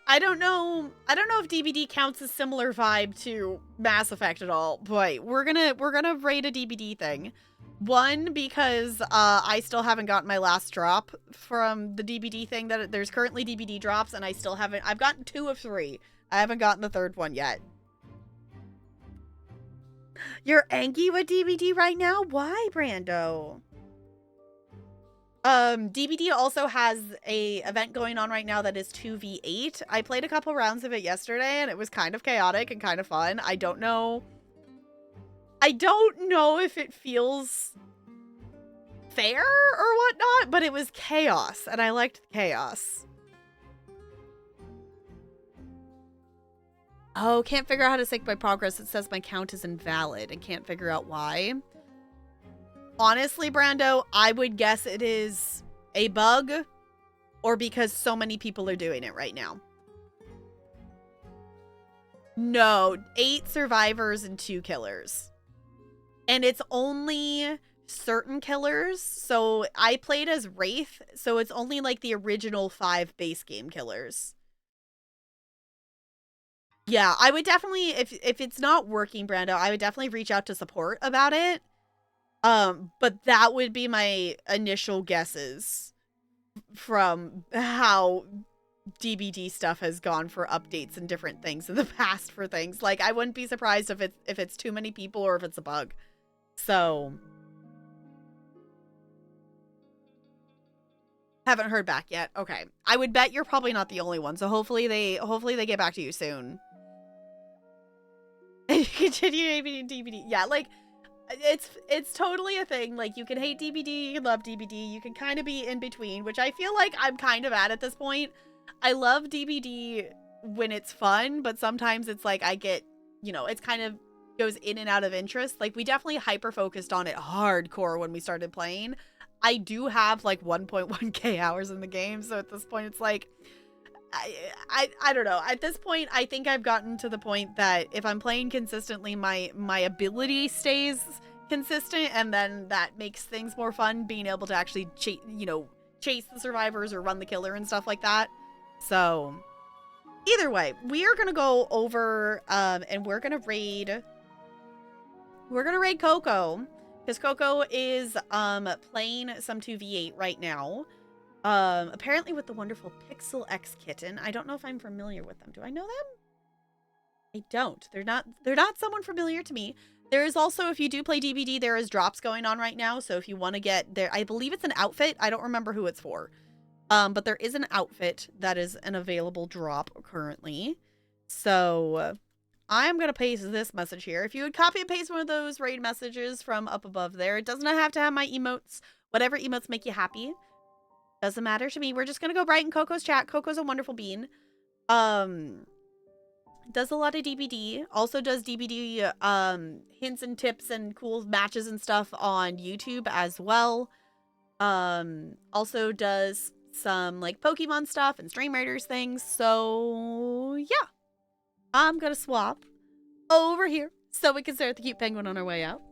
I don't know if DBD counts as similar vibe to Mass Effect at all, but we're gonna raid a DBD thing. One, because I still haven't gotten my last drop from the DBD thing. That there's currently DBD drops, and I still haven't. I've gotten 2 of 3. I haven't gotten the 3rd one yet. You're angry with DBD right now? Why, Brando? DBD also has a event going on right now that is 2v8. I played a couple rounds of it yesterday, and it was kind of chaotic and kind of fun. I don't know if it feels fair or whatnot, but it was chaos, and I liked chaos. Oh, can't figure out how to sync my progress. It says my count is invalid and can't figure out why. Honestly, Brando, I would guess it is a bug or because so many people are doing it right now. No, 8 survivors and 2 killers. And it's only certain killers. So I played as Wraith, so it's only like the original 5 base game killers. Yeah, I would definitely, if it's not working, Brando, I would definitely reach out to support about it. But that would be my initial guesses from how DBD stuff has gone for updates and different things in the past for things. Like, I wouldn't be surprised if it's too many people or if it's a bug. So, haven't heard back yet. Okay, I would bet you're probably not the only one. So hopefully they get back to you soon. Continue hating DBD. Yeah, like. It's totally a thing. Like, you can hate DBD, you can love DBD, you can kind of be in between, which I feel like I'm kind of at this point. I love DBD when it's fun, but sometimes it's like I get, you know, it's kind of goes in and out of interest. Like, we definitely hyper focused on it hardcore when we started playing. I do have like 1.1k hours in the game, so at this point it's like I don't know. At this point, I think I've gotten to the point that if I'm playing consistently, my ability stays consistent, and then that makes things more fun, being able to actually chase the survivors or run the killer and stuff like that. So either way, we are gonna go over and we're gonna raid Coco, because Coco is playing some 2v8 right now. Apparently with the wonderful Pixel X Kitten. I don't know if I'm familiar with them. Do I know them? I don't. They're not someone familiar to me. There is also, if you do play DBD, there is drops going on right now. So if you want to get there, I believe it's an outfit. I don't remember who it's for. But there is an outfit that is an available drop currently. So I'm going to paste this message here. If you would copy and paste one of those raid messages from up above there, it doesn't have to have my emotes. Whatever emotes make you happy. Doesn't matter to me. We're just gonna go right in Coco's chat. Coco's a wonderful bean. Does a lot of DBD. Also does DBD hints and tips and cool matches and stuff on YouTube as well. Also does some like Pokemon stuff and Stream Raiders things. So yeah, I'm gonna swap over here so we can stare at the cute penguin on our way out.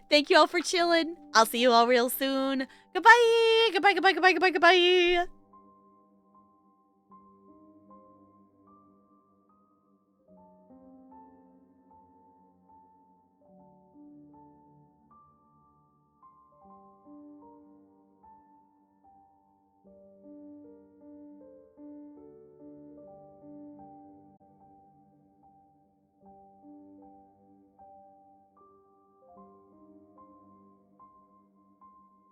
Thank you all for chilling. I'll see you all real soon. Goodbye. Goodbye, goodbye, goodbye, goodbye, goodbye.